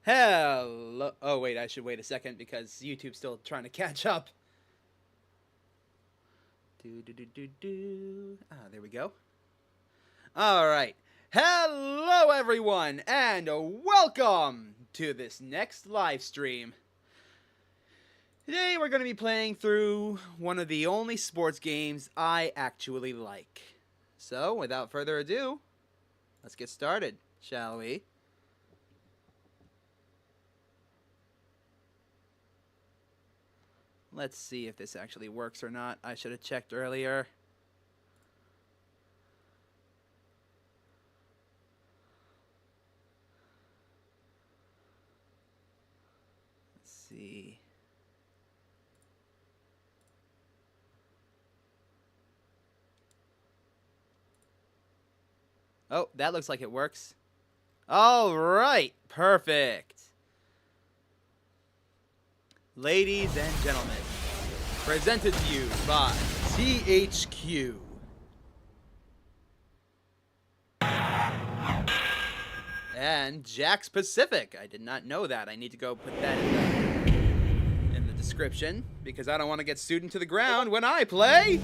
Hello. Oh, wait, I should wait a second because YouTube's still trying to catch up. Ah, there we go. All right. Hello, everyone, and welcome to this next live stream. Today, we're going to be playing through one of the only sports games I actually like. So, without further ado, let's get started, shall we? Let's see if this actually works or not. I should have checked earlier. Let's see. Oh, that looks like it works. All right, perfect. Ladies and gentlemen, presented to you by THQ. And Jack's Pacific. I did not know that. I need to go put that in the description because I don't want to get sued into the ground when I play.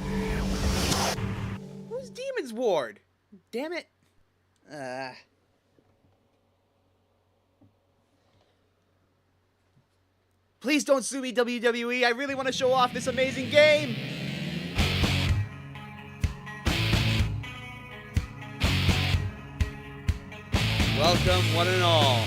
Who's Demon's Ward? Damn it. Please don't sue me, WWE. I really want to show off this amazing game. Welcome, one and all.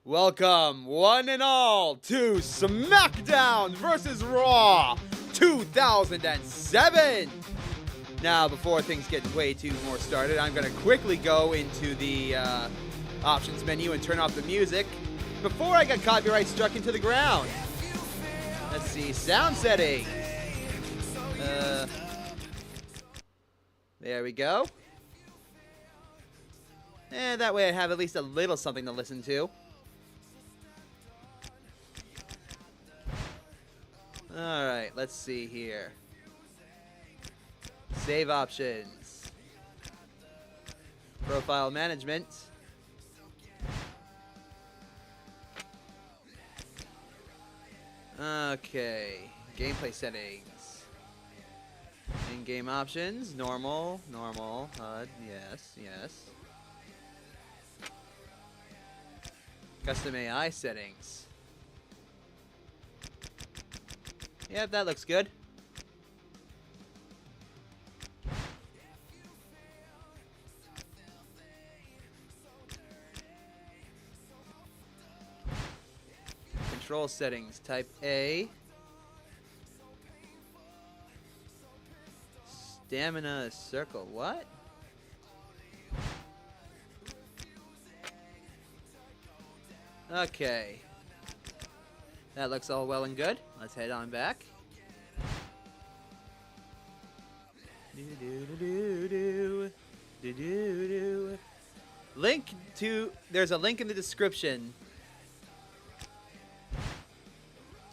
Welcome, one and all, to Smackdown vs. Raw 2007. Now, before things get way too more started, I'm going to quickly go into the options menu and turn off the music before I get copyright struck into the ground. Let's see, sound setting. There we go. And that way I have at least a little something to listen to. Alright, let's see here. Save options. Profile management. Okay. Gameplay settings. In-game options. Normal. Normal. HUD. Yes. Yes. Custom AI settings. Yep, that looks good. Control settings, type A. Stamina circle, what? Okay. That looks all well and good. Let's head on back. Link to, there's a link in the description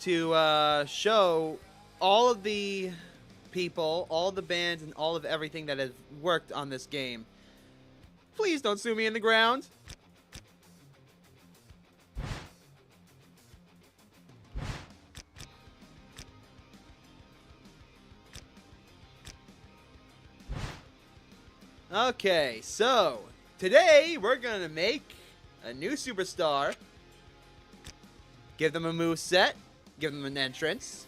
to show all of the people, all of the bands, and all of everything that has worked on this game. Please don't sue me in the ground. Okay, so today we're gonna make a new superstar, give them a moveset, give them an entrance,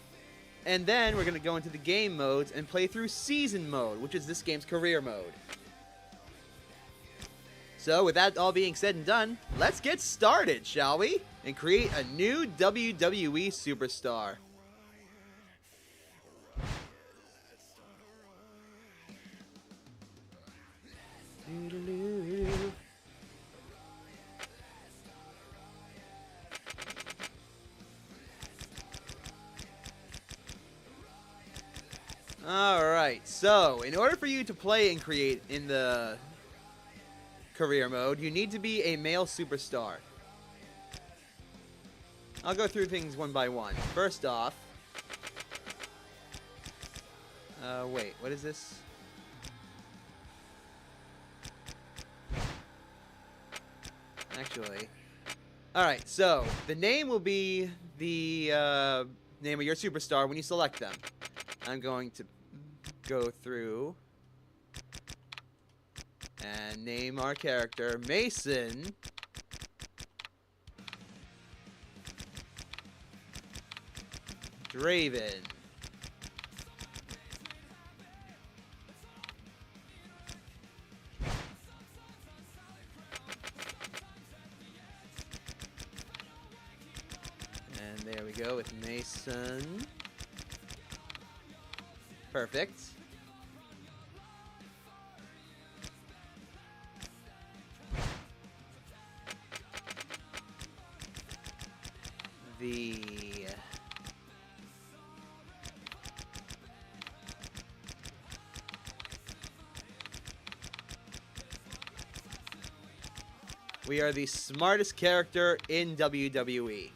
and then we're gonna go into the game modes and play through season mode, which is this game's career mode. So with that all being said and done, let's get started, shall we? And create a new WWE superstar. Alright, so in order for you to play and create in the career mode, you need to be a male superstar. I'll go through things one by one. First off, wait, what is this? Actually, alright, so the name will be the name of your superstar when you select them. I'm going to go through and name our character Mason Draven. And there we go with Mason. Perfect. We are the smartest character in WWE.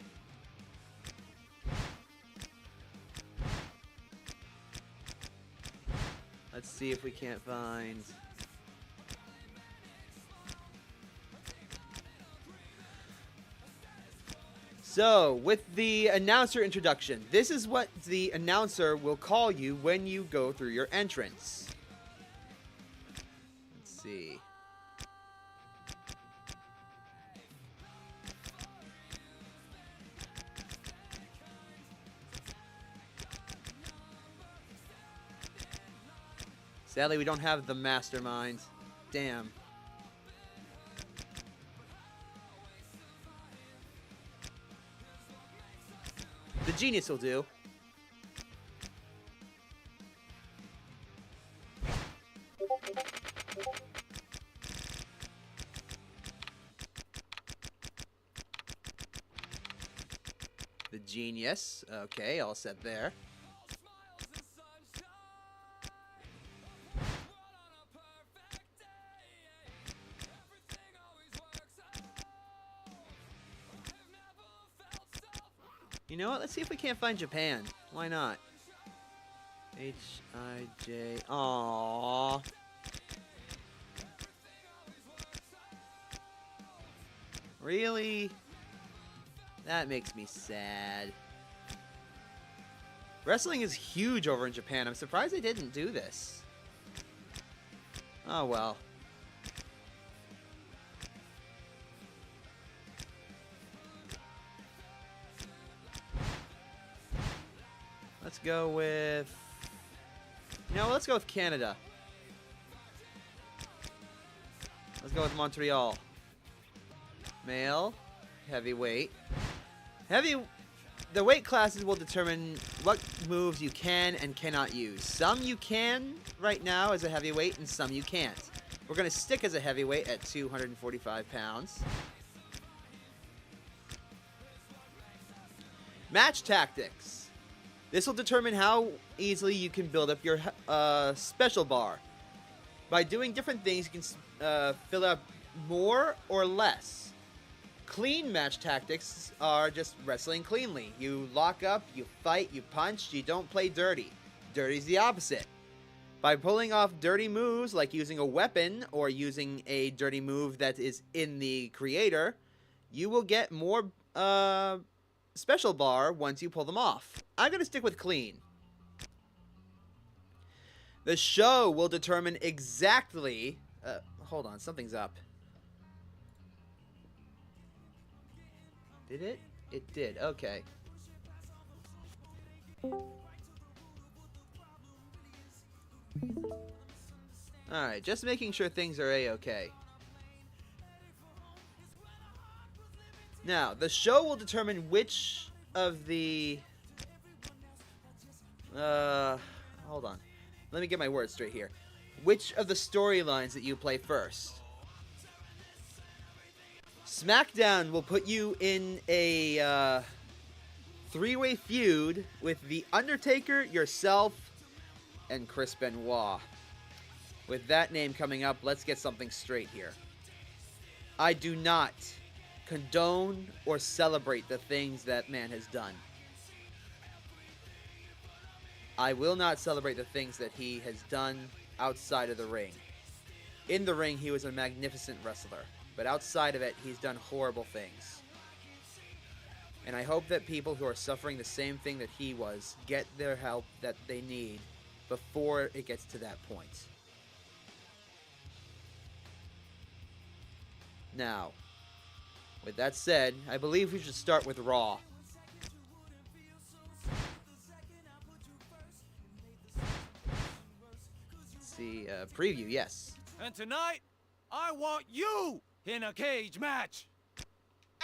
Let's see if we can't find... So, with the announcer introduction, this is what the announcer will call you when you go through your entrance. Let's see. Sadly, we don't have the Mastermind. Damn. The Genius will do. The Genius. Okay, all set there. You know what? Let's see if we can't find Japan. Why not? H-I-J... Aww. Really? That makes me sad. Wrestling is huge over in Japan. I'm surprised they didn't do this. Oh well. Let's go with... No, let's go with Canada. Let's go with Montreal. Male. Heavyweight. The weight classes will determine what moves you can and cannot use. Some you can right now as a heavyweight, and some you can't. We're going to stick as a heavyweight at 245 pounds. Match tactics. This will determine how easily you can build up your special bar. By doing different things, you can fill up more or less. Clean match tactics are just wrestling cleanly. You lock up, you fight, you punch, you don't play dirty. Dirty's the opposite. By pulling off dirty moves, like using a weapon or using a dirty move that is in the creator, you will get more special bar once you pull them off. I'm going to stick with clean. The show will determine exactly... hold on, something's up. Did it? It did, okay. Alright, just making sure things are a-okay. Now, the show will determine which of the... hold on. Let me get my words straight here. Which of the storylines that you play first? Smackdown will put you in a three-way feud with The Undertaker, yourself, and Chris Benoit. With that name coming up, let's get something straight here. I do not condone or celebrate the things that man has done. I will not celebrate the things that he has done outside of the ring. In the ring, he was a magnificent wrestler, but outside of it, he's done horrible things. And I hope that people who are suffering the same thing that he was get their help that they need before it gets to that point. Now, with that said, I believe we should start with Raw. Let's see, preview, yes. And tonight, I want you in a cage match.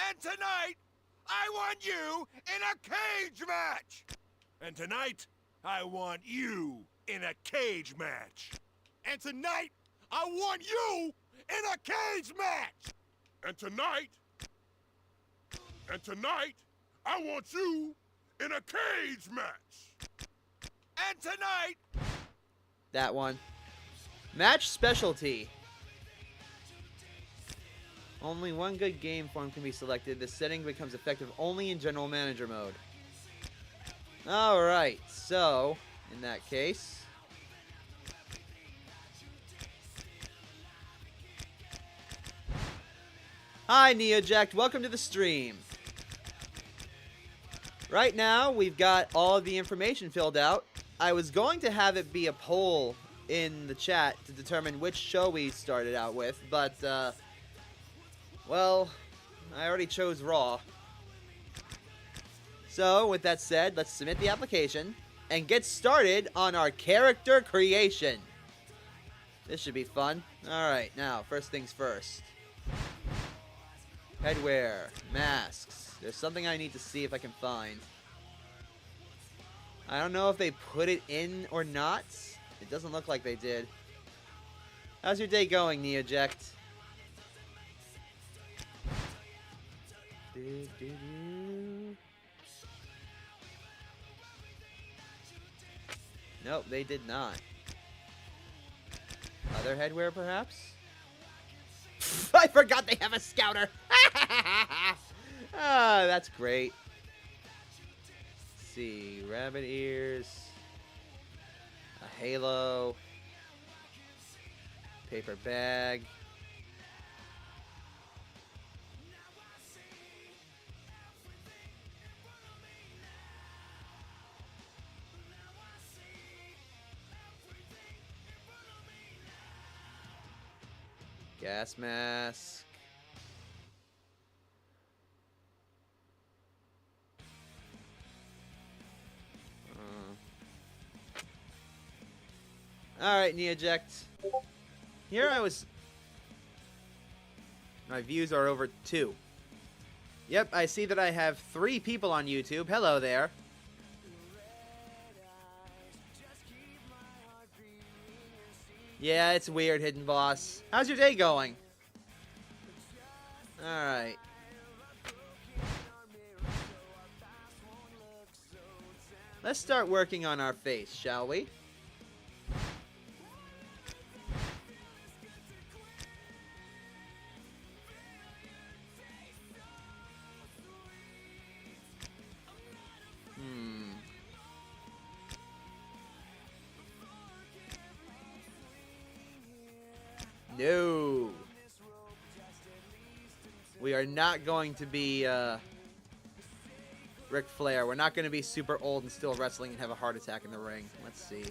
And tonight, I want you in a cage match. And tonight, I want you in a cage match. And tonight, I want you in a cage match. And tonight, I want you in a cage match. And tonight, that one. Match specialty. Only one good game form can be selected. The setting becomes effective only in general manager mode. Alright, so, in that case... Hi, NeoJacked. Welcome to the stream. Right now, we've got all of the information filled out. I was going to have it be a poll in the chat to determine which show we started out with, but, well, I already chose Raw. So, with that said, let's submit the application and get started on our character creation. This should be fun. Alright, now, first things first. Headwear, masks. There's something I need to see if I can find. I don't know if they put it in or not. It doesn't look like they did. How's your day going, NeoJacked? Nope, they did not. Other headwear, perhaps? I forgot they have a scouter! Ah, that's great. Let's see, rabbit ears, a halo, paper bag. Gas mask. Alright, NeoJacked. Here I was... My views are over 2. Yep, I see that I have 3 people on YouTube. Hello there. Yeah, it's weird, Hidden Boss. How's your day going? Alright. Let's start working on our face, shall we? No. We are not going to be Ric Flair. We're not going to be super old and still wrestling and have a heart attack in the ring. Let's see.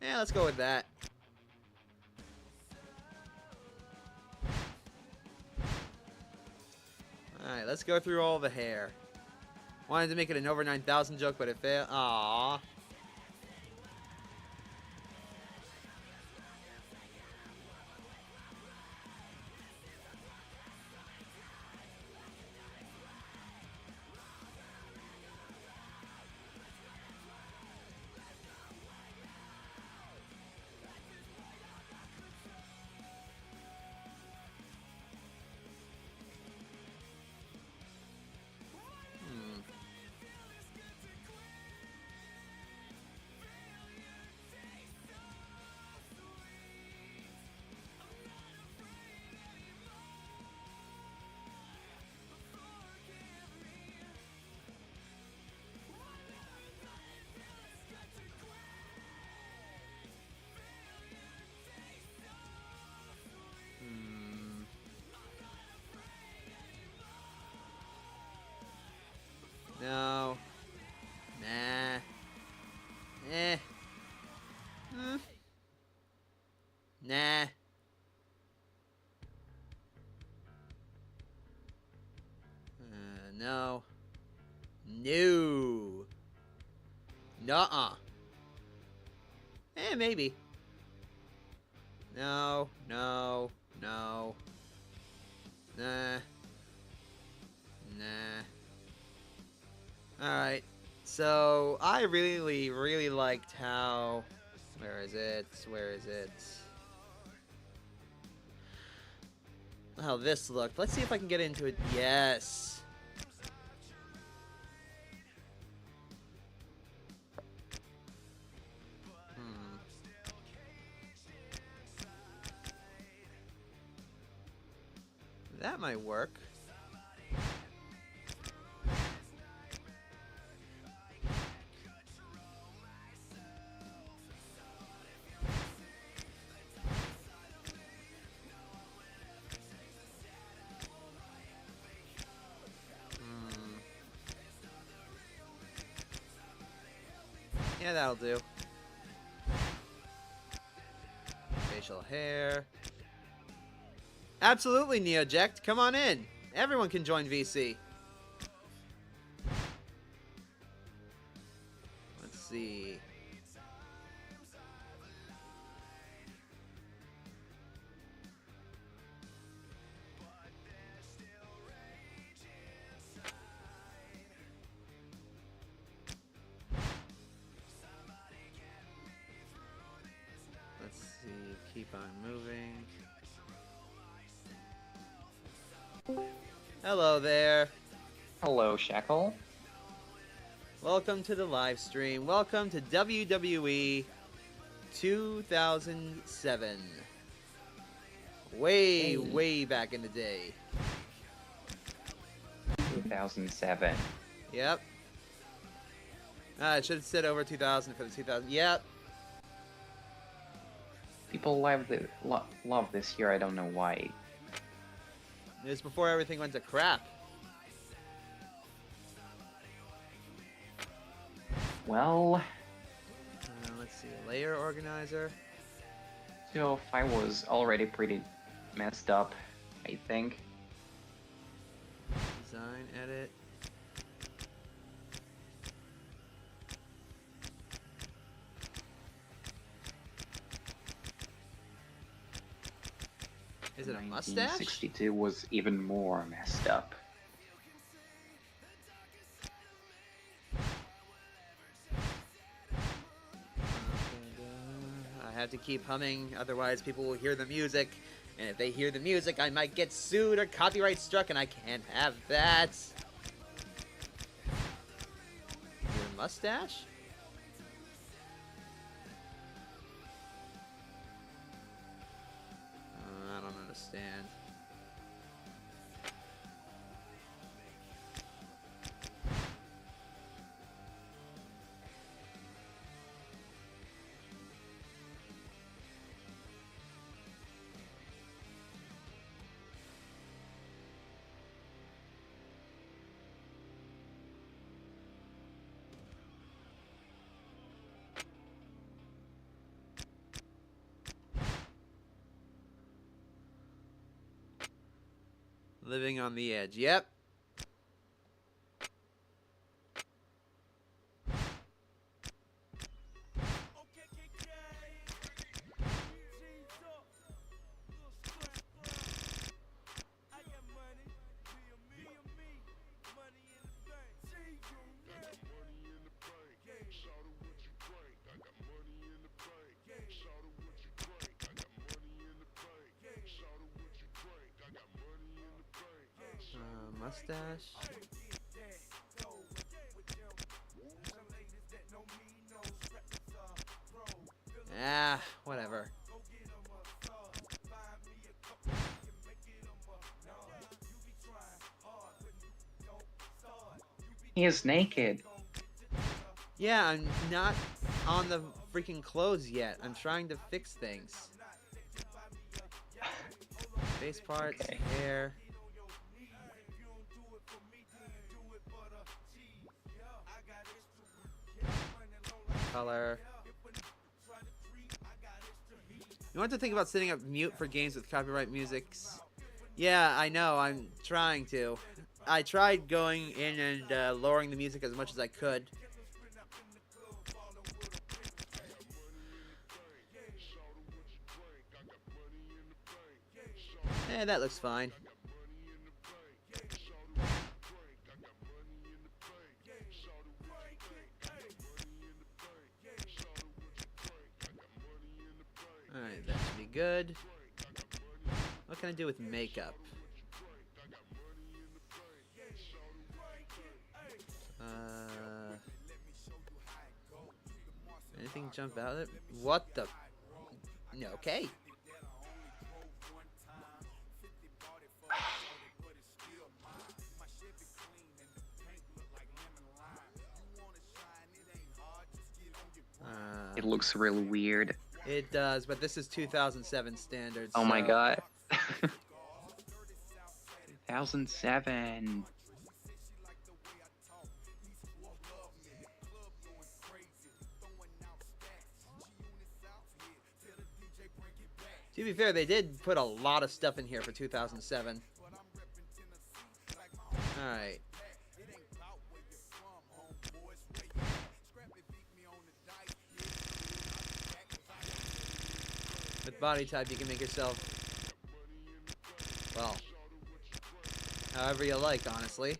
Yeah, let's go with that. Alright, let's go through all the hair. Wanted to make it an over 9,000 joke, but it failed. Aww. No. No. Nuh-uh. Maybe. No. No. No. Nah. Nah. Alright. So, I really liked how... Where is it? Where is it? How this looked. Let's see if I can get into it. Yes. That might work. Yeah, that'll do. Facial hair. Absolutely, Neoject. Come on in. Everyone can join VC. Let's see. Let's see. Keep on moving. Hello there. Hello, Shackle. Welcome to the live stream. Welcome to WWE 2007. Way back in the day. 2007. Yep. I should have said over 2000 for the 2000. Yep. People love this year. I don't know why. It was before everything went to crap. Well, Let's see. Layer organizer. 205 was already pretty messed up, I think. Design, edit. Is it a mustache? 1962 was even more messed up. I have to keep humming, otherwise people will hear the music. And if they hear the music, I might get sued or copyright struck, and I can't have that. Your mustache? I don't understand. Living on the edge. Yep. Mustache. Ah, whatever. He is naked. Yeah, I'm not on the freaking clothes yet. I'm trying to fix things. Face parts, Okay. hair. Color. You want to think about setting up mute for games with copyright musics? Yeah, I know. I'm trying to. I tried going in and lowering the music as much as I could. That looks fine. Alright, that should be good. What can I do with makeup? Anything jump out at it? What the? No, okay. It looks really weird. It does, but this is 2007 standards. Oh my so- god. 2007. To be fair, they did put a lot of stuff in here for 2007. Alright. With body type, you can make yourself, well, however you like, honestly.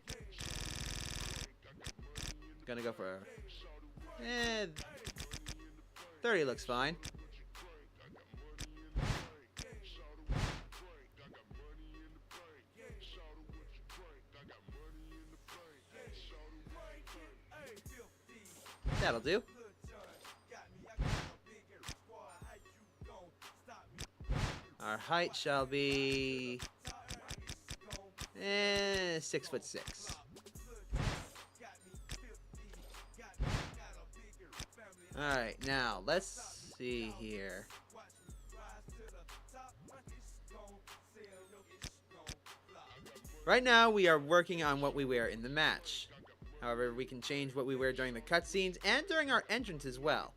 Gonna go for 30 looks fine. That'll do. Our height shall be 6'6". Alright, now let's see here. Right now we are working on what we wear in the match. However, we can change what we wear during the cutscenes and during our entrance as well.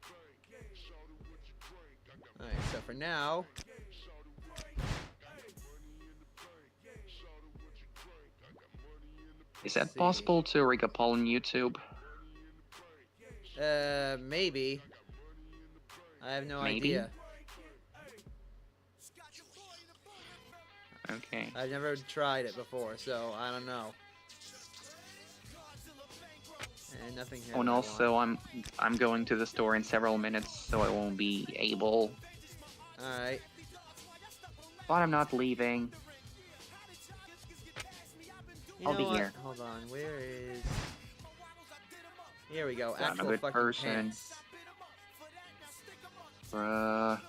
Alright, so for now... Is that possible to rig a poll on YouTube? Maybe. I have no Maybe? idea. Okay. I've never tried it before, so I don't know. And nothing here. Oh, and that I also want. I'm going to the store in several minutes, so I won't be able. Alright. But I'm not leaving. You I'll know be what? here. Hold on, where is... Here we go, I'm a actual good fucking person. pants. Bruh.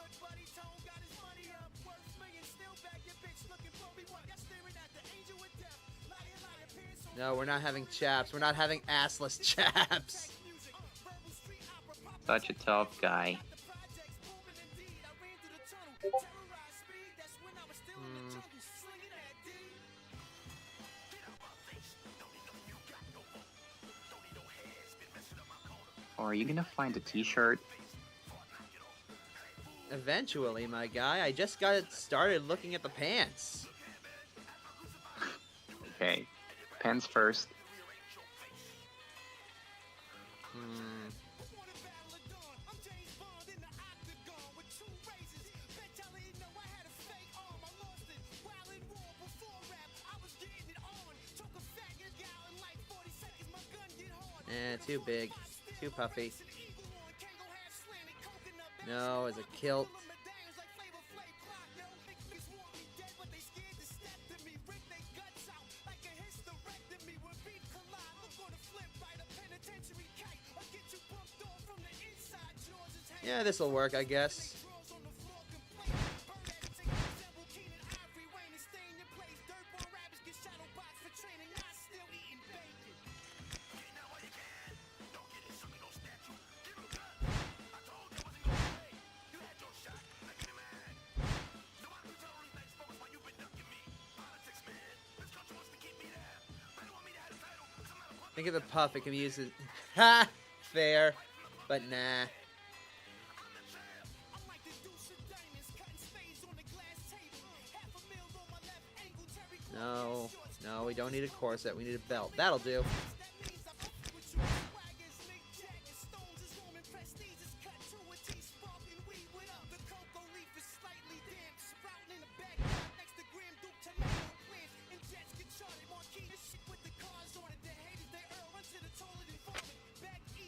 No, we're not having chaps. We're not having assless chaps. Such a tough guy. Or are you gonna find a t-shirt? Eventually, my guy. I just got started looking at the pants. Okay. Pants first. Too big. Too puffy. No, as a kilt. Yeah, this'll work, I guess. Think of the puff, it can be used as... Ha! Fair. But nah. No. No, we don't need a corset. We need a belt. That'll do.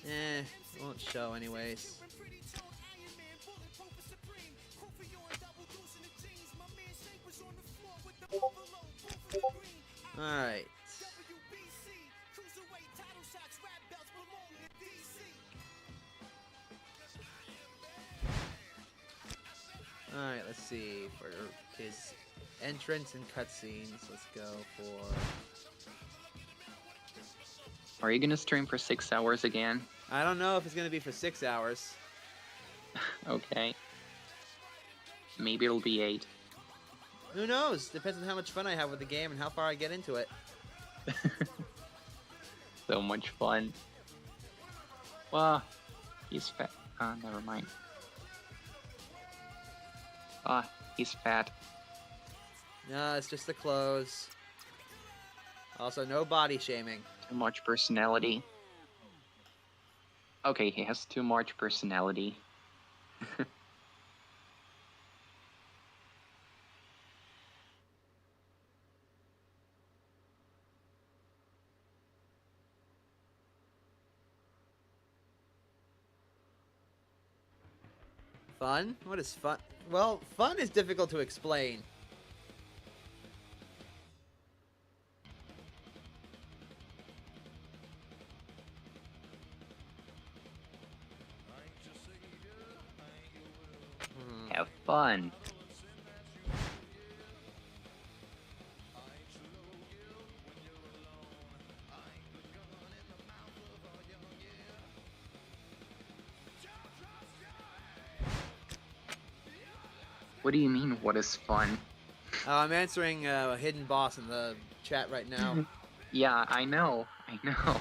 It won't show anyways. Alright. Alright, let's see. For his entrance and cutscenes, let's go for... Are you gonna stream for 6 hours again? I don't know if it's gonna be for 6 hours. Okay. Maybe it'll be 8. Who knows? Depends on how much fun I have with the game and how far I get into it. So much fun. Well, he's fat. Never mind. He's fat. No, it's just the clothes. Also, no body shaming. Too much personality. Okay, he has too much personality. Fun? What is fun? Well, fun is difficult to explain. Have fun. What do you mean, what is fun? I'm answering a hidden boss in the chat right now. Yeah, I know. I know.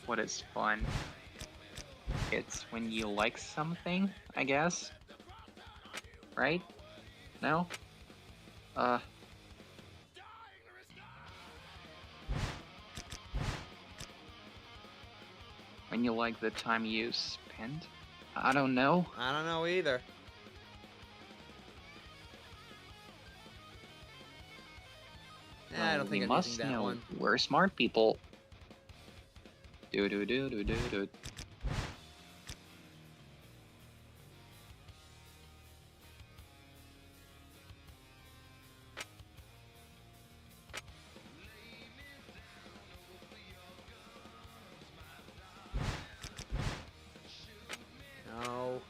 What is fun? It's when you like something, I guess. Right? No? When you like the time you spent? I don't know. I don't know either. I don't think we I'm must using that know. one. We're smart people. Do. No.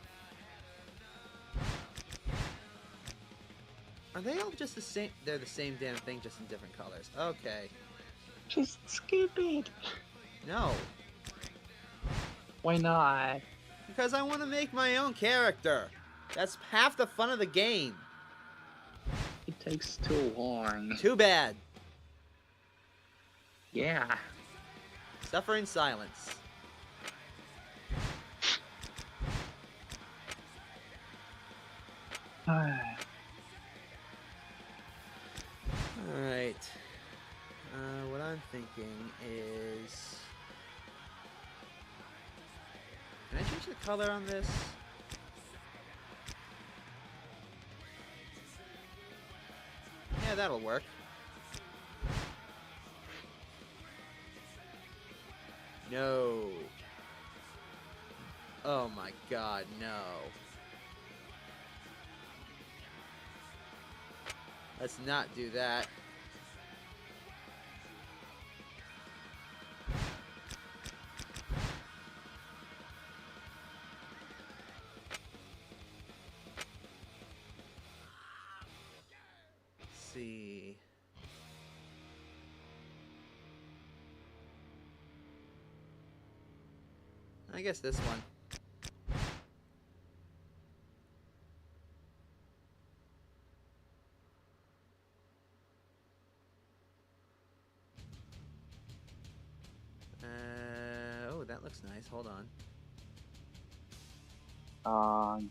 Are they all just the same? They're the same damn thing, just in different colors. Okay. Just skip it. No. Why not? Because I want to make my own character. That's half the fun of the game. It takes too long. Too bad. Yeah. Suffer in silence. Alright. What I'm thinking is... Can I change the color on this? Yeah, that'll work. No. Oh my god, no. Let's not do that. Let's see. I guess this one. Oh, that looks nice. Hold on.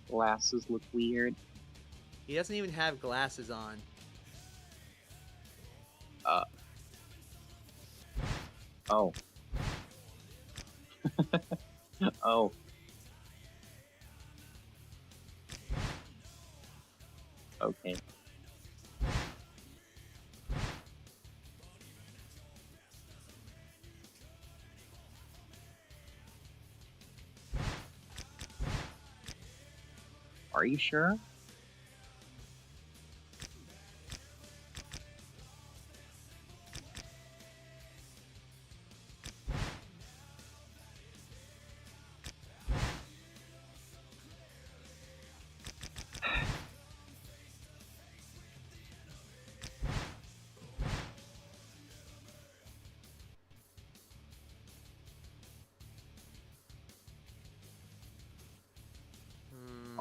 Glasses look weird. He doesn't even have glasses on. Oh. Oh. Okay. Are you sure?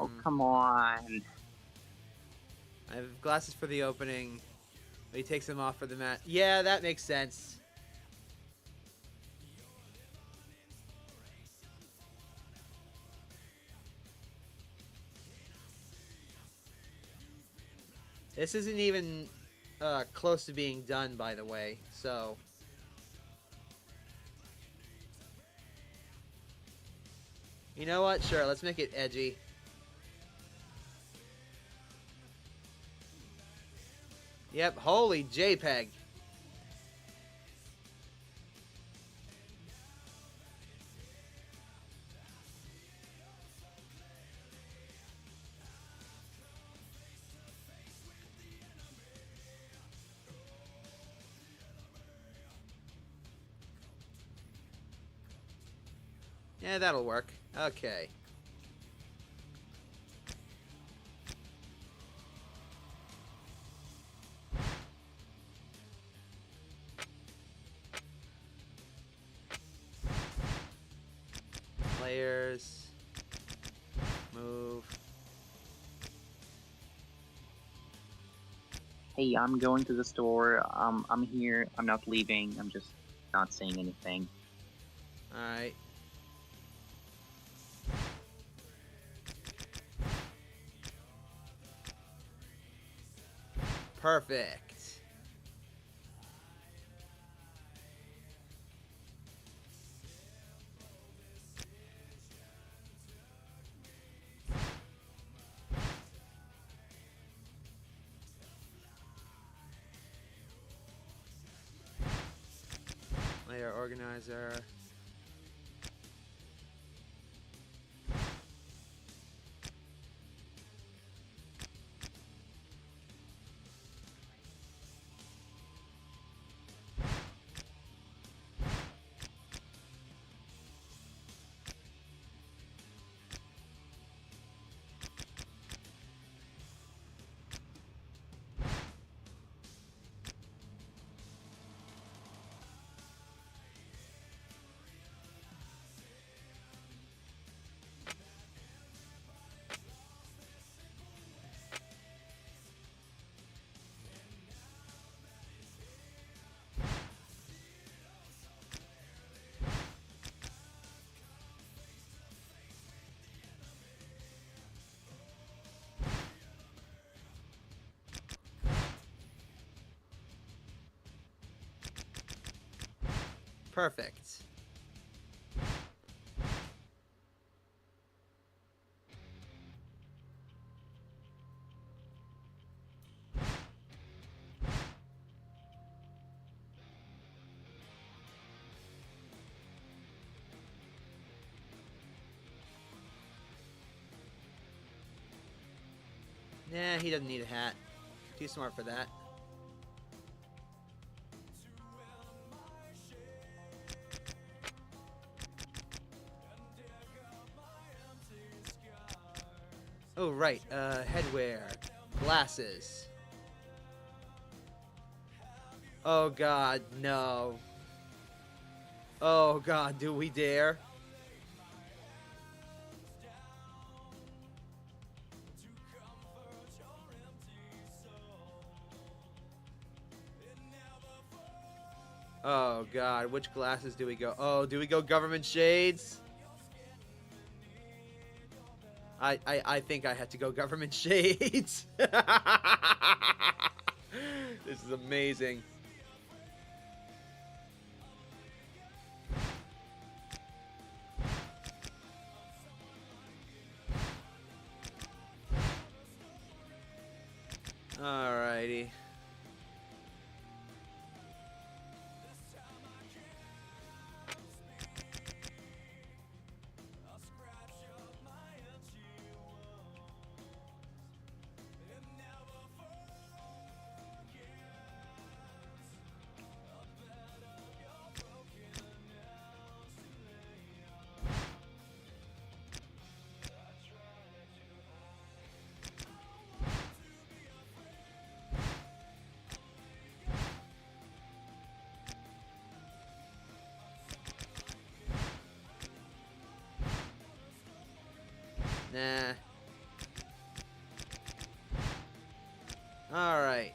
Oh, come on. I have glasses for the opening, but he takes them off for the match. Yeah, that makes sense. This isn't even close to being done, by the way, so... You know what? Sure, let's make it edgy. Yep, holy JPEG. Yeah, that'll work. Okay. Players. Move. Hey, I'm going to the store. I'm here. I'm not leaving. I'm just not saying anything. Alright. Perfect. Player organizer. Perfect. Nah, he doesn't need a hat. Too smart for that. Oh, right. Headwear. Glasses. Oh, God, no. Oh, God, do we dare? Oh, God, which glasses do we go? Oh, do we go government shades? I think I had to go government shades. This is amazing. Alrighty. Nah. Alright.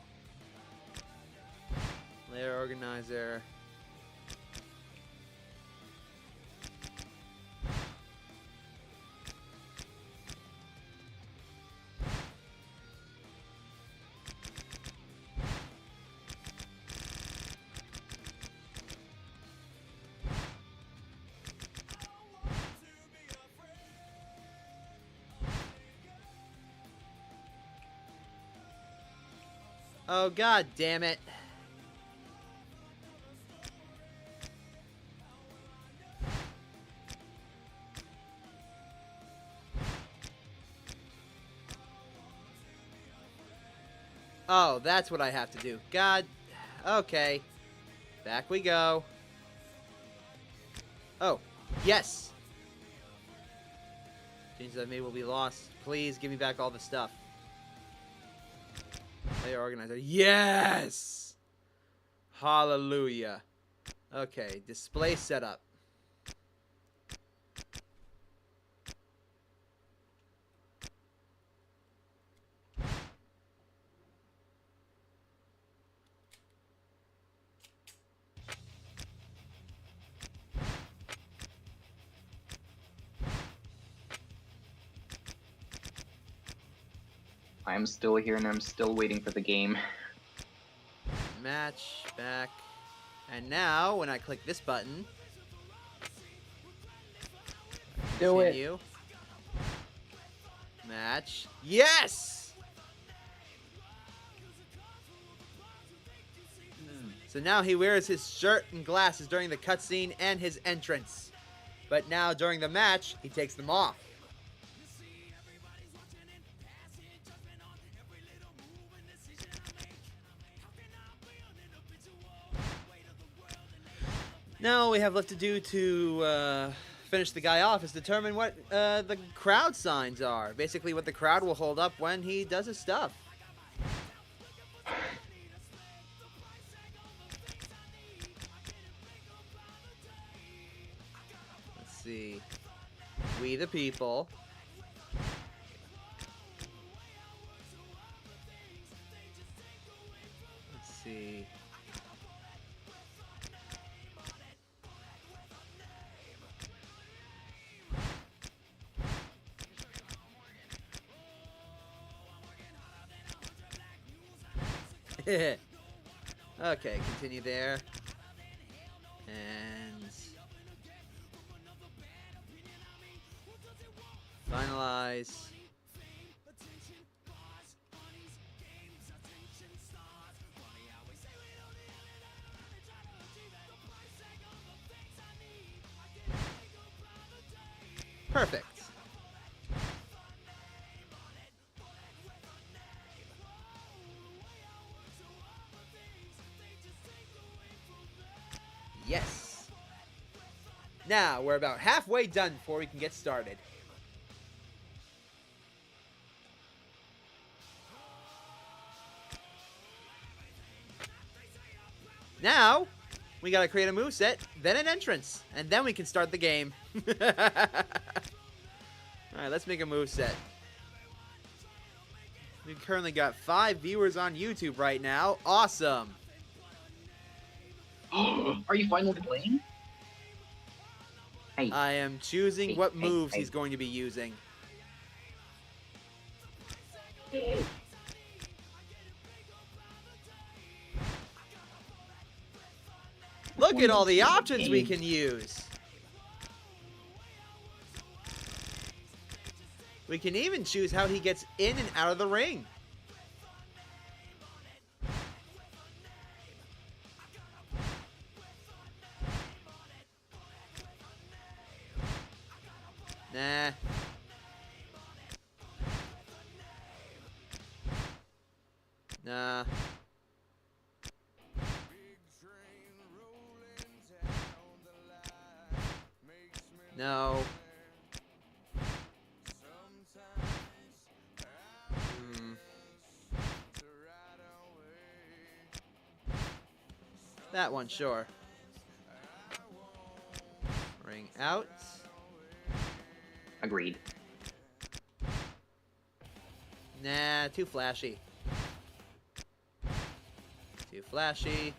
Layer organizer. Oh, god damn it. Oh, that's what I have to do. God. Okay. Back we go. Oh, yes. Changes I've made will be lost. Please give me back all the stuff. Player organizer. Yes! Hallelujah. Okay, display setup. I'm still here and I'm still waiting for the game. Match, back. And now, when I click this button... Do it. continue. Match. Yes! So now he wears his shirt and glasses during the cutscene and his entrance. But now, during the match, he takes them off. Now all we have left to do to finish the guy off is determine what the crowd signs are. Basically what the crowd will hold up when he does his stuff. Let's see. We the people. Let's see. Okay, continue there. And finalize. Perfect. Yes. Now, we're about halfway done before we can get started. Now, we gotta create a moveset, then an entrance, and then we can start the game. Alright, let's make a moveset. We've currently got 5 viewers on YouTube right now. Awesome. Are you finally playing? Hey. I am choosing what moves hey. he's going to be using. Look at all the options we can use. We can even choose how he gets in and out of the ring. Nah. Nah. No. That one, sure. Ring out. Agreed. Nah, too flashy. Too flashy.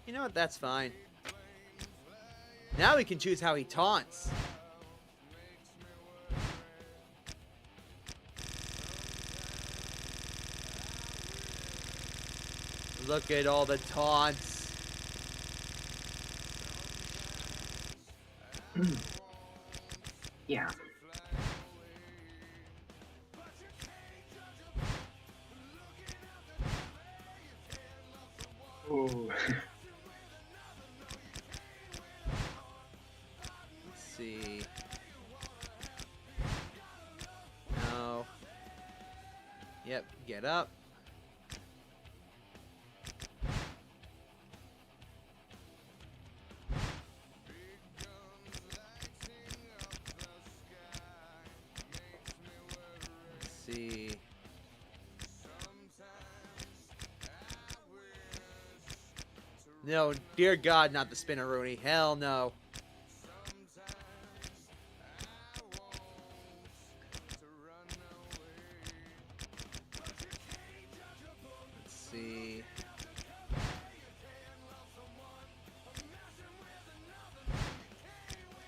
You know what? That's fine. Now we can choose how he taunts. Look at all the taunts. Yeah. Ooh. Let's see. No. Yep, get up. See. No, dear God, not the Spinneroonie. Hell no. Let's see.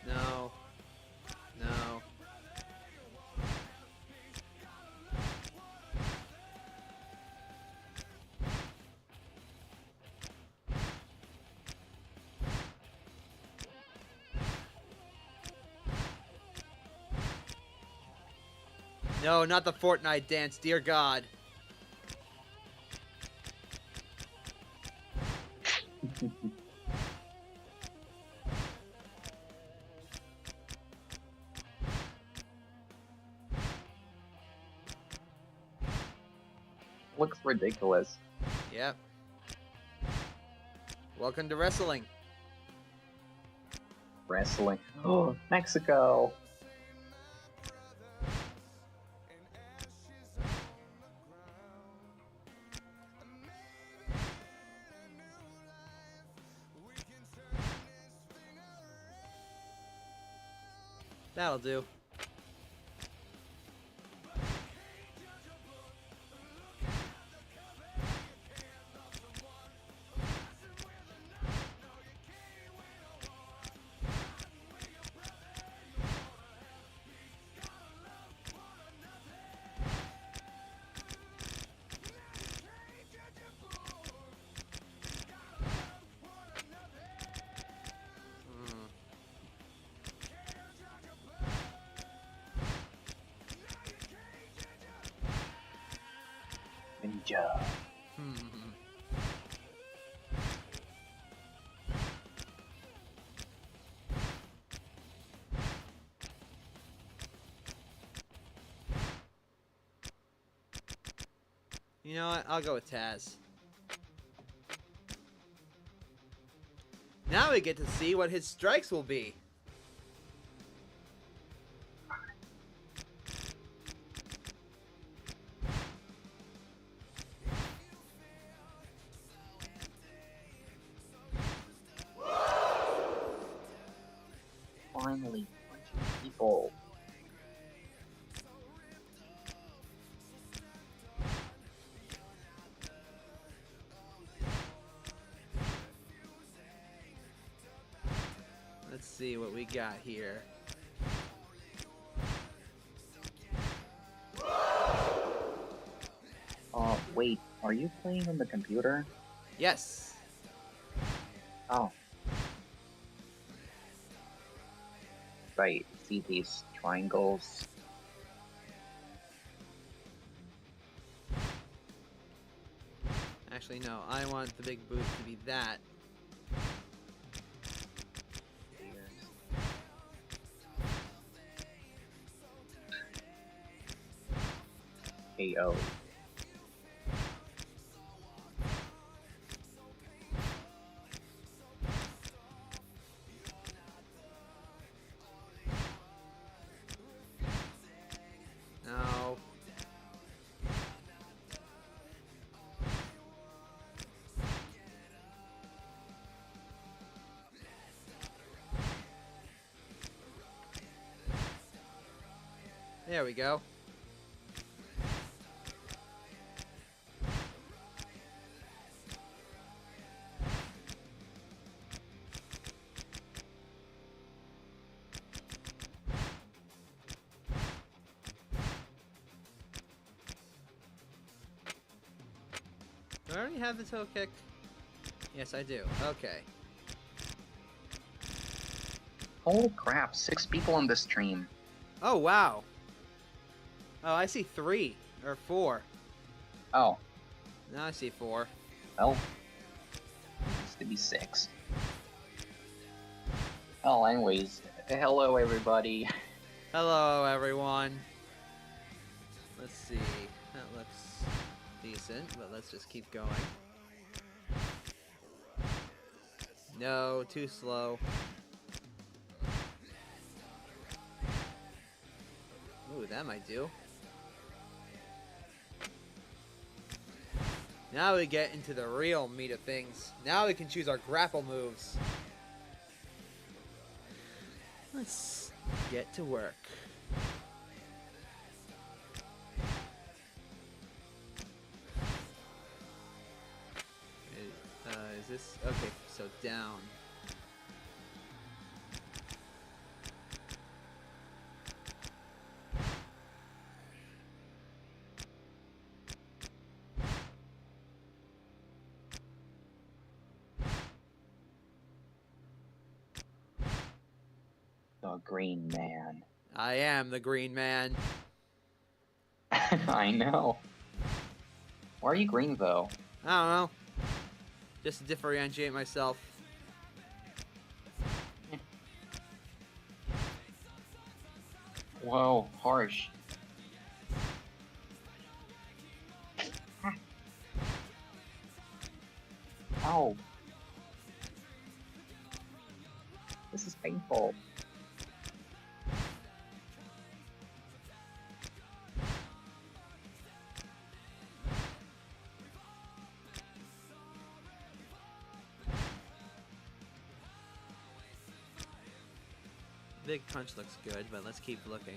No. No. No, not the Fortnite dance, dear God. Looks ridiculous. Yep. Welcome to wrestling. Wrestling. Oh, Mexico. That'll do. Ninja. You know what? I'll go with Taz. Now we get to see what his strikes will be. Finally, punching people. Let's see what we got here. Wait, are you playing on the computer? Yes. Oh. Right, see these triangles? Actually, no. I want the big boot to be that. KO. No. There we go. Do I already have the toe kick? Yes, I do. Okay. Holy crap, 6 people on this stream. Oh, wow. Oh, I see 3 or 4. Oh, Now I see 4. well, it used to be 6. Well, anyways, hello everybody. Hello, everyone. Let's see. That looks decent, but let's just keep going. No, too slow. Ooh, that might do. Now we get into the real meat of things. Now we can choose our grapple moves. Let's get to work. Is this... Okay, so down. The Green Man. I am the Green Man. I know. Why are you green though? I don't know. Just to differentiate myself. Whoa, harsh. Ow. This is painful. Big punch looks good, but let's keep looking.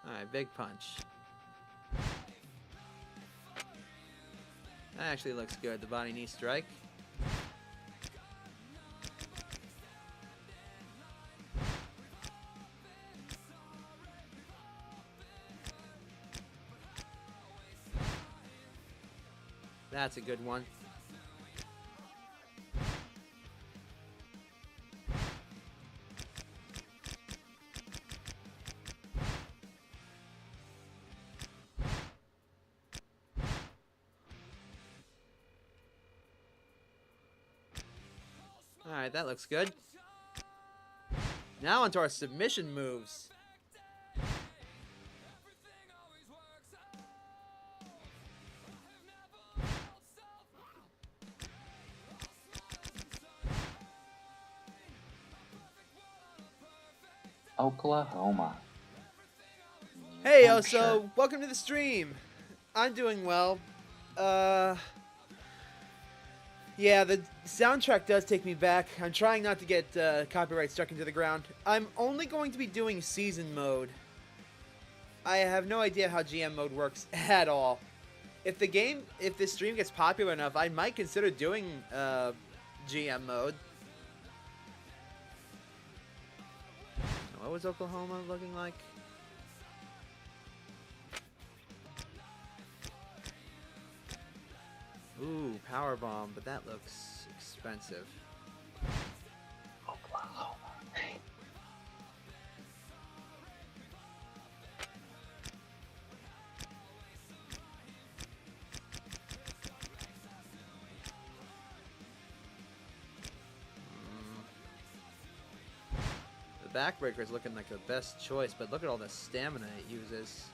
Alright, big punch. That actually looks good, the body knee strike. That's a good one. Alright, that looks good. Now onto our submission moves. Oklahoma. Hey, Oh, so welcome to the stream. I'm doing well. Yeah, the soundtrack does take me back. I'm trying not to get copyright struck into the ground. I'm only going to be doing season mode. I have no idea how GM mode works at all. If this stream gets popular enough, I might consider doing GM mode. What was Oklahoma looking like? Ooh, power bomb, but that looks expensive. Oklahoma. The backbreaker is looking like the best choice, but look at all the stamina it uses.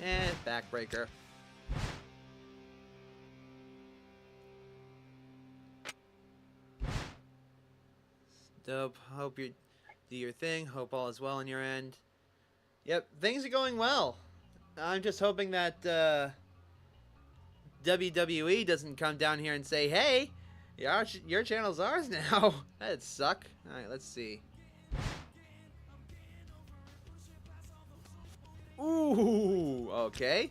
And backbreaker. Dope. Hope you do your thing. Hope all is well on your end. Yep, things are going well. I'm just hoping that WWE doesn't come down here and say, "Hey, your channel's ours now." That'd suck. All right, let's see. Ooh, okay.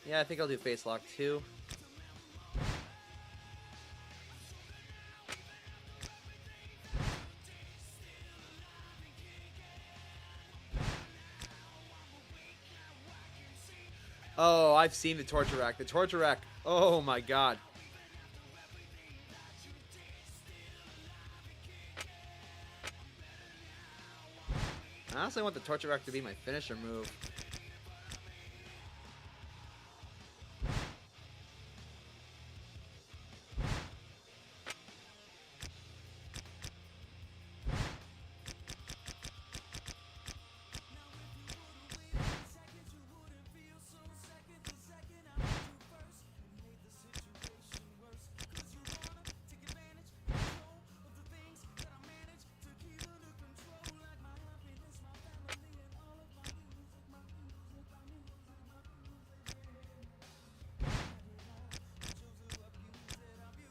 Yeah, I think I'll do face lock too. Oh, I've seen the torture rack. The torture rack. Oh my god. I honestly want the torture rack to be my finisher move.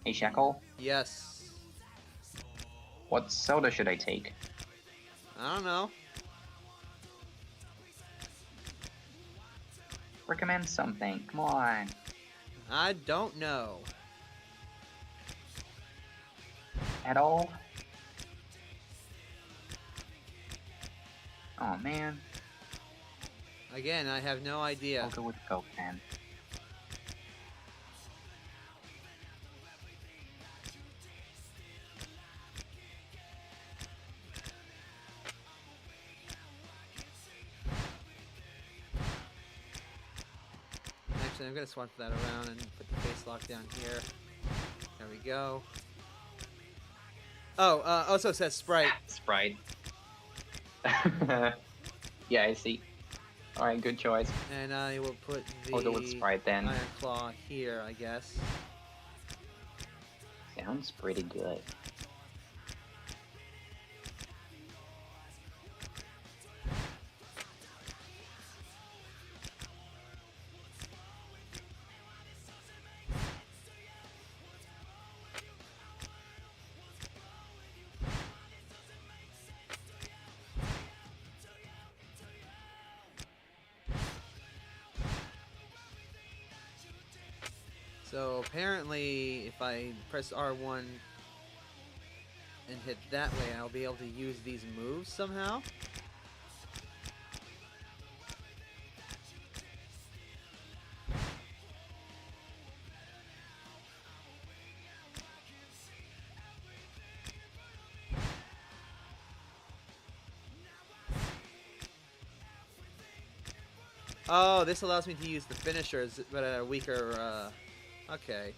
Hey, Shackle, Yes. what soda should I take? I don't know. Recommend something. Come on. I don't know. At all? Oh man. Again, I have no idea. I'll go with Coke then. Actually, I'm gonna swap that around and put the face lock down here. There we go. Oh, also says Sprite. Sprite. Yeah, I see. Alright, good choice. And I will put the I'll go with Sprite then. Iron Claw here, I guess. Sounds pretty good. So apparently, if I press R1 and hit that way, I'll be able to use these moves somehow. Oh, this allows me to use the finishers, but at a weaker, okay.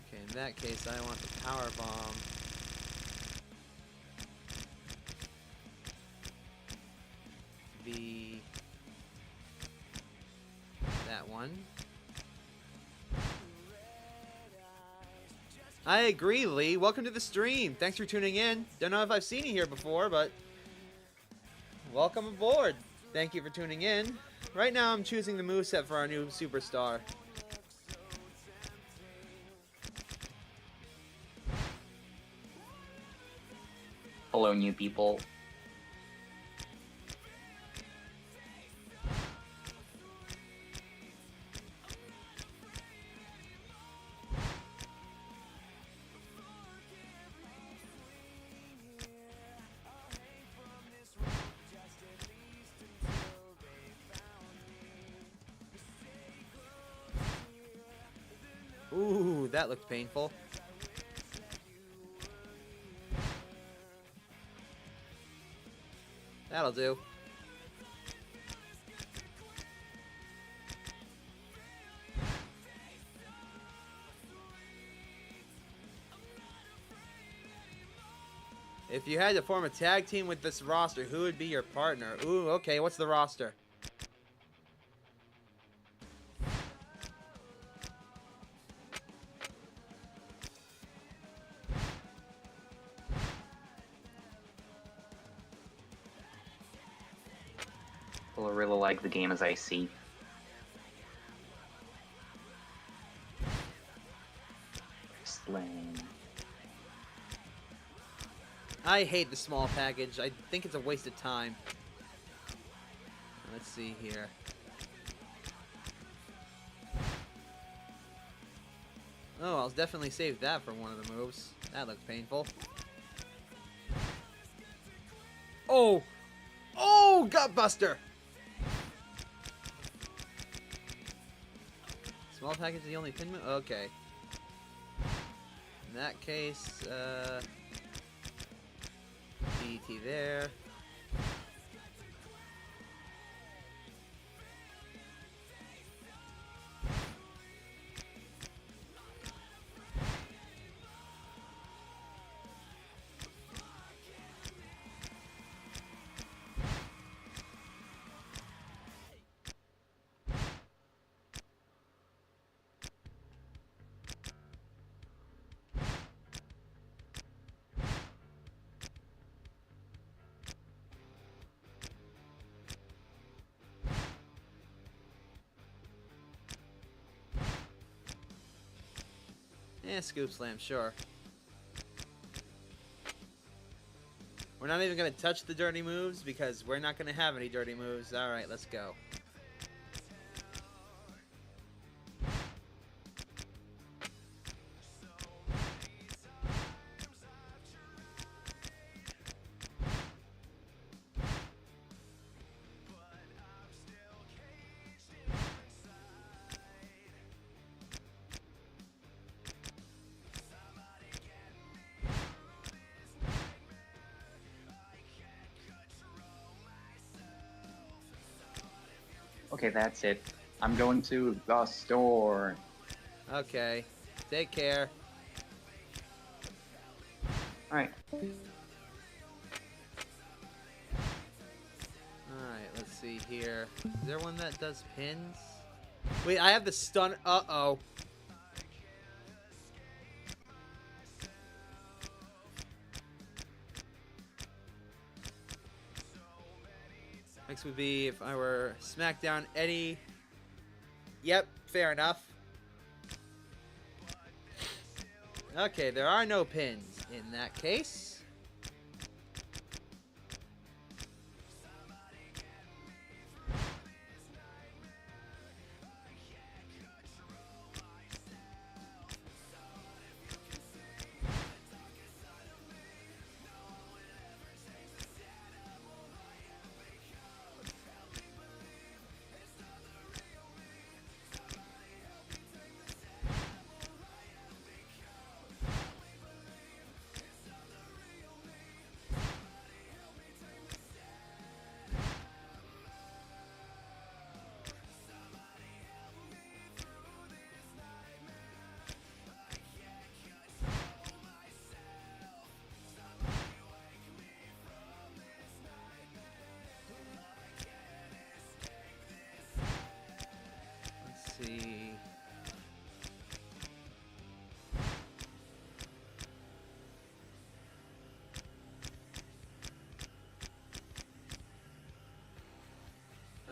Okay, in that case, I want the power bomb. That one. I agree, Lee. Welcome to the stream. Thanks for tuning in. Don't know if I've seen you here before, but welcome aboard. Thank you for tuning in. Right now, I'm choosing the moveset for our new superstar. Hello, new people. Ooh, that looked painful. That'll do. If you had to form a tag team with this roster, who would be your partner? Ooh, okay, what's the roster? People really like the game as I see. Slang. I hate the small package. I think it's a waste of time. Let's see here. Oh, I'll definitely save that for one of the moves. That looked painful. Oh! Oh, Gutbuster! Small package is the only pin move? Okay. In that case, DT there. Eh, scoop slam, sure. We're not even going to touch the dirty moves because we're not going to have any dirty moves. Alright, let's go. Okay, that's it. I'm going to the store. Okay. Take care. Alright. Alright, let's see here. Is there one that does pins? Wait, I have the stun. Uh-oh. Next would be if I were Smackdown Eddie. Yep, fair enough. Okay, there are no pins in that case.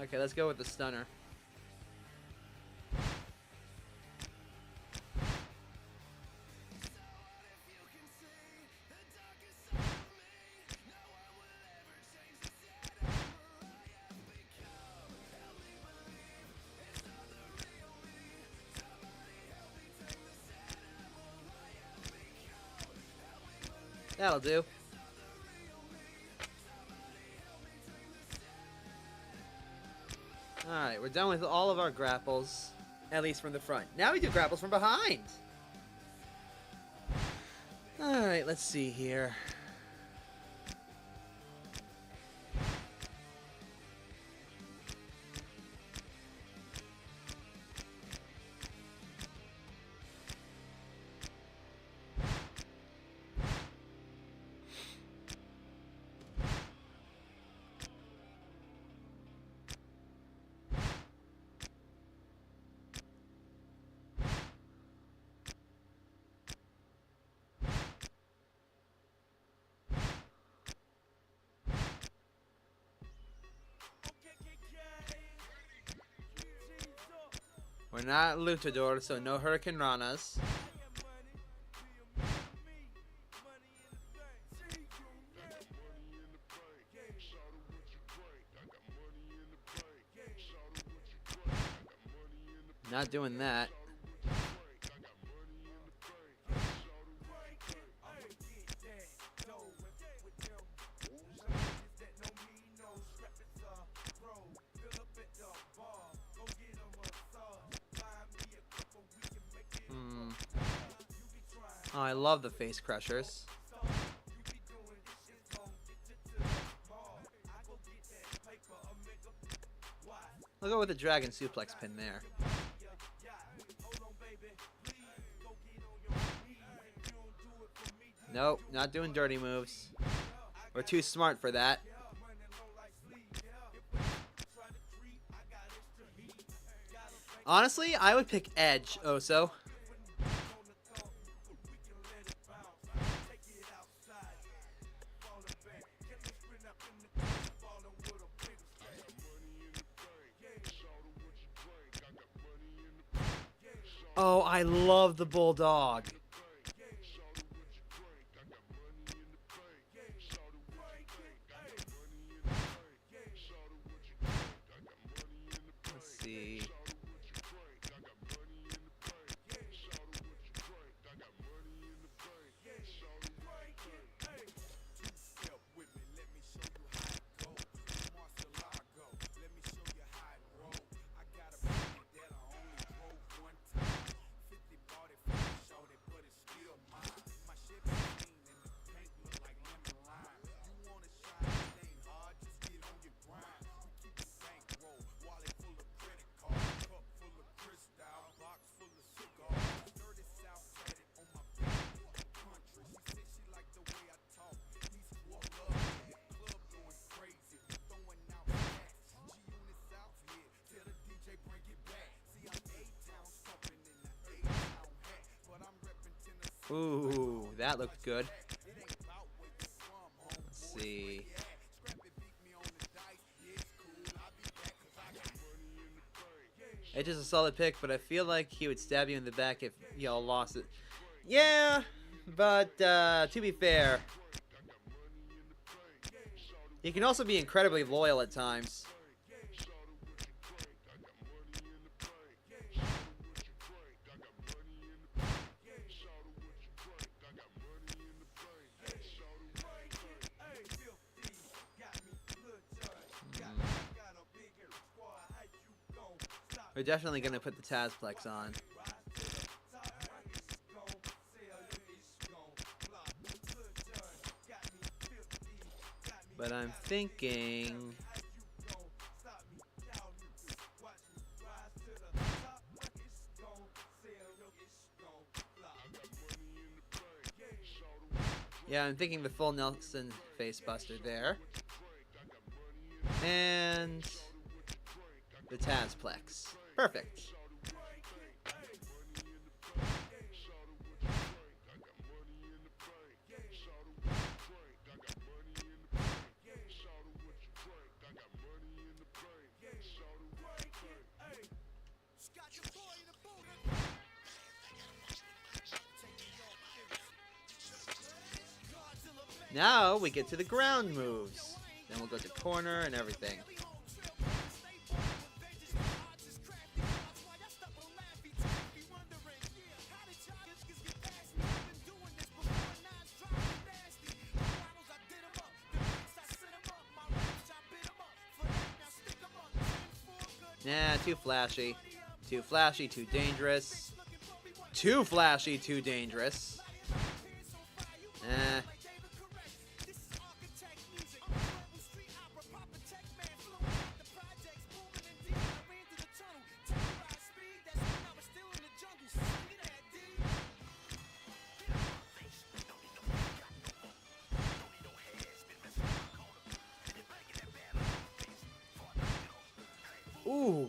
Okay, let's go with the stunner. That'll do. Alright, we're done with all of our grapples. At least from the front. Now we do grapples from behind! Alright, let's see here. We're not luchador, so no hurricane ranas. Not doing that. Oh, I love the face crushers. I'll go with the dragon suplex pin there. Nope, not doing dirty moves. We're too smart for that. Honestly, I would pick Edge, Oso. Oh, I love the Bulldog. Let's see. Ooh, that looked good. Let's see. Edge is a solid pick, but I feel like he would stab you in the back if y'all lost it. Yeah, but to be fair, he can also be incredibly loyal at times. We're definitely going to put the Tazplex on. But I'm thinking... Yeah, I'm thinking the full Nelson facebuster there. And the Tazplex. Perfect. Now we get to the ground moves. Then we'll go to corner and everything. Nah, too flashy. Too flashy, too dangerous. Too flashy, too dangerous. Eh. Ooh.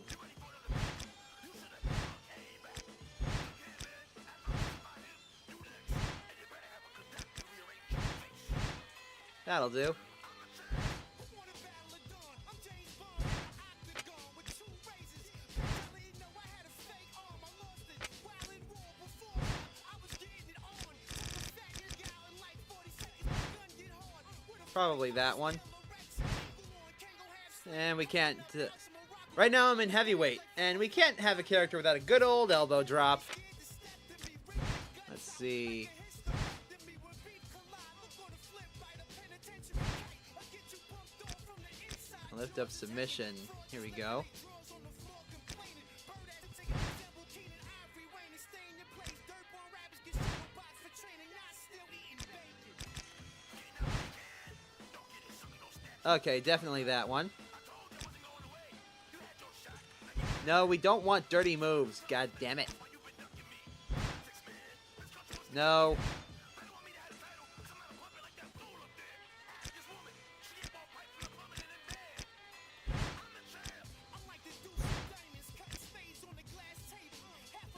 That'll do. Probably that one. And we can't... right now I'm in heavyweight, and we can't have a character without a good old elbow drop. Let's see... lift up submission. Here we go. Okay, definitely that one. No, we don't want dirty moves. God damn it. No.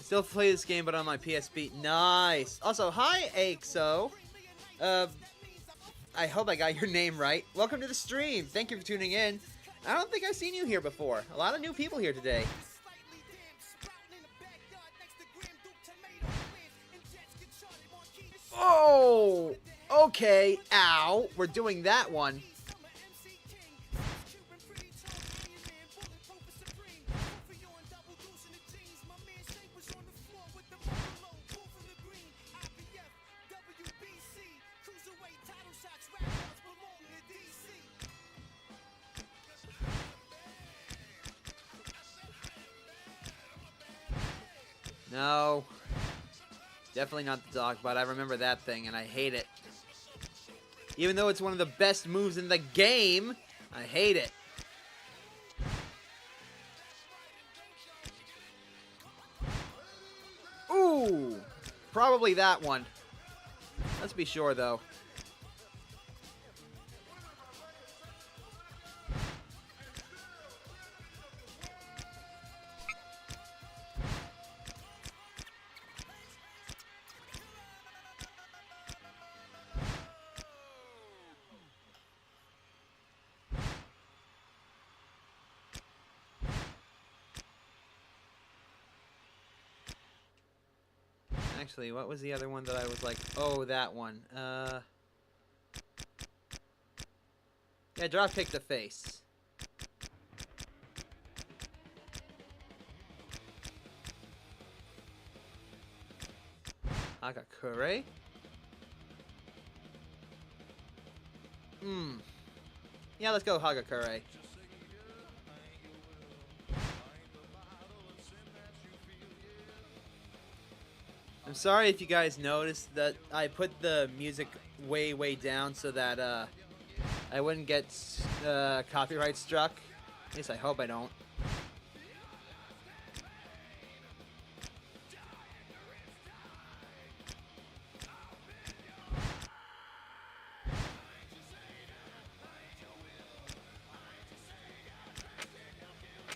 Still play this game, but on my PSP. Nice. Also, hi, AXO. I hope I got your name right. Welcome to the stream. Thank you for tuning in. I don't think I've seen you here before. A lot of new people here today. Oh! Okay. Ow. We're doing that one. No. Definitely not the dog butt. I remember that thing, and I hate it. Even though it's one of the best moves in the game, I hate it. Ooh! Probably that one. Let's be sure, though. Actually, what was the other one that I was like, oh, that one? Yeah, drop kick the face. Hagakure? Yeah, let's go Hagakure. I'm sorry if you guys noticed that I put the music way, way down so that I wouldn't get copyright struck. At least I hope I don't.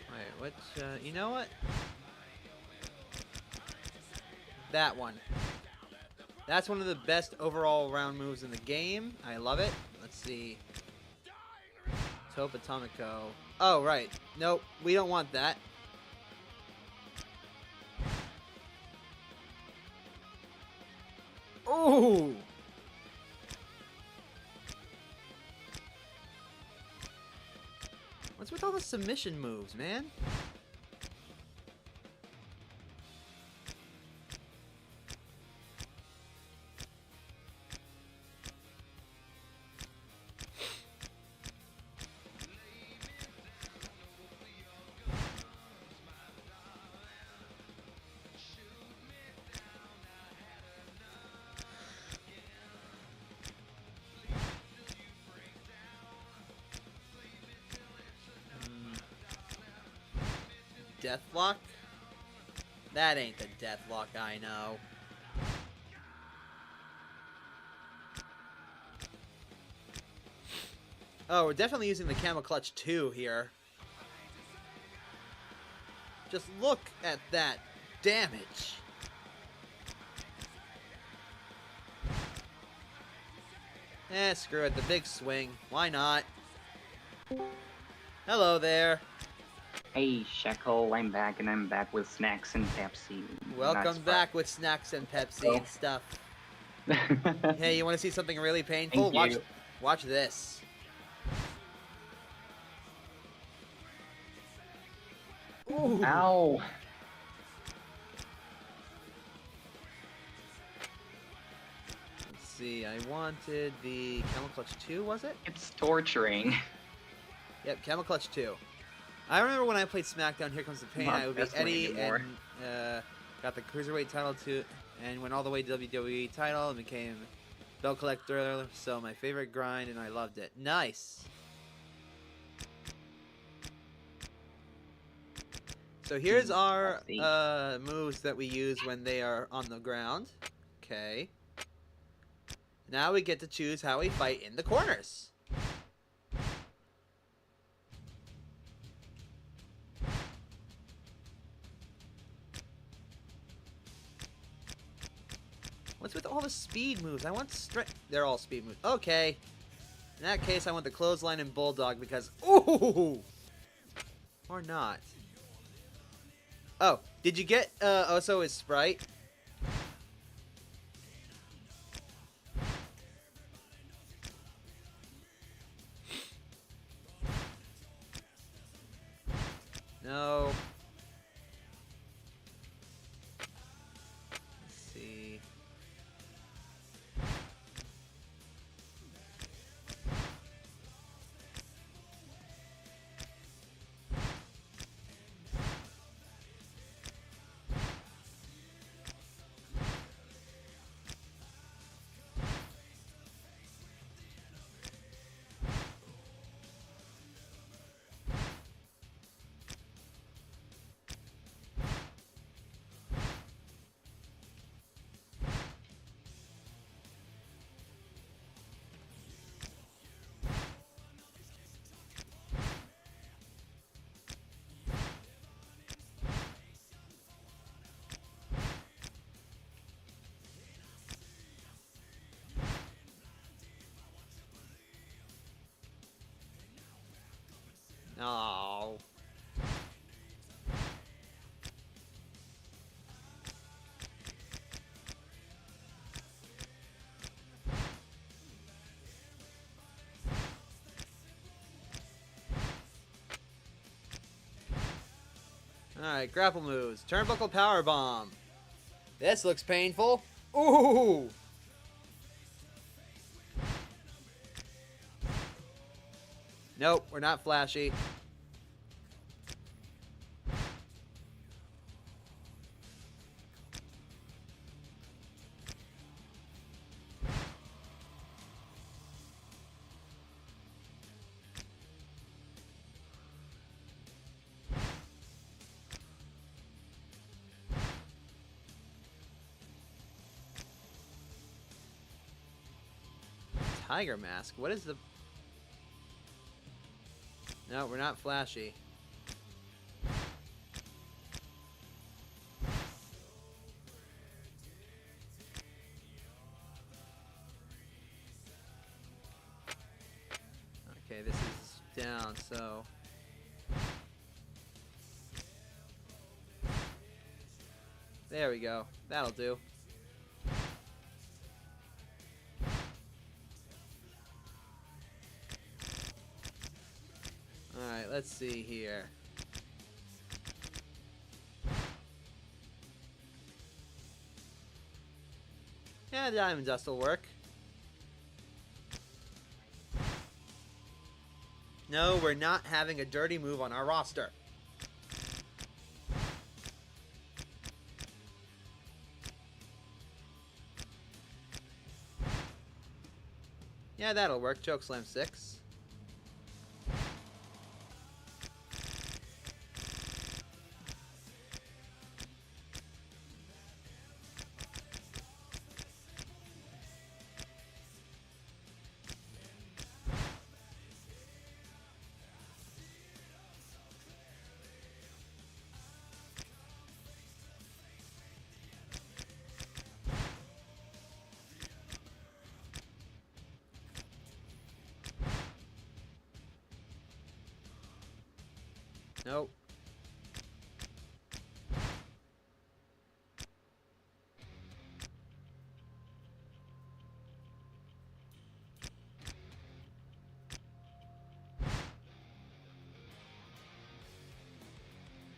Wait, which, you know what? That one. That's one of the best overall round moves in the game. I love it. Let's see. Tope Atomico. Oh, right. Nope, we don't want that. Ooh! What's all the submission moves, man? Deathlock? That ain't the Deathlock I know. Oh, we're definitely using the Camel Clutch 2 here. Just look at that damage. Eh, screw it. The big swing. Why not? Hello there. Hey, Shackle, I'm back, and I'm back with snacks and Pepsi. Welcome back with snacks and Pepsi and stuff. Hey, you want to see something really painful? Thank you. Watch this. Ooh. Ow! Let's see, I wanted the Camel Clutch 2, was it? It's torturing. Yep, Camel Clutch 2. I remember when I played Smackdown, Here Comes the Pain, Not I would be best way Eddie anymore. and got the Cruiserweight title too, and went all the way to WWE title and became Belt Collector, so my favorite grind, and I loved it. Nice! So here's our moves that we use when they are on the ground. Okay. Now we get to choose how we fight in the corners. What's with all the speed moves? I want strength. They're all speed moves. Okay. In that case, I want the clothesline and bulldog because... Ooh! Or not. Oh, did you get Oso his Sprite? No. Let's see. No. Alright, grapple moves. Turnbuckle power bomb. This looks painful. Ooh! Nope, we're not flashy. Tiger mask. What is the... No, we're not flashy. Okay, this is down, so... There we go. That'll do. Alright, let's see here. Yeah, Diamond Dust will work. No, we're not having a dirty move on our roster. Yeah, that'll work. Chokeslam 6. Nope.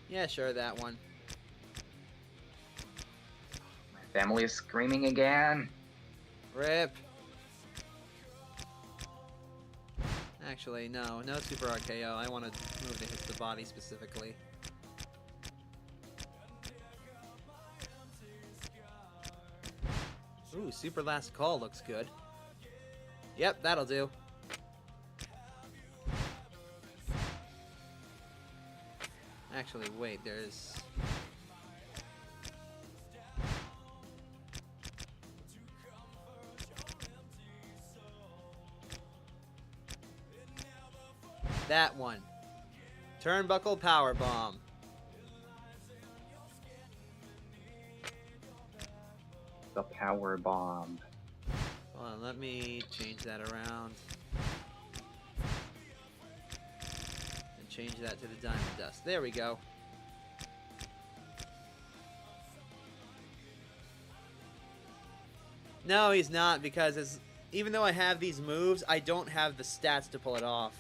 Yeah, sure, that one. My family is screaming again. Rip. Actually, no super RKO. I want to move that hits the body specifically. Ooh, super last call looks good. Yep, that'll do. Actually, wait, there's... that one. Turnbuckle power bomb. The power bomb. Hold on, let me change that around. And change that to the Diamond Dust. There we go. No, he's not, because even though I have these moves, I don't have the stats to pull it off.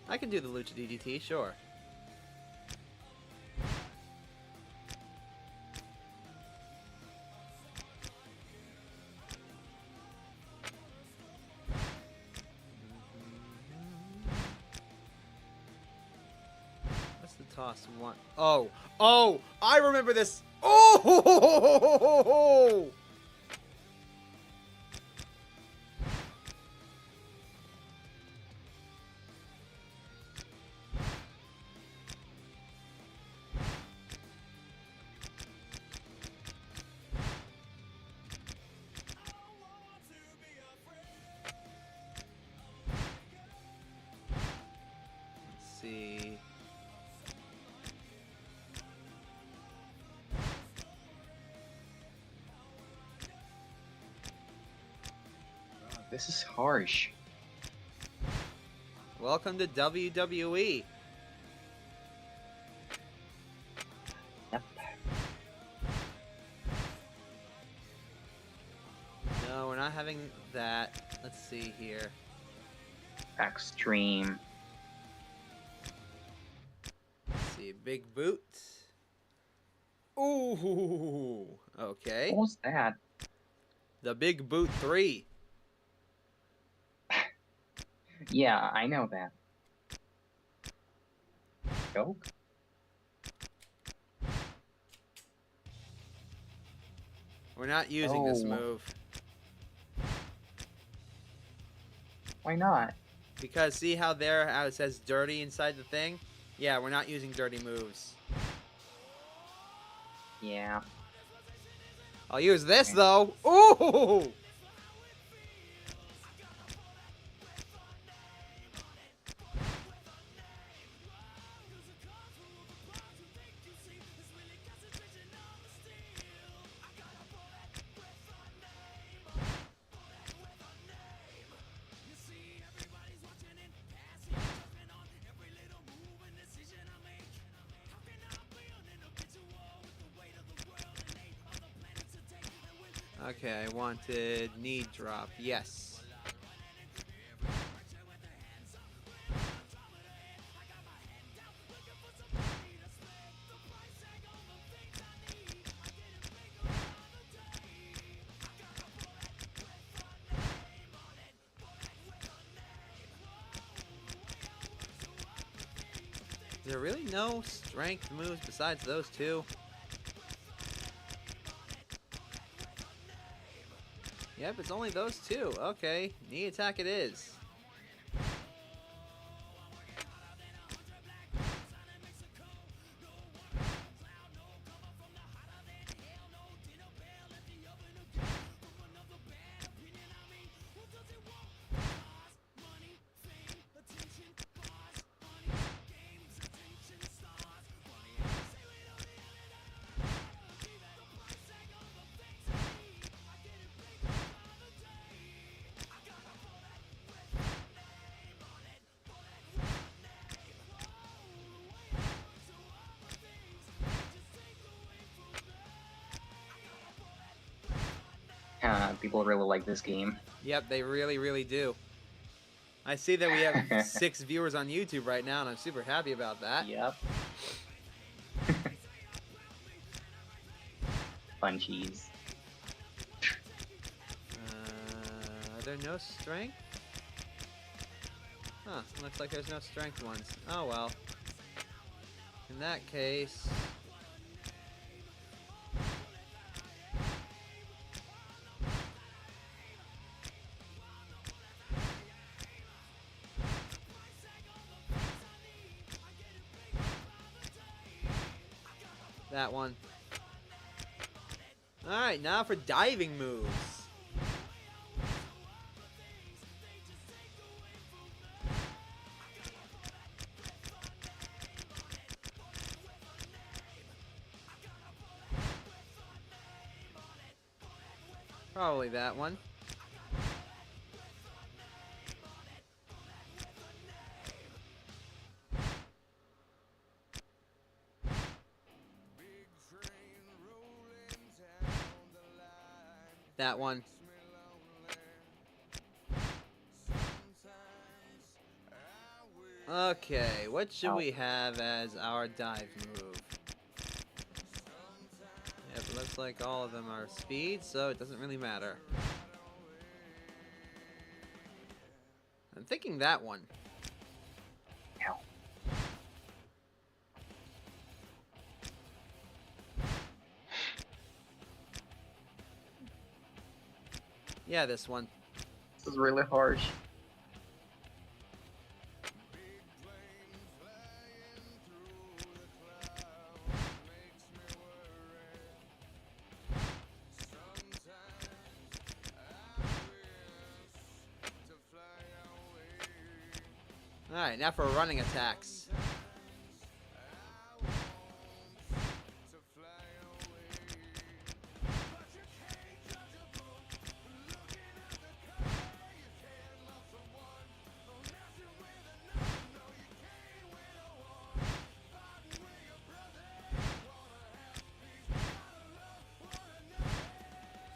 I can do the Lucha DDT, sure. What's the toss one? Oh! Oh! I remember this! Oh! See. This is harsh. Welcome to WWE. Yep. No, we're not having that. Let's see here. Extreme. Let's see, big boot. Ooh, okay. What was that? The big boot 3. Yeah, I know that. Choke? We're not using this Oh. move. Why not? Because see how it says dirty inside the thing? Yeah, we're not using dirty moves. Yeah. I'll use this though. Ooh! Okay, I wanted knee drop. Yes. Is there really no strength moves besides those two? Yep, it's only those two. Okay, knee attack it is. People really like this game. Yep, they really, really do. I see that we have 6 viewers on YouTube right now, and I'm super happy about that. Yep. Funchies. Are there no strength? Huh, looks like there's no strength ones. Oh well. In that case... that one. Alright, now for diving moves. Probably that one. That one. Okay, what should we have as our dive move? Yep, it looks like all of them are speed, so it doesn't really matter. I'm thinking that one. Ow. Yeah, this one. This is really harsh. Alright, now for running attacks.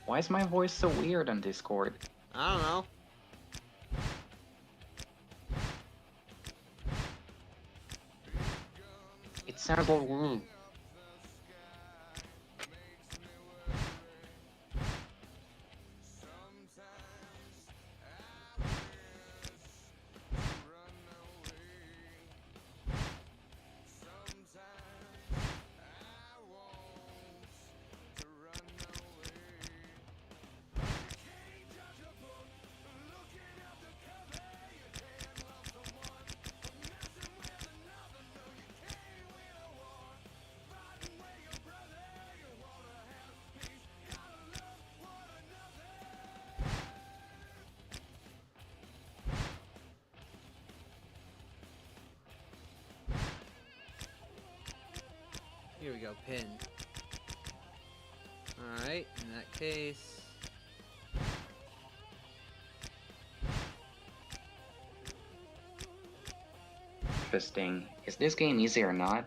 Why is my voice so weird on Discord? I don't know. It sounds like Here we go, pin. Alright, in that case... Interesting. Is this game easy or not?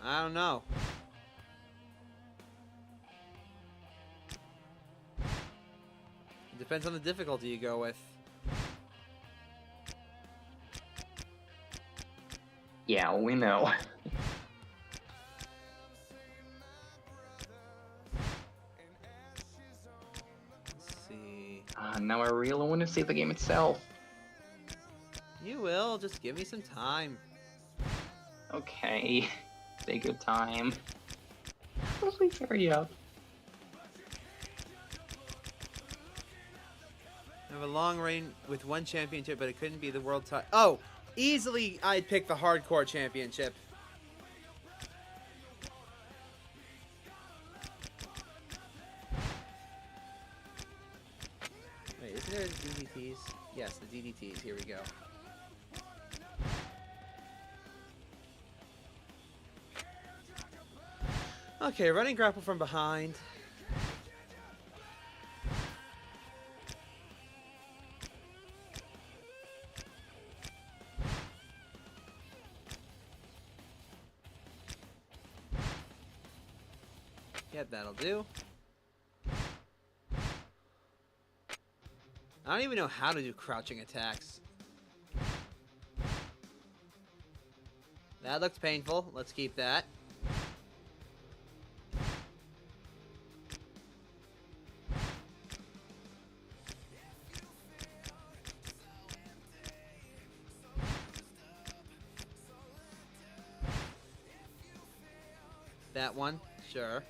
I don't know. Depends on the difficulty you go with. Yeah, we know. Let's see. Now I really want to see the game itself. You will. Just give me some time. Okay. Take your time. Please hurry up. I have a long reign with one championship, but it couldn't be the world title. Oh! Easily, I'd pick the hardcore championship. Wait, isn't there the DDTs? Yes, the DDTs. Here we go. Okay, running grapple from behind. Yep, that'll do. I don't even know how to do crouching attacks. That looks painful. Let's keep that. That one, sure.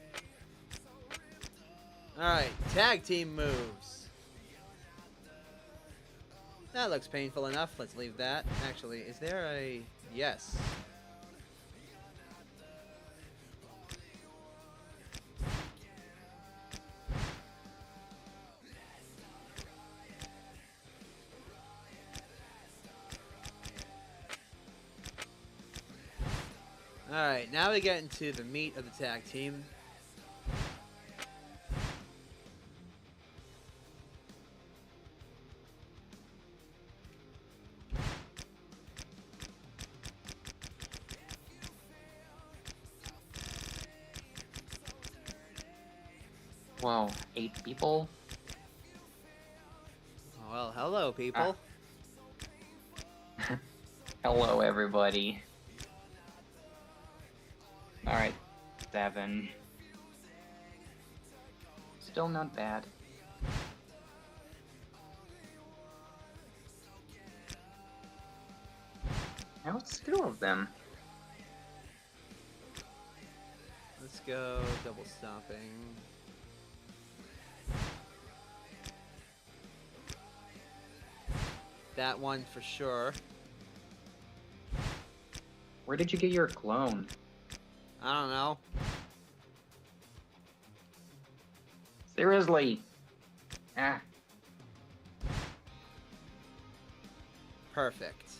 Alright, tag team moves. That looks painful enough. Let's leave that. Actually, is there a... Yes. Alright, now we get into the meat of the tag team. Whoa, 8 people? Well, hello, people. Hello, everybody. Alright, 7. Still not bad. Now it's 2 of them. Let's go double stomping. That one for sure. Where did you get your clone? I don't know. Seriously! Ah. Perfect.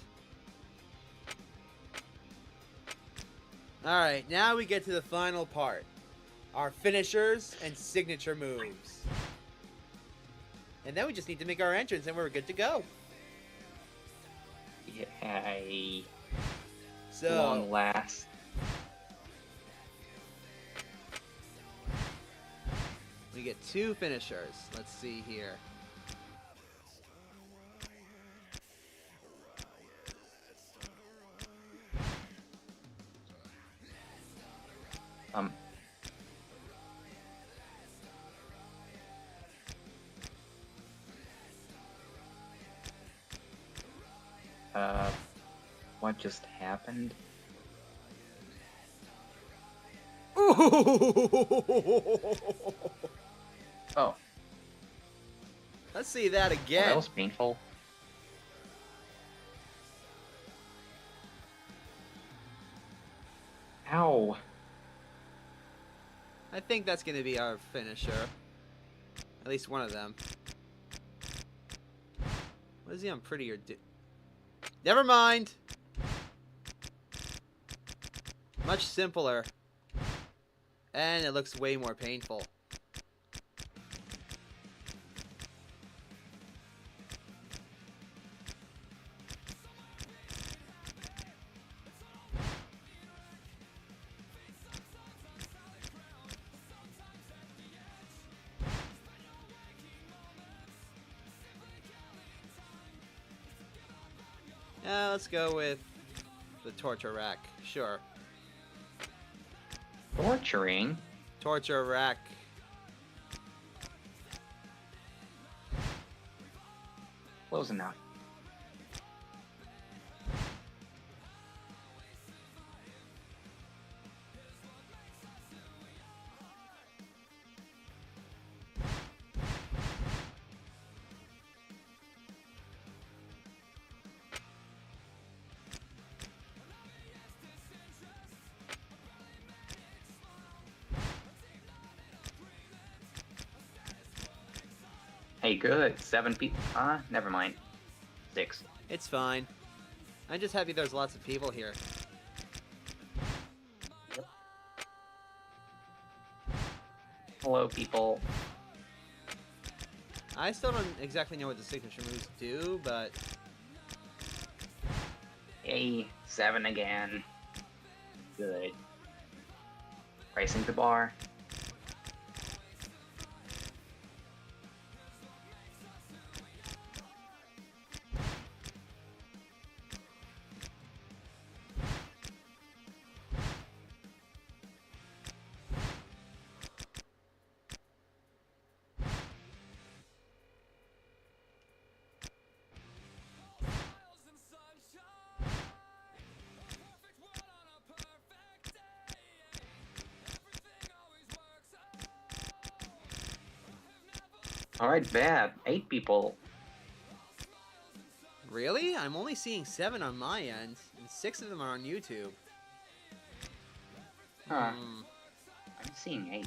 Alright, now we get to the final part. Our finishers and signature moves. And then we just need to make our entrance and we're good to go. Yay. So, Long last. we get 2 finishers. Let's see here. What just happened? Oh. Let's see that Well, again. that was painful. Ow. I think that's going to be our finisher. At least one of them. What is he on prettier do? Never mind. Much simpler. And it looks way more painful. Let's go with the torture rack. Sure. Torturing? Torture rack. Close enough. Hey, good. 7 people. Never mind. 6. It's fine. I'm just happy there's lots of people here. Yep. Hello, people. I still don't exactly know what the signature moves do, but... Hey, 7 again. Good. Pricing the bar. Alright, bad. 8 people. Really? I'm only seeing 7 on my end, and 6 of them are on YouTube. Huh. Hmm. I'm seeing 8.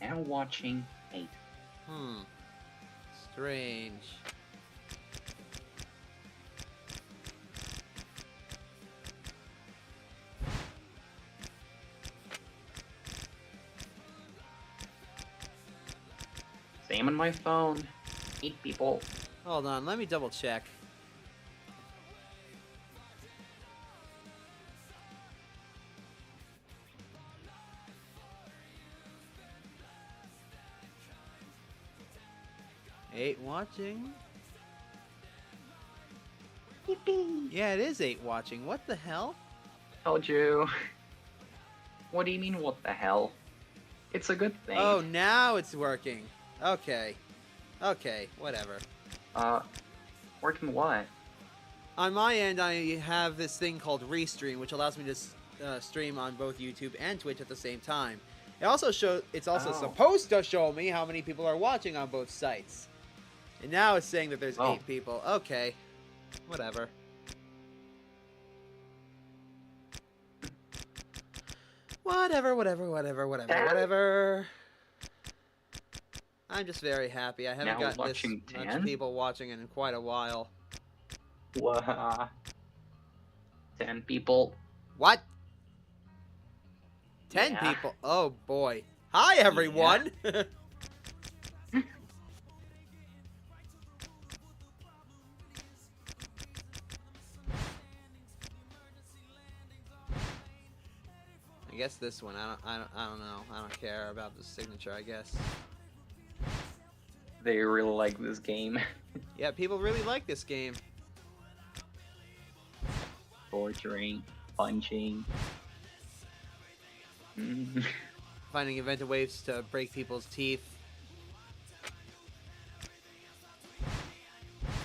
Now watching 8. Strange. Same on my phone. 8 people. Hold on, let me double check. Eight watching? Yippee! Yeah, it is 8 watching. What the hell? Told you. What do you mean, what the hell? It's a good thing. Oh, now it's working. Okay. Okay, whatever. Working what? On my end, I have this thing called Restream, which allows me to stream on both YouTube and Twitch at the same time. It's also Oh. supposed to show me how many people are watching on both sites. And now it's saying that there's Oh. 8 people. Okay. Whatever. Whatever. I'm just very happy. I haven't Now got this watching much 10? people watching in quite a while. Wah. 10 people. What? 10 Yeah. people? Oh boy. Hi everyone! I guess this one. I don't know. I don't care about the signature, I guess. They really like this game. Yeah, people really like this game. Torturing. Punching. Mm. Finding inventive ways to break people's teeth.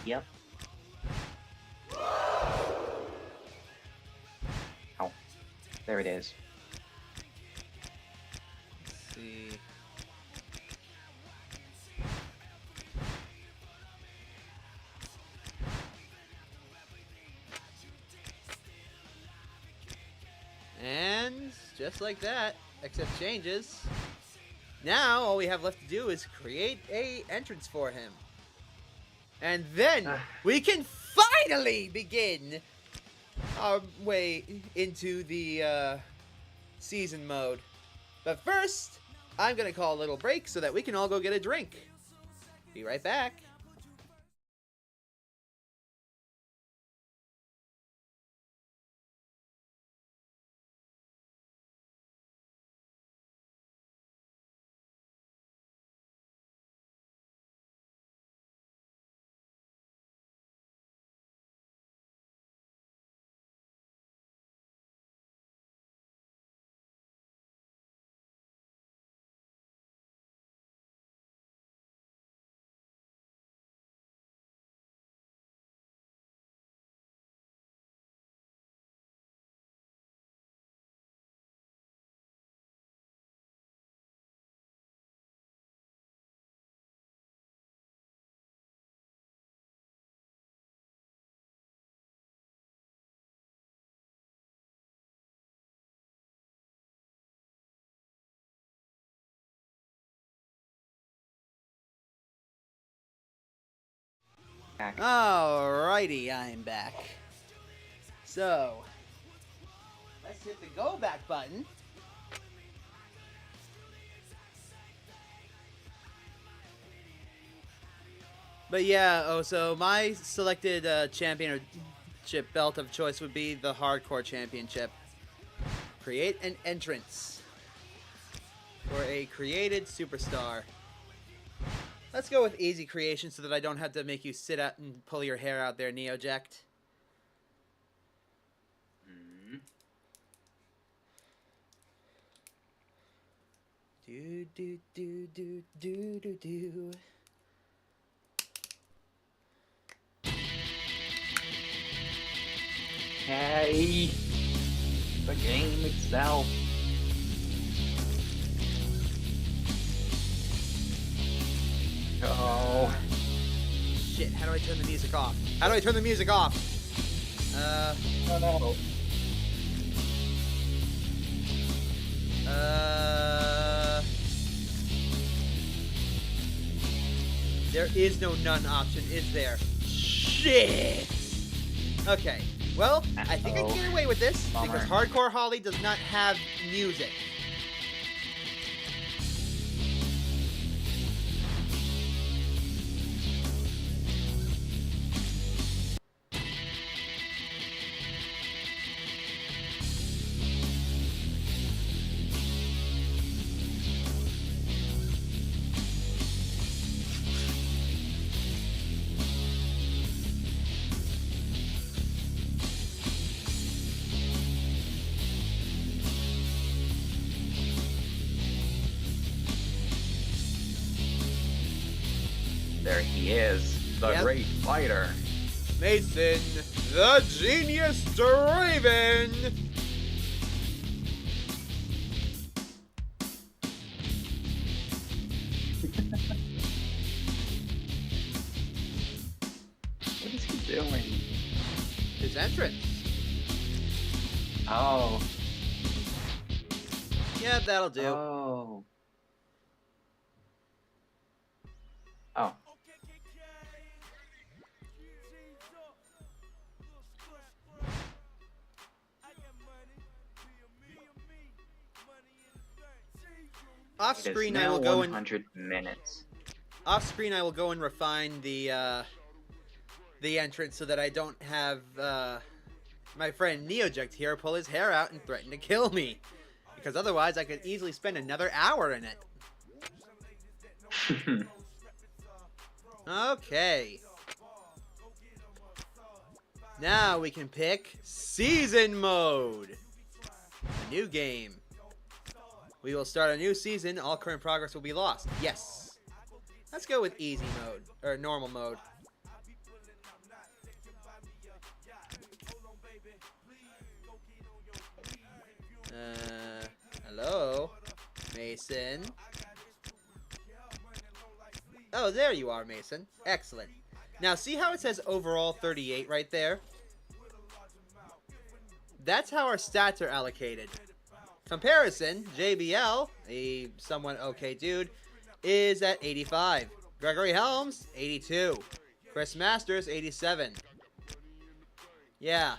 Yep. Oh. There it is. Let's see. And just like that, except changes. Now all we have left to do is create a entrance for him. And then we can finally begin our way into the season mode. But first, I'm gonna call a little break so that we can all go get a drink. Be right back. Alrighty, I'm back. So, let's hit the go back button. But yeah, so my selected championship belt of choice would be the Hardcore Championship. Create an entrance for a created superstar. Let's go with easy creation so that I don't have to make you sit up and pull your hair out there, Neoject. Do do do do do do do. Hey, the game itself. Oh. Shit, how do I turn the music off? How do I turn the music off? Oh no. There is no none option, is there? Shit! Okay, well, I think I can get away with this because Hardcore Holly does not have music. There he is, the great fighter. Mason, the Genius Draven! What is he doing? His entrance. Oh. Yeah, that'll do. Oh. Oh. Off It is screen, I now will go 100 minutes. Off screen, I will go and refine the entrance so that I don't have my friend Neoject here pull his hair out and threaten to kill me, because otherwise I could easily spend another hour in it. Okay. Now we can pick Season Mode. A new game. We will start a new season. All current progress will be lost. Yes. Let's go with easy mode, or normal mode. Hello? Mason? Oh, there you are, Mason. Excellent. Now, see how it says overall 38 right there? That's how our stats are allocated. Comparison, JBL, a somewhat okay dude, is at 85. Gregory Helms, 82. Chris Masters, 87. Yeah.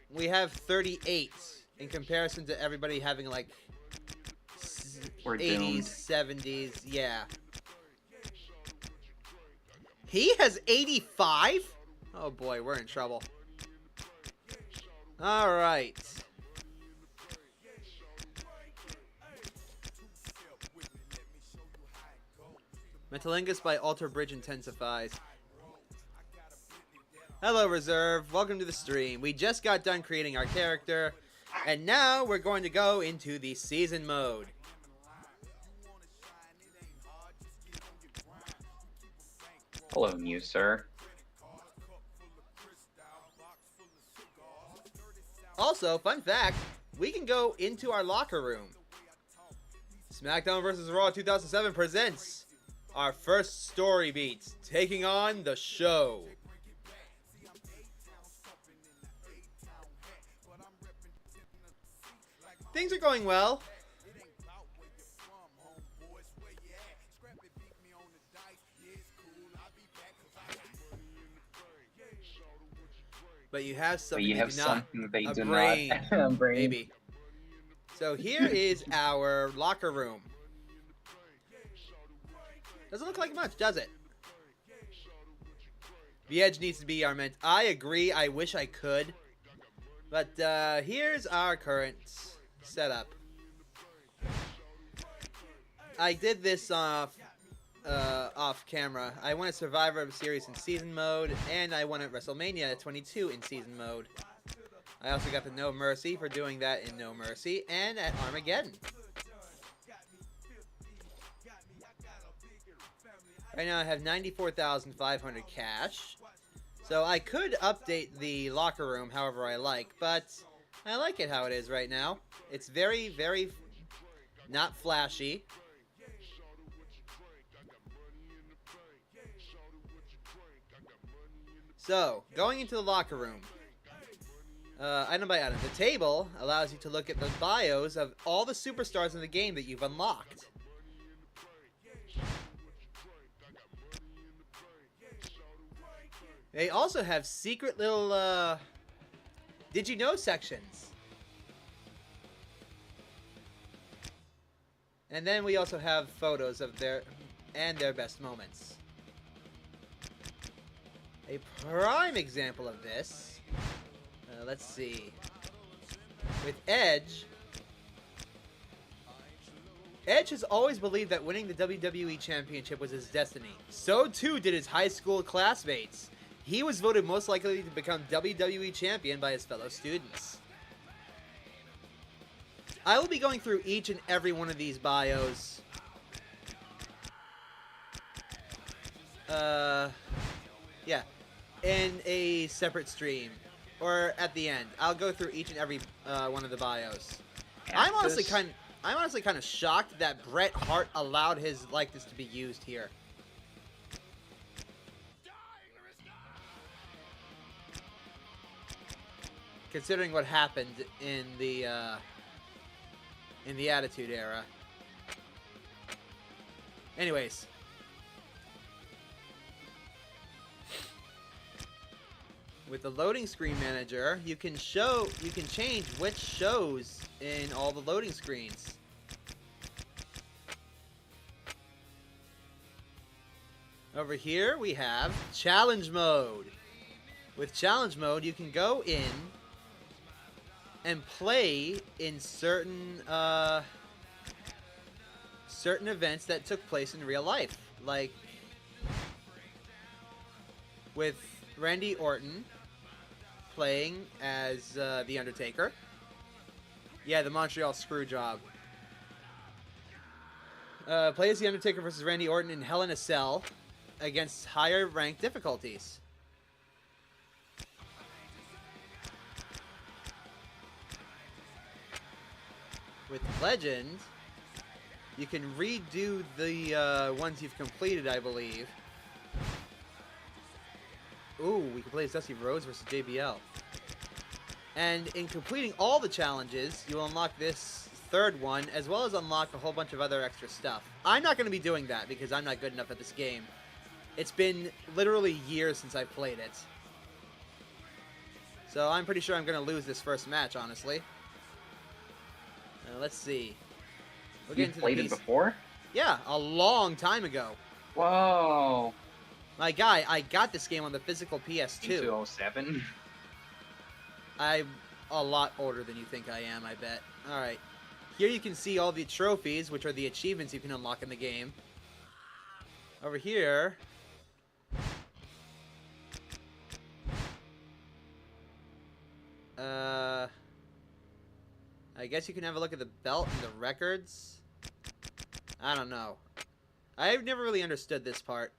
We have 38 in comparison to everybody having like We're 80s, doomed. 70s. Yeah. He has 85? Oh boy, we're in trouble. Alright. Metalingus by Alter Bridge intensifies. Hello, Reserve. Welcome to the stream. We just got done creating our character, and now we're going to go into the season mode. Hello, new sir. Also, fun fact, we can go into our locker room. Smackdown vs. Raw 2007 presents our first story beat, taking on the show. Things are going well. But you have But something you they have do not. something they A do brain. not. A brain. Maybe. So here is our locker room. Doesn't look like much, does it? The edge needs to be our ment. I agree. I wish I could. But here's our current setup. I did this off camera. I won a Survivor Series in season mode, and I won at WrestleMania 22 in season mode. I also got the No Mercy for doing that in No Mercy, and at Armageddon. Right now I have 94,500 cash. So I could update the locker room however I like, but I like it how it is right now. It's very, very not flashy. So, going into the locker room. Item by item. The table allows you to look at the bios of all the superstars in the game that you've unlocked. They also have secret little, did you know sections. And then we also have photos of their best moments. A prime example of this, let's see, with Edge. Edge has always believed that winning the WWE Championship was his destiny. So too did his high school classmates. He was voted most likely to become WWE Champion by his fellow students. I will be going through each and every one of these bios. Yeah, in a separate stream. Or at the end. I'll go through each and every one of the bios. I'm honestly kind of shocked that Bret Hart allowed his likeness to be used here. Considering what happened in the Attitude Era. Anyways. With the loading screen manager, you can change which shows in all the loading screens. Over here we have challenge mode. With challenge mode, you can go in and play in certain events that took place in real life, like with Randy Orton playing as The Undertaker. Yeah, the Montreal Screwjob. Play as The Undertaker versus Randy Orton in Hell in a Cell against higher ranked difficulties. With Legend, you can redo the ones you've completed, I believe. Ooh, we can play as Dusty Rhodes versus JBL. And in completing all the challenges, you'll unlock this third one, as well as unlock a whole bunch of other extra stuff. I'm not going to be doing that because I'm not good enough at this game. It's been literally years since I've played it. So I'm pretty sure I'm going to lose this first match, honestly. Let's see. We'll get into played it before? Yeah, a long time ago. Whoa. My guy, I got this game on the physical PS2. 2007? I'm a lot older than you think I am, I bet. Alright. Here you can see all the trophies, which are the achievements you can unlock in the game. Over here... I guess you can have a look at the belt and the records. I don't know. I've never really understood this part.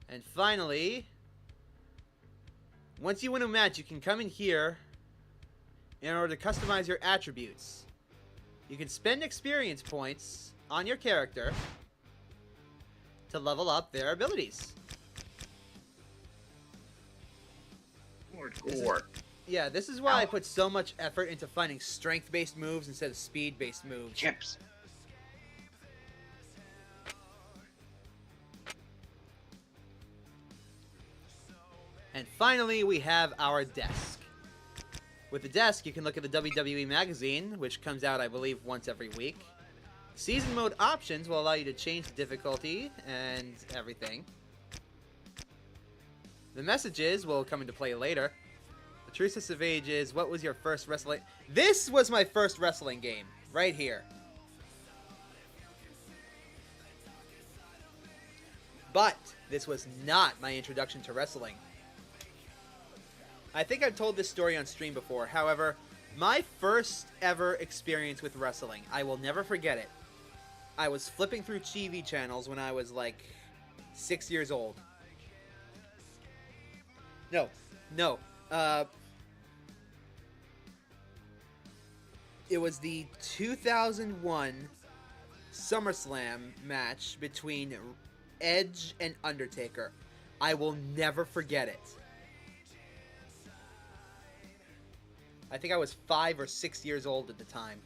And finally, once you win a match, you can come in here in order to customize your attributes. You can spend experience points on your character to level up their abilities. This is why I put so much effort into finding strength-based moves instead of speed-based moves. Chips. And finally, we have our desk. With the desk, you can look at the WWE magazine, which comes out, I believe, once every week. Season mode options will allow you to change the difficulty and everything. The messages will come into play later. The Truce of Ages, what was your first wrestling... This was my first wrestling game, right here. But this was not my introduction to wrestling. I think I've told this story on stream before. However, my first ever experience with wrestling, I will never forget it. I was flipping through TV channels when I was like 6 years old. No. It was the 2001 SummerSlam match between Edge and Undertaker. I will never forget it. I think I was 5 or 6 years old at the time.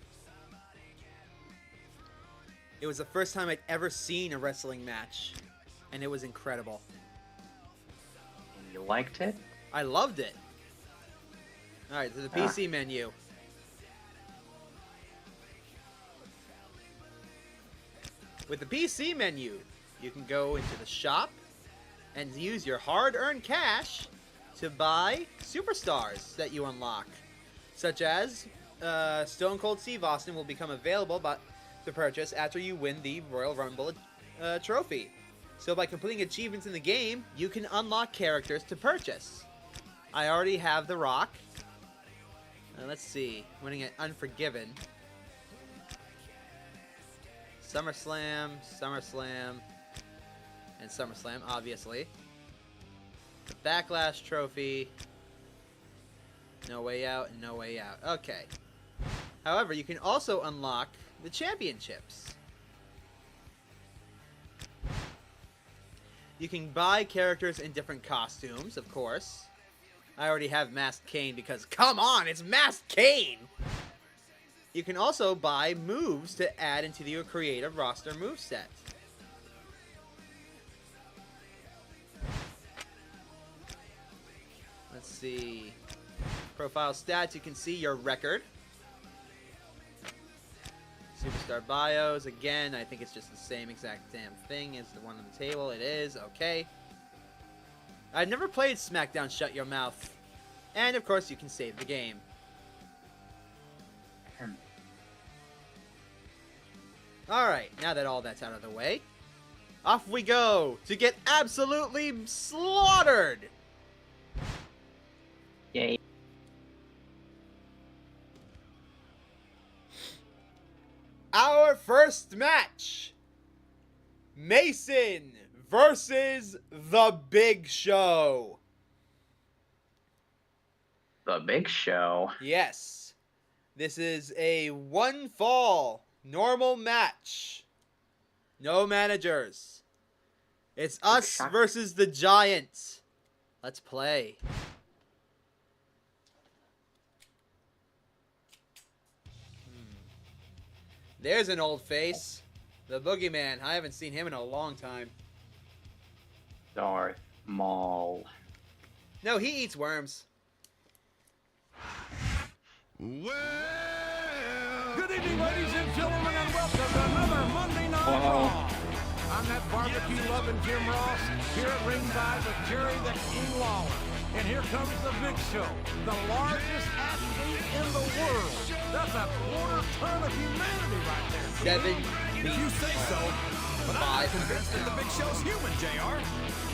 It was the first time I'd ever seen a wrestling match, and it was incredible. And you liked it? I loved it. Alright, to the PC menu. With the PC menu, you can go into the shop and use your hard-earned cash to buy superstars that you unlock. Such as Stone Cold Steve Austin will become available to purchase after you win the Royal Rumble trophy. So by completing achievements in the game, you can unlock characters to purchase. I already have The Rock. Let's see. Winning at Unforgiven. SummerSlam, and SummerSlam, obviously. The Backlash trophy. No Way Out and No Way Out. Okay. However, you can also unlock the championships. You can buy characters in different costumes, of course. I already have Masked Kane because, come on, it's Masked Kane! You can also buy moves to add into your creative roster moveset. Let's see. Profile stats, you can see your record. Superstar bios, again, I think it's just the same exact damn thing as the one on the table. It is, okay. I've never played Smackdown Shut Your Mouth. And, of course, you can save the game. Alright, now that all that's out of the way, off we go to get absolutely slaughtered! Yay. Our first match, Mason versus The Big Show. The Big Show. Yes, this is a one fall normal match. No managers. It's us versus the Giant. Let's play. There's an old face. The Boogeyman. I haven't seen him in a long time. Darth Maul. No, he eats worms. Well, Good evening, ladies and gentlemen, and welcome to another Monday Night Raw. I'm that barbecue-loving Jim Ross, here at ringside with Jerry the King Lawler. And here comes the Big Show, the largest athlete in the world. That's a quarter ton of humanity right there. 7 if you say so. But I'm not convinced that the Big Show's human, JR.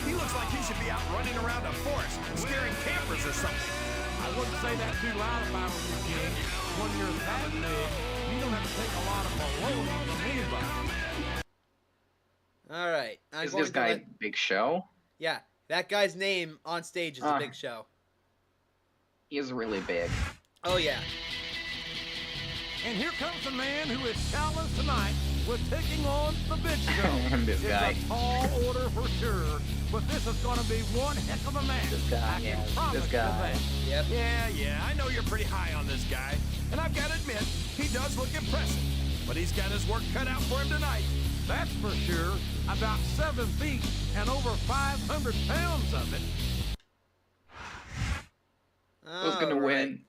He looks like he should be out running around a forest, scaring campers or something. I wouldn't say that too loud if I were you, King. When you're that big, you don't have to take a lot of baloney from anybody. Alright. Is this guy Big Show? Yeah, that guy's name on stage is The Big Show. He is really big. Oh, yeah. And here comes the man who is challenged tonight with taking on the Big Show. This guy. It's a tall order for sure, but this is going to be one heck of a match. This guy, I can yeah, promise this you guy. that. Yep. Yeah, I know you're pretty high on this guy. And I've got to admit, he does look impressive. But he's got his work cut out for him tonight. That's for sure. About 7 feet and over 500 pounds of it. Who's gonna win?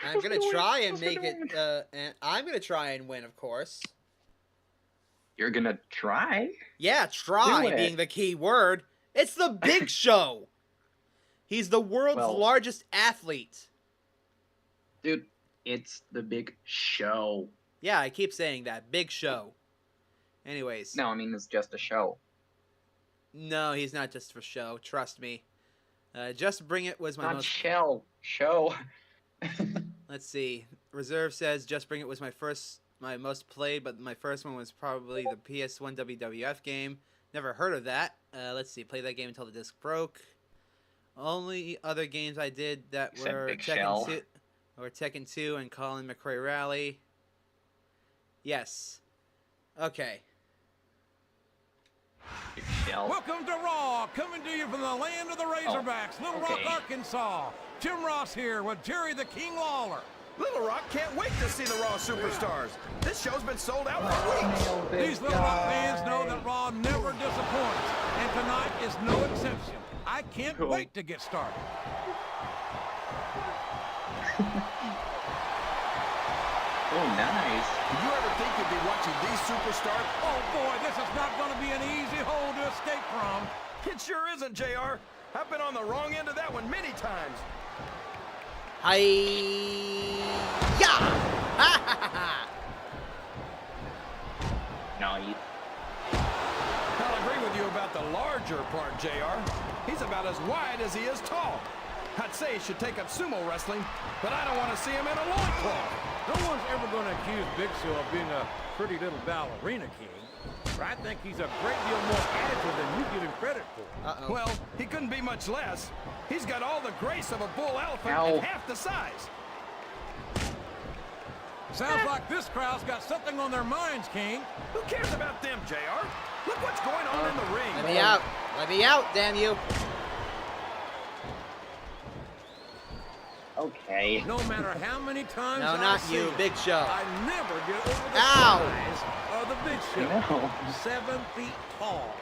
I'm gonna try and make it. And I'm gonna try and win, of course. You're gonna try? Yeah, try being the key word. It's the Big Show. He's the world's largest athlete. Dude, it's the Big Show. Yeah, I keep saying that. Big Show. Anyways. No, I mean, it's just a show. No, he's not just for show. Trust me. Just Bring It was my most... Show. Let's see. Reserve says Just Bring It was my most played, but my first one was probably the PS1 WWF game. Never heard of that. Let's see. Played that game until the disc broke. Only other games I did that were Tekken 2 and Colin McRae Rally. Yes. Okay. Welcome to Raw, coming to you from the land of the Razorbacks, Little Rock, Arkansas. Jim Ross here with Jerry the King Lawler. Little Rock can't wait to see the Raw Superstars. This show's been sold out for weeks. These Little Rock fans know that Raw never disappoints, and tonight is no exception. I can't wait to get started. Oh, nice. Did you ever think you'd be watching these superstars? Oh boy, this is not going to be an easy hole to escape from. It sure isn't, JR. I've been on the wrong end of that one many times. Hi-ya! Nice. I'll agree with you about the larger part, JR. He's about as wide as he is tall. I'd say he should take up sumo wrestling, but I don't want to see him in a loincloth. No one's ever going to accuse Big Show of being a pretty little ballerina king. But I think he's a great deal more agile than you give him credit for. Well, he couldn't be much less. He's got all the grace of a bull elephant and half the size. Sounds like this crowd's got something on their minds, King. Who cares about them, JR? Look what's going on in the ring. Let me out. Let me out, damn you. Okay. No matter how many times No, not you, Big Show. I never get over the Ow. size of the Big Show. No. 7 feet tall,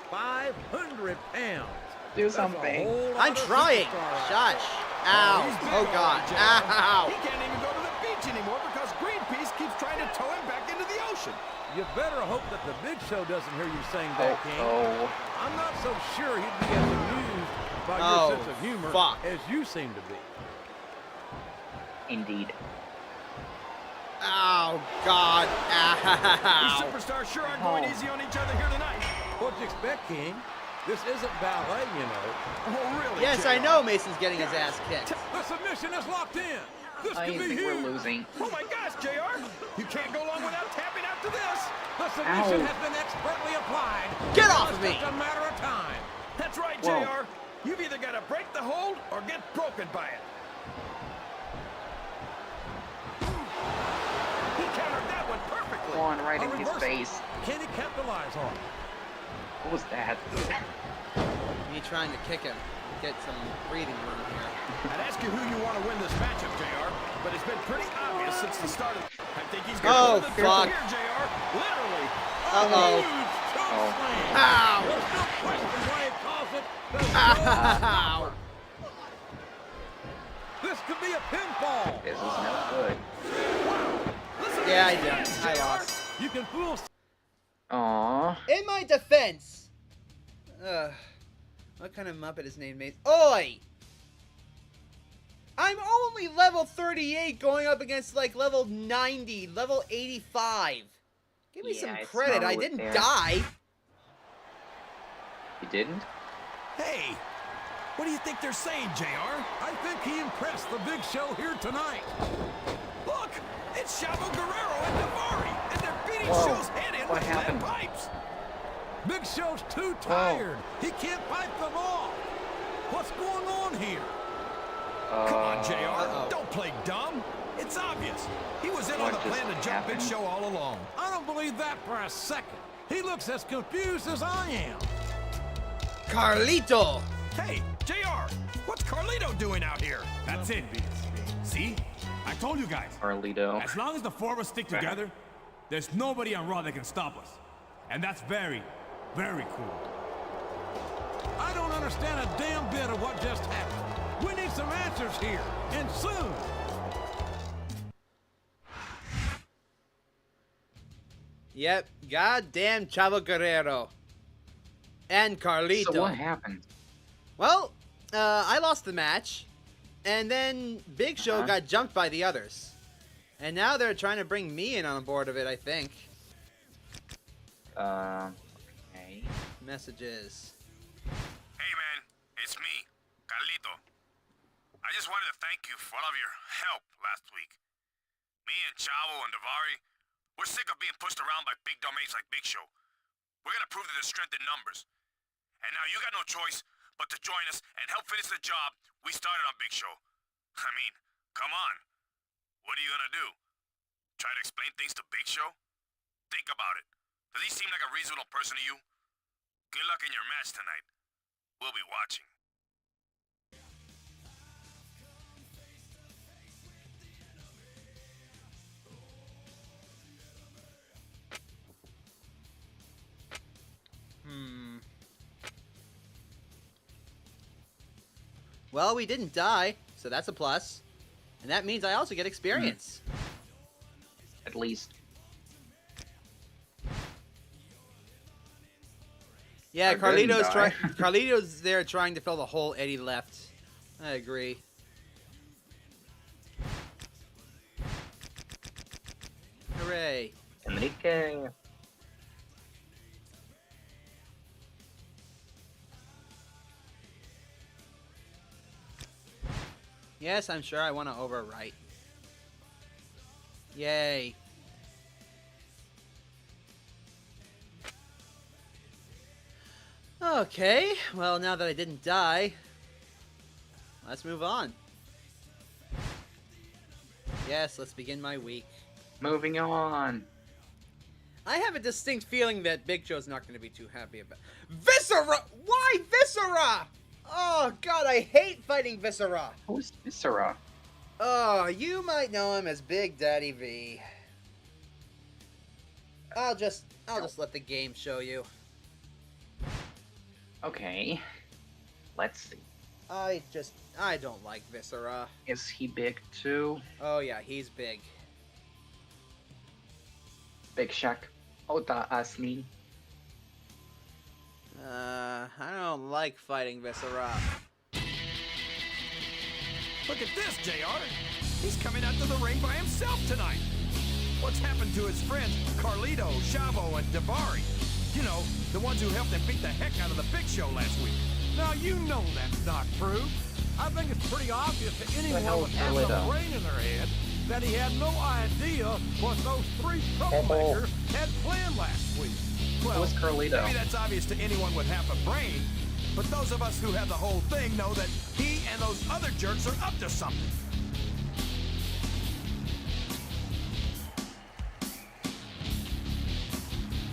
500 pounds. Do something. I'm trying. Shush. Ow. Oh, God. Ow. He can't even go to the beach anymore because Greenpeace keeps trying to tow him back into the ocean. You better hope that the Big Show doesn't hear you saying that, King. I'm not so sure he'd be as amused by your sense of humor as you seem to be. Indeed. Oh, God. Ow. These superstars sure are going easy on each other here tonight. What'd you expect, King? This isn't ballet, you know. Oh, really? Yes, JR? I know Mason's getting his ass kicked. The submission is locked in. This I could be think huge. we're losing. Oh, my gosh, JR. You can't go long without tapping out to this. The submission has been expertly applied. Get off of me. It's just a matter of time. That's right, Whoa. JR. You've either got to break the hold or get broken by it. He countered that one perfectly. Go on, right A in his reversal. face. Can he capitalize on it? What was that? Me trying to kick him. Get some breathing room here. I'd ask you who you want to win this matchup, JR, but it's been pretty obvious since the start of... I think he's going to win the fuck. here, JR. Literally. Uh-oh. Huge choke slam. Ow. There's no question why he calls it the Ow. This could be a pinfall. This is no good. Yeah, I did. I lost. You can fool. Aww. In my defense, what kind of Muppet is named Mason? Oi! I'm only level 38 going up against like level 90, level 85. Give me some it's credit. not I always didn't fair. die. You didn't? Hey, what do you think they're saying, JR? I think he impressed the Big Show here tonight. Look, it's Chavo Guerrero and Navari, and they're beating Whoa, Show's head in what with happened? lead pipes. Big Show's too tired. He can't fight them all. What's going on here? Come on, JR, don't play dumb. It's obvious. He was in on What the just plan to jump Big happened? Show all along. I don't believe that for a second. He looks as confused as I am. Carlito! Hey, JR, what's Carlito doing out here? That's it, Beats. See? I told you guys. Carlito. As long as the four of us stick together, there's nobody on Raw that can stop us. And that's very, very cool. I don't understand a damn bit of what just happened. We need some answers here. again soon. Yep, goddamn Chavo Guerrero. And Carlito. So what happened? Well, I lost the match, and then Big Show got jumped by the others. And now they're trying to bring me in on board of it, I think. Okay. Messages. Hey man, it's me, Carlito. I just wanted to thank you for all of your help last week. Me and Chavo and Davari, we're sick of being pushed around by big domains like Big Show. We're gonna prove that there's strength in numbers. And now you got no choice but to join us and help finish the job we started on Big Show. I mean, come on. What are you gonna do? Try to explain things to Big Show? Think about it. Does he seem like a reasonable person to you? Good luck in your match tonight. We'll be watching. Well, we didn't die, so that's a plus. And that means I also get experience. At least. Yeah, I didn't die. Carlito's there trying to fill the hole Eddie left. I agree. Hooray. Enrique. Yes, I'm sure I want to overwrite. Yay. Okay, well, now that I didn't die, let's move on. Yes, let's begin my week. Moving on. I have a distinct feeling that Big Show's not going to be too happy about Viscera! Why Viscera? Oh, God, I hate fighting Viscera. Who's Viscera? Oh, you might know him as Big Daddy V. I'll just let the game show you. Okay. Let's see. I don't like Viscera. Is he big too? Oh yeah, he's big. Big Shaq. Ota Asmi. I don't like fighting Viscera. Look at this, JR. He's coming out to the ring by himself tonight. What's happened to his friends Carlito, Chavo, and Davari? You know, the ones who helped him beat the heck out of the Big Show last week. Now, you know that's not true. I think it's pretty obvious to anyone with half a brain in their head that he had no idea what those three troublemakers had planned last week. Well, was Carlito? Maybe that's obvious to anyone with half a brain, but those of us who have the whole thing know that he and those other jerks are up to something.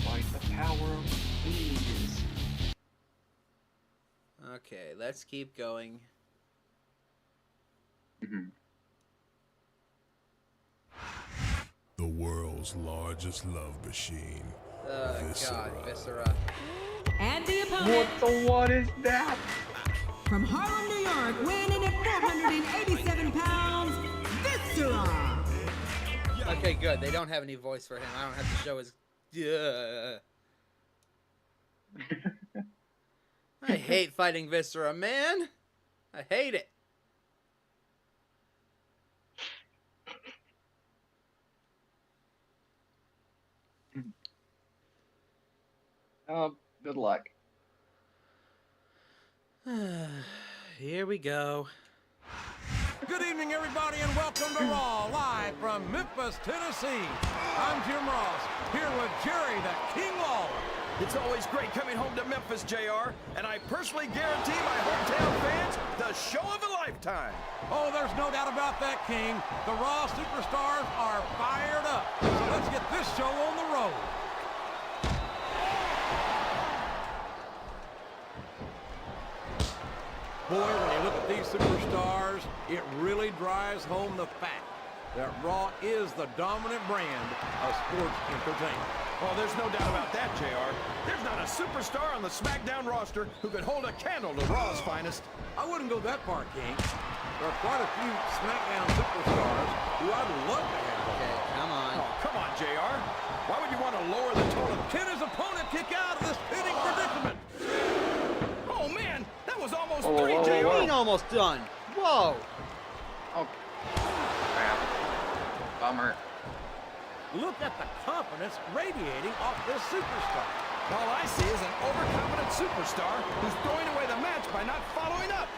Like the power of these. Okay, let's keep going. The world's largest love machine. Oh Viscera. God, Viscera. And the opponent What is that? from Harlem, New York, weighing in at 487 pounds, Viscera. Okay, good. They don't have any voice for him. I don't have to show his. I hate fighting Viscera, man. I hate it. Good luck. Here we go. Good evening, everybody, and welcome to Raw, live from Memphis, Tennessee. I'm Jim Ross, here with Jerry the King Lawler. It's always great coming home to Memphis, JR, and I personally guarantee my hometown fans the show of a lifetime. Oh, there's no doubt about that, King. The Raw superstars are fired up. So let's get this show on the road. Boy, when you look at these superstars, it really drives home the fact that Raw is the dominant brand of sports entertainment. Oh, there's no doubt about that, JR. There's not a superstar on the Smackdown roster who could hold a candle to Raw's finest. I wouldn't go that far, King. There are quite a few Smackdown superstars who I'd love to have. Okay, come on. Oh, come on, JR. Why would you want to lower the tone? Can his opponent kick out of this pinning predicament? Oh, man, that was almost Whoa, three, whoa, JR. whoa, Ain't almost done. Whoa. Oh, crap. Bummer. Look at the confidence radiating off this superstar. All I see is an overconfident superstar who's throwing away the match by not following up.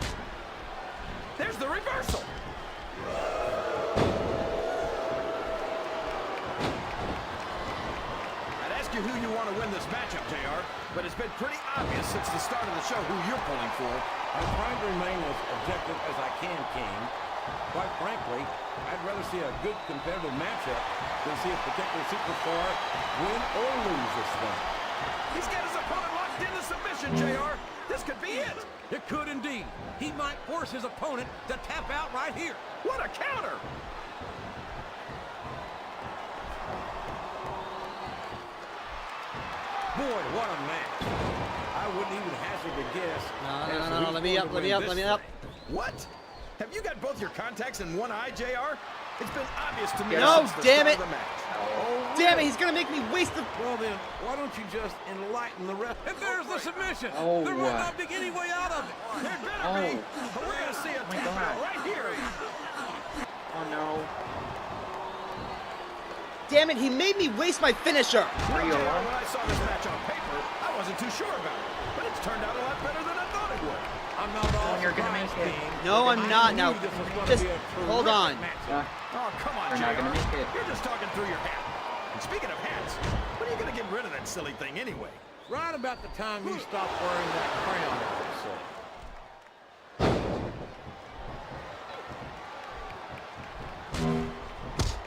There's the reversal. I'd ask you who you want to win this matchup, JR, but it's been pretty obvious since the start of the show who you're pulling for. I'm trying to remain as objective as I can, King. Quite frankly, I'd rather see a good competitive matchup than see a particular superstar win or lose this thing. He's got his opponent locked into submission, JR. This could be it. It could indeed. He might force his opponent to tap out right here. What a counter. Boy, what a match. I wouldn't even hazard a guess. No, let me up, let me up, let me up. What? Have you got both your contacts in one eye, JR? It's been obvious to me No, since the damn start it. of the match. Oh, Damn it, he's gonna make me waste the... well then, why don't you just enlighten the rest? And there's the submission. Oh, There might not be any way out of it. There better Oh. be. But we're going to see a my tap out God. right here. Oh, no. Damn it, he made me waste my finisher. Well, Are you JR, alone? when I saw this match on paper, I wasn't too sure about it. But it's turned out a lot better than I thought it would. I'm not all you're gonna surprised, make it. King. No, I'm I not. knew Now, this was gonna just be a hold terrific on. matchup. Oh, come on, They're JR. not gonna make it. You're just talking through your hat. And speaking of hats, when are you going to get rid of that silly thing anyway? Right about the time you stop wearing that crown, I would say.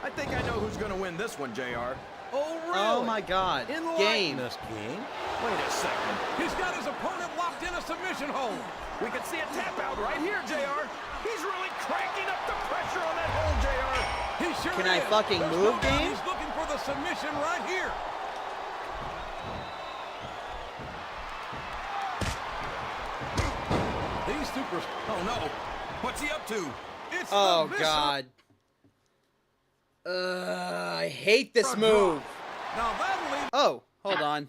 I think I know who's going to win this one, JR. Oh, really? Oh my God. Game. Enlighten us, King. Wait a second. He's got his opponent locked in a submission hold. We can see a tap out right here, JR. He's really cranking up the pressure on that hold, JR. He sure Can I is. fucking There's move, no doubt game? He's looking for the submission right here. These supers. Oh, no. What's he up to? It's Oh the God. I hate this move. Now that'll leave. Oh, hold on.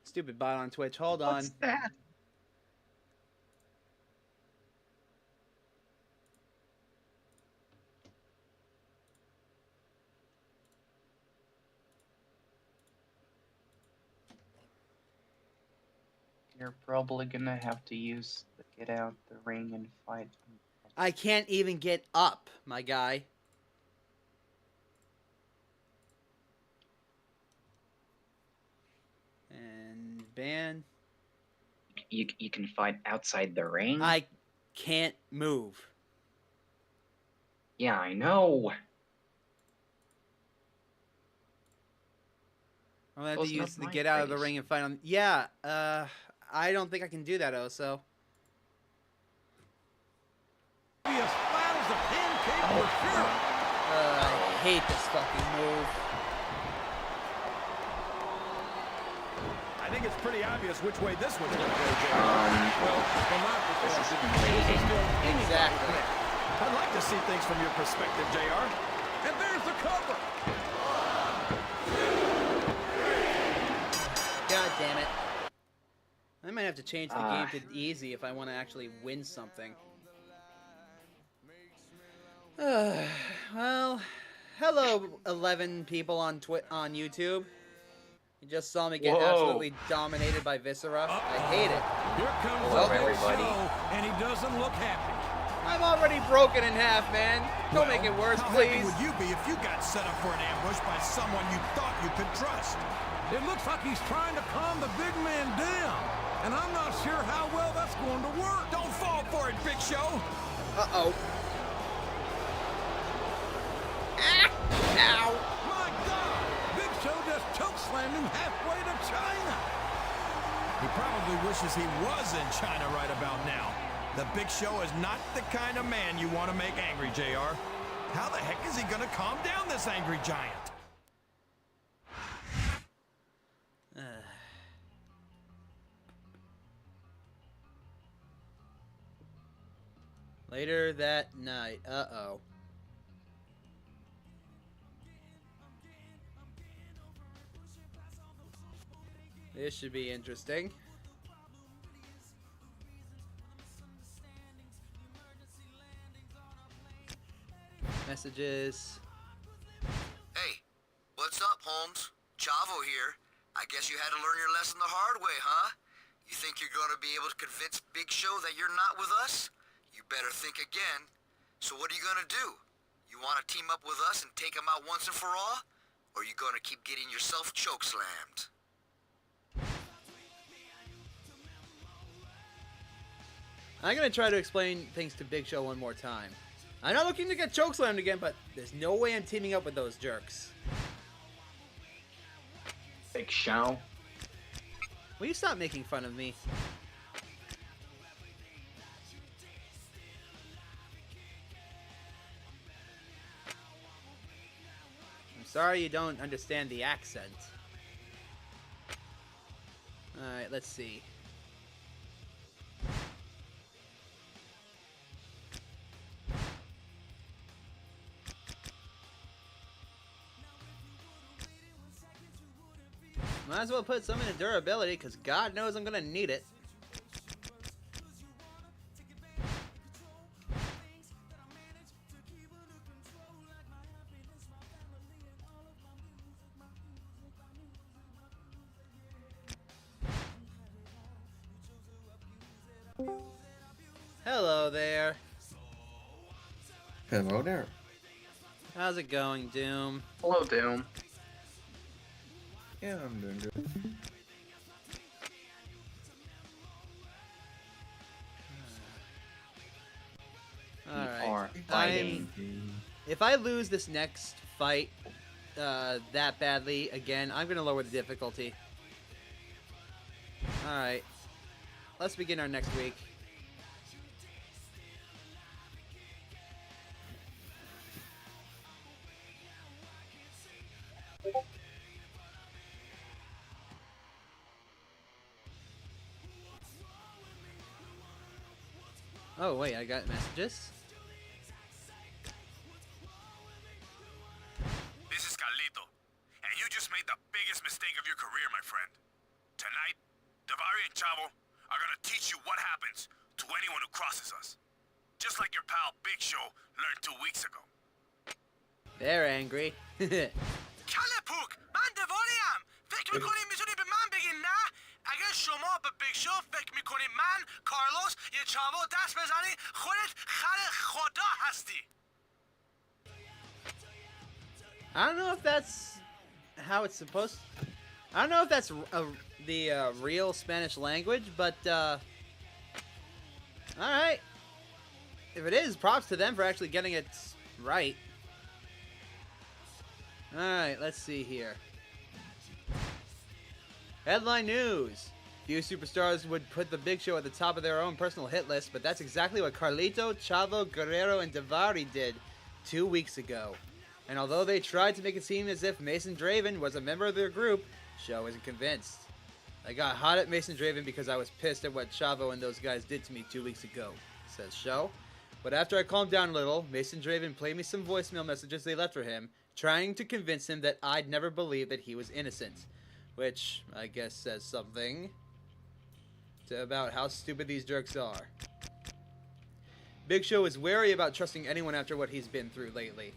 Stupid bot on Twitch. Hold on. What's that? You're probably gonna have to use the get out the ring and fight. I can't even get up, my guy. And ban. You can fight outside the ring? I can't move. Yeah, I know. I'm gonna have Well, to it's not use the my get out of the face. ring and fight on. Yeah, I don't think I can do that, Oso. Be as flat as a pancake for sure. I hate this fucking move. I think it's pretty obvious which way this one's going to go, JR. Well, from my This is perspective, infuriating. Exactly. I'd like to see things from your perspective, JR. and there's the cover. God damn it. I might have to change the Ah. game to easy if I want to actually win something. Well, hello 11 people on on YouTube. You just saw me get Whoa. absolutely dominated by Viscera. I hate it. Here comes Hello, the big everybody. show, and he doesn't look happy. I'm already broken in half, man. Don't make it worse, How please. happy would you be if you got set up for an ambush by someone you thought you could trust? It looks like he's trying to calm the big man down, and I'm not sure how well that's going to work. Don't fall for it, Big Show. Uh-oh. Ah! Ow! My God! Big Show just chokeslammed him halfway to China. He probably wishes he was in China right about now. The Big Show is not the kind of man you want to make angry, JR. How the heck is he going to calm down this angry giant? Later that night. Uh-oh. This should be interesting. Messages. Hey, what's up, Holmes? Chavo here. I guess you had to learn your lesson the hard way, huh? You think you're gonna be able to convince Big Show that you're not with us? You better think again. So what are you gonna do? You wanna team up with us and take him out once and for all? Or are you gonna keep getting yourself chokeslammed? I'm gonna try to explain things to Big Show one more time. I'm not looking to get chokeslammed again, but there's no way I'm teaming up with those jerks. Big Show. Will you stop making fun of me? I'm sorry you don't understand the accent. Alright, let's see. Might as well put some into durability, because God knows I'm going to need it. Hello there. Hello there. How's it going, Doom? Hello, Doom. Yeah, I'm doing good. Alright. Fighting. If I lose this next fight that badly again, I'm going to lower the difficulty. Alright. Let's begin our next week. Oh, wait, I got messages? This is Carlito, and you just made the biggest mistake of your career, my friend. Tonight, Davari and Chavo are gonna teach you what happens to anyone who crosses us. Just like your pal Big Show learned 2 weeks ago. They're angry. Kallepuk! Man Devoriam! فکر میکنی میتونی به من بگی نه؟ اگر شما به بیگ شو فکر میکنی من کارلوس یه چاو دست بزنی خودت خر خدا هستی. I don't know if that's how it's supposed. I don't know if that's the real Spanish language, but all right. If it is, props to them for actually getting it right. All right, let's see here. Headline news. Few superstars would put the Big Show at the top of their own personal hit list, but that's exactly what Carlito, Chavo, Guerrero, and Davari did 2 weeks ago. And although they tried to make it seem as if Mason Draven was a member of their group, Show isn't convinced. I got hot at Mason Draven because I was pissed at what Chavo and those guys did to me 2 weeks ago, says Show. But after I calmed down a little, Mason Draven played me some voicemail messages they left for him, trying to convince him that I'd never believed that he was innocent. Which, I guess, says something about how stupid these jerks are. Big Show is wary about trusting anyone after what he's been through lately.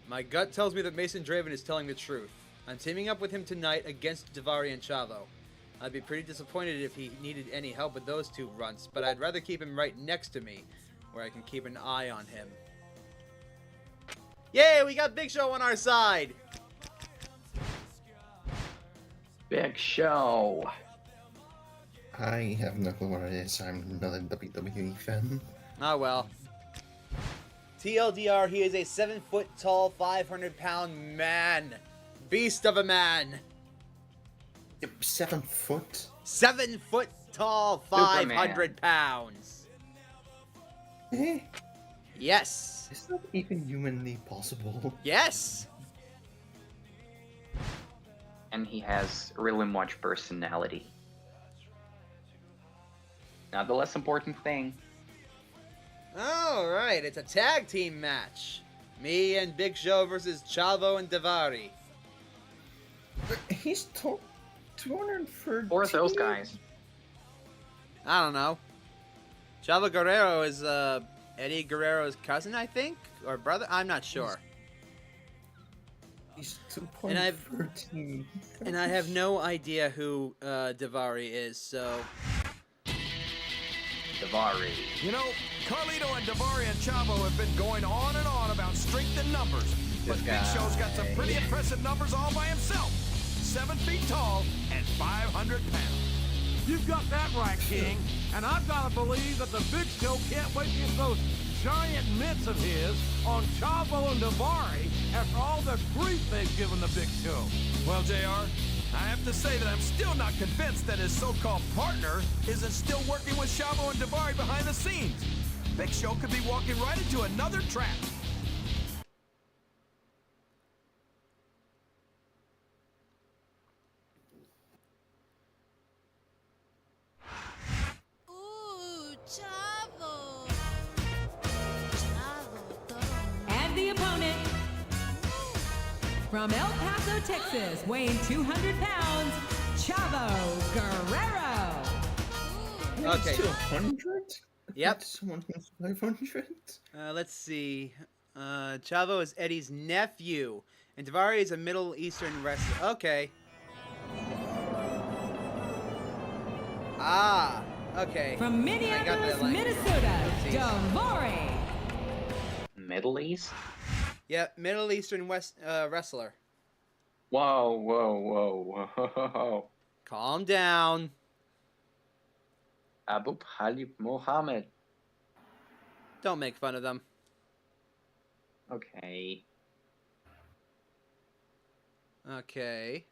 My gut tells me that Mason Draven is telling the truth. I'm teaming up with him tonight against Davari and Chavo. I'd be pretty disappointed if he needed any help with those two runts, but I'd rather keep him right next to me, where I can keep an eye on him. Yay, we got Big Show on our side! Big Show. I have no clue what it is. I'm not a WWE fan. Oh well. TLDR, he is a 7-foot tall, 500-pound man. Beast of a man. Yep, 7 foot? 7 foot tall, 500 pounds. Eh? Yes. Is that even humanly possible? Yes. And he has really much personality. Not the less important thing. Alright, it's a tag team match. Me and Big Show versus Chavo and Daivari. He's top 213. Or those guys. I don't know. Chavo Guerrero is Eddie Guerrero's cousin, I think? Or brother? I'm not sure. He's And I've- 2.13. And I have no idea who Daivari is, so... Daivari. You know, Carlito and Daivari and Chavo have been going on and on about strength in numbers. But This Big Show's got some pretty guy. impressive numbers all by himself. 7 feet tall and 500 pounds. You've got that right, King. And I've got to believe that the Big Show can't wait to get those giant mitts of his on Chavo and Daivari after all the grief they've given the Big Show. Well, JR, I have to say that I'm still not convinced that his so-called partner isn't still working with Chavo and Daivari behind the scenes. Big Show could be walking right into another trap. Ooh, Chavo. And the opponent, from El Paso, Texas, weighing 200 pounds, Chavo Guerrero. Okay. 200? Yep. Someone who's 500? Let's see. Chavo is Eddie's nephew, and Daivari is a Middle Eastern wrestler. Okay. Ah, okay. From I got that Minneapolis, language. Minnesota, Oopsies. Daivari. Middle East? Yeah, Middle Eastern wrestler. Whoa, whoa, whoa, whoa. Calm down. Abu Halib Mohammed. Don't make fun of them. Okay. Okay.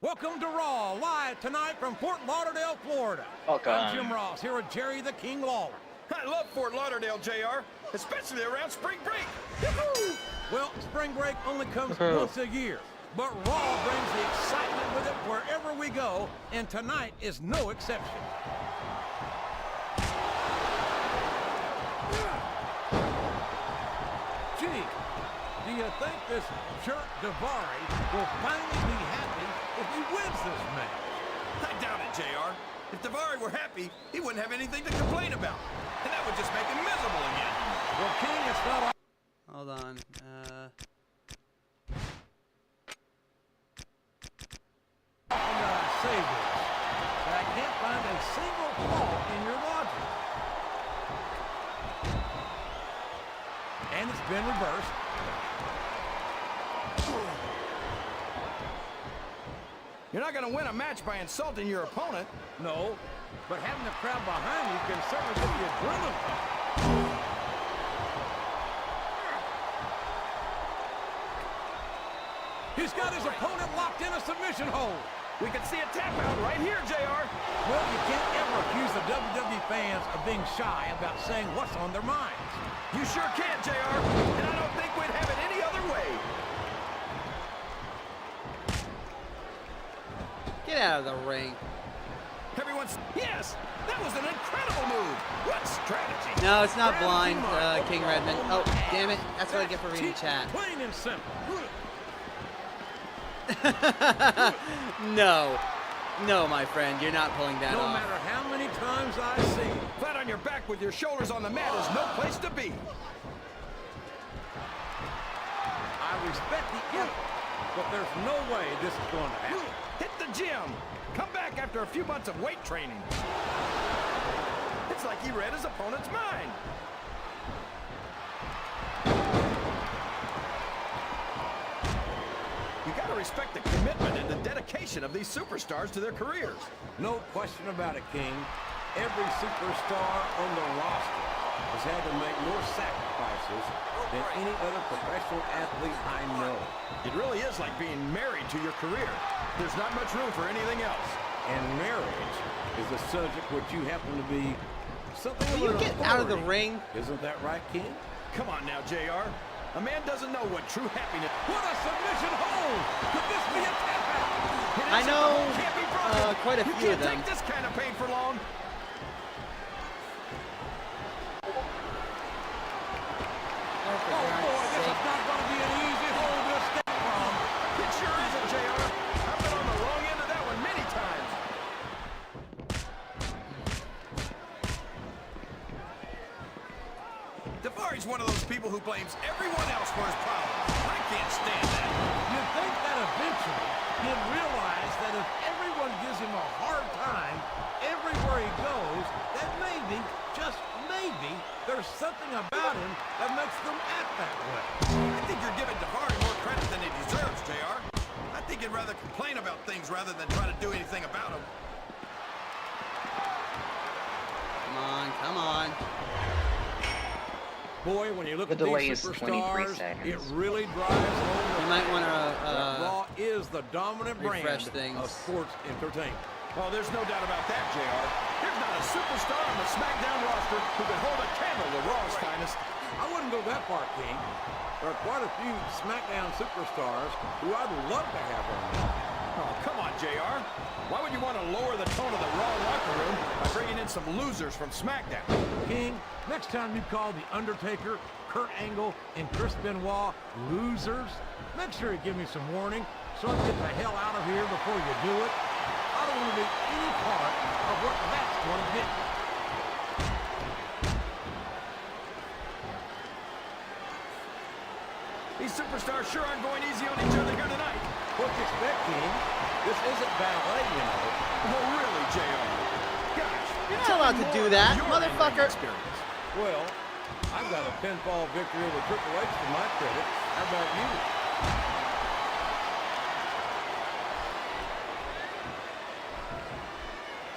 Welcome to Raw, live tonight from Fort Lauderdale, Florida. Welcome. I'm Jim Ross, here with Jerry the King Lawler. I love Fort Lauderdale, JR, especially around spring break. Yahoo! Well, spring break only comes once a year, but Raw brings the excitement with it wherever we go, and tonight is no exception. Gee, do you think this jerk Daivari will finally be happy if he wins this match? I doubt it, JR. If Daivari were happy, he wouldn't have anything to complain about. And that would just make him miserable again. Well, King, it's not all... Hold on. Say this, but I can't find a single flaw in your logic. And it's been reversed. You're not going to win a match by insulting your opponent. No, but having the crowd behind you can certainly get the adrenaline pumping. He's got his opponent locked in a submission hold. We can see a tap out right here, JR. Well, you can't ever accuse the WWE fans of being shy about saying what's on their minds. You sure can, JR. And I don't think we'd have it any other way. Get out of the ring. Everyone's... Yes! That was an incredible move. What strategy? No, it's not Grab blind, him up. King Redmond. Oh, damn it. That's what I get for reading chat. Plain and simple. No. No, my friend. You're not pulling that No off. matter how many times I see it. Flat on your back with your shoulders on the mat is no place to be. I respect the effort, but there's no way this is going to happen. Hit the gym. Come back after a few months of weight training. It's like he read his opponent's mind. You gotta respect the commitment and the dedication of these superstars to their careers. No question about it, King. Every superstar on the roster has had to make more sacrifices than any other professional athlete I know. It really is like being married to your career. There's not much room for anything else. And marriage is a subject which you happen to be something a Will you little get out of the authority. ring? Isn't that right, King? Come on now, JR. A man doesn't know what true happiness... What a submission hold! Could this be a tap out? It I isn't, know, but it can't be broken. quite a You few can't of them. take this kind of pain for long. he's one of those people who blames everyone else for his problems. I can't stand that. You'd think that eventually he'd realize that if everyone gives him a hard time everywhere he goes, that maybe, just maybe, there's something about him that makes them act that way. I think you're giving Daivari more credit than he deserves, JR. I think he'd rather complain about things rather than try to do anything about them. Come on, come on. Boy, when you look The at delay these is 23 superstars, seconds. it really drives home You the might want that to Raw is the dominant brand refresh things. of sports entertainment. Oh, there's no doubt about that, JR. There's not a superstar on the Smackdown roster who can hold a candle to Raw's finest. I wouldn't go that far, King. There are quite a few Smackdown superstars who I'd love to have on there. Oh, come on, JR. Why would you want to lower the tone of the Raw locker room by bringing in some losers from SmackDown? King, next time you call The Undertaker, Kurt Angle, and Chris Benoit losers, make sure you give me some warning so I can get the hell out of here before you do it. I don't want to be any part of what that's going to get. These superstars sure aren't going easy on each other here tonight. What you expect, King? This isn't ballet, you know. Oh, really, JR? Gosh, You're not allowed to do that, your motherfucker. experience. Well, I've got a pinfall victory over Triple H to my credit. How about you?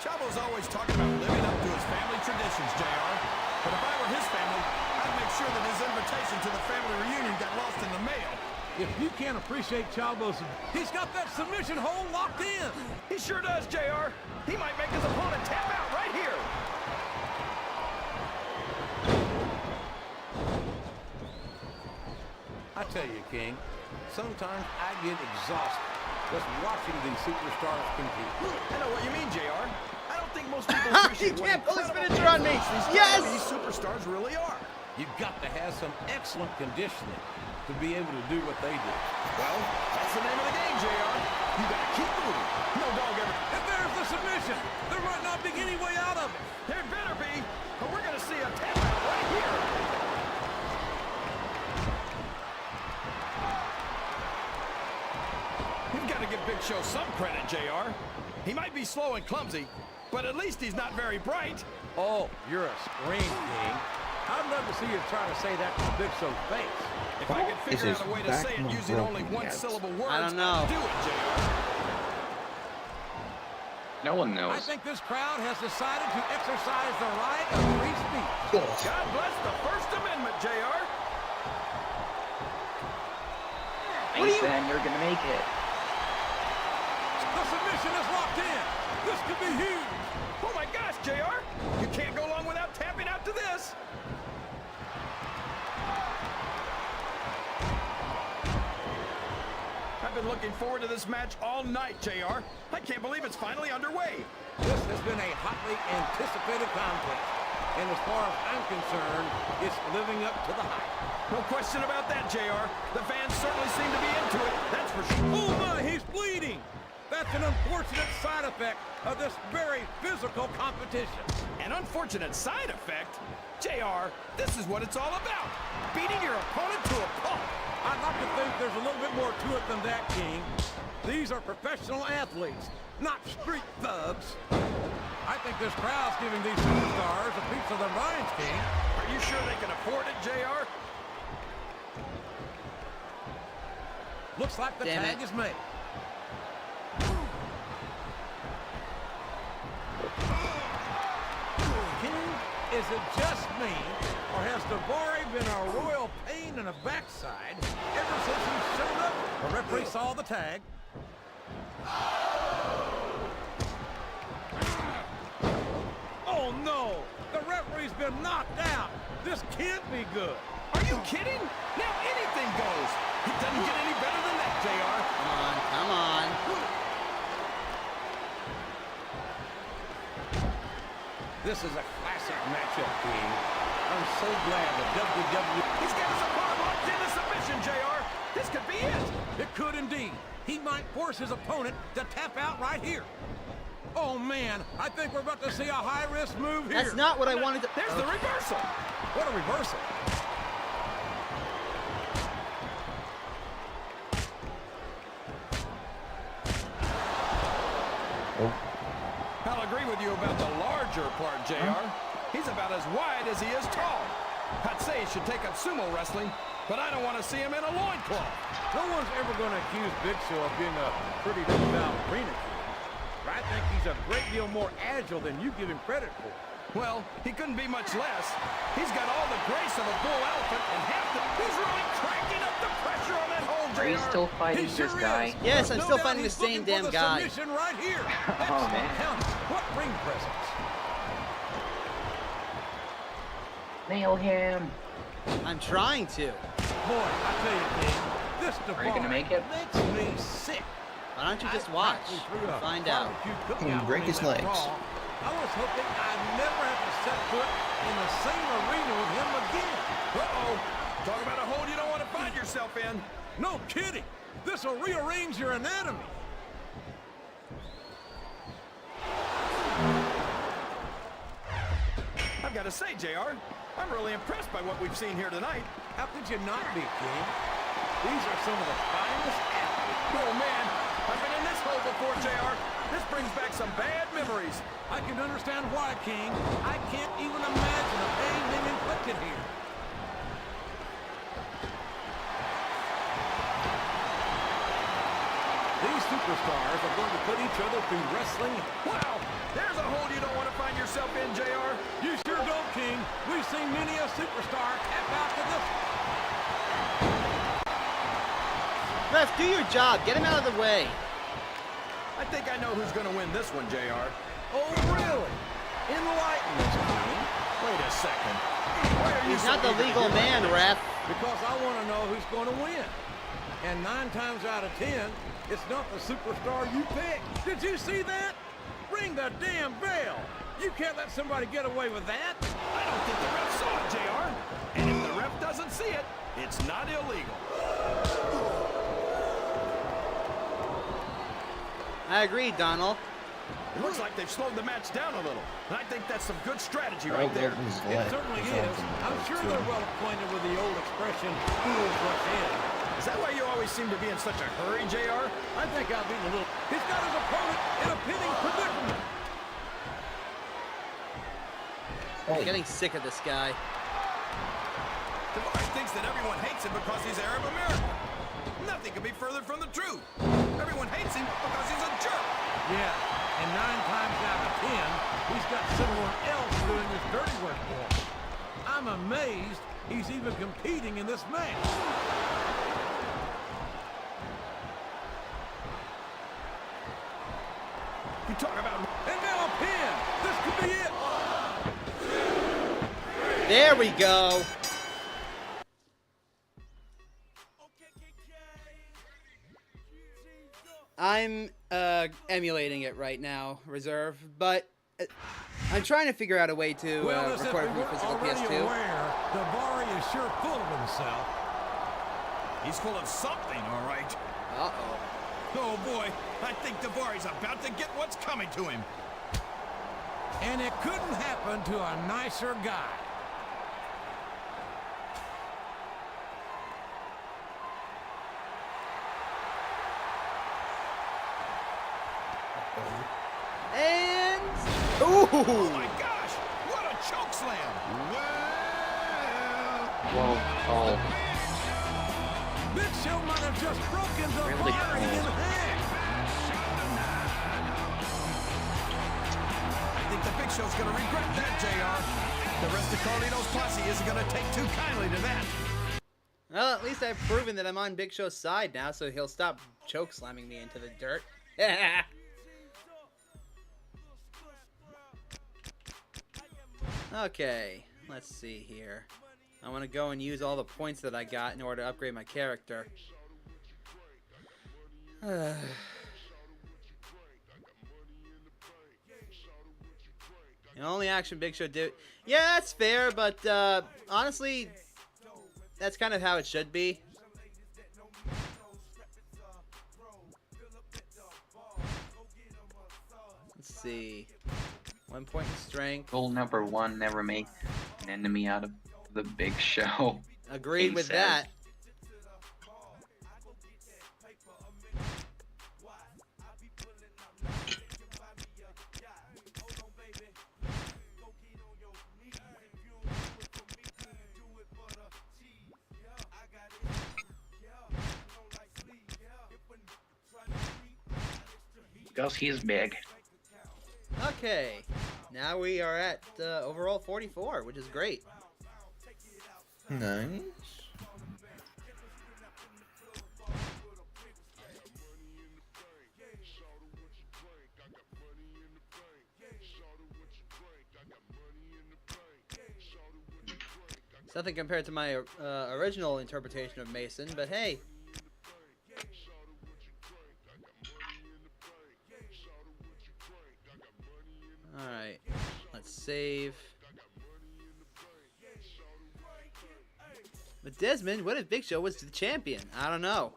Chavo's always talking about living up to his family traditions, JR. But if I were his family, I'd make sure that his invitation to the family reunion got lost in the mail. If you can't appreciate Chavo's, he's got that submission hold locked in. He sure does, JR. He might make his opponent tap out right here. I tell you, King, sometimes I get exhausted just watching these superstars compete. I know what you mean, JR. I don't think most people He appreciate what can't pull his incredible finisher on me. athletes Yes! These superstars really are. You've got to have some excellent conditioning to be able to do what they do. Well, that's the name of the game, JR. You gotta keep moving. No dog ever. And there's the submission. There might not be any way out of it. There better be, but we're gonna see a tap out right here. You've got to give Big Show some credit, JR. He might be slow and clumsy, but at least he's not very bright. Oh, you're a scream, King. I'd love to see you try to say that to Big Show's face. If I could figure out a way to say it using only one-syllable words, I don't know. I'd do it, JR. No one I knows. think this crowd has decided to exercise the right of free speech. God bless the First Amendment, JR. Mason, you're gonna make it. The submission is locked in. This could be huge. Oh my gosh, JR! You can't go long without tapping out to this. I've been looking forward to this match all night, JR. I can't believe it's finally underway. This has been a hotly anticipated conflict. And as far as I'm concerned, it's living up to the hype. No question about that, JR. The fans certainly seem to be into it, that's for sure. Oh my, he's bleeding. That's an unfortunate side effect of this very physical competition. An unfortunate side effect? JR, this is what it's all about. Beating your opponent to a pulp. I'd like to think there's a little bit more to it than that, King. These are professional athletes, not street thugs. I think this crowd's giving these superstars a piece of their minds, King. Are you sure they can afford it, JR? Looks like the tag is made. King, is it just me, or has Daivari been a royal pain in the backside ever since he showed up? The referee saw the tag. Oh no! The referee's been knocked out! This can't be good! Are you kidding? Now anything goes! It doesn't get any better than that, JR. Come on, come on. This is a classic matchup, King. I'm so glad the WWE... He's got his opponent locked in a submission, JR. This could be it. It could indeed. He might force his opponent to tap out right here. Oh, man, I think we're about to see a high-risk move here. That's not what I wanted to... There's the reversal. What a reversal. argue about the larger part, JR. He's about as wide as he is tall. I'd say he should take up sumo wrestling, but I don't want to see him in a loincloth. No one's ever going to accuse Big Show of being a pretty good ballerina kid. I think he's a great deal more agile than you give him credit for. Well, he couldn't be much less. He's got all the grace of a bull elephant and half the... He's really cranking up the pressure on that hole, JR. Are you still fighting this guy? Yes, I'm still fighting the same damn guy. Right here. Oh, man. What ring presence? Nail him. I'm trying to. Boy, I tell you, King, this Are you gonna make it? makes me sick. Why don't you just watch and find out? Break his legs. I was hoping I'd never have to set foot in the same arena with him again. Uh-oh. Talk about a hole you don't want to find yourself in. No kidding. This will rearrange your anatomy. I've got to say, JR, I'm really impressed by what we've seen here tonight. How could you not be, King? These are some of the finest athletes. Oh, man. I've been in this hole before, JR. This brings back some bad memories. I can understand why, King. I can't even imagine the pain being inflicted here. These superstars are going to put each other through wrestling. Wow! There's a hole you don't want to find yourself in, JR. You sure don't, King. We've seen many a superstar tap out to this. Ref, do your job. Get him out of the way. I think I know who's going to win this one, JR. Oh, really? Enlighten us, King. Wait a second. Why are you He's so not the eager to legal hear man, about this? Ref. Because I want to know who's going to win. And 9 times out of 10, it's not the superstar you pick. Did you see that? Ring the damn bell. You can't let somebody get away with that. I don't think the ref saw it, JR. And if the ref doesn't see it, it's not illegal. I agree, Donald. It looks like they've slowed the match down a little. And I think that's some good strategy right there. It certainly is. I'm sure they're well acquainted with the old expression, fools rush in. Is that why you always seem to be in such a hurry, JR? I think I'll be a little... He's got his opponent in a pinning predicament. I'm getting sick of this guy. Devine thinks that everyone hates him because he's Arab American. Nothing could be further from the truth. Everyone hates him because he's a jerk. Yeah, and 9 times out of 10, he's got someone else doing his dirty work for him. I'm amazed he's even competing in this match. You talk about... And now a pin. This could be it. There we go. I'm emulating it right now, Reserve, but I'm trying to figure out a way to Well, record it from the physical PS2. Aware, Davari is sure full of himself. He's full of something, all right. Uh-oh. Oh, boy. I think Davari's about to get what's coming to him. And it couldn't happen to a nicer guy. And... Ooh! Oh, my gosh. What a choke slam. Whoa. Oh. Big Show might have just broken the Really Davari in cool. half. I think the Big Show's going to regret that, JR. The rest of Carlito's posse isn't going to take too kindly to that. Well, at least I've proven that I'm on Big Show's side now, so he'll stop choke slamming me into the dirt. Okay, let's see here. I want to go and use all the points that I got in order to upgrade my character. The only action Big Show did... Yeah, that's fair, but honestly, that's kind of how it should be. Let's see. 1 point in strength. Rule number 1, never make an enemy out of the Big Show. Agreed with says. that. Because he's big. Okay, now we are at overall 44, which is great. Nice. It's nothing compared to my original interpretation of Mason, but hey. Alright, let's save. But Desmond, what if Big Show was the champion? I don't know.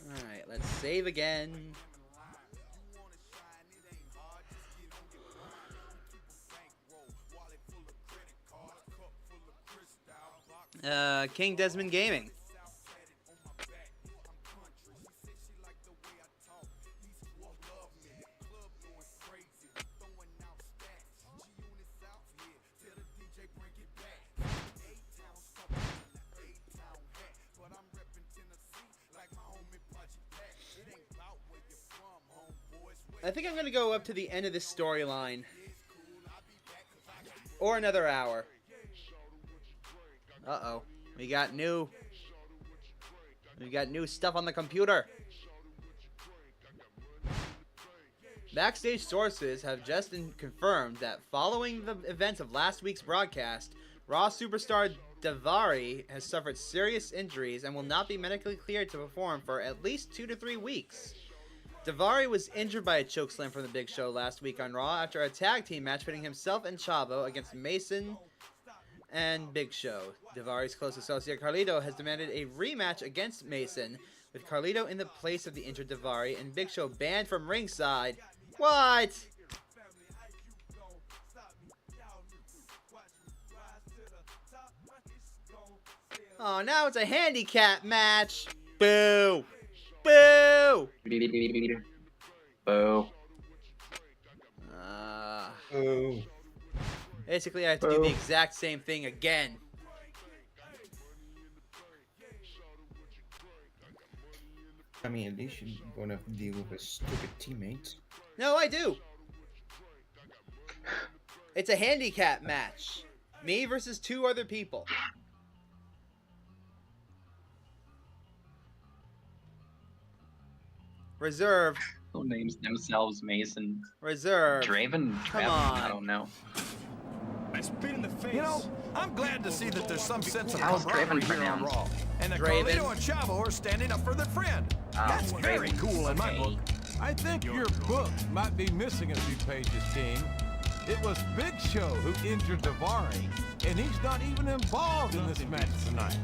Alright, let's save again. King Desmond Gaming. I think I'm going to go up to the end of this storyline. Or another hour. Uh-oh. We got new stuff on the computer. Backstage sources have just confirmed that following the events of last week's broadcast, Raw superstar Daivari has suffered serious injuries and will not be medically cleared to perform for at least 2 to 3 weeks. Daivari was injured by a chokeslam from the Big Show last week on Raw after a tag team match pitting himself and Chavo against Mason and Big Show. Daivari's close associate Carlito has demanded a rematch against Mason, with Carlito in the place of the injured Daivari and Big Show banned from ringside. What? Oh, now it's a handicap match. Boo! Boo! Boo. Oh. Basically, I have to do the exact same thing again. I mean, at least you're gonna deal with a stupid teammate. No, I do. It's a handicap match. Me versus 2 other people. Reserve. Who names themselves Mason? Reserve. Draven? Come on. I don't know. Spit in the face. You know, I'm glad to see that there's some sense of How's camaraderie Draven here on pronounced? Raw. And that Draven. Carlito and Chavo are standing up for their friend. That's very Draven. cool in my Okay. book. I think your book might be missing a few pages, King. It was Big Show who injured Daivari, and he's not even involved in this match tonight.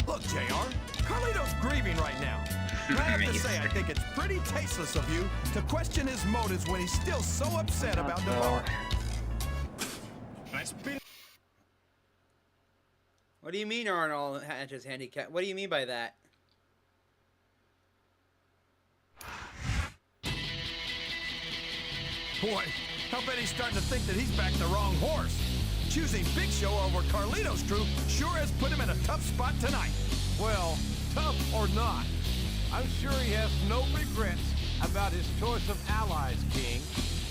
Look, JR, Carlito's grieving right now. And I have to say, I think it's pretty tasteless of you to question his motives when he's still so upset about Daivari. What do you mean aren't all matches handicap? What do you mean by that? Boy, I'll bet he's starting to think that he's backed the wrong horse. Choosing Big Show over Carlito's crew sure has put him in a tough spot tonight. Well, tough or not, I'm sure he has no regrets about his choice of allies, King.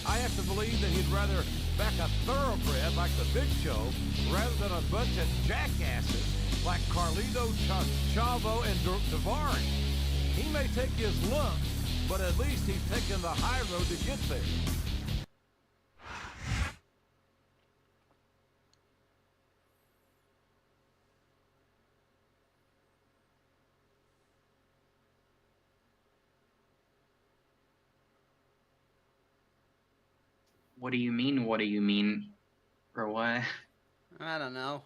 I have to believe that he'd rather back a thoroughbred like the Big Show rather than a bunch of jackasses like Carlito, Chavo, and Daivari. He may take his lumps, but at least he's taken the high road to get there. What do you mean? What do you mean? Or what? I don't know.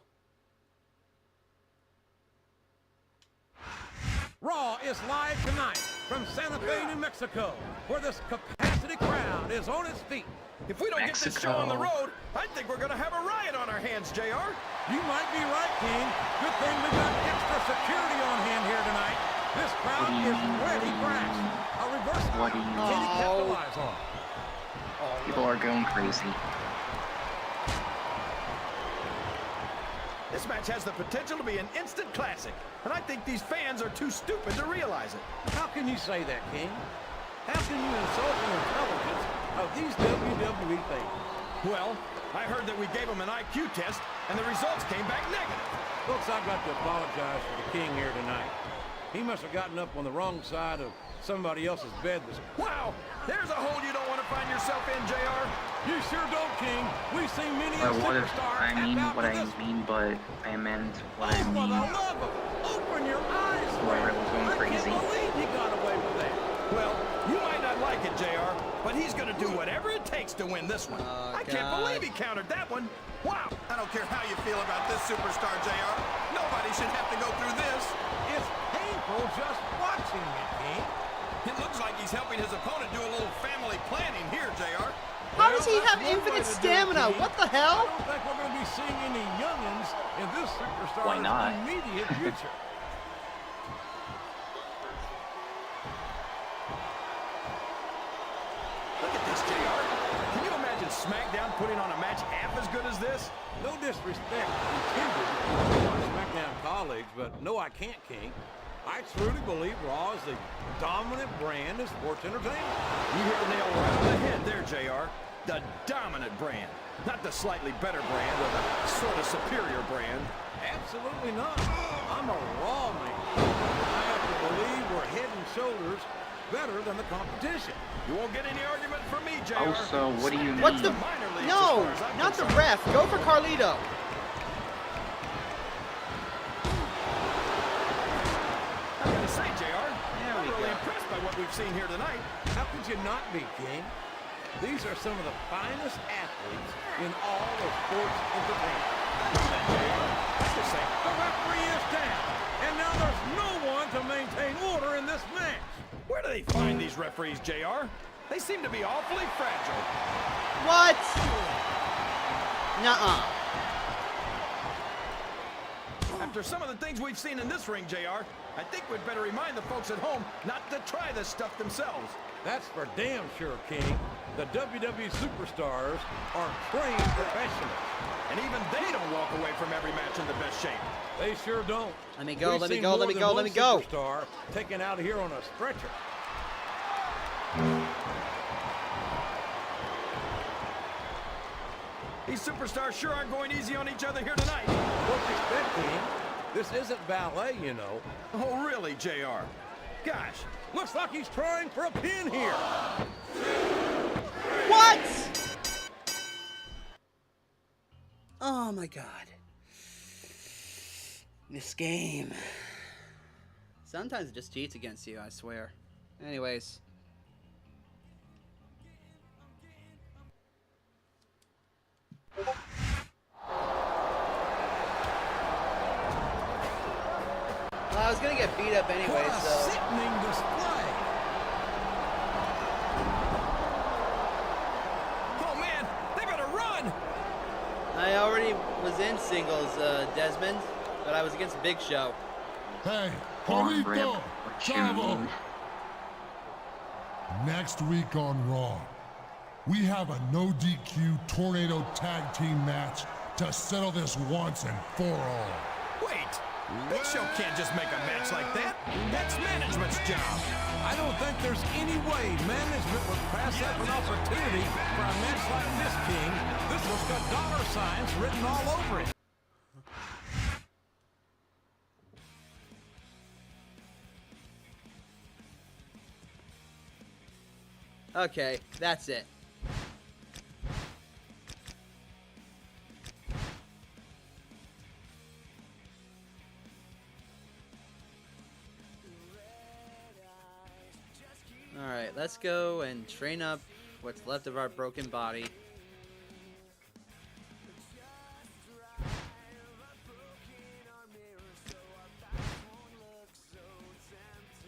Raw is live tonight from Santa Fe, New Mexico, where this capacity crowd is on its feet. If we don't get this show on the road, I think we're going to have a riot on our hands, JR. You might be right, King. Good thing we got extra security on hand here tonight. This crowd is ready for action. A reversal. What do you mean? Can he capitalize on? People are going crazy. This match has the potential to be an instant classic, and I think these fans are too stupid to realize it. How can you say that, King? How can you insult the intelligence of these WWE fans? Well, I heard that we gave them an IQ test, and the results came back negative. Folks, I've got to apologize for the King here tonight. He must have gotten up on the wrong side of somebody else's bed this morning. Wow! There's a hole you don't want to find yourself in, JR. You sure don't, King. We've seen many a What if superstar I mean tap out what with I this. mean, but I meant what I Oh, for the mean. love of... Open your eyes, Whoever was going I crazy. can't believe he got away with that. Well, you might not like it, JR, but he's going to do whatever it takes to win this one. Oh, I can't God. believe he countered that one. Wow! I don't care how you feel about this superstar, JR. Nobody should have to go through this. It's painful just watching it, King. It looks like he's helping his opponent do a little family planning here, JR. How does he Well, have that's one way infinite to do it, stamina? King. What the I hell? don't think we're going to be seeing any youngins in this superstar's Why not? immediate future. Look at this, JR. Can you imagine Smackdown putting on a match half as good as this? No disrespect intended to our Smackdown colleagues, but no, I can't, King. I truly believe Raw is the dominant brand of sports entertainment. You hit the nail right on the head there, JR. The dominant brand. Not the slightly better brand or the sort of superior brand. Absolutely not. I'm a Raw man. I have to believe we're head and shoulders better than the competition. You won't get any argument from me, JR. Also, what do you mean? What's the... Minor leagues, No, as far as I'm not the concerned. ref. Go for Carlito. I gotta say, JR, There I'm we really go. impressed by what we've seen here tonight. How could you not be, King? These are some of the finest athletes in all of sports entertainment. Just say, The referee is down, and now there's no one to maintain order in this match. where do they find these referees, JR? They seem to be awfully fragile. What? Nuh-uh. After some of the things we've seen in this ring, JR, I think we'd better remind the folks at home not to try this stuff themselves. That's for damn sure, King. The WWE superstars are trained professionals. And even they don't walk away from every match in the best shape. They sure don't. Let me go, We've let me seen go, more let me than go, one let me go. Superstar taken out here on a stretcher. These superstars sure aren't going easy on each other here tonight. What you expect, King? This isn't ballet, you know. Oh, really, JR? Gosh, Looks like he's trying for a pin here. What? Oh my god. This game. Sometimes it just cheats against you, I swear. Anyways. Well, I was gonna get beat up anyway, What a so. sickening display. oh man, they better run! I already was in singles, Desmond, but I was against Big Show. Hey, Ron Brim, Carlito, what you Chavo. mean? Next week on Raw, we have a no DQ tornado tag team match to settle this once and for all. Wait, Big Show can't just make a match like that. That's management's job. I don't think there's any way management would pass up an opportunity for a match like this, King. This one's got dollar signs written all over it. Okay, that's it. Alright, let's go and train up what's left of our broken body.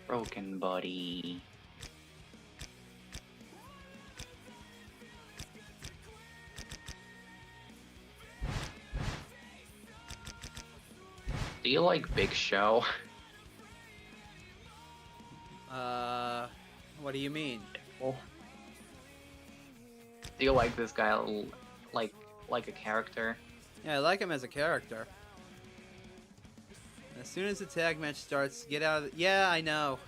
Broken body. Do you like Big Show? What do you mean? Do you like this guy like a character? Yeah, I like him as a character. As soon as the tag match starts, get out of the... Yeah, I know.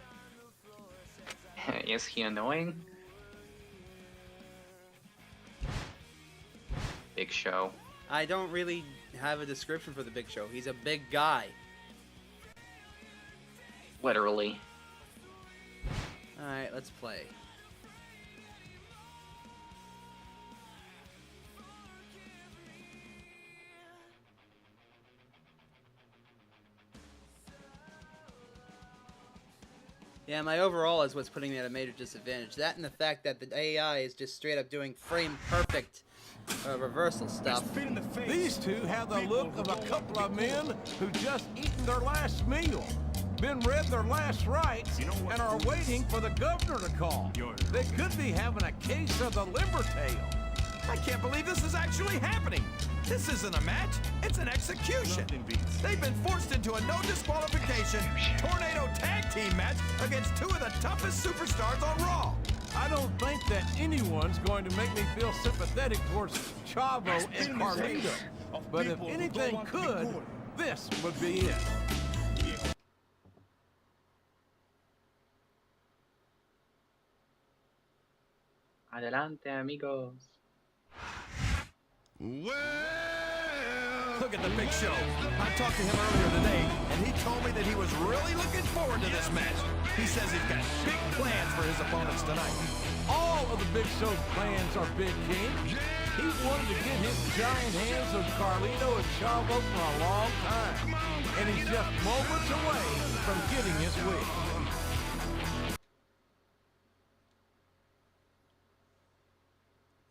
Is he annoying? Big Show. I don't really have a description for the Big Show. He's a big guy. Literally. Alright, let's play. Yeah, my overall is what's putting me at a major disadvantage. That and the fact that the AI is just straight up doing frame perfect reversal stuff. These two have the look of a couple of men who just eaten their last meal, been read their last rites, and are waiting for the governor to call. They could be having a case of the liver tail. I can't believe this is actually happening. This isn't a match, it's an execution. They've been forced into a no disqualification tornado tag team match against two of the toughest superstars on Raw. I don't think that anyone's going to make me feel sympathetic towards Chavo and Carlito. But if anything could, this would be it. Adelante, amigos. Look at the Big Show. I talked to him earlier today, and he told me that he was really looking forward to this match. He says he's got big plans for his opponents tonight. All of the Big Show's plans are big, King. He wanted to get his giant hands on Carlito and Chavo for a long time, and he's just moments away from getting his wish.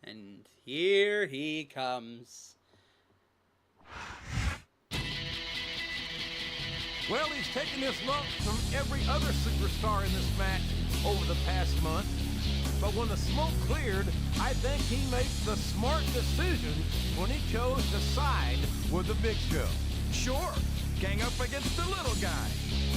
And here he comes. Well, he's taken his lumps from every other superstar in this match over the past month. But when the smoke cleared, I think he made the smart decision when he chose to side with the Big Show. Sure, gang up against the little guy.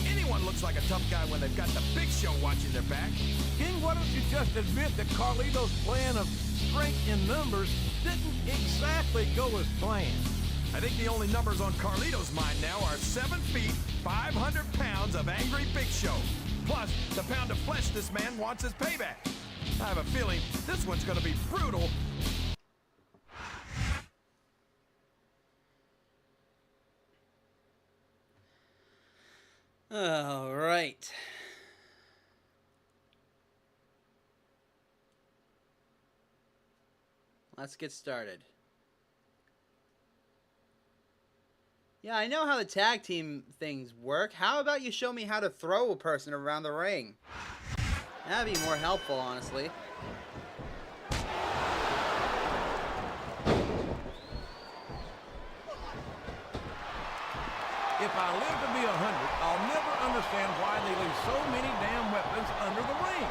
Anyone looks like a tough guy when they've got the Big Show watching their back. King, why don't you just admit that Carlito's plan of strength in numbers didn't exactly go as planned? I think the only numbers on Carlito's mind now are 7 feet, 500 pounds of angry Big Show. Plus, the pound of flesh this man wants his payback. I have a feeling this one's going to be brutal. All right. Let's get started. Yeah, I know how the tag team things work. How about you show me how to throw a person around the ring? That'd be more helpful, honestly. If I live to be 100, I'll never understand why they leave so many damn weapons under the ring.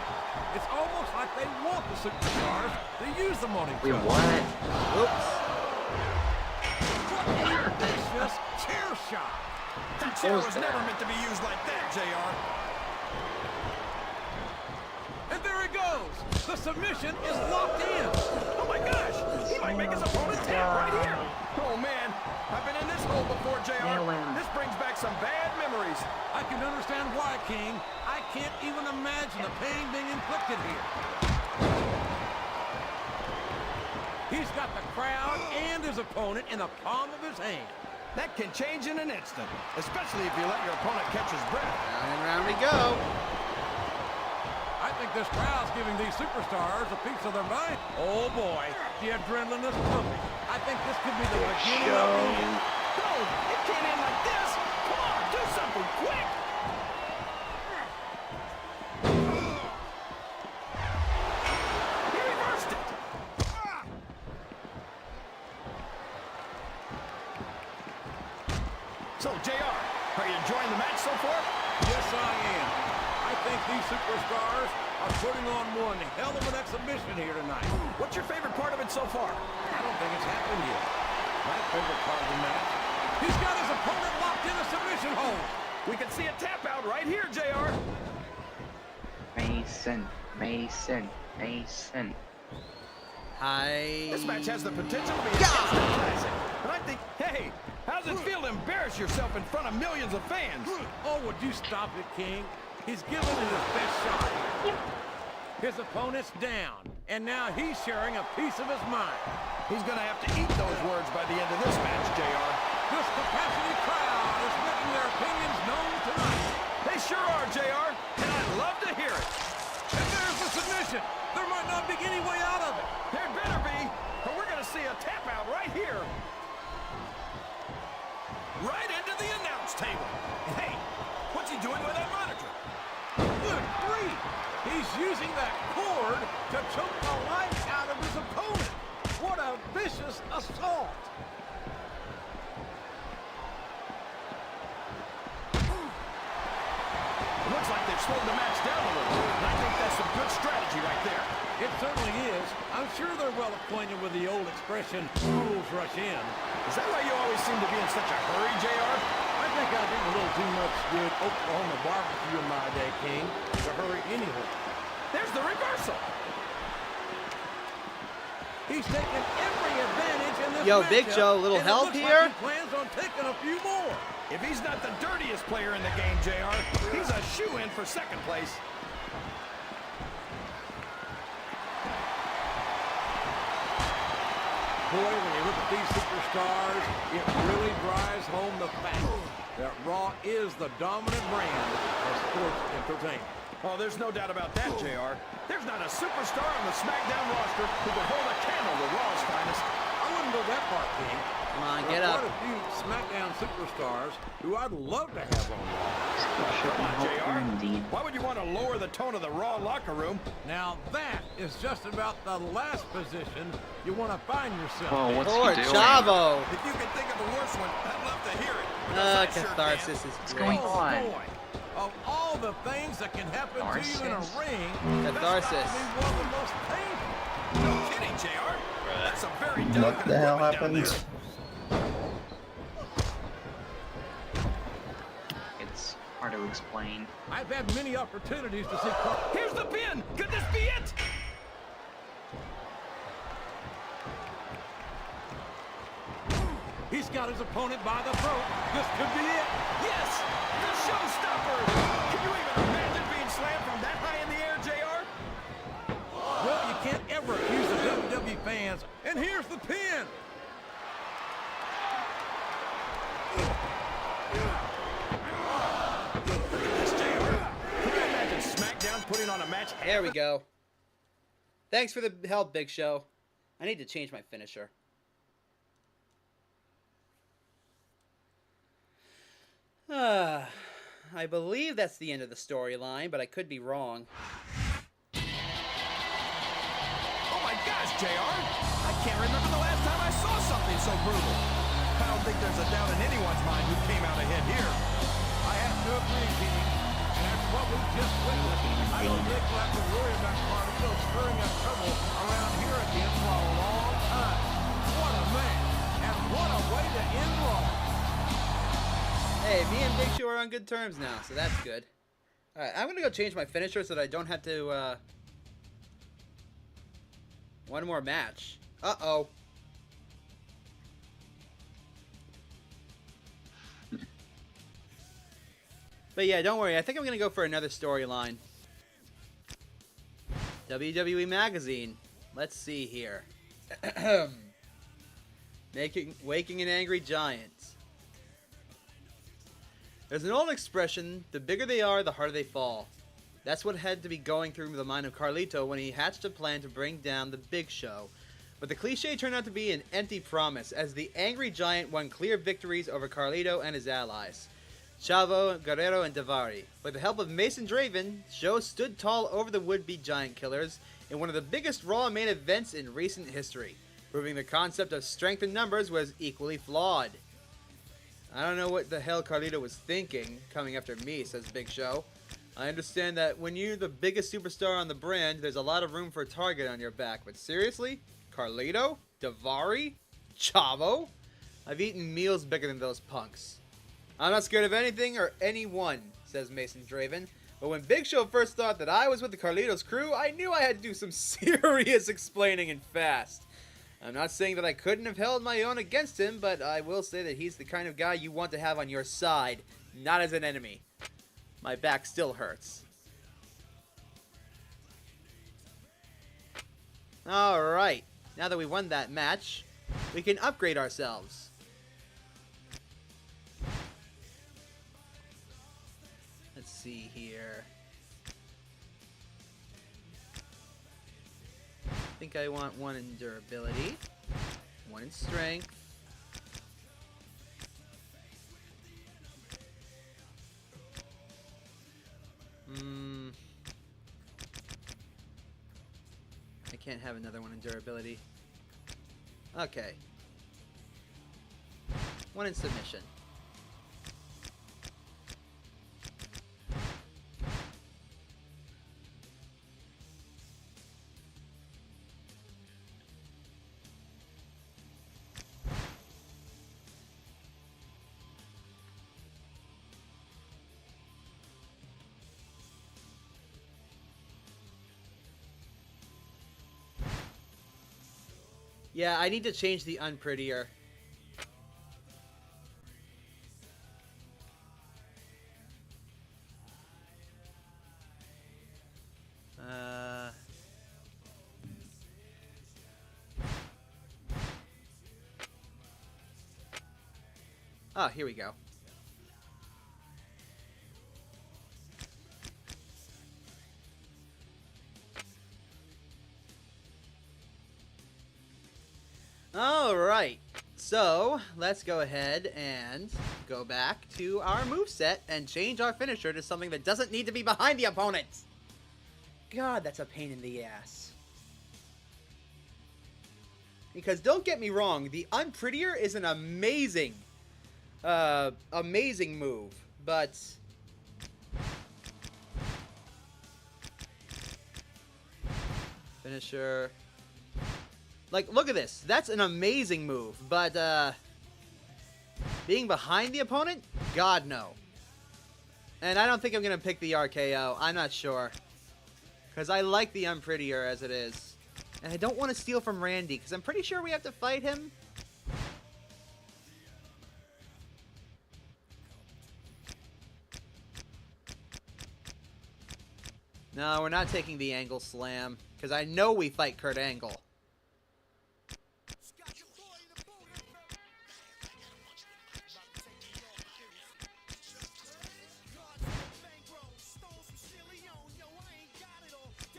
It's almost like they want the superstars to use them on each other. Wait, what? Oops. Vicious chair shot. That chair was never meant to be used like that, JR. And there he goes. The submission is locked in. Oh my gosh, he might make his opponent tap right here. Oh man, I've been in this hole before, JR. This brings back some bad memories. I can understand why, King. I can't even imagine the pain being inflicted here. He's got the crowd and his opponent in the palm of his hand. That can change in an instant, especially if you let your opponent catch his breath. Round and round we go. I think this crowd's giving these superstars a piece of their mind. Oh boy, the adrenaline is pumping. I think this could be the beginning of the end. No, it can't end like this. Come on, do something quick. He reversed it. So, JR, are you enjoying the match so far? Yes, I am. I think these superstars are putting on one hell of an exhibition here tonight. What's your favorite part of it so far? I don't think it's happened yet. My favorite part of the match. He's got his opponent locked in a submission hold. We can see a tap out right here, JR. Mason, Mason, Mason. Hi. This match has the potential to be an instant classic. And I think, hey, how How's it feel to embarrass yourself in front of millions of fans? Oh, would you stop it, King? He's giving it his best shot. His opponent's down, and now he's sharing a piece of his mind. He's going to have to eat those words by the end of this match, JR. This capacity crowd is making their opinions known tonight. They sure are, JR, and I'd love to hear it. And there's the submission. There might not be any way out of it. There better be, or we're going to see a tap out right here. Right into the announce table. Hey, what's he doing with that monitor? Good grief! He's using that cord to choke the life out of his opponent. What a vicious assault! It looks like they've slowed the match down a little, and I think that's some good strategy right there. It certainly is. I'm sure they're well acquainted with the old expression, fools rush in. Is that why you always seem to be in such a hurry, JR? I think I've eaten a little too much good Oklahoma barbecue in my day, King, to hurry anywhere. There's the reversal. He's taking every advantage in this Yo, matchup, Big Show, a little and help it looks here? like he plans on taking a few more. If he's not the dirtiest player in the game, JR, he's a shoo-in for second place. Boy, when you look at these superstars, it really drives home the fact that Raw is the dominant brand of sports entertainment. Oh, there's no doubt about that, JR. There's not a superstar on the Smackdown roster who can hold a candle to Raw's finest. I wouldn't go that far, King. Come on, There get are up. quite a few Smackdown superstars who I'd love to have on Raw. Come on, JR. Indeed. Why would you want to lower the tone of the Raw locker room? Now that is just about the last position you want to find yourself Oh, in. what's Poor he doing? Chavo. If you can think of a worse one, I'd love to hear it. Because I sure Catharsis can. is What's great. going on? Boy, of all the things that can happen to you in a Catharsis. ring, Catharsis. that's got to be one of the most painful. No kidding, JR. That's a very What delicate the hell equipment down happened? there. It's hard to explain. I've had many opportunities to see. Here's the pin. Could this be it? He's got his opponent by the throat. This could be it. Yes, the showstopper. Can you even imagine being slammed from that high in the air, JR? Well, you can't ever accuse the WWE fans. And here's the pin. This, JR. Can you imagine SmackDown putting on a match? There we go. Thanks for the help, Big Show. I need to change my finisher. I believe that's the end of the storyline, but I could be wrong. Oh my gosh, JR. I can't remember the last time I saw something so brutal. I don't think there's a doubt in anyone's mind who came out ahead here. I have to agree, King. And after what we just witnessed, I don't think we'll have to worry about Carlito stirring up trouble around here again for a long time. What a man, and what a way to end Raw. Hey, me and Big Show are on good terms now, so that's good. Alright, I'm gonna go change my finisher so that I don't have to, one more match. Uh-oh. But yeah, don't worry. I think I'm going to go for another storyline. WWE Magazine. Let's see here. Waking an Angry Giant. There's an old expression, the bigger they are, the harder they fall. That's what had to be going through the mind of Carlito when he hatched a plan to bring down the Big Show. But the cliche turned out to be an empty promise, as the Angry Giant won clear victories over Carlito and his allies, Chavo, Guerrero, and Daivari. With the help of Mason Draven, Show stood tall over the would-be Giant Killers in one of the biggest Raw main events in recent history, proving the concept of strength in numbers was equally flawed. I don't know what the hell Carlito was thinking, coming after me, says Big Show. I understand that when you're the biggest superstar on the brand, there's a lot of room for a target on your back, but seriously? Carlito? Daivari? Chavo? I've eaten meals bigger than those punks. I'm not scared of anything or anyone, says Mason Draven. But when Big Show first thought that I was with the Carlitos crew, I knew I had to do some serious explaining and fast. I'm not saying that I couldn't have held my own against him, but I will say that he's the kind of guy you want to have on your side, not as an enemy. My back still hurts. Alright, now that we won that match, we can upgrade ourselves. Let's see here. I think I want one in durability, one in strength. I can't have another one in durability. Okay. One in submission. Yeah, I need to change the unprettier. Oh, here we go. Alright, so let's go ahead and go back to our moveset and change our finisher to something that doesn't need to be behind the opponent. God, that's a pain in the ass. Because don't get me wrong, the unprettier is an amazing, amazing move, but finisher. Like, look at this. That's an amazing move, but being behind the opponent? God, no. And I don't think I'm going to pick the RKO. I'm not sure. Because I like the unprettier as it is. And I don't want to steal from Randy, because I'm pretty sure we have to fight him. No, we're not taking the Angle Slam, because I know we fight Kurt Angle.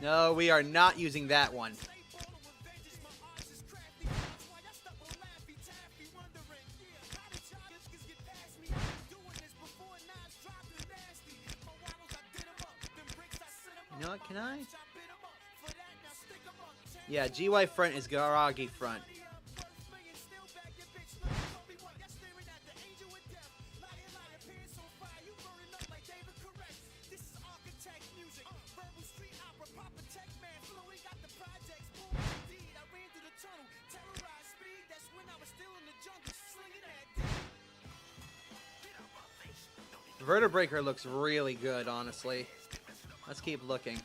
No, we are not using that one. You know what, can I? Yeah, GY front is Garagi front. Vertebreaker looks really good, honestly. Let's keep looking.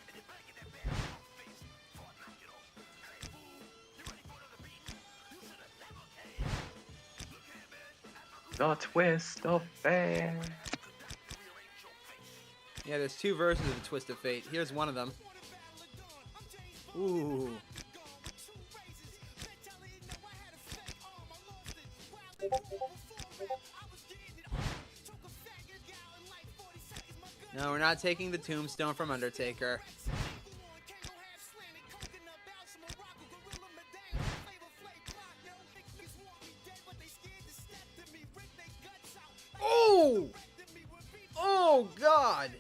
The twist of fate. Yeah, there's two versions of the Twist of Fate. Here's one of them. Ooh. No, we're not taking the Tombstone from Undertaker. Oh! Oh, God!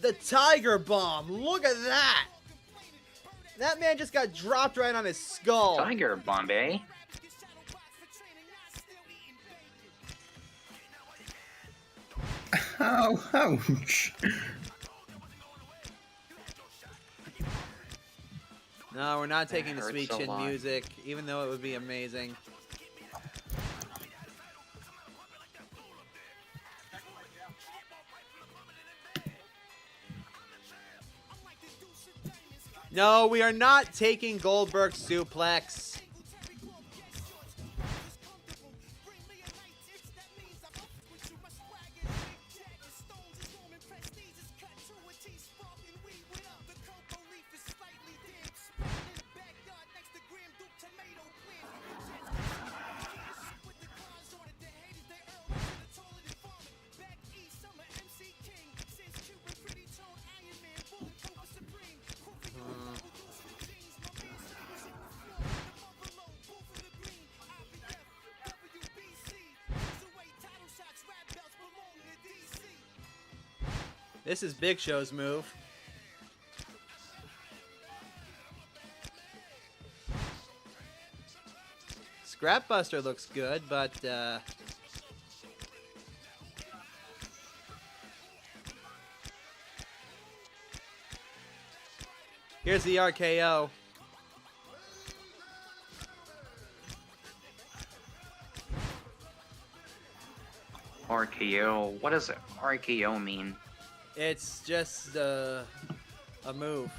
The Tiger Bomb! Look at that! That man just got dropped right on his skull. Tiger Bomb, eh? Ow, ouch. No, we're not taking the hurts Sweet a Chin lot. music, even though it would be amazing. No, we are not taking Goldberg suplex. This is Big Show's move. Scrapbuster looks good, but here's the RKO. RKO. What does RKO mean? It's just a move.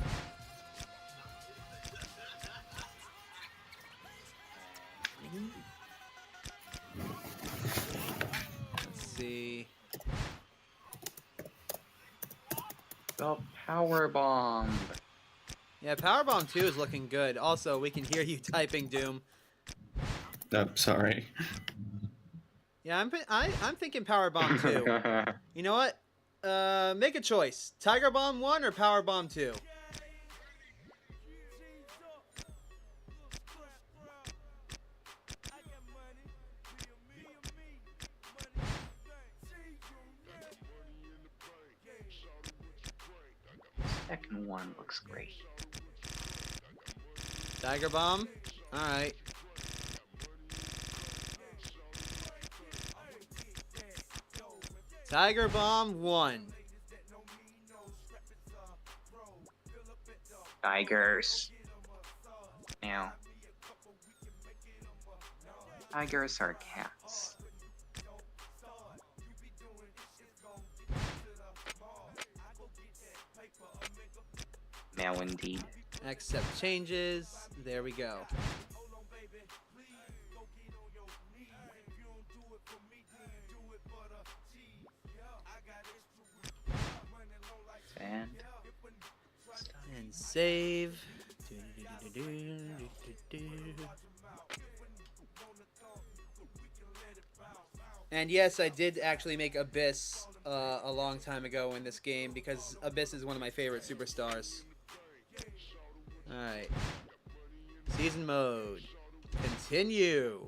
Let's see. The power bomb. Yeah, Powerbomb 2 is looking good. Also, we can hear you typing, Doom. Sorry. Yeah, I'm thinking Powerbomb 2. You know what? Make a choice. Tiger Bomb 1 or Power Bomb 2? Second one looks great. Tiger Bomb? Alright. Tiger Bomb 1. Tigers. Now. Tigers are cats. Now indeed. Accept changes. There we go. And save. And yes, I did actually make Abyss a long time ago in this game because Abyss is one of my favorite superstars. Alright. Season mode. Continue.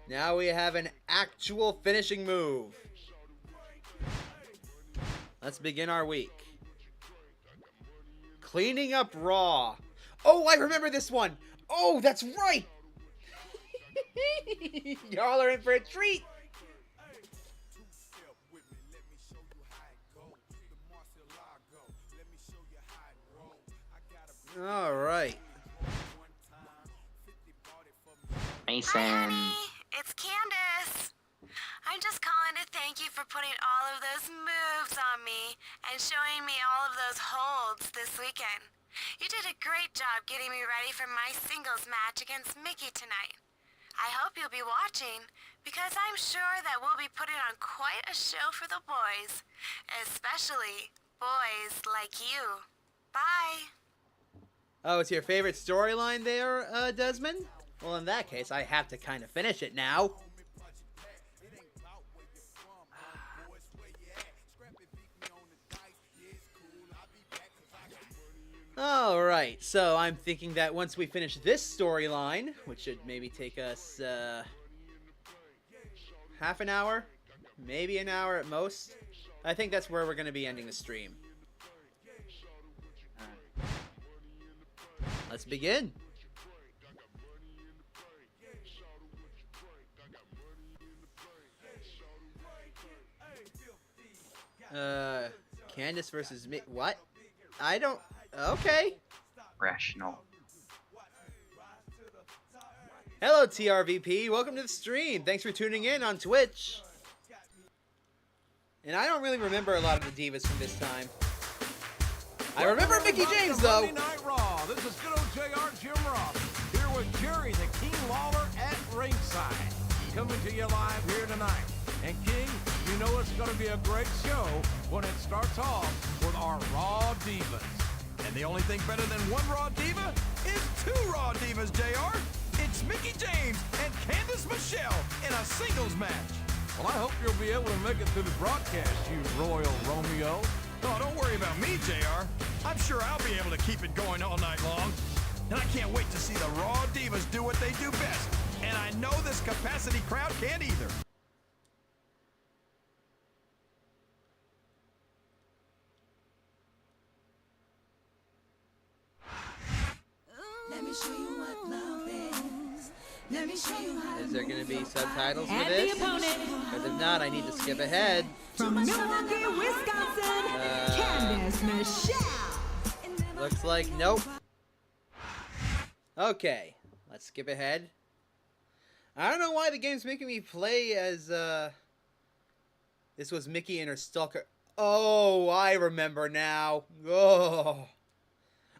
Now we have an actual finishing move. Let's begin our week. Cleaning up Raw. Oh, I remember this one. Oh, that's right. Y'all are in for a treat. All right. Mason. Hi, honey. It's Candace. I'm just calling to thank you for putting all of those moves on me and showing me all of those holds this weekend. You did a great job getting me ready for my singles match against Mickey tonight. I hope you'll be watching because I'm sure that we'll be putting on quite a show for the boys, especially boys like you. Bye. Oh, it's your favorite storyline there, Desmond? Well, in that case, I have to kind of finish it now. Alright, so I'm thinking that once we finish this storyline, which should maybe take us half an hour, maybe an hour at most, I think that's where we're going to be ending the stream. Let's begin. Candace versus me. What? I don't. Okay. Rational. Hello, TRVP. Welcome to the stream. Thanks for tuning in on Twitch. And I don't really remember a lot of the divas from this time. I remember Mickey James, though. Monday Night Raw. This is good old JR Jim Ross here with Jerry the King Lawler at ringside. Coming to you live here tonight. And King, you know it's going to be a great show when it starts off with our Raw Divas. And the only thing better than one Raw Diva is two Raw Divas, JR. It's Mickey James and Candice Michelle in a singles match. Well, I hope you'll be able to make it through the broadcast, you Royal Romeo. Oh, don't worry about me, JR. I'm sure I'll be able to keep it going all night long. And I can't wait to see the Raw Divas do what they do best. And I know this capacity crowd can't either. Let me show you what love is. Let me show you how. Is there going to be subtitles for And this? the opponent. Because if not, I need to skip ahead. From Milwaukee, Wisconsin, Candice Michelle. Looks like nope. Okay, let's skip ahead. I don't know why the game's making me play as, this was Mickey and her stalker. Oh, I remember now.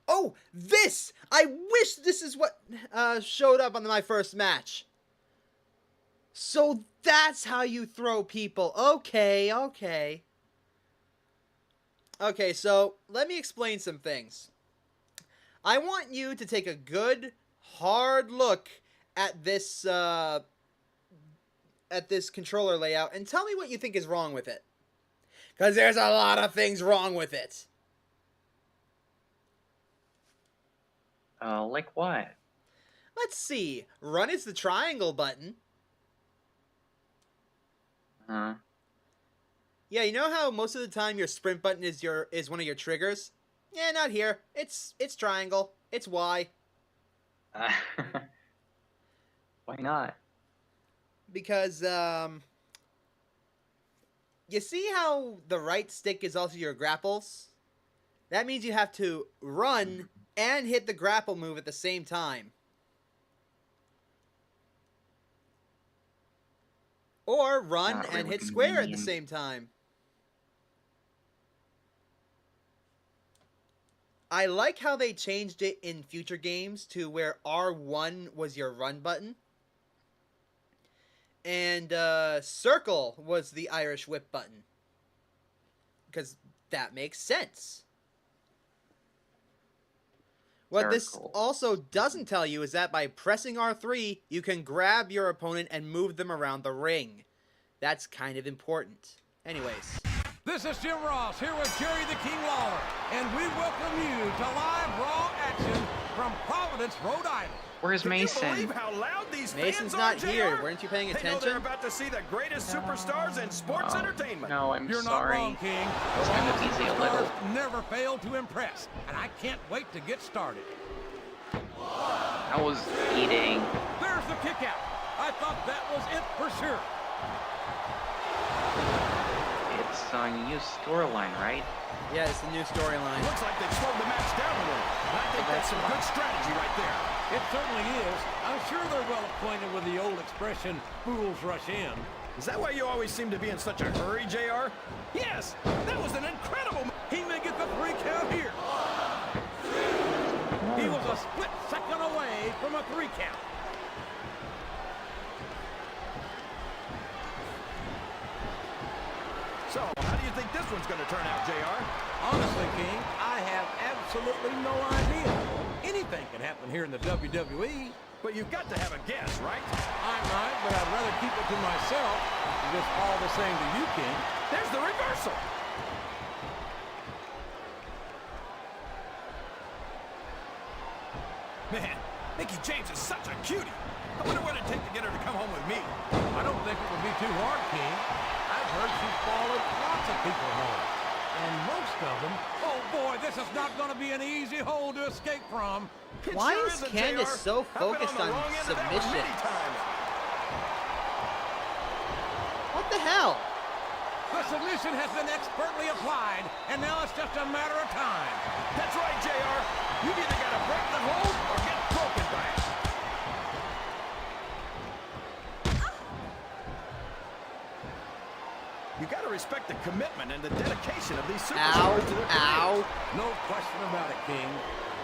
Oh, this! I wish this is what showed up on my first match. So that's how you throw people. Okay. Okay, so let me explain some things. I want you to take a good, hard look at this controller layout and tell me what you think is wrong with it. Because there's a lot of things wrong with it. Like what? Let's see. Run is the triangle button. Yeah, you know how most of the time your sprint button is one of your triggers? Yeah, not here. It's triangle. It's Y. Why not? Because you see how the right stick is also your grapples? That means you have to run and hit the grapple move at the same time. Or run Not and really hit square at the convenient. same time. I like how they changed it in future games to where R1 was your run button. And circle was the Irish whip button. Because that makes sense. What this Circle. also doesn't tell you is that by pressing R3, you can grab your opponent and move them around the ring. That's kind of important. Anyways. This is Jim Ross here with Jerry the King Lawler, and we welcome you to live Raw action from Providence, Rhode Island. Where's Can you Mason? believe how loud these Mason's fans are, not JR? here. Weren't you paying They know attention? they're about to see the greatest superstars in sports entertainment. No, I'm You're sorry. not wrong, King. was kind of easy a little. Superstars never fail to impress, and I can't wait to get started. I was eating. There's the kick out. I thought that was it for sure. It's a new storyline, right? Yeah, it's the new storyline. Looks like they've slowed the match down a little. And I think that's some good strategy right there. It certainly is. I'm sure they're well acquainted with the old expression, fools rush in. Is that why you always seem to be in such a hurry, JR? Yes, that was an incredible. He may get the 3 count here. He was a split second away from a 3 count. So, how do you think this one's going to turn out, JR? Honestly, King, I have absolutely no idea. Anything can happen here in the WWE. But you've got to have a guess, right? I might, but I'd rather keep it to myself. Just all the same to you, King. There's the reversal. Man, Mickey James is such a cutie. I wonder what it'd take to get her to come home with me. I don't think it would be too hard, King. I've heard she's followed lots of people home. And most of them, oh boy, this is not going to be an easy hole to escape from. It Why sure is isn't, Candice JR. so I've been focused the on wrong end of that one submission? many times. What the hell? The submission has been expertly applied, and now it's just a matter of time. That's right, JR. You've either got to break the hold or get broken by it. You gotta respect the commitment and the dedication of these Ow, superstars to their ow. careers. No question about it, King.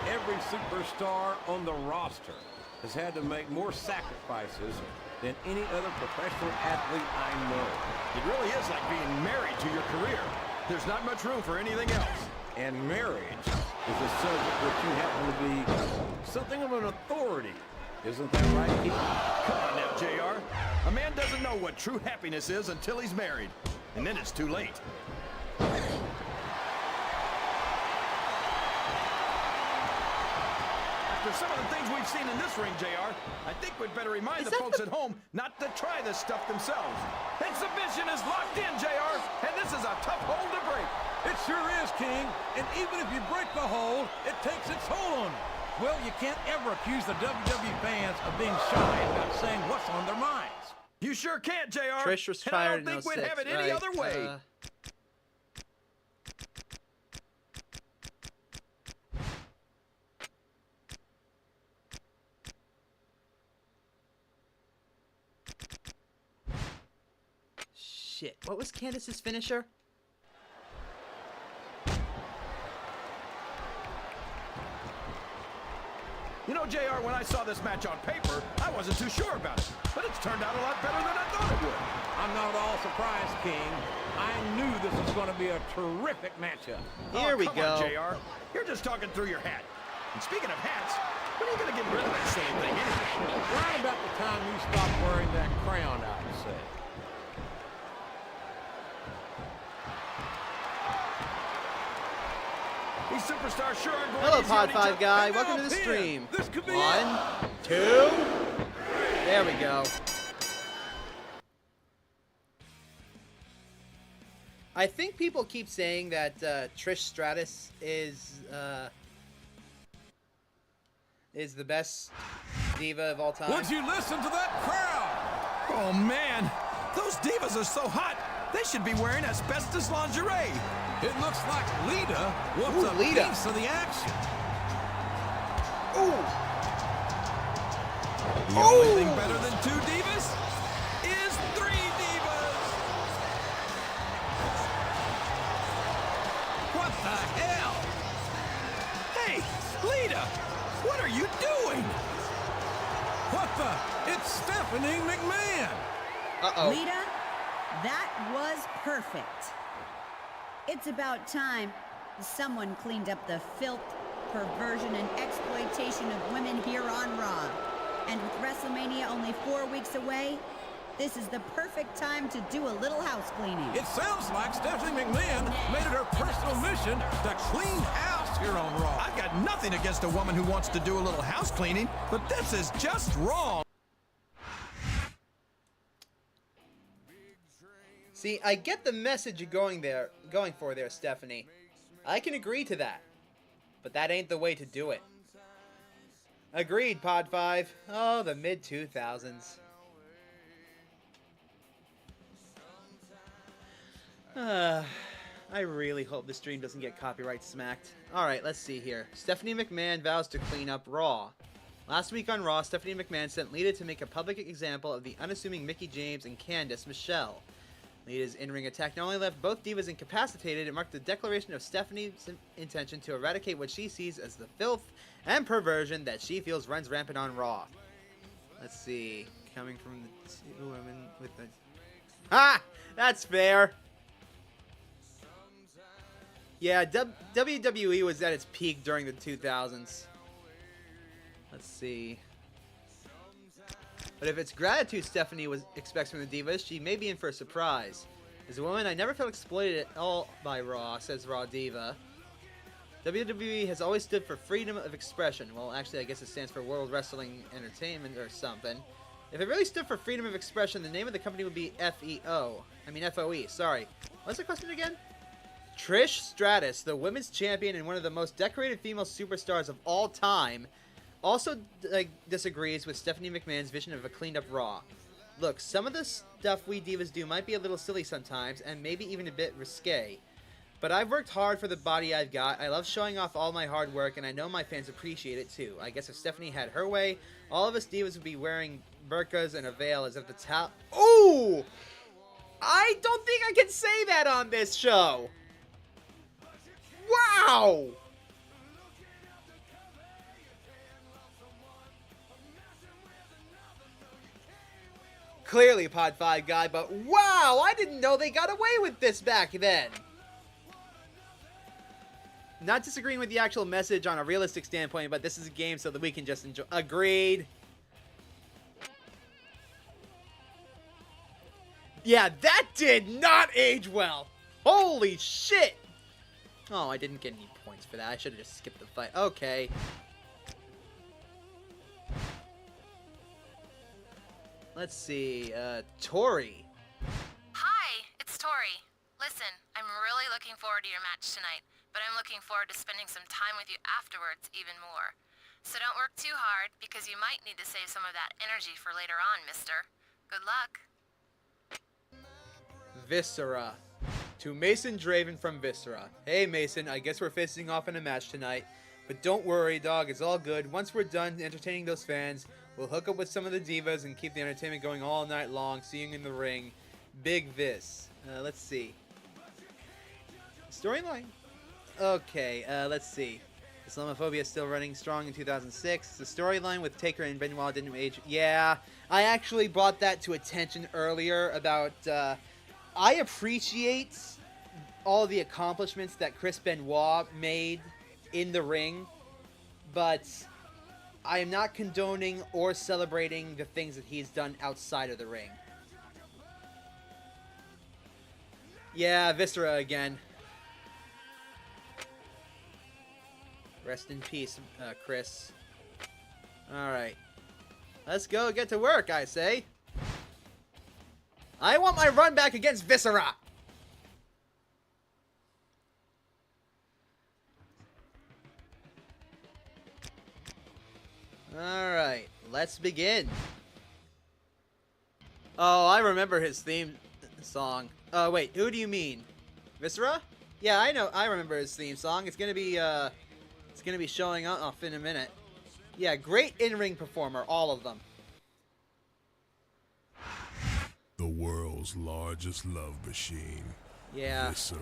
Every superstar on the roster has had to make more sacrifices than any other professional athlete I know. It really is like being married to your career. There's not much room for anything else. And marriage is a subject which you happen to be something of an authority. Isn't that right, Keith? Come on now, JR. A man doesn't know what true happiness is until he's married. And then it's too late. After some of the things we've seen in this ring, JR, I think we'd better remind the folks at home not to try this stuff themselves. Exhibition is locked in, JR, and this is a tough hold to break. It sure is, King. And even if you break the hold, it takes its toll on you. Well, you can't ever accuse the WWE fans of being shy about saying what's on their minds. You sure can't, JR. Trish was and I fired don't in think we'd 06, have it any right, other way. Shit, what was Candice's finisher? You know, JR, when I saw this match on paper, I wasn't too sure about it. But it's turned out a lot better than I thought it would. I'm not at all surprised, King. I knew this was going to be a terrific matchup. Here we come go. on, JR. You're just talking through your hat. And speaking of hats, when are you going to get rid of that same thing anyway? Right about the time you stop wearing that crown, I would say. These superstars sure are going Hello, easy Pod on each 5 other. guy. And Welcome now to the Pin. stream. This could be 1, 2. There we go. I think people keep saying that Trish Stratus is the best diva of all time. Would you listen to that crowd? Oh, man. Those divas are so hot, they should be wearing asbestos lingerie. It looks like Lita wants Ooh, a Lita. piece of the action. Ooh. The only thing better than 2 divas is 3 divas. What the hell? Hey, Lita, what are you doing? What the? It's Stephanie McMahon. Uh-oh. Lita, that was perfect. It's about time someone cleaned up the filth, perversion, and exploitation of women here on Raw. And with WrestleMania only 4 weeks away, this is the perfect time to do a little house cleaning. It sounds like Stephanie McMahon made it her personal mission to clean house here on Raw. I've got nothing against a woman who wants to do a little house cleaning, but this is just wrong. See, I get the message you're going for there, Stephanie. I can agree to that. But that ain't the way to do it. Agreed, Pod 5. Oh, the mid-2000s. I really hope the stream doesn't get copyright smacked. Alright, let's see here. Stephanie McMahon vows to clean up Raw. Last week on Raw, Stephanie McMahon sent Lita to make a public example of the unassuming Mickie James and Candice Michelle. Lita's in-ring attack not only left both divas incapacitated, it marked the declaration of Stephanie's intention to eradicate what she sees as the filth and perversion that she feels runs rampant on Raw. Let's see. Coming from the 2 women with the... Ah! That's fair! Yeah, WWE was at its peak during the 2000s. Let's see. But if it's gratitude Stephanie expects from the divas, she may be in for a surprise. As a woman, I never felt exploited at all by Raw, says Raw Diva. WWE has always stood for freedom of expression. Well, actually, I guess it stands for World Wrestling Entertainment or something. If it really stood for freedom of expression, the name of the company would be FOE, sorry. What's the question again? Trish Stratus, the women's champion and one of the most decorated female superstars of all time, also disagrees with Stephanie McMahon's vision of a cleaned up Raw. Look, some of the stuff we divas do might be a little silly sometimes, and maybe even a bit risque. But I've worked hard for the body I've got. I love showing off all my hard work, and I know my fans appreciate it too. I guess if Stephanie had her way, all of us divas would be wearing burqas and a veil as if the top... Ooh! I don't think I can say that on this show. Wow! Clearly Pod 5 guy, but wow, I didn't know they got away with this back then. Not disagreeing with the actual message on a realistic standpoint, but this is a game so that we can just enjoy. Agreed. Yeah, that did not age well. Holy shit. Oh, I didn't get any points for that. I should have just skipped the fight. Okay. Let's see. Tori. Hi, it's Tori. Listen, I'm really looking forward to your match tonight, but I'm looking forward to spending some time with you afterwards even more. So don't work too hard, because you might need to save some of that energy for later on, mister. Good luck. Viscera. To Mason Draven from Viscera. Hey Mason, I guess we're facing off in a match tonight. But don't worry, dog, it's all good. Once we're done entertaining those fans, we'll hook up with some of the divas and keep the entertainment going all night long, seeing you in the ring. Big Vis. Let's see. Storyline. Okay, let's see. Islamophobia is still running strong in 2006. The storyline with Taker and Benoit didn't age. Yeah, I actually brought that to attention earlier about... I appreciate all the accomplishments that Chris Benoit made in the ring, but I am not condoning or celebrating the things that he's done outside of the ring. Yeah, Viscera again. Rest in peace, Chris. Alright. Let's go get to work, I say. I want my run back against Viscera! Alright, let's begin. Oh, I remember his theme song. Oh, wait, who do you mean? Viscera? Yeah, I remember his theme song. It's gonna be showing off in a minute. Yeah, great in-ring performer, all of them. The world's largest love machine. Yeah. Viscera.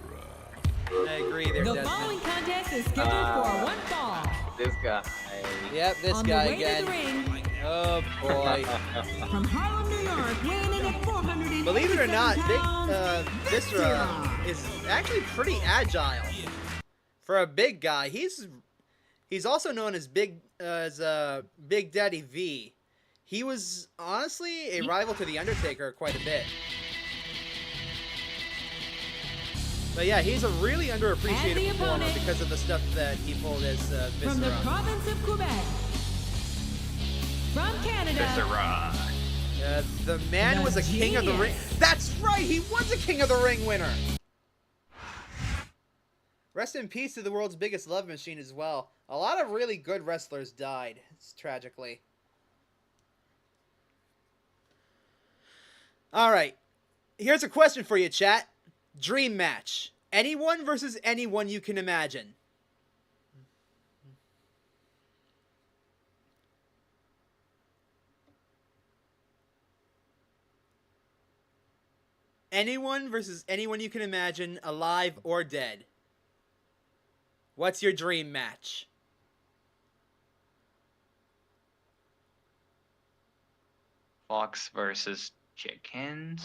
I agree there, The Desmond. following contest is scheduled for one fall. This guy. Yep, this On guy the way again. To the ring, Oh boy. from Harlem, New York, weighing in at 487 Believe it or not, pounds, Viscera is actually pretty agile. For a big guy, he's also known as Big Daddy V. He was honestly a rival to The Undertaker quite a bit. But yeah, he's a really underappreciated performer because of the stuff that he pulled as Viscera. From the province of Quebec, from Canada, Viscera. The man was a King of the Ring. That's right, he was a King of the Ring winner. Rest in peace to the world's biggest love machine as well. A lot of really good wrestlers died, tragically. Alright, here's a question for you, chat. Dream match. Anyone versus anyone you can imagine. Anyone versus anyone you can imagine, alive or dead. What's your dream match? Fox versus chickens.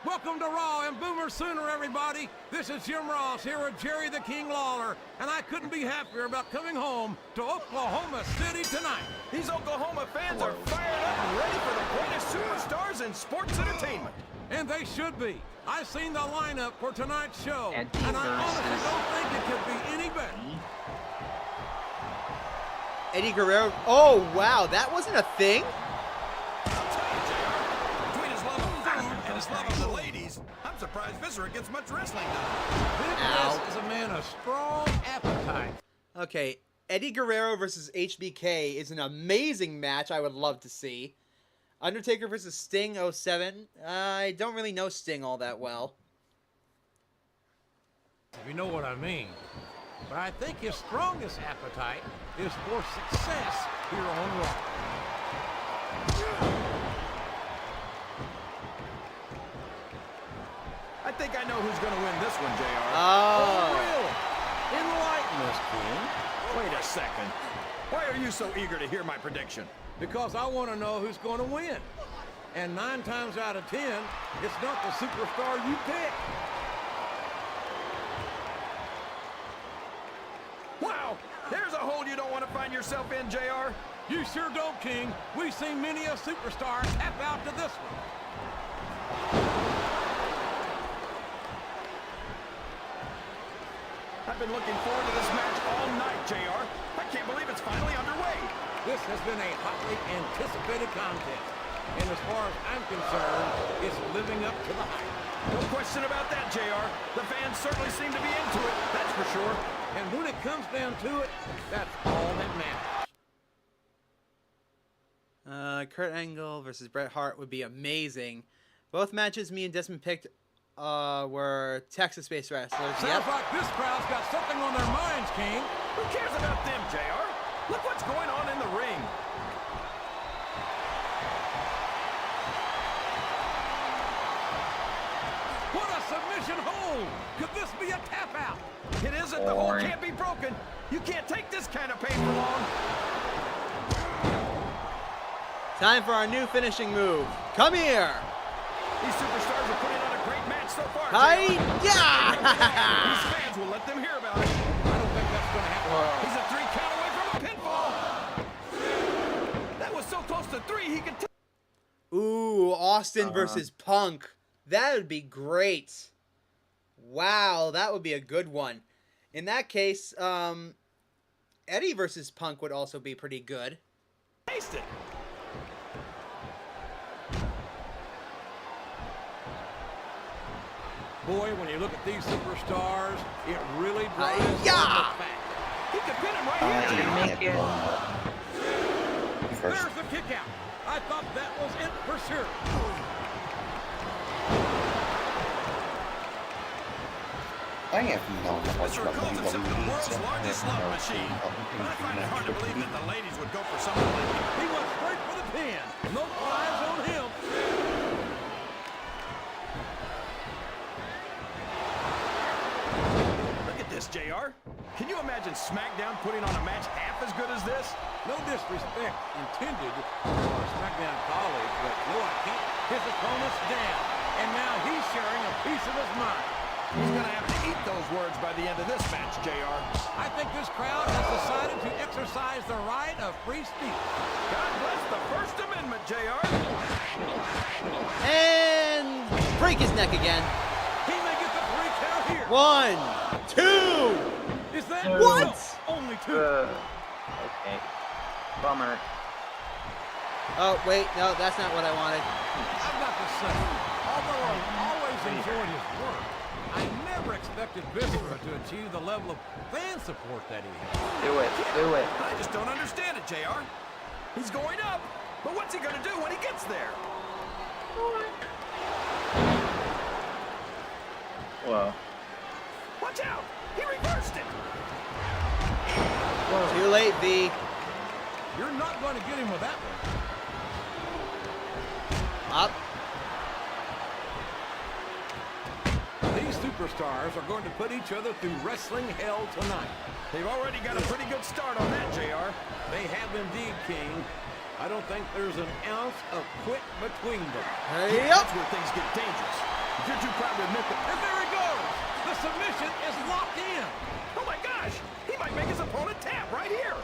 Welcome to Raw and Boomer Sooner, everybody. This is Jim Ross here with Jerry the King Lawler, and I couldn't be happier about coming home to Oklahoma City tonight. These Oklahoma fans are fired up and ready for the greatest superstars in sports entertainment. And they should be. I've seen the lineup for tonight's show, And and I honestly versus- don't think it could be any better. Eddie Guerrero. Oh, wow. That wasn't a thing? Between his love of food and his love of the ladies, I'm surprised Viscera gets much wrestling done. Big Ow. Vis is a man of strong appetite. Okay. Eddie Guerrero versus HBK is an amazing match I would love to see. Undertaker versus Sting 07. I don't really know Sting all that well. If you know what I mean. But I think his strongest appetite is for success here on Raw. think I know who's going to win this one, JR. Oh. Really? Enlighten us, King. Wait a second. Why are you so eager to hear my prediction? Because I want to know who's going to win. And 9 times out of 10, it's not the superstar you pick. Wow, there's a hole you don't want to find yourself in, JR. You sure don't, King. We've seen many a superstar tap out to this one. I've been looking forward to this match all night, JR. I can't believe it's finally underway. This has been a hotly anticipated contest. And as far as I'm concerned, it's living up to the hype. No question about that, JR. The fans certainly seem to be into it, that's for sure. And when it comes down to it, that's all that matters. Kurt Angle versus Bret Hart would be amazing. Both matches me and Desmond picked were Texas-based wrestlers. Sounds like this crowd's got something on their minds, King. Who cares about them, JR? Look what's going on in the ring. What a submission hold! Could this be a tap out? It isn't. The hold can't be broken. You can't take this kind of pain for long. Time for our new finishing move. Come here. These superstars are putting on a great match so far. Hi-ya! These fans will let them hear about it. I don't think that's going to happen. He's a 3 count away from a pinfall. That was so close to 3, he could. Ooh, Austin versus Punk. That would be great. Wow, that would be a good one. In that case, Eddie versus Punk would also be pretty good. Taste it. Boy, when you look at these superstars, it really drives home Yeah! the fact. He could pin him right here. There's the kick out. I thought that was it for sure. I have no Mr. calls himself the world's largest slot machine. I find it hard to believe that the ladies would go for someone like him. He went straight for the pin. No flies on him. Look at this, JR. Can you imagine Smackdown putting on a match half as good as this? No disrespect intended for our Smackdown colleagues, but no, I can't. His opponent's down, and now he's sharing a piece of his mind. He's going to have to eat those words by the end of this match, JR. I think this crowd has decided to exercise the right of free speech. God bless the First Amendment, JR. And break his neck again. He may get the 3 count here. 1, 2. Is that What? No, only 2. Okay. Bummer. Oh, wait. No, that's not what I wanted. I've got to say, although I've always enjoyed his work, I never expected Viscera to achieve the level of fan support that he has. Do it. Do it. I just don't understand it, JR. He's going up, but what's he going to do when he gets there? Whoa. Watch out! He reversed it! Too late, V. You're not going to get him with that one. Up. These superstars are going to put each other through wrestling hell tonight. They've already got a pretty good start on that, JR. They have indeed, King. I don't think there's an ounce of quit between them. That's where things get dangerous. If you're too proud to admit that. And there he goes! The submission is locked in. Oh my gosh! He might make his opponent tap right here.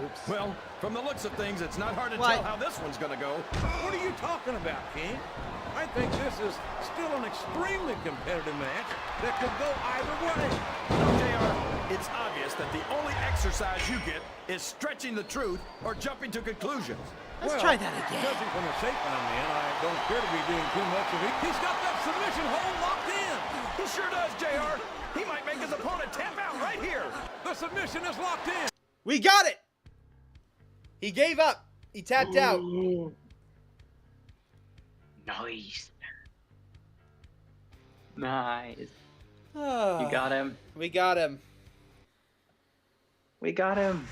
Oops. Well, from the looks of things, it's not hard to What? tell how this one's gonna go. What are you talking about, King? I think this is still an extremely competitive match that could go either way. No, JR, it's obvious that the only exercise you get is stretching the truth or jumping to conclusions. Let's try that again. Judging from the shape I'm in, I don't appear to be doing too much of it. He's got that submission hold locked in. He sure does, JR. He might make his opponent tap out right here. The submission is locked in. We got it. He gave up. He tapped out. Nice. Nice. You got him. We got him. We got him.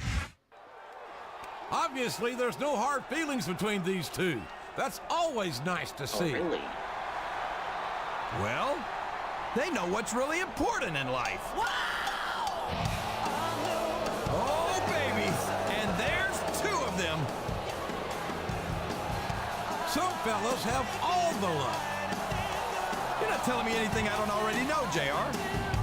Obviously, there's no hard feelings between these two. That's always nice to see. Oh, really? Well, they know what's really important in life. Oh, baby. And there's two of them. Some fellas have all the luck. You're not telling me anything I don't already know, JR.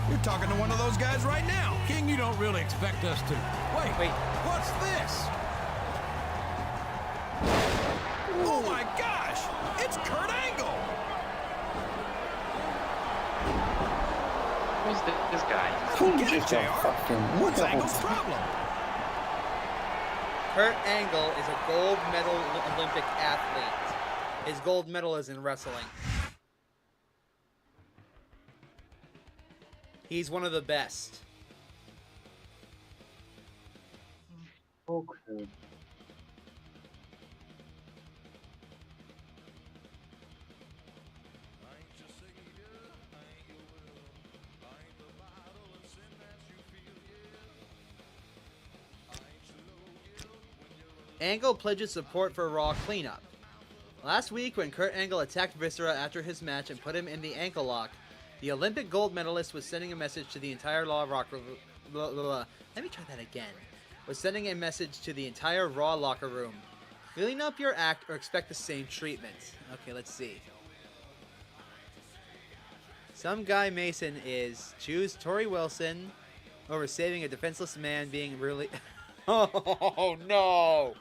You're talking to one of those guys right now. King, you don't really expect us to. Wait, what's this? Oh my gosh! It's Kurt Angle! Who's this guy? Get it, JR. What's Angle's problem? Kurt Angle is a gold medal Olympic athlete. His gold medal is in wrestling. He's one of the best. Okay. Angle pledges support for Raw cleanup. Last week, when Kurt Angle attacked Viscera after his match and put him in the ankle lock, the Olympic gold medalist was sending a message to the entire Raw locker room. Let me try that again. Was sending a message to the entire Raw locker room. Clean up your act or expect the same treatment. Okay, let's see. Some guy Mason is choose Tori Wilson over saving a defenseless man being really... Oh, no.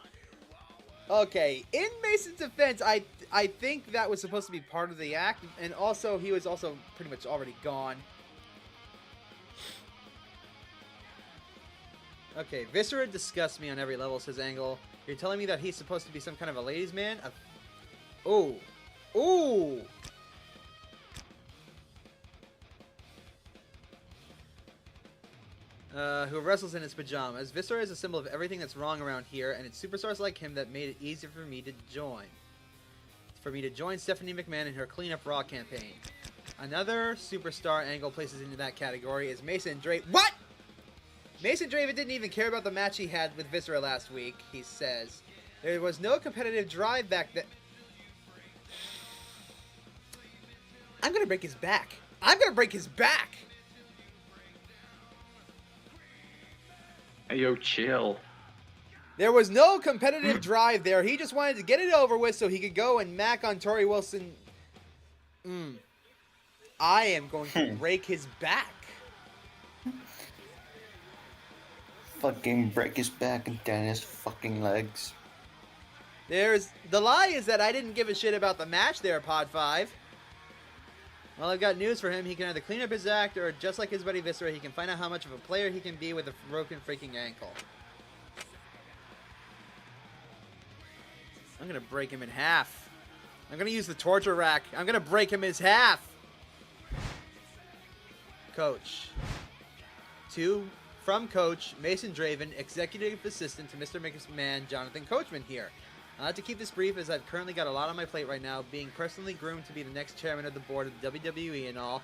Okay, in Mason's defense, I think that was supposed to be part of the act, and also, he was also pretty much already gone. Okay, Viscera disgusts me on every level, says Angle. You're telling me that he's supposed to be some kind of a ladies' man? Ooh. Ooh! Who wrestles in his pajamas. Viscera is a symbol of everything that's wrong around here, and it's superstars like him that made it easier for me to join. Stephanie McMahon in her Clean Up Raw campaign. Another superstar Angle places into that category is Mason Draven. What?! Mason Draven didn't even care about the match he had with Viscera last week, he says. There was no competitive drive back then. I'm gonna break his back. I'm gonna break his back! Hey, yo, chill. There was no competitive drive there. He just wanted to get it over with so he could go and mac on Tori Wilson. I am going to break his back. Fucking break his back and down his fucking legs. The lie is that I didn't give a shit about the match there, Pod 5. Well, I've got news for him. He can either clean up his act, or just like his buddy Viscera, he can find out how much of a player he can be with a broken freaking ankle. I'm gonna break him in half. I'm gonna use the torture rack. I'm gonna break him in half. Coach. From Coach, Mason Draven, Executive Assistant to Mr. McMahon, Jonathan Coachman here. I'll have to keep this brief as I've currently got a lot on my plate right now, being personally groomed to be the next chairman of the board of the WWE and all.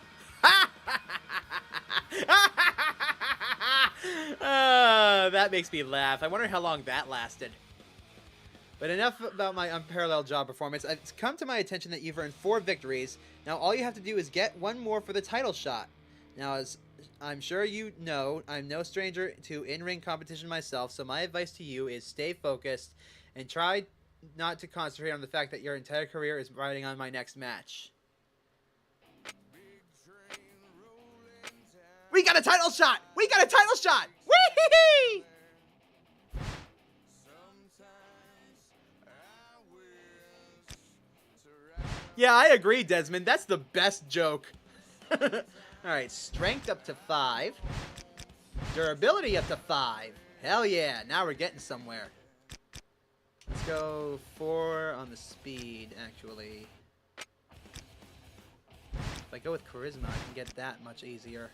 That makes me laugh. I wonder how long that lasted. But enough about my unparalleled job performance. It's come to my attention that you've earned 4 victories. Now all you have to do is get one more for the title shot. Now, as I'm sure you know, I'm no stranger to in-ring competition myself, so my advice to you is stay focused and try not to concentrate on the fact that your entire career is riding on my next match. We got a title shot! We got a title shot! Whee! Yeah, I agree, Desmond. That's the best joke. Alright, strength up to 5. Durability up to 5. Hell yeah, now we're getting somewhere. Let's go 4 on the speed, actually. If I go with charisma, I can get that much easier.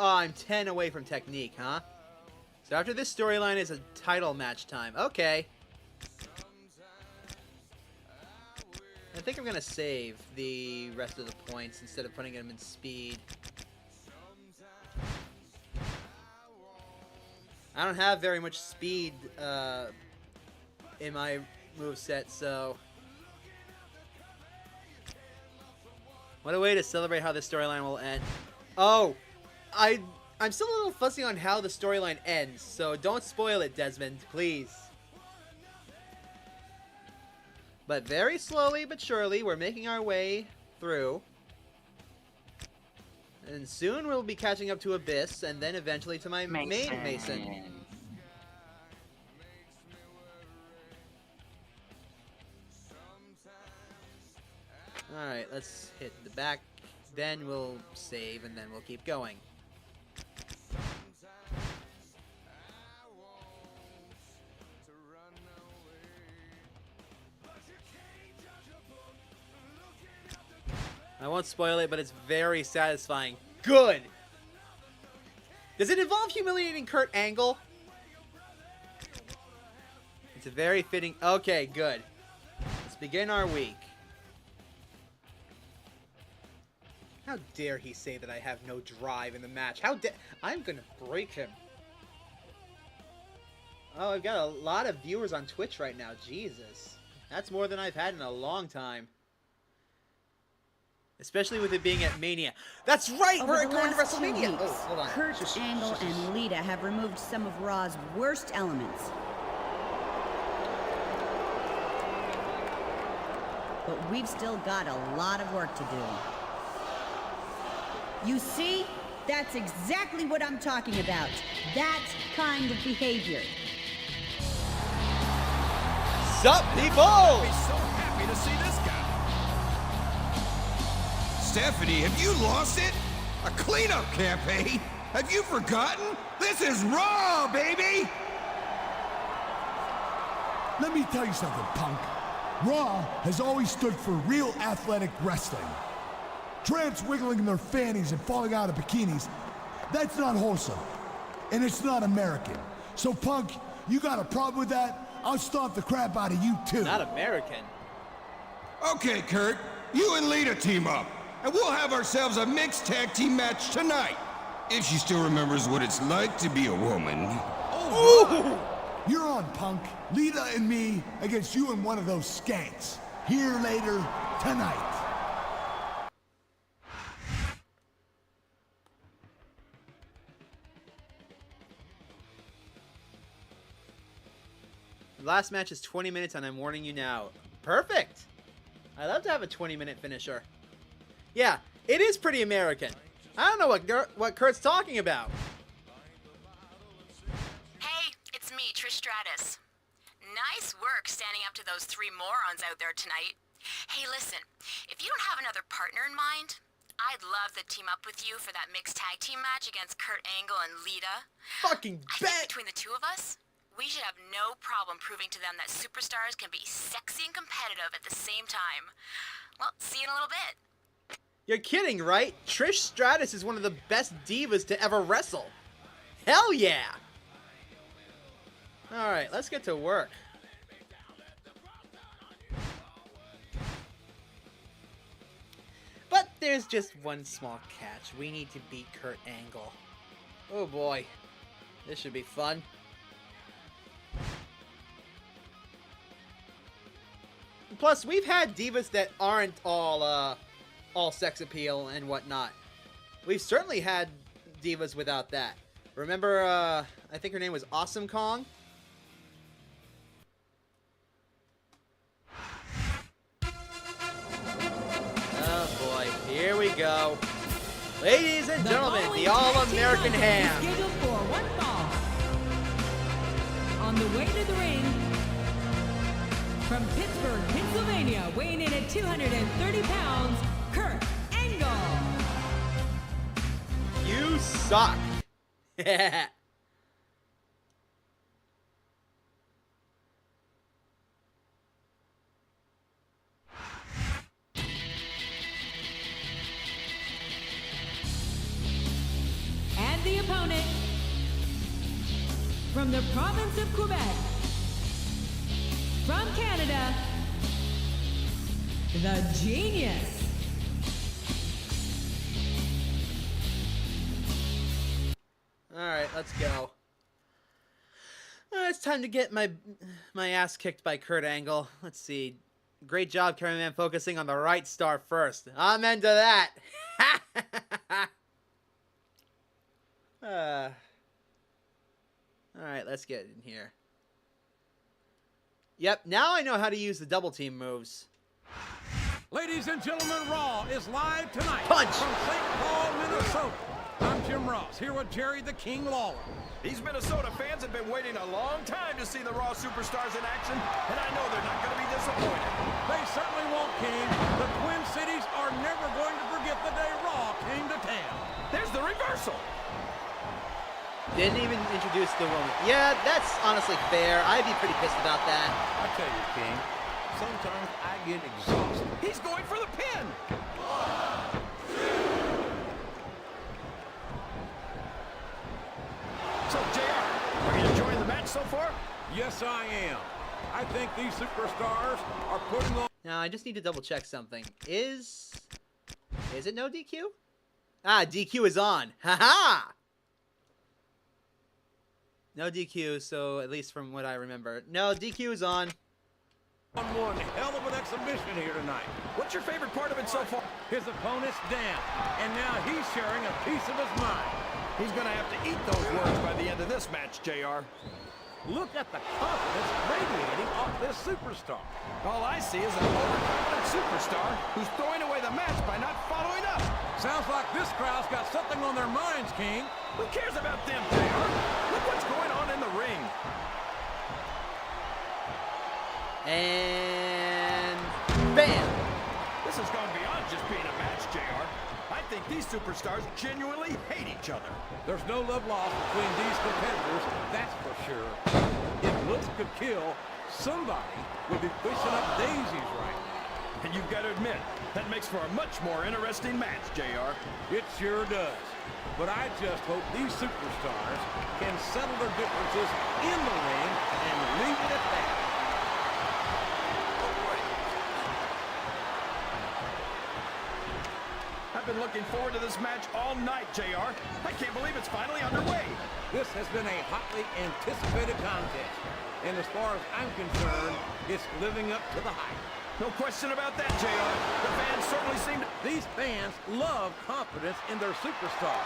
Oh, I'm 10 away from technique, huh? So after this storyline is a title match time. Okay. I think I'm gonna save the rest of the points instead of putting them in speed. I don't have very much speed in my moveset, so what a way to celebrate how this storyline will end. Oh, I'm still a little fussy on how the storyline ends, so don't spoil it, Desmond, please. But very slowly but surely, we're making our way through. And soon we'll be catching up to Abyss, and then eventually to my main Mason. Alright, let's hit the back, then we'll save, and then we'll keep going. I won't spoil it, but it's very satisfying. Good! Does it involve humiliating Kurt Angle? It's a very fitting... Okay, good. Let's begin our week. How dare he say that I have no drive in the match? How dare... I'm gonna break him. Oh, I've got a lot of viewers on Twitch right now. Jesus. That's more than I've had in a long time. Especially with it being at Mania. That's right! Over We're the going to last 2 WrestleMania! weeks, Oh, hold on. Kurt Angle and Lita have removed some of Raw's worst elements. But we've still got a lot of work to do. You see? That's exactly what I'm talking about. That kind of behavior. Sup, people? I'll be so happy to see this guy. Stephanie, have you lost it? A cleanup campaign? Have you forgotten? This is Raw, baby! Let me tell you something, punk. Raw has always stood for real athletic wrestling. Tramps wiggling their fannies and falling out of bikinis, that's not wholesome. And it's not American. So, punk, you got a problem with that? I'll stomp the crap out of you, too. Not American. Okay, Kurt, you and Lita team up, and we'll have ourselves a mixed tag team match tonight. If she still remembers what it's like to be a woman. Oh, you're on, punk. Lita and me against you and one of those skanks. Here later tonight. The last match is 20 minutes, and I'm warning you now. Perfect! I love to have a 20-minute finisher. Yeah, it is pretty American. I don't know what Kurt's talking about. Hey, it's me, Trish Stratus. Nice work standing up to those 3 morons out there tonight. Hey, listen, if you don't have another partner in mind, I'd love to team up with you for that mixed tag team match against Kurt Angle and Lita. Fucking I bet! think between the two of us, we should have no problem proving to them that superstars can be sexy and competitive at the same time. Well, see you in a little bit. You're kidding, right? Trish Stratus is one of the best divas to ever wrestle. Hell yeah! Alright, let's get to work. But there's just one small catch. We need to beat Kurt Angle. Oh boy. This should be fun. Plus, we've had divas that aren't all sex appeal and whatnot. We've certainly had divas without that. Remember, I think her name was Awesome Kong? Oh boy, here we go. Ladies and gentlemen, the All-American Ham. Scheduled for one fall. On the way to the ring, from Pittsburgh, Pennsylvania, weighing in at 230 pounds, Kurt Angle. You suck. And the opponent, from the province of Quebec, from Canada, the Genius. Alright, let's go. It's time to get my ass kicked by Kurt Angle. Let's see. Great job, cameraman, focusing on the right star first. Amen to that. Alright, let's get in here. Yep, now I know how to use the double team moves. Ladies and gentlemen, Raw is live tonight. Punch! From St. Paul, Minnesota. I'm Jim Ross, here with Jerry the King Lawler. These Minnesota fans have been waiting a long time to see the Raw superstars in action, and I know they're not going to be disappointed. They certainly won't, King. The Twin Cities are never going to forget the day Raw came to town. There's the reversal. Didn't even introduce the woman. Yeah, that's honestly fair. I'd be pretty pissed about that. I tell you, King, sometimes I get exhausted. He's going for the pin. So, JR, are you enjoying the match so far? Yes, I am. I think these superstars are putting on... Now, I just need to double check something. Is it no DQ? Ah, DQ is on. Ha-ha! No DQ, so at least from what I remember. No, DQ is on. One hell of an exhibition here tonight. What's your favorite part of it so far? His opponent's down, and now he's sharing a piece of his mind. He's going to have to eat those words by the end of this match, JR. Look at the confidence radiating off this superstar. All I see is an overconfident superstar who's throwing away the match by not following up. Sounds like this crowd's got something on their minds, King. Who cares about them, JR? Look what's going on in the ring. And bam! This has gone beyond just being a match, JR. I think these superstars genuinely hate each other. There's no love lost between these competitors, that's for sure. If looks could kill, somebody would be pushing up daisies right now. And you've got to admit, that makes for a much more interesting match, JR. It sure does. But I just hope these superstars can settle their differences in the ring and leave it at that. I've been looking forward to this match all night, JR. I can't believe it's finally underway. This has been a hotly anticipated contest. And as far as I'm concerned, it's living up to the hype. No question about that, JR. The fans certainly seem to... These fans love confidence in their superstar.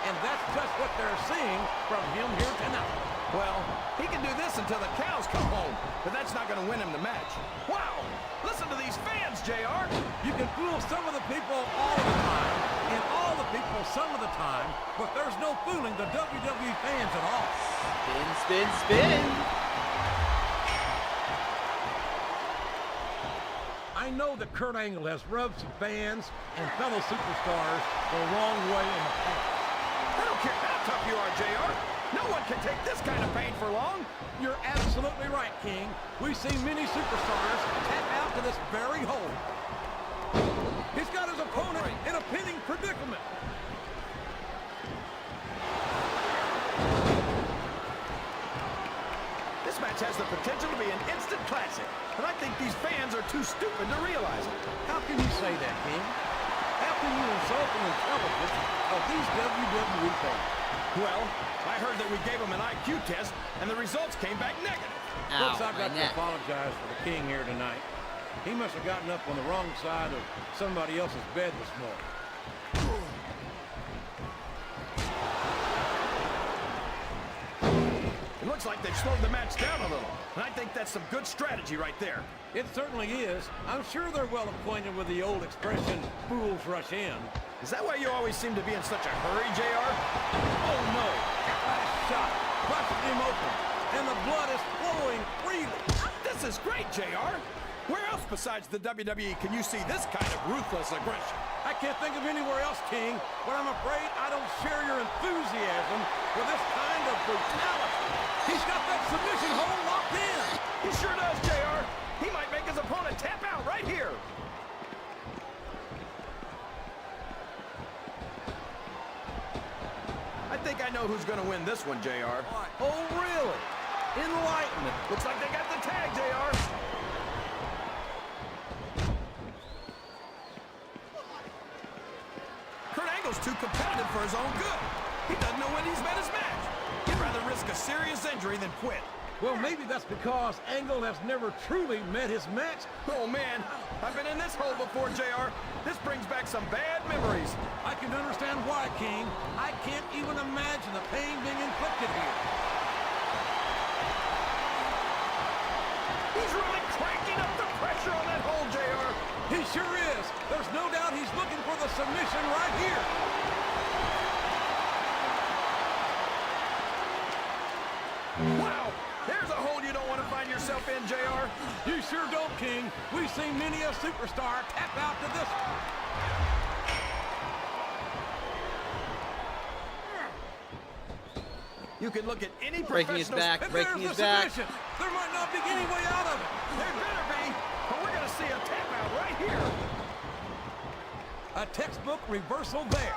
And that's just what they're seeing from him here tonight. Well, he can do this until the cows come home, but that's not going to win him the match. Wow! Listen to these fans, JR! You can fool some of the people all of the time, and all the people some of the time, but there's no fooling the WWE fans at all. Spin, spin, spin! I know that Kurt Angle has rubbed some fans and fellow superstars the wrong way in the past. I don't care how tough you are, JR. No one can take this kind of pain for long. You're absolutely right, King. We've seen many superstars tap out to this very hole. He's got his opponent in a pinning predicament. This match has the potential to be an instant classic, but I think these fans are too stupid to realize it. How can you say that, King? How can you insult the intelligence of these WWE fans? Well, I heard that we gave them an IQ test, and the results came back negative. Ow, Folks, I've got to apologize for the King here tonight. He must have gotten up on the wrong side of somebody else's bed this morning. It looks like they've slowed the match down a little, and I think that's some good strategy right there. It certainly is. I'm sure they're well acquainted with the old expression, fools rush in. Is that why you always seem to be in such a hurry, JR? Oh no! Last shot busted him open, and the blood is flowing freely. This is great, JR. Where else besides the WWE can you see this kind of ruthless aggression? I can't think of anywhere else, King, but I'm afraid I don't share your enthusiasm for this kind of brutality. He's got that submission hold locked in. He sure does, JR. He might make his opponent tap out right here. I think I know who's going to win this one, JR. Oh, really? Enlightenment. Looks like they got the tag, JR. too competitive for his own good. He doesn't know when he's met his match. He'd rather risk a serious injury than quit. Well, maybe that's because Angle has never truly met his match. Oh, man. I've been in this hole before, JR. This brings back some bad memories. I can understand why, King. I can't even imagine the pain being inflicted here. He's really cranking up the pressure on that hole, JR. He sure is. There's no doubt he's looking for the submission right here. Wow. There's a hole you don't want to find yourself in, JR. You sure don't, King. We've seen many a superstar tap out to this one. You can look at any Breaking his professional... back, breaking his There's the back. submission. There might not be any way out of it. There better be, but we're going to see a tap out right here. A textbook reversal there.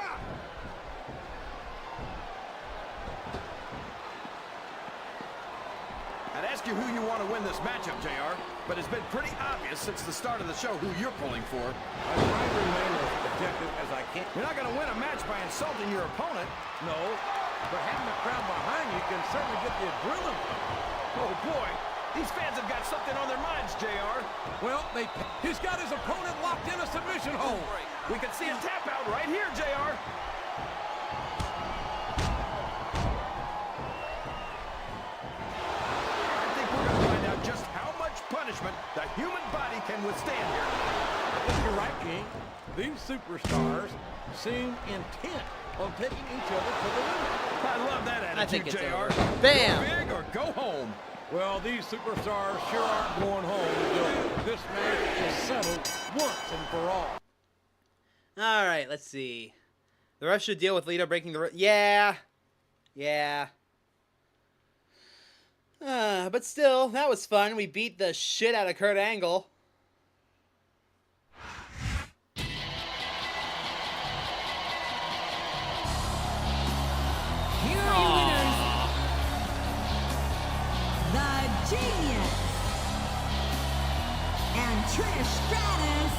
I'd ask you who you want to win this matchup, JR, but it's been pretty obvious since the start of the show who you're pulling for. I try to remain as objective as I can. You're not going to win a match by insulting your opponent. No, but having a crowd behind you can certainly get the adrenaline. Oh, boy. These fans have got something on their minds, JR. Well, he's got his opponent locked in a submission hold. We can see a tap out right here, JR. I think we're going to find out just how much punishment the human body can withstand here. I think you're right, King. These superstars seem intent on taking each other to the limit. I love that attitude, I think it's JR. over. Bam! Go big or go home. Well, these superstars sure aren't going home until this match is settled once and for all. All right, let's see. The ref should deal with Lita breaking the... Yeah. But still, that was fun. We beat the shit out of Kurt Angle. Here are your winners, The Genius and Trish Stratus.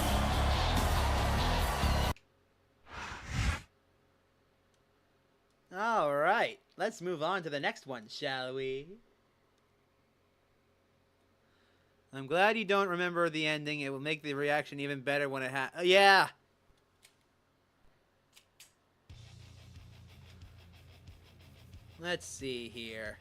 All right, let's move on to the next one, shall we? I'm glad you don't remember the ending. It will make the reaction even better when it happens. Yeah! Let's see here.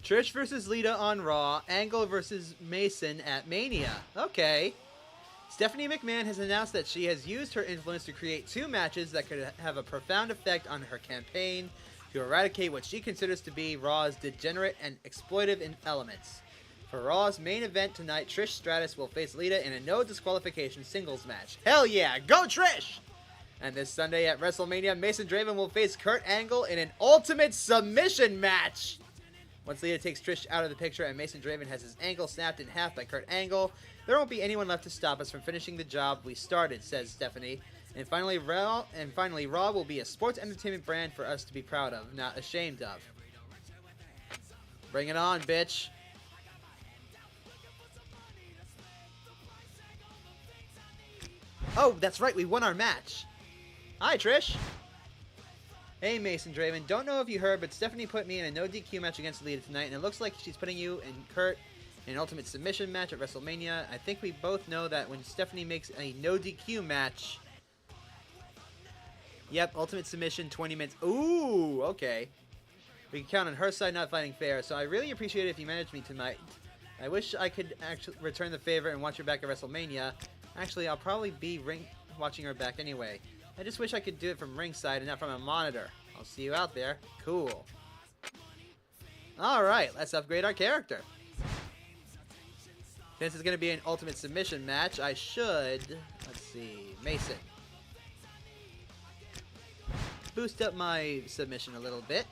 Trish versus Lita on Raw. Angle versus Mason at Mania. Okay. Stephanie McMahon has announced that she has used her influence to create 2 matches that could have a profound effect on her campaign to eradicate what she considers to be Raw's degenerate and exploitive elements. For Raw's main event tonight, Trish Stratus will face Lita in a no disqualification singles match. Hell yeah, go Trish! And this Sunday at WrestleMania, Mason Draven will face Kurt Angle in an ultimate submission match. Once Lita takes Trish out of the picture and Mason Draven has his ankle snapped in half by Kurt Angle, there won't be anyone left to stop us from finishing the job we started, says Stephanie. And finally, Raw will be a sports entertainment brand for us to be proud of, not ashamed of. Bring it on, bitch. Oh, that's right, we won our match. Hi, Trish. Hey, Mason Draven. Don't know if you heard, but Stephanie put me in a no DQ match against Lita tonight, and it looks like she's putting you and Kurt in an ultimate submission match at WrestleMania. I think we both know that when Stephanie makes a no DQ match... Yep, ultimate submission, 20 minutes. Ooh, okay. We can count on her side not fighting fair, so I really appreciate it if you managed me tonight. I wish I could actually return the favor and watch her back at WrestleMania. Actually, I'll probably be watching her back anyway. I just wish I could do it from ringside and not from a monitor. I'll see you out there. Cool. Alright, let's upgrade our character. Since it's going to be an ultimate submission match, I should... Let's see... Mason. Boost up my submission a little bit.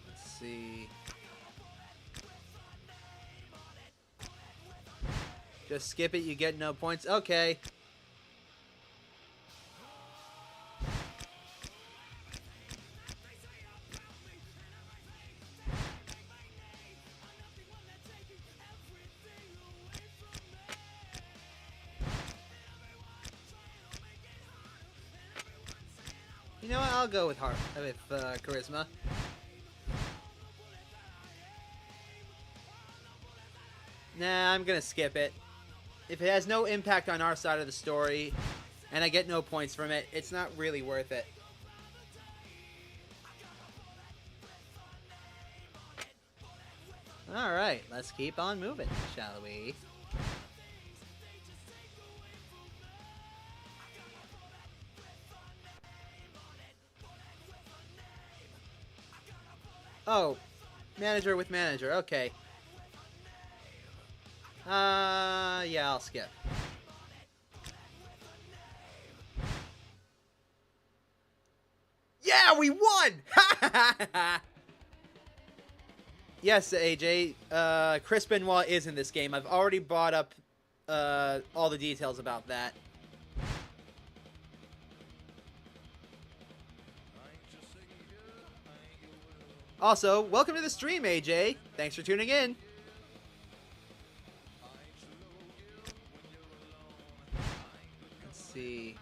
Let's see... Just skip it, you get no points. Okay. I'll go with charisma. Nah, I'm gonna skip it. If it has no impact on our side of the story, and I get no points from it, it's not really worth it. Alright, let's keep on moving, shall we? Oh, manager with manager, okay. Yeah, I'll skip. Yeah, we won! Yes, AJ, Chris Benoit is in this game. I've already brought up all the details about that. Also, welcome to the stream, AJ. Thanks for tuning in. Let's see.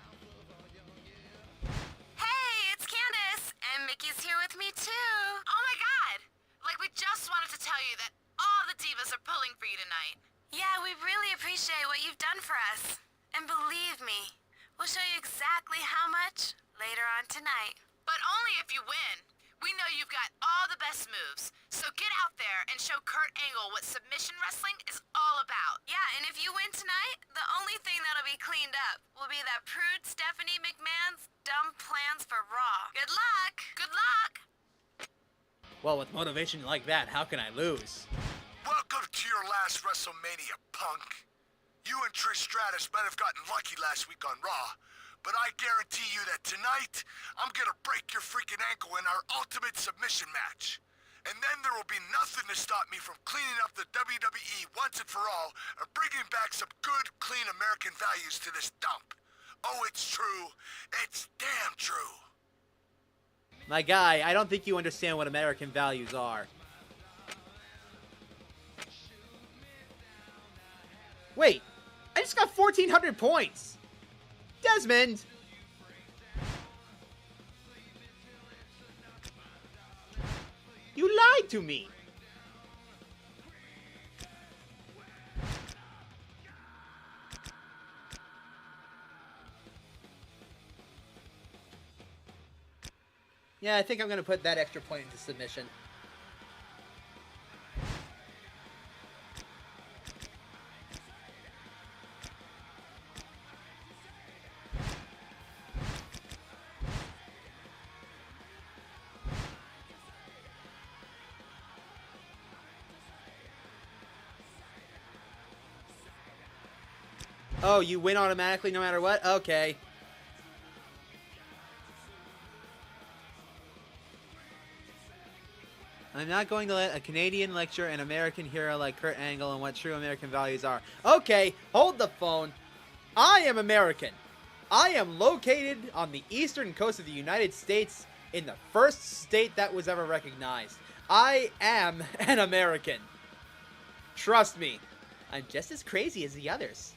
Hey, it's Candace, and Mickey's here with me too. Oh my god! Like, we just wanted to tell you that all the divas are pulling for you tonight. Yeah, we really appreciate what you've done for us. And believe me, we'll show you exactly how much later on tonight. But only if you win. We know you've got all the best moves, so get out there and show Kurt Angle what submission wrestling is all about. Yeah, and if you win tonight, the only thing that'll be cleaned up will be that prude Stephanie McMahon's dumb plans for Raw. Good luck! Good luck! Well, with motivation like that, how can I lose? Welcome to your last WrestleMania, punk. You and Trish Stratus might have gotten lucky last week on Raw, but I guarantee you that tonight, I'm gonna break your freaking ankle in our ultimate submission match. And then there will be nothing to stop me from cleaning up the WWE once and for all, and bringing back some good, clean American values to this dump. Oh, it's true. It's damn true. My guy, I don't think you understand what American values are. Wait, I just got 1,400 points! Desmond! You lied to me! Yeah, I think I'm gonna put that extra point into submission. Oh, you win automatically no matter what? Okay. I'm not going to let a Canadian lecture an American hero like Kurt Angle on what true American values are. Okay, hold the phone. I am American. I am located on the eastern coast of the United States in the first state that was ever recognized. I am an American. Trust me, I'm just as crazy as the others.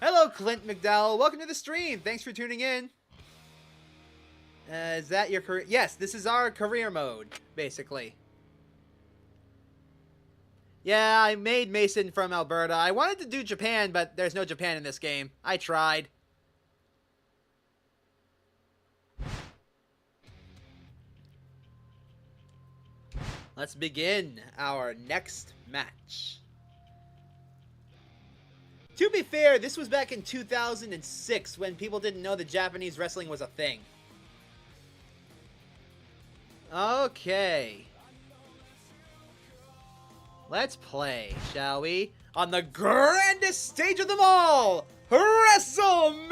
Hello, Clint McDowell. Welcome to the stream. Thanks for tuning in. Is that your career? Yes, this is our career mode, basically. Yeah, I made Mason from Alberta. I wanted to do Japan, but there's no Japan in this game. I tried. Let's begin our next match. To be fair, this was back in 2006 when people didn't know that Japanese wrestling was a thing. Okay. Let's play, shall we? On the grandest stage of them all, WrestleMania!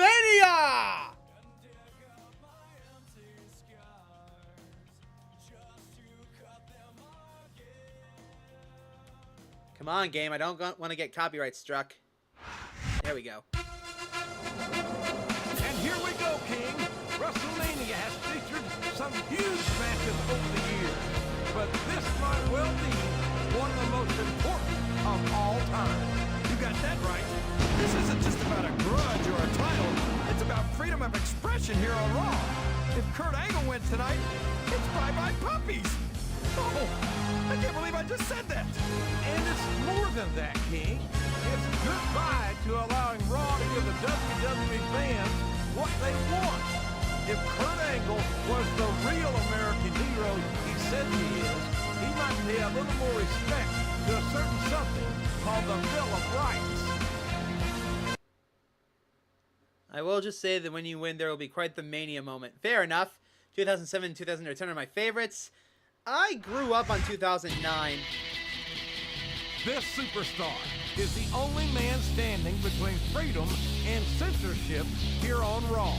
Come on, game. I don't want to get copyright struck. There we go. And here we go, King. WrestleMania has featured some huge matches over the years, but this might well be one of the most important of all time. You got that right. This isn't just about a grudge or a title. It's about freedom of expression here on Raw. If Kurt Angle wins tonight, it's bye-bye puppies. Oh, I can't believe I just said that. And it's more than that, King. It's goodbye to allowing Raw to give the WWE fans what they want. If Kurt Angle was the real American hero he said he is, he might pay a little more respect to a certain something called the Bill of Rights. I will just say that when you win, there will be quite the Mania moment. Fair enough. 2007 and 2010 are my favorites. I grew up on 2009. This superstar is the only man standing between freedom and censorship here on Raw.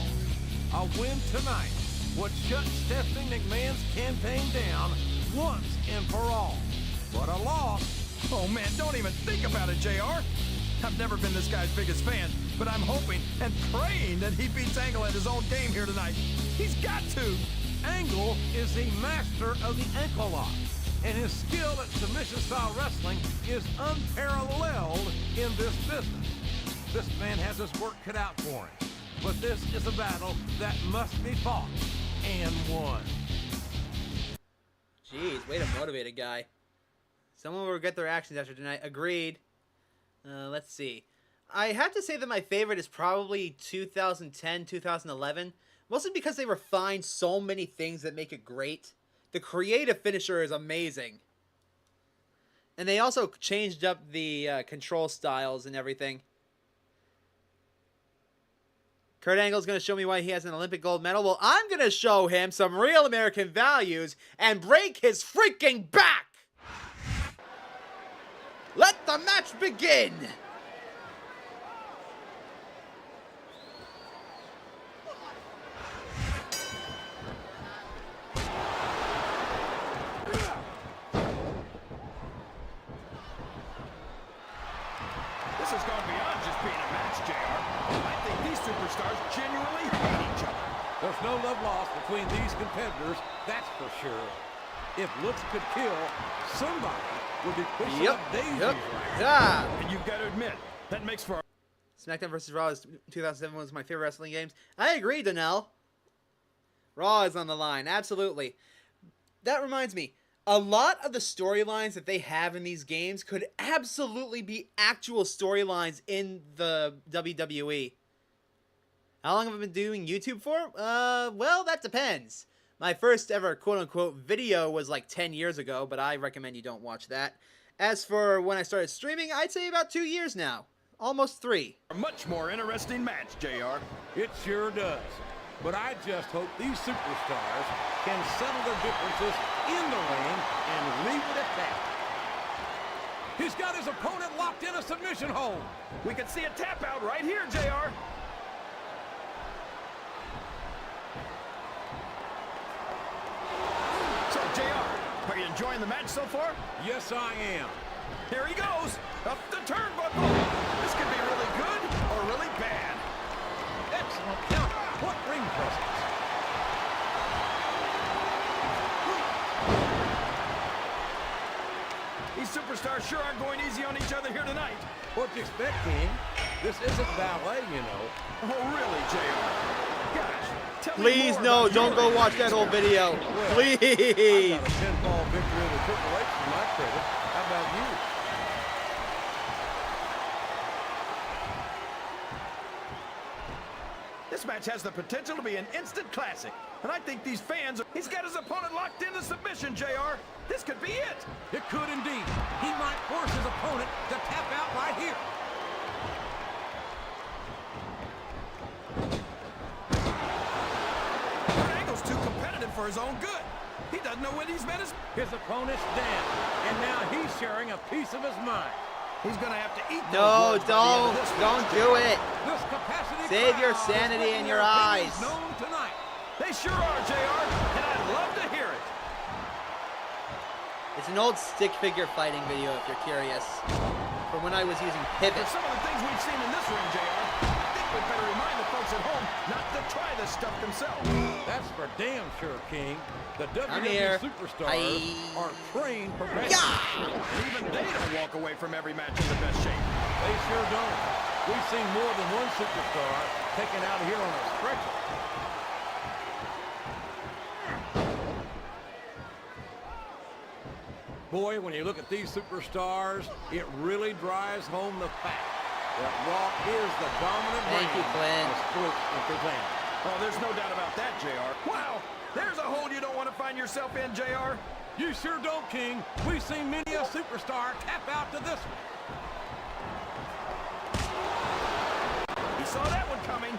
A win tonight would shut Stephanie McMahon's campaign down once and for all. But a loss... Oh man, don't even think about it, JR. I've never been this guy's biggest fan, but I'm hoping and praying that he beats Angle at his own game here tonight. He's got to. Angle is the master of the ankle lock, and his skill at submission-style wrestling is unparalleled in this business. This man has his work cut out for him, but this is a battle that must be fought and won. Jeez, way to motivate a guy. Someone will regret their actions after tonight. Agreed. Let's see. I have to say that my favorite is probably 2010, 2011. Mostly because they refined so many things that make it great. The creative finisher is amazing. And they also changed up the control styles and everything. Kurt Angle's going to show me why he has an Olympic gold medal. Well, I'm going to show him some real American values and break his freaking back! Let the match begin! This has gone beyond just being a match, JR. I think these superstars genuinely hate each other. There's no love lost between these competitors, that's for sure. If looks could kill, somebody would be pushing up daisies right now. Yeah. And you've got to admit, that makes for... Smackdown vs. Raw is 2007 was my favorite wrestling games. I agree, Donnell. Raw is on the line, absolutely. That reminds me, a lot of the storylines that they have in these games could absolutely be actual storylines in the WWE. How long have I been doing YouTube for? Well, that depends. My first ever quote-unquote video was like 10 years ago, but I recommend you don't watch that. As for when I started streaming, I'd say about 2 years now. Almost 3. A much more interesting match, JR. It sure does. But I just hope these superstars can settle their differences in the ring and leave it at that. He's got his opponent locked in a submission hold. We can see a tap out right here, JR. So, JR, are you enjoying the match so far? Yes, I am. Here he goes, up the turnbuckle. This could be really good or really bad. Excellent count. What ring presence? These superstars sure aren't going easy on each other here tonight. What do you expect, King? This isn't ballet, you know. Oh, really, JR? Gosh, tell me Please, more no, about don't your go watch that whole video. Well, Please. I got a pinfall victory of the Triple H to my credit. How about you? This match has the potential to be an instant classic. And I think these fans... He's got his opponent locked into submission, JR. This could be it. It could indeed. He might force his opponent to tap out right here. Kurt Angle's too competitive for his own good. He doesn't know when he's met his opponent's down, and now he's sharing a piece of his mind. He's gonna have to eat. No, don't do it. This capacity Save your crowd is sanity making and your their eyes. opinions known tonight. They sure are, JR, and I'd love to hear it. It's an old stick figure fighting video, if you're curious. From when I was using Pivot. For some of the things we've seen in this ring, JR, I think we'd better remind the folks at home not to try this stuff themselves. That's for damn sure, King. The I'm WWE here. superstars are trained professionals. And even they don't walk away from every match in the best shape. They sure don't. We've seen more than one superstar taken out here on a stretcher. Boy, when you look at these superstars, it really drives home the fact that Raw is the dominant brand of sports entertainment. Oh, there's no doubt about that, JR. Wow, there's a hole you don't want to find yourself in, JR. You sure don't, King. We've seen many a superstar tap out to this one. He saw that one coming.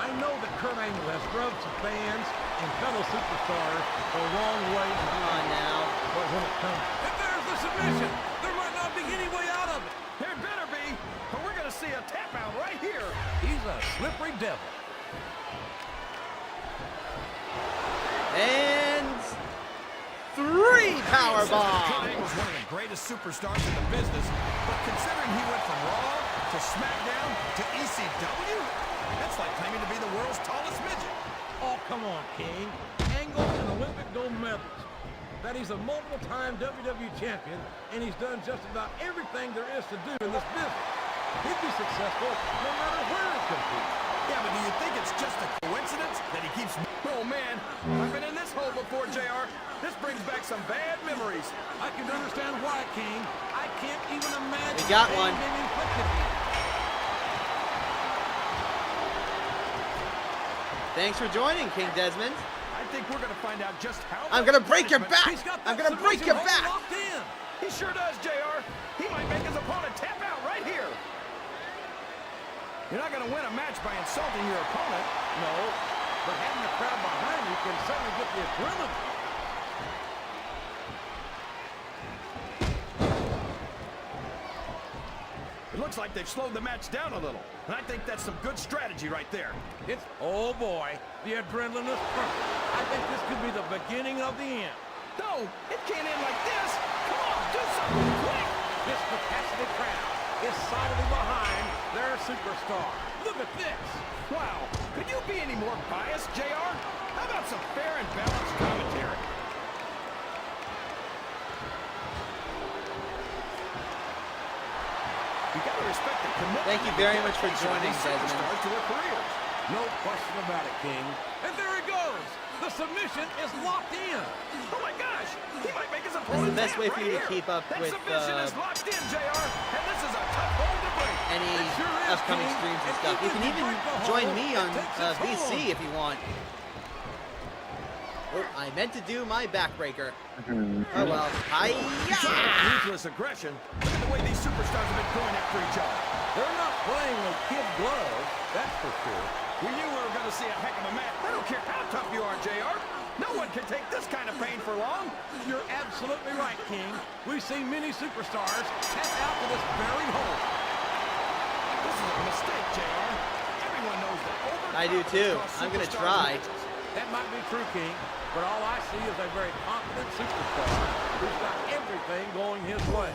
I know that Kurt Angle has rubbed some fans and fellow superstars the wrong way. Come on now. But when it comes, if there's the submission, there might not be any way out of it. There better be, or we're going to see a tap out right here. He's a slippery devil. And 3 power Kurt bombs. Angle's one of the greatest superstars in the business, but considering he went from Raw to Smackdown to ECW, that's like claiming to be the world's tallest midget. Oh, come on, King. Angle's an Olympic gold medalist. That he's a multiple-time WWE champion, and he's done just about everything there is to do in this business. He'd be successful no matter where he competes. Yeah, but do you think it's just a coincidence that he keeps... Oh, man, I've been in this hole before, JR. This brings back some bad memories. I can understand why, King. I can't even imagine... We got one. being inflicted here. Thanks for joining, King Desmond. I think we're going to find out just how... I'm going to break your back. He's got I'm that going to break your submission back. hold locked in. He sure does, JR. He might make his opponent tap out right here. You're not going to win a match by insulting your opponent. No, but having the crowd behind you can certainly get the adrenaline. It looks like they've slowed the match down a little, and I think that's some good strategy right there. It's, oh boy, the adrenaline is perfect. I think this could be the beginning of the end. No, it can't end like this. Come on, do something quick. This capacity crowd is solidly behind their superstar. Look at this. Wow, could you be any more biased, JR? How about some fair and balanced commentary? You gotta respect the commitment. Thank you very much for joining, Desmond. To their careers. No question about it, King. And there he goes. The submission is locked in. Oh my gosh, he might make his That's opponent the best way tap for right you to here. keep up That with submission is locked in, JR, and this is a tough hole to break. any It sure is, upcoming King. streams and And stuff. You even can if you even break the join hole, me it on takes its VC toll. if you want. Oh, I meant to do my backbreaker. Oh well. Ruthless aggression. Look at the way these superstars have been going after each other. They're not playing with kid gloves, that's for sure. We knew we were going to see a heck of a match. I don't care how tough you are, JR. No one can take this kind of pain for long. You're absolutely right, King. We've seen many superstars tap out to this very hole. This is a mistake, JR. Everyone knows that I do too. I'm gonna try. That might be true, King, but all I see is a very confident superstar who's got everything going his way.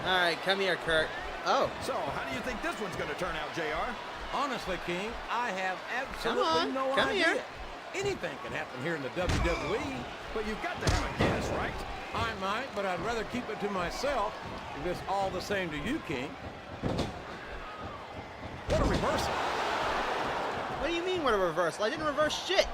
All right, come here, Kurt. Oh. So, how do you think this one's going to turn out, JR? Honestly, King, I have absolutely on, no come idea. here. Anything can happen here in the WWE. But you've got to have a guess, right? I might, but I'd rather keep it to myself if it's all the same to you, King. What a reversal. What do you mean, what a reversal? I didn't reverse shit.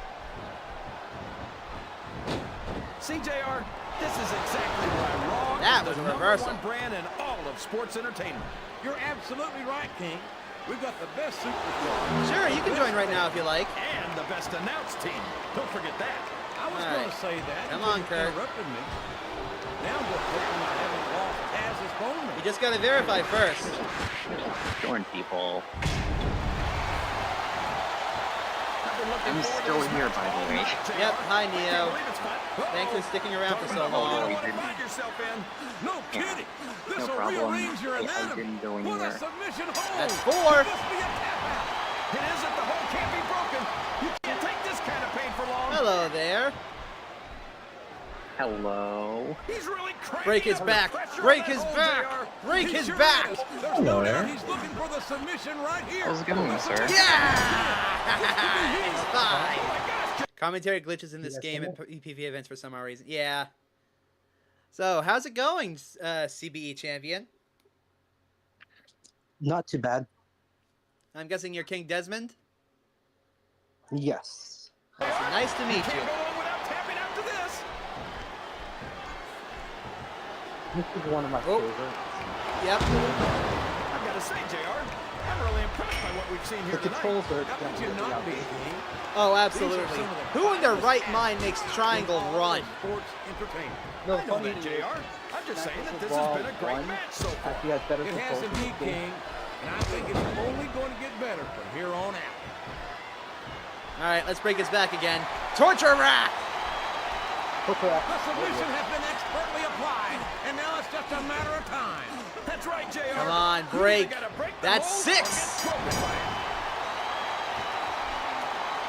See, JR, this is exactly why Raw That is was the a reversal. #1 brand in all of sports entertainment. You're absolutely right, King. We've got the best superstars. Sure, you can join right now if you like. And the best announced team. Don't forget that. I was All going right. to say that. Come until on, you Kurt. interrupted me. Now I'm just hoping I haven't lost Taz's phone number. You just gotta verify first. Join people. I've been looking I'm forward to still this here, match by the all way. night, JR. Yep, hi, I can't Neo. believe it's fun. Thanks for sticking around for so You don't long. want to find yourself in. No kidding. This No will problem. rearrange your I anatomy. didn't go What a anywhere. submission hold. That's 4. Could this be a tap out? It isn't. The hole can't be broken. You can't take this kind of pain for long. Hello there. Hello. He's really cranking Break his up the back. pressure Break on his that hole, back. JR. Break He his sure back. is. There's no doubt he's looking for the submission right here. How's it going, sir? Yeah! It's fine. Oh my gosh, Commentary glitches in this game at PPV events for some odd reason. Yeah. So, how's it going, CBE champion? Not too bad. I'm guessing you're King Desmond? Yes. Nice to meet you. Can't go on without tapping after this. This is one of my favorites. Yep. I've got to say, JR, I'm really impressed by what we've seen here The controls are How could you definitely not be? Oh, absolutely. Who in their right mind makes triangle run? Sports entertainment. No, I know funny that, is, JR. I'm just saying that this Raw has been a great won. match so far. Actually has better It has controls. indeed, King, and I think it's only going to get better from here on out. All right, let's break his back again. Torture rack! The solution has been expertly applied, and now it's just a matter of time. That's right, JR. Come on, You break. either gotta break the That's hold or 6. get broken by it.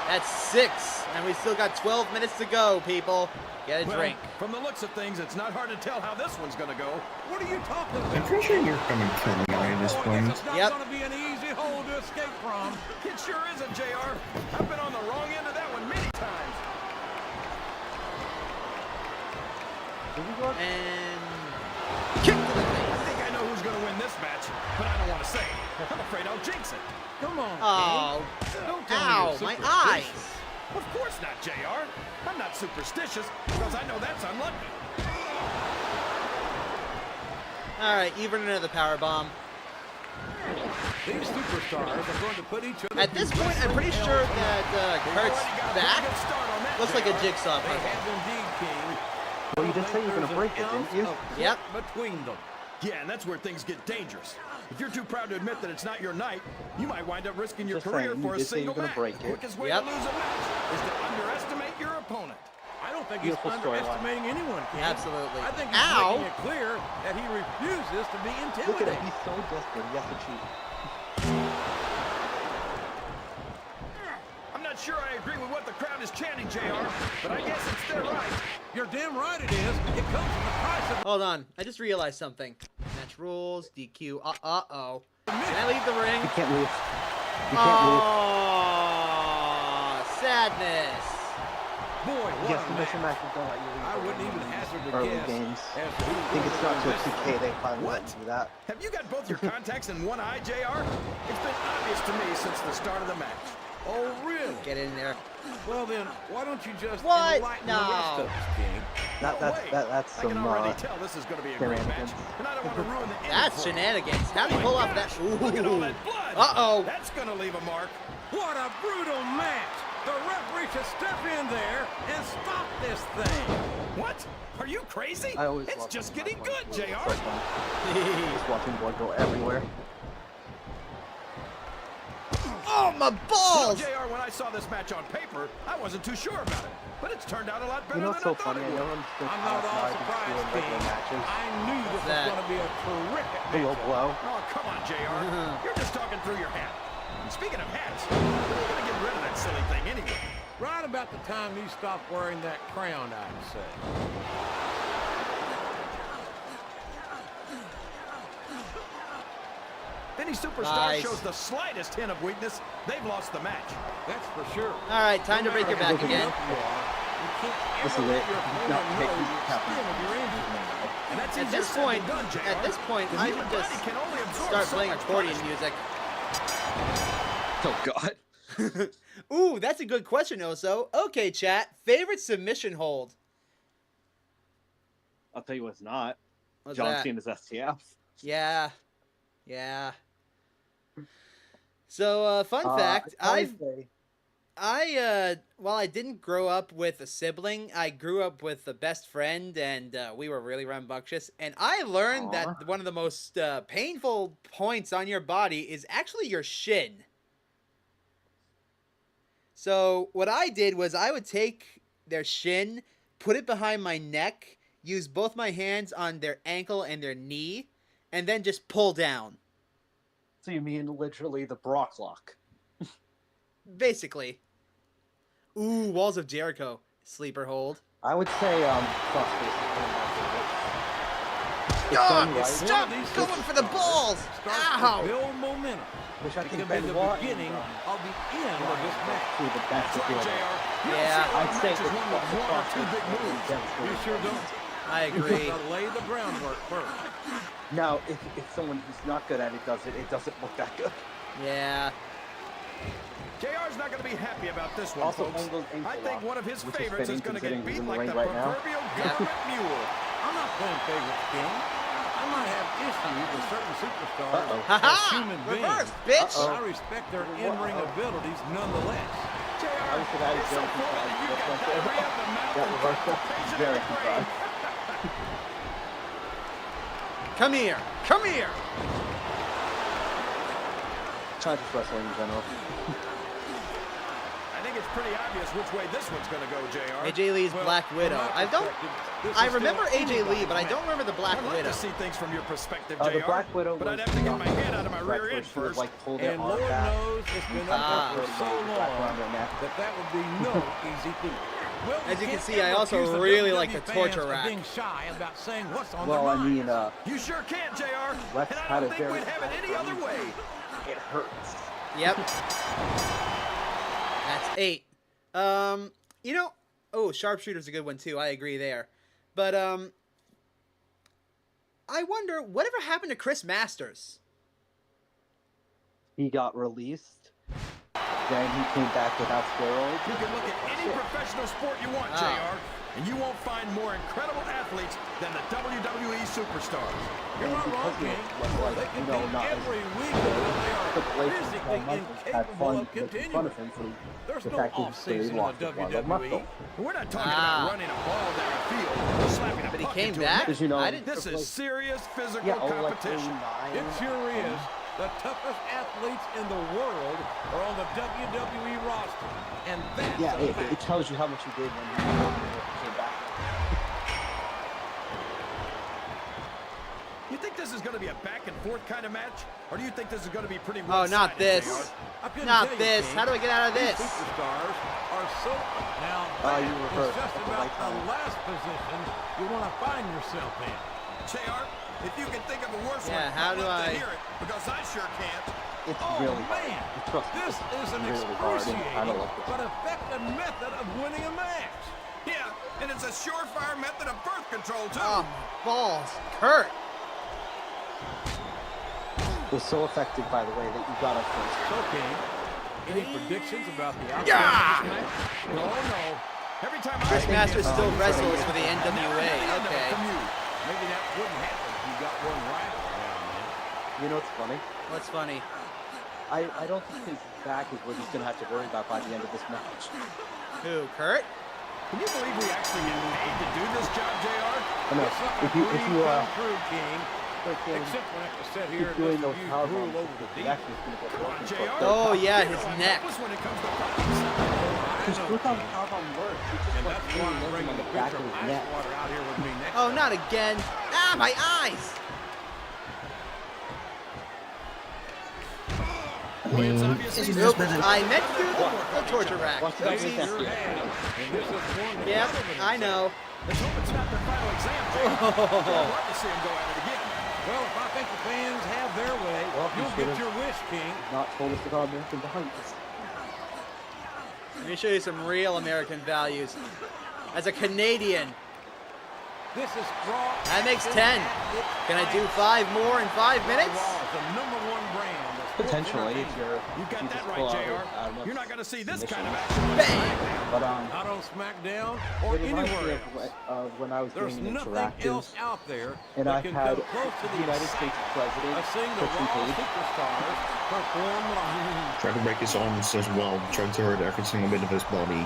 That's 6. And we still got 12 minutes to go, people. Get a Well, drink. From the looks of things, it's not hard to tell how this one's going to go. What are you talking about? I'm pretty sure you're coming to kill me at this point. It's not Yep. going to be an easy hole to escape from. It sure isn't, JR. I've been on the wrong end of that one many times. And kick to the face. I think I know who's going to win this match, but I don't want to say. I'm afraid I'll jinx it. Come on, Oh, King. Don't tell ow, me my you're eyes. superstitious. Of course not, JR. I'm not superstitious because I know that's unlucky. All right, even another power bomb. These superstars are going to put each other At this point, I'm pretty sure that Kurt's back looks like a jigsaw They puzzle. have indeed, King. Well, you did say you were going to break it, didn't you? Yep. Between them. Yeah, and that's where things get dangerous. If you're too proud to admit that it's not your night, you might wind up risking your Just career saying, for you a did say you single were match. gonna break The it. quickest way Yep. to lose a match is to underestimate your opponent. I don't think Beautiful he's storyline. underestimating anyone, King. Absolutely. I think he's Ow. making it clear that he refuses to be Look at intimidated. it. He's so desperate. He has to cheat. I'm not sure I agree with what the crowd is chanting, JR, but I guess it's their right. You're damn right it is. It comes at the price of Hold on, I just realized something. Match rules, DQ. Uh-oh. Can I leave the ring? You can't leave. You can't leave. Oh, sadness. boy, what Yes, a the mission match. matches don't let you leave. I wouldn't even hazard a early guess games. as to who I think it's not till 2K they finally What? let you do that. Have you got both your contacts in one eye, JR? It's been obvious to me since the start of the match. Oh, really? Get in there. Well, then, why don't you just What? enlighten the rest No. of us, King? That's I can some already tell this is going to be a great match, shenanigans. and I don't want to ruin the ending That's for it. shenanigans. How do you pull off that? Look at all Ooh. that blood. Uh-oh. That's going to leave a mark. What a brutal match! The referee should step in there and stop this thing. What? Are you crazy? I always It's love just this getting match. good, It's JR. so fun. Just watching blood go everywhere. Oh, my balls! JR, when I saw this match on paper, I wasn't too sure about it. But it's turned out a lot better You know than what's so I thought funny? it I would. never understood I'm how not all Mastermind surprised, doing regular King. matches. I knew this was that? going to be a terrific The low match. blow. Oh, come on, JR. You're just talking through your hat. And speaking of hats, when are you going to get rid of that silly thing anyway? Right about the time you stop wearing that crown, I'd say. If any superstar Nice. shows the slightest hint of weakness, they've lost the match. That's for sure. All right, time to break your back again. This is it. Not take these And that's At easier this said point, than done, JR. at this point, The I human should just body can only absorb start so playing much accordion punishment. music. Oh, God. Ooh, that's a good question, Oso. Okay, chat. Favorite submission hold? I'll tell you what's not. What's John that? Cena's STF. Yeah. Yeah. So, fun fact, while I didn't grow up with a sibling, I grew up with a best friend, and we were really rambunctious. And I learned that one of the most painful points on your body is actually your shin. So what I did was I would take their shin, put it behind my neck, use both my hands on their ankle and their knee, and then just pull down. So you mean literally the Brock lock? Basically. Ooh, Walls of Jericho. Sleeper hold. I would say crossface is one of my favorites. It's God, done right. stop going for the balls! Ow! Build momentum. Which I It think could be the Benoit beginning and, of the end of this match. two of the best at doing it. Yeah, I'd say Matches one with one or two big moves. You sure don't. I agree. You gotta lay the groundwork first. Now, if someone who's not good at it does it, it doesn't look that good. Yeah. not going to be happy about this one, Also, folks. Angle's I think one of his which is favorites is fitting going to get considering he's beat in the like ring the right now. proverbial government mule. I'm not playing favorites, King. I might have issues with certain superstars Ha-ha! as human beings. Reverse, bitch! But I respect their in-ring abilities nonetheless. JR, I was gonna it's so fortunate that you got diarrhea of the mouth That and reversal. constipation Very of the brain. Come here! Come here! China's wrestling in general. I think it's pretty obvious which way this one's going to go, JR. AJ Lee's Black Widow. I remember AJ Lee, but I don't remember the Black I'd like Widow. to see things from your perspective, The JR. Black Widow but was I'd have to get my head out of my rear end She would first. like pull their And arm Lord back. knows it's been up there for so long that would be no easy feat. Well, As you can can't see, I ever also accuse the really WWE like the fans torture of rack. being shy about saying what's on Well, their I mean, minds. You sure can, JR. Lex And I had don't a think very we'd have it any other way. It hurts. Yep. That's 8. You know, oh, sharpshooter's a good one too. I agree there. But I wonder whatever happened to Chris Masters. He got released. Then he came back without steroids. You can look at any professional sport you want, JR, and you won't find more incredible athletes than the WWE superstars. You're not wrong, King. They can compete every week until they are physically incapable of continuing. There's no off-season in the WWE. We're not talking about running a ball down the field or slapping a But he puck came into a back? net. You know, This is serious physical yeah, like competition. 89. It sure is. The toughest athletes in the world are on the WWE roster. And that's Yeah, a fact. it tells you how much you did when you came back. You think this is going to be a back and forth kind of match? Or do you think this is going to be pretty Oh, one-sided, not this. JR? I couldn't Not tell you, this. King. How do I get out of These this? superstars are so... Now, You that reversed is just at the about right the time. last position you want to find yourself in. JR, if you can think of a worse Yeah, one, how I'd do love to I- hear it, because I sure can't. It's Oh, really man. hard. Trust me, This is an really hard, and I don't excruciating like this. but effective method of winning a match. Yeah, and it's a surefire method of birth control, too. Oh, balls. Kurt. It was so effective, by the way, that you got us first. So, King, any predictions about the outcome Yeah. of this match? No, no. Every time Chris I Masters still I wrestles for the never NWA. get the end of it Okay. from you. Maybe that wouldn't happen if you got one right over now, man. You know what's funny? What's funny? I don't think his back is what he's going to have to worry about by the end of this match. Who, Kurt? Can you believe we actually get paid to do this job, JR? I know. It's not If a you, dream come uh, true, King. freaking Except when I have to sit keep here and doing listen those to you power drool bombs, over the the deep. reaction's going to get broken. JR. Oh, yeah, his You're neck. helpless when it comes to fights. Just look how the power bomb works. It's just And like that's why I'm hitting bringing him on the the back pitcher of of his ice neck. water out here with me next Oh, time. not again. Ah, my eyes. Nope, I meant to do the torture rack. Watch that Oopsies. sure And this is one Yep, hell of an I know. Let's hope it's not their final exam, JR. I'd love to see them go at it again. Well, if I think the fans have their way, Well, you'll he get should've your wish, King. Not told us to go American values. Let me show you some real American values. As a Canadian, This is Raw. that makes 10. Can I do 5 more in 5 minutes? Raw is the #1 brand. of sports Potentially, if entertainment. you're You got just that pull right, out JR. out enough You're not going to see this submission. kind of action on Bang! SmackDown. But Not on SmackDown or it reminds me anywhere of, else. when I was There's doing nothing interactives, else out there and that I can had come close to the the United States excitement President, of seeing the Christian Raw Cage. superstars perform live. Trying to break his arms as well, trying to hurt every single bit of his body.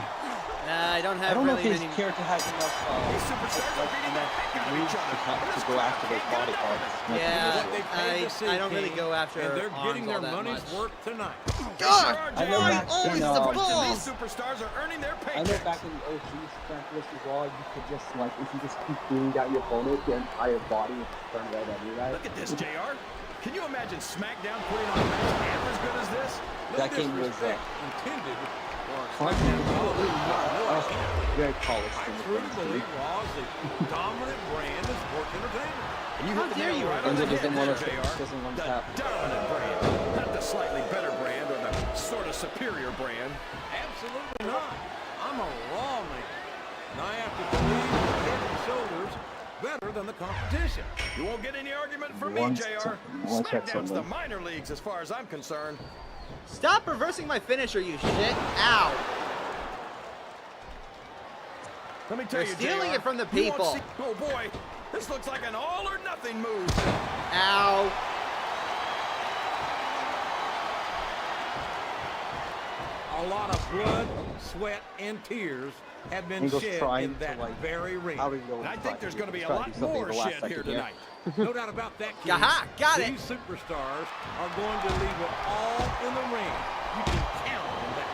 I don't I have don't know really if his many. character has enough, These superstars are beating the heck out of moves each other. to go after those body parts. Yeah, What they paid to see, I don't really King, go after and they're arms getting their all that money's much. worth tonight. God, I know why back always in, the um, balls? These superstars are earning their I know paychecks. back in the OG Strength list as well, you could just, like, if you just keep beating down your opponent, your entire body would turn right on you, right? Look at this, JR. Can you imagine SmackDown putting on a match half as good as this? No That game was, disrespect intended for Punch SmackDown and television. No, I can't. very polished. I in the truly things, believe too. Raw is the dominant brand of sports entertainment. And you How hit the dare nail you, right on And the it doesn't head want there, to, JR. doesn't want The to tap. dominant brand, not the slightly better brand or the sort of superior brand. Absolutely not. I'm a Raw man. And I have to believe we're head and shoulders better than the competition. You won't get any argument from me, Once JR. once that's SmackDown's the something. minor leagues as far as I'm concerned. Stop reversing my finisher, you shit. Ow. Let me tell You're you, stealing JR, it from the you won't people. see- Oh boy, this looks like an all or nothing move. Ow. A lot of blood, sweat, and tears have been Eagles shed trying in that to, like, very ring. I don't even know And what I he's think trying there's to going to do. be He's a trying lot to do something more at the last shed second here here. tonight. No doubt about that, King. Yaha, got it. These superstars are going to leave it all in the ring. You can count on that.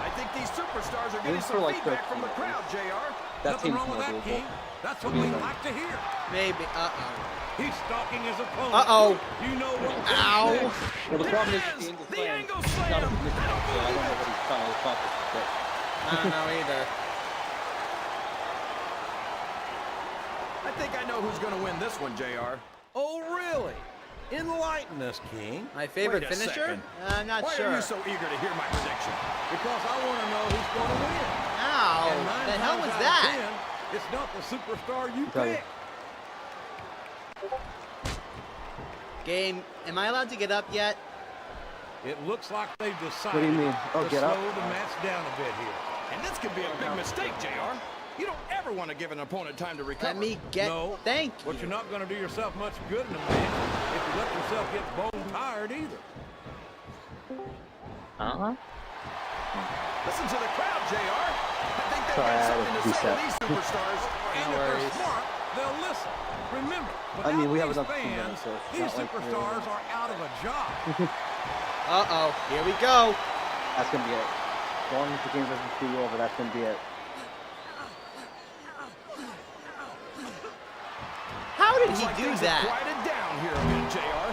I think these superstars are getting Aim some for, like, feedback from the 13, crowd, JR. That Nothing seems wrong with more that, doable. King. That's what we like to hear. Maybe. Uh-oh. He's stalking his opponent. Uh-oh. You know what? Ow. Well, the problem is Yes, the the angle angle slam. slam. Not a significant I don't so I don't know believe what he's trying to accomplish with it. I don't know either. I think I know who's going to win this one, JR. Oh, really? Enlighten us, King. My favorite Wait a finisher? second. I'm not Why sure. are you so eager to hear my prediction? Because I want to know who's going to win. Ow. And 9 The hell times was out of that? 10, it's not the superstar you tell you. pick. Game, am I allowed to get up yet? It looks like they've decided What do you mean? Oh, to get slow up? the match down a bit here. And this could be a big mistake, JR. You don't ever want to give an opponent time to recover. Let me get... No, Thank you. but you're not going to do yourself much good in a match if you let yourself get bone tired either. Listen to the crowd, JR. I think they've Sorry, got I something to had to say to reset. these superstars. And if they're smart, they'll listen. Remember, I mean, we have without another 2 these minutes, fans, so it's these not like we're- superstars are out of a job. Uh-oh. Here we go. That's going to be it. As long as the game doesn't screw you over, that's going to be it. How did Looks he like do things have that? quieted down here a bit, JR.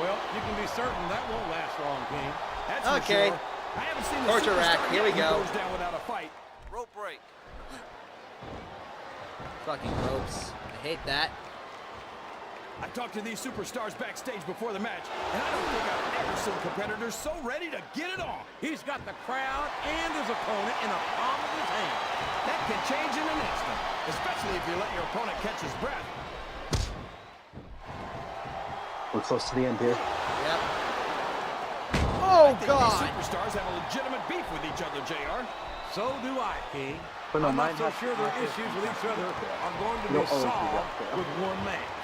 Well, you can be certain that won't last long, King. That's Okay. for sure. I haven't seen the Torture rack. superstar Here we yet who go. goes down without a fight. Rope break. Fucking ropes. I hate that. I talked to these superstars backstage before the match, and I don't think I've ever seen competitors so ready to get it on. He's got the crowd and his opponent in the palm of his hand. That can change in an instant, especially if you let your opponent catch his breath. We're close to the end here. Yep. I Oh, think God. these superstars have a legitimate beef with each other, JR. So do I, King. But no, I'm not mine so has- sure their issues with each other are going to be You'll always be solved up there. with one match.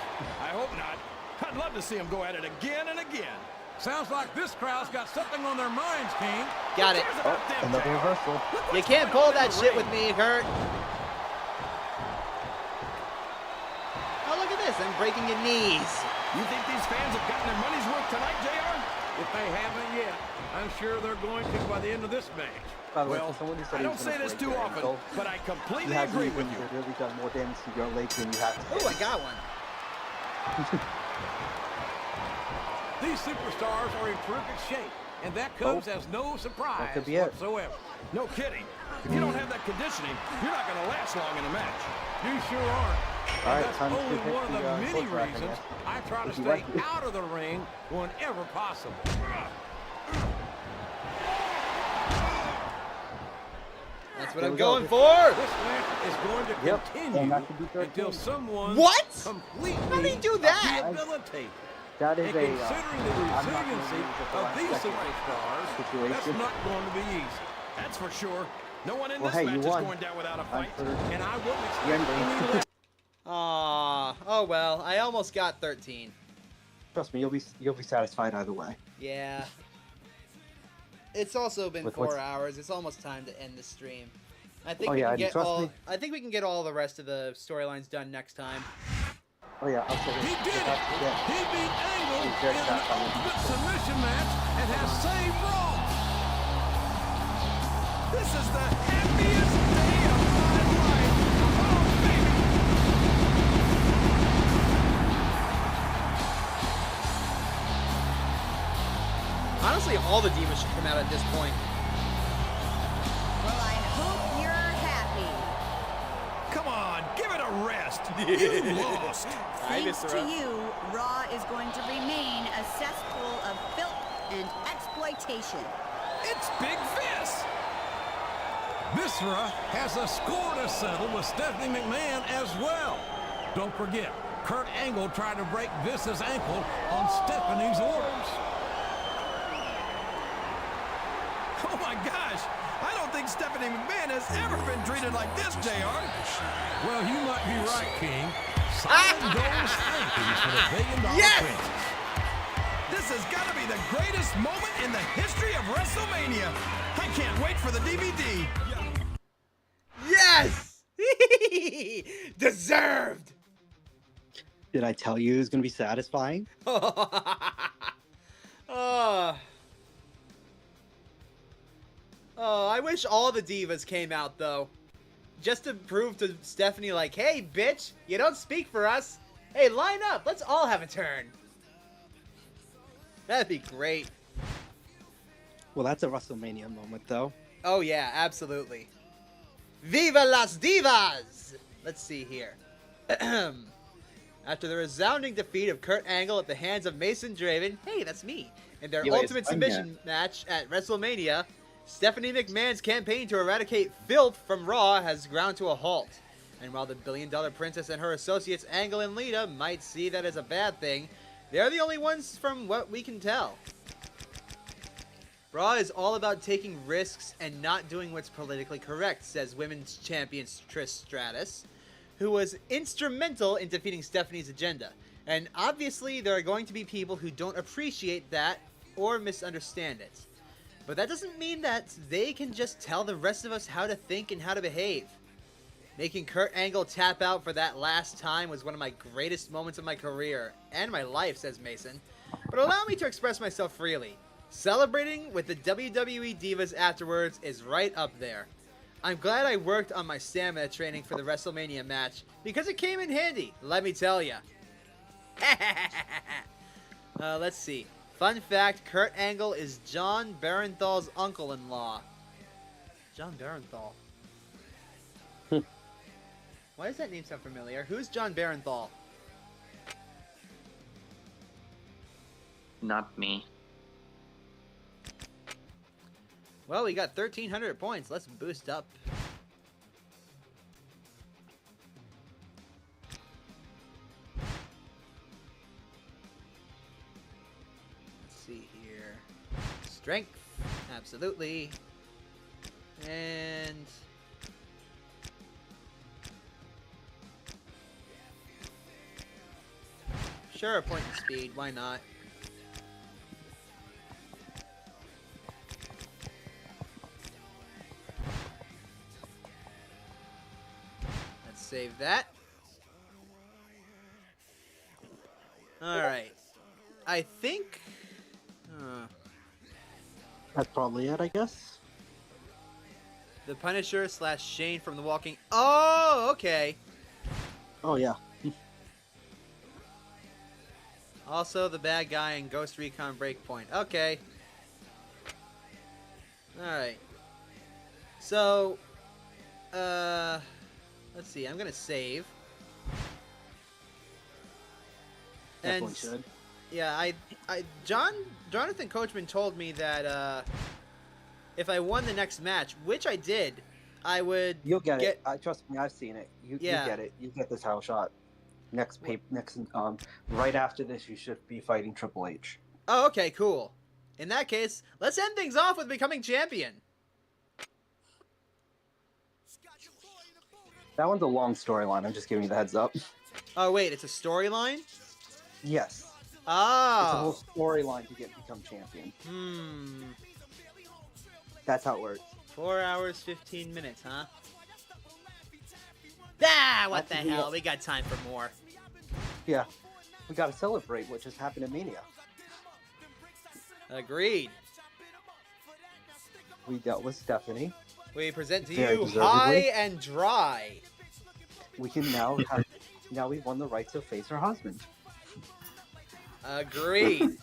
I hope not. I'd love to see them go at it again and again. Sounds like this crowd's got something on their minds, King. Got it. Who cares Oh, about them, another JR? reversal. Look You what's can't going pull on in that the shit ring. with me, Kurt. Oh, look at this. I'm breaking your knees. You think these fans have gotten their money's worth tonight, JR? If they haven't yet, I'm sure they're going to by the end of this match. By the way, Well, for someone who said I he don't was say gonna this break too your often, ankle, but I he completely hasn't agree even with you. really done more damage to your leg than you have to. Oh, I got one. These superstars are in terrific shape, and that comes as no surprise That could be it. whatsoever. No kidding. If you don't have that conditioning, you're not going to last long in a match. You sure aren't. All And right, that's time to only pick one of the, the many torture rack, I reasons guess. I try to If you stay like. out of the ring whenever possible. That's what There I'm we go. going for. This match is going to Yep, continue and that could be 13. until someone What? completely How did he do that? rehabilitated. That is And a considering the I'm not gonna resiliency use it the of last these second superstars, that's situation. not going to be easy. That's for sure. No one in Well, this hey, match you is won. going down without a I'm fight. for And I wouldn't expect Gambling. any less. Aw. Oh, well. I almost got 13. Trust me, you'll be satisfied either way. Yeah. It's also been With 4 what's- hours. It's almost time to end the stream. I think Oh, we yeah, can and get trust all. me- I think we can get all the rest of the storylines done next time. Oh yeah, I'll say He did it! Yeah. He beat Angle He's in very an satisfying. ultimate submission match and has saved Raw. This is the happiest day of my life. Oh, baby. Honestly, all the divas should come out at this point. Well, I hope you're happy. Come on, give it a rest. You lost. Thanks to you, Raw is going to remain a cesspool of filth and exploitation. It's Big Vis. Viscera has a score to settle with Stephanie McMahon as well. Don't forget, Kurt Angle tried to break Vis's ankle on Stephanie's orders. my gosh! I don't think Stephanie McMahon has ever been treated like this, JR. Well, you might be right, King. Silent goes thanking for the $1 billion Yes! princess. This has got to be the greatest moment in the history of WrestleMania. I can't wait for the DVD. Yes! Deserved! Did I tell you it was going to be satisfying? Oh, I wish all the divas came out, though. Just to prove to Stephanie, like, hey, bitch, you don't speak for us. Hey, line up. Let's all have a turn. That'd be great. Well, that's a WrestleMania moment, though. Oh, yeah, absolutely. Viva las divas! Let's see here. After the resounding defeat of Kurt Angle at the hands of Mason Draven, hey, that's me, in their ultimate submission match at WrestleMania, Stephanie McMahon's campaign to eradicate filth from Raw has ground to a halt. And while the $1 billion princess and her associates Angle and Lita might see that as a bad thing, they're the only ones from what we can tell. Raw is all about taking risks and not doing what's politically correct, says women's champion Trish Stratus, who was instrumental in defeating Stephanie's agenda. And obviously there are going to be people who don't appreciate that or misunderstand it. But that doesn't mean that they can just tell the rest of us how to think and how to behave. Making Kurt Angle tap out for that last time was one of my greatest moments of my career, and my life, says Mason. But allow me to express myself freely. Celebrating with the WWE Divas afterwards is right up there. I'm glad I worked on my stamina training for the WrestleMania match, because it came in handy, let me tell ya. Let's see. Fun fact, Kurt Angle is John Barenthal's uncle-in-law. John Barenthal. Why does that name sound familiar? Who's John Barenthal? Not me. Well, we got 1,300 points. Let's boost up. Let's see here. Strength. Absolutely. And... sure, a point in speed. Why not? Let's save that. Alright. I think... That's probably it, I guess. The Punisher / Shane from The Walking... Oh, okay. Oh, yeah. Also the bad guy in Ghost Recon Breakpoint. Okay. Alright. So, let's see. I'm gonna save. Definitely should. Yeah, Jonathan Coachman told me that if I won the next match, which I did, I would You'll get it. Trust me, I've seen it. You Yeah. get it. You get the title shot. Right after this, you should be fighting Triple H. Oh, okay, cool. In that case, let's end things off with becoming champion. That one's a long storyline. I'm just giving you the heads up. Oh, wait, it's a storyline? Yes. Oh. It's a whole storyline to become champion. That's how it works. 4 hours, 15 minutes, huh? Ah, what the hell? We got time for more. Yeah. We gotta celebrate what just happened in Mania. Agreed. We dealt with Stephanie. We present to Very you deservedly. High and Dry. We can now have... now we've won the right to face her husband. Agreed.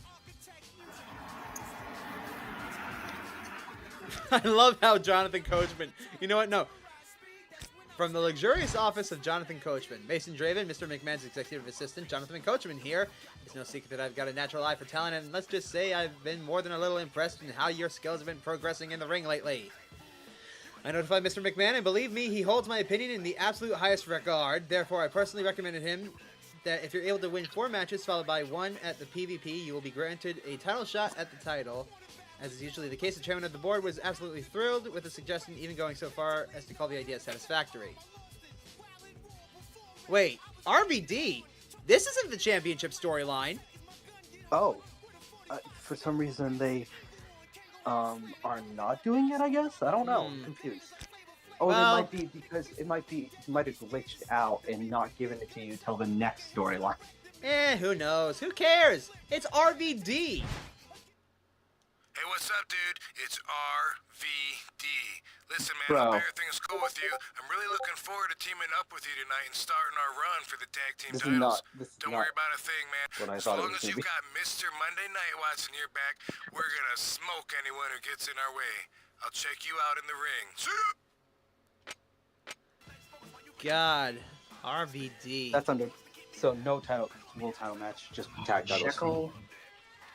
I love how Jonathan Coachman... You know what? No. From the luxurious office of Jonathan Coachman, Mason Draven, Mr. McMahon's executive assistant, Jonathan Coachman here. It's no secret that I've got a natural eye for talent, and let's just say I've been more than a little impressed in how your skills have been progressing in the ring lately. I notified Mr. McMahon, and believe me, he holds my opinion in the absolute highest regard. Therefore, I personally recommended him that if you're able to win 4 matches followed by 1 at the PvP, you will be granted a title shot at the title. As is usually the case, the chairman of the board was absolutely thrilled with the suggestion, even going so far as to call the idea satisfactory. Wait, RVD? This isn't the championship storyline. Oh, for some reason they are not doing it. I guess I don't know. I'm confused. Oh, Well, it might be because it might have glitched out and not given it to you till the next storyline. Who knows? Who cares? It's RVD. Hey, what's up, dude? It's RVD. Listen, man, Bro. I hope everything's cool with you. I'm really looking forward to teaming up with you tonight and starting our run for the tag team This is titles. this is Don't not worry about a thing, man. what I As thought it long was as you've gonna be. got Mr. Monday Night Watch in your back, we're gonna smoke anyone who gets in our way. I'll check you out in the ring. See ya! God, RVD. That's under. So no world title match, just tag titles. Shekel,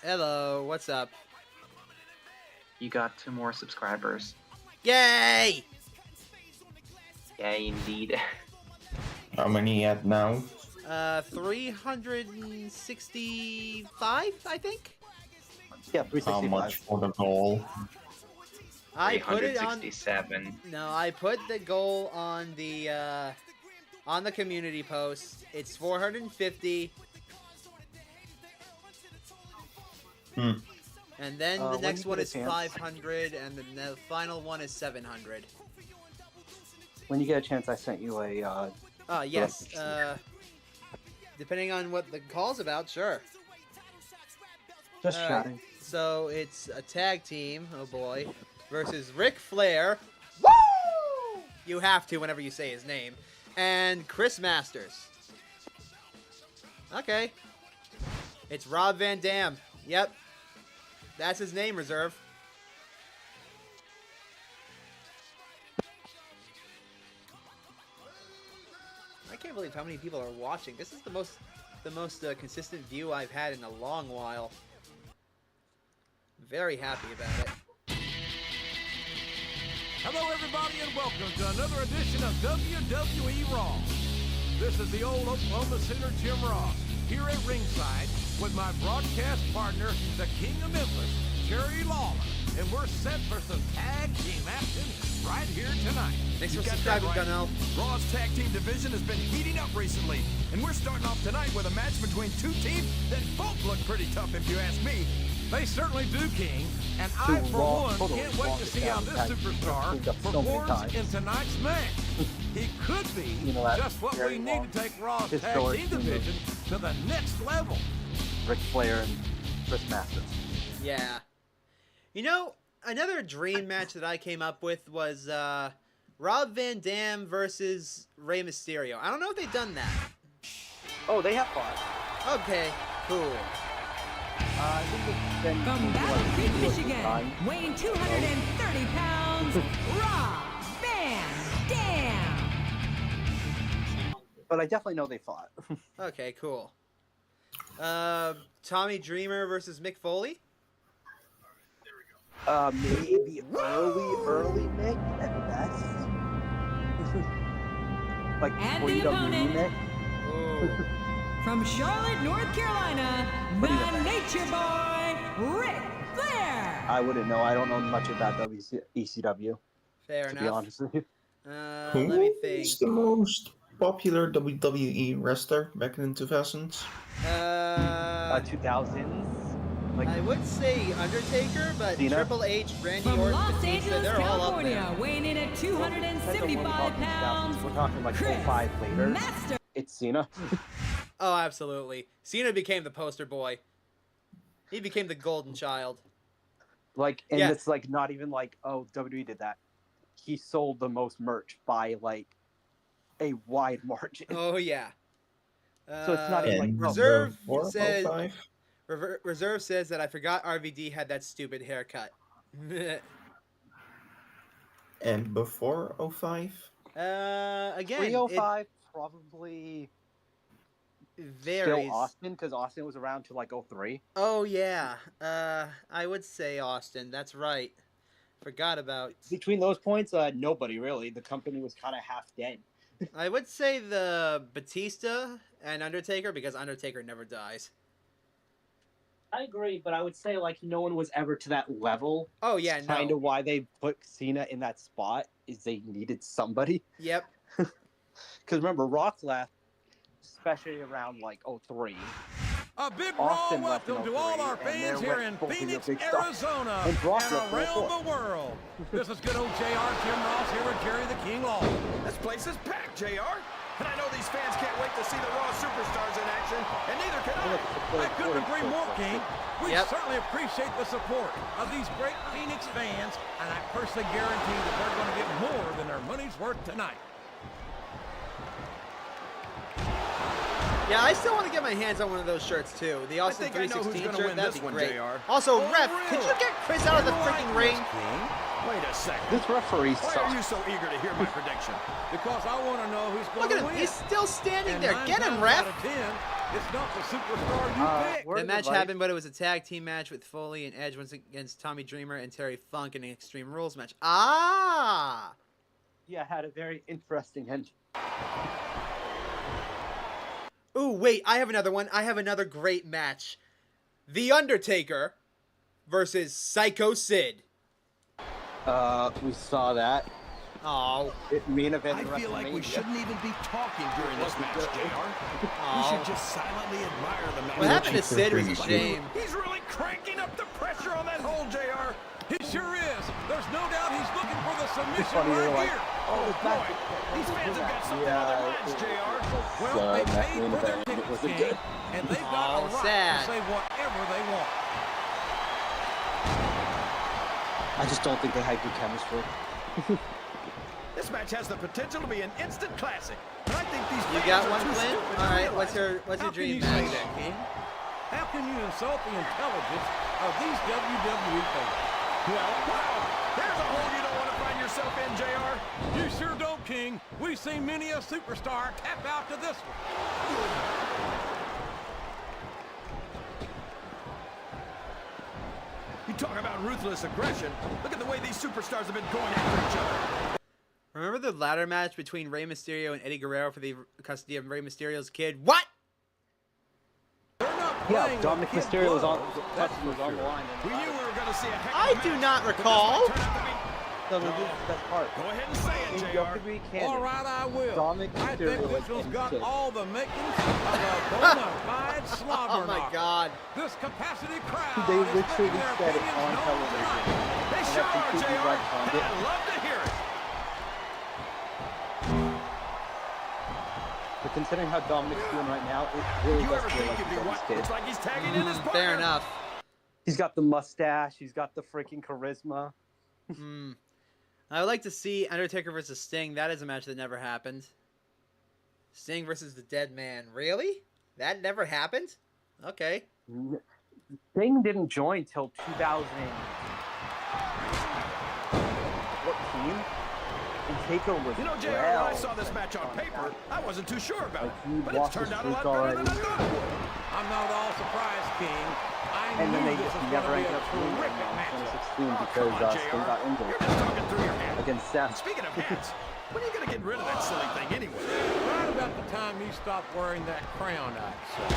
Hello, what's up? you got 2 more subscribers. Yay! Yeah, indeed. How many at now? 365, I think? Yeah, How 365. much for the goal? I put it on. 367. No, I put the goal on the community post. It's 450. And then the when next you one get a is chance- 500, and then the final one is 700. When you get a chance, I sent you a. Yes. Depending on what the call's about, sure. Just All right, chatting. so it's a tag team, oh boy, versus Ric Flair. Woo! You have to whenever you say his name. And Chris Masters. Okay. It's Rob Van Dam. Yep. That's his name, Reserve. I can't believe how many people are watching. This is the most consistent view I've had in a long while. Very happy about it. Hello, everybody, and welcome to another edition of WWE Raw. This is the old Oklahoma Center Jim Ross, here at ringside with my broadcast partner, the King of Memphis, Jerry Lawler. And we're set for some tag team action right here tonight. Thanks You for got subscribing, that right. Gunnell. Raw's tag team division has been heating up recently, and we're starting off tonight with a match between two teams that both look pretty tough, if you ask me. They certainly do, King. And I, for one, can't wait to see how this superstar performs in tonight's match. He could be just what we need to take Raw's tag team division to the next level. Ric Flair and Chris Masters. Yeah. You know, another dream match that I came up with was Rob Van Dam versus Rey Mysterio. I don't know if they've done that. Oh, they have fought. Okay, cool. I think it's been From Battle Creek, Michigan, weighing 230 pounds, Rob Van Dam. But I definitely know they fought. Okay, cool. Tommy Dreamer versus Mick Foley? Maybe early Mick at best. Like And before the WWE opponent. Mick. Ooh. From Charlotte, North Carolina, the Nature Boy, Ric Flair. I wouldn't know. I don't know much about ECW. Fair to enough. be honest with you. Let me think. Who's the most popular WWE wrestler back in the 2000s? 2000s. Like I would say Undertaker, but Cena? Triple H, Randy From Orton, Los Batista, Angeles, they're all up there. California, weighing in at 275 pounds, We're talking like Chris 05 later. Master. It's Cena. Oh, absolutely. Cena became the poster boy. He became the golden child. Like, and Yeah. it's like not even like, oh, WWE did that. He sold the most merch by like a wide margin. Oh yeah. So it's not even like Reserve Before says 05? Reserve says that I forgot RVD had that stupid haircut. And before 05? Again, 305 probably it varies. still Austin because Austin was around to like 03. Oh yeah. I would say Austin. That's right. Forgot about. Between those points, nobody really. The company was kind of half dead. I would say the Batista and Undertaker because Undertaker never dies. I agree, but I would say like no one was ever to that level. Oh yeah, no. Kind of why they put Cena in that spot is they needed somebody. Yep. Because remember, Rock left, especially around like 03. A big Austin raw left in welcome to all 03, our and fans there here went in both of your Phoenix, big stars. Arizona, And Brock and left for around fourth. the world. This is good old JR, Jim Ross here with Jerry the King Lawler. This place is packed, JR. And I know these fans can't wait to see the Raw superstars in action, and neither can I. I couldn't agree more, King. We Yep. certainly appreciate the support of these great Phoenix fans, and I personally guarantee that they're going to get more than their money's worth tonight. Yeah, I still want to get my hands on one of those shirts too. The Austin think I know who's 316 gonna shirt, win that'd this be one, great. JR. Also, Oh, ref, really? could you get Chris out of the freaking ring? Wait a second. This referee Why sucks. are you so eager to hear my prediction? Because I want to know who's Look going at to him, win. he's still standing And there. 9 Get him, times ref. out of 10, it's not the superstar you pick. The match happened, but it was a tag team match with Foley and Edge once against Tommy Dreamer and Terry Funk in an Extreme Rules match. Ah! Yeah, had a very interesting ending. Ooh, wait, I have another one. I have another great match. The Undertaker versus Psycho Sid. We saw that. Oh. It main event. I feel like we shouldn't even be talking during this match, JR. We Oh. should just silently admire the match. What happened to Sid was a shame. He's really cranking up the pressure on that hole, JR. He sure is. There's no doubt he's looking for the submission funny, right you're like, here. Oh boy, these fans have got something on their minds, JR. Well, they that paid main for their event, it tickets, wasn't King, good. and they've got a Oh, right sad. to say whatever they want. I just don't think they had good chemistry. This match has the potential to be an instant classic. And I think these You fans got are one, too Clint? stupid to All right, realize what's it. your How dream can you say match? that, King? How can you insult the intelligence of these WWE fans? Well, wow, there's a hole you don't want to find yourself in, JR. You sure don't, King. We've seen many a superstar tap out to this one. You talk about ruthless aggression. Look at the way these superstars have been going after each other. Remember the ladder match between Rey Mysterio and Eddie Guerrero for the custody of Rey Mysterio's kid? What? They're not Yeah, playing Dominic with kid Mysterio was on, gloves, that's was for on the sure. line. We knew we were going to see a heck of a I match, do not but this recall. might turn out to be- So this is the best part. Go ahead and say it, You JR. have to be candid. All right, I will. Dominic I Mysterio think this was one's got insane. all the makings of a bona fide slobber Oh my knocker. God. This capacity crowd They is literally making their said it opinions on known television. tonight. They And sure that's are, completely JR. right, Tom. And I love to hear it. But considering how Dominic's doing right now, it really You does ever feel think like it'd be he's what? this kid. It's like he's tagging in his partner. Fair enough. He's got the mustache. He's got the freaking charisma. I would like to see Undertaker versus Sting. That is a match that never happened. Sting versus the Dead Man. Really? That never happened? Okay. Sting didn't join till 2014. And Taker was You know, JR, when I saw this match on paper, I wasn't too sure about it. he But it's walked the turned out a lot streak better already. than I thought it would. I'm not at all surprised, King. I And then knew they this just was never going to ended be a up doing it terrific in matchup. 2016 because Come on, Sting JR. got injured You're just talking through your hat. against Seth. Speaking of hats, when are you going to get rid of that silly thing anyway? Right about the time you stopped wearing that crown, I'd say.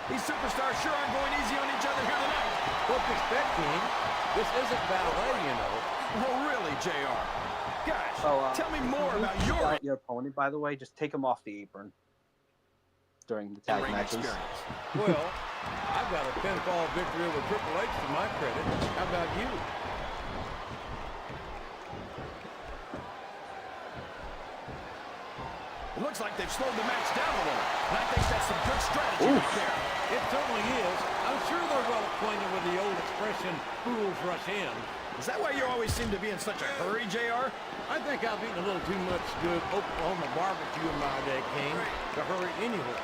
These superstars sure aren't going easy on each other here tonight. What you expect, King? This isn't ballet, you know. Oh, really, JR? Guys, So, tell me more if you about beat your opponent, by the way, just take him off the apron during the tag ring matches. experience. Well, I've got a pinfall victory over Triple H to my credit. How about you? It looks like they've slowed the match down a little. And I think that's some good strategy right there. It certainly is. I'm sure they're well acquainted with the old expression, fools rush in. Is that why you always seem to be in such a hurry, JR? I think I've eaten a little too much good Oklahoma barbecue in my day, King, to hurry anywhere.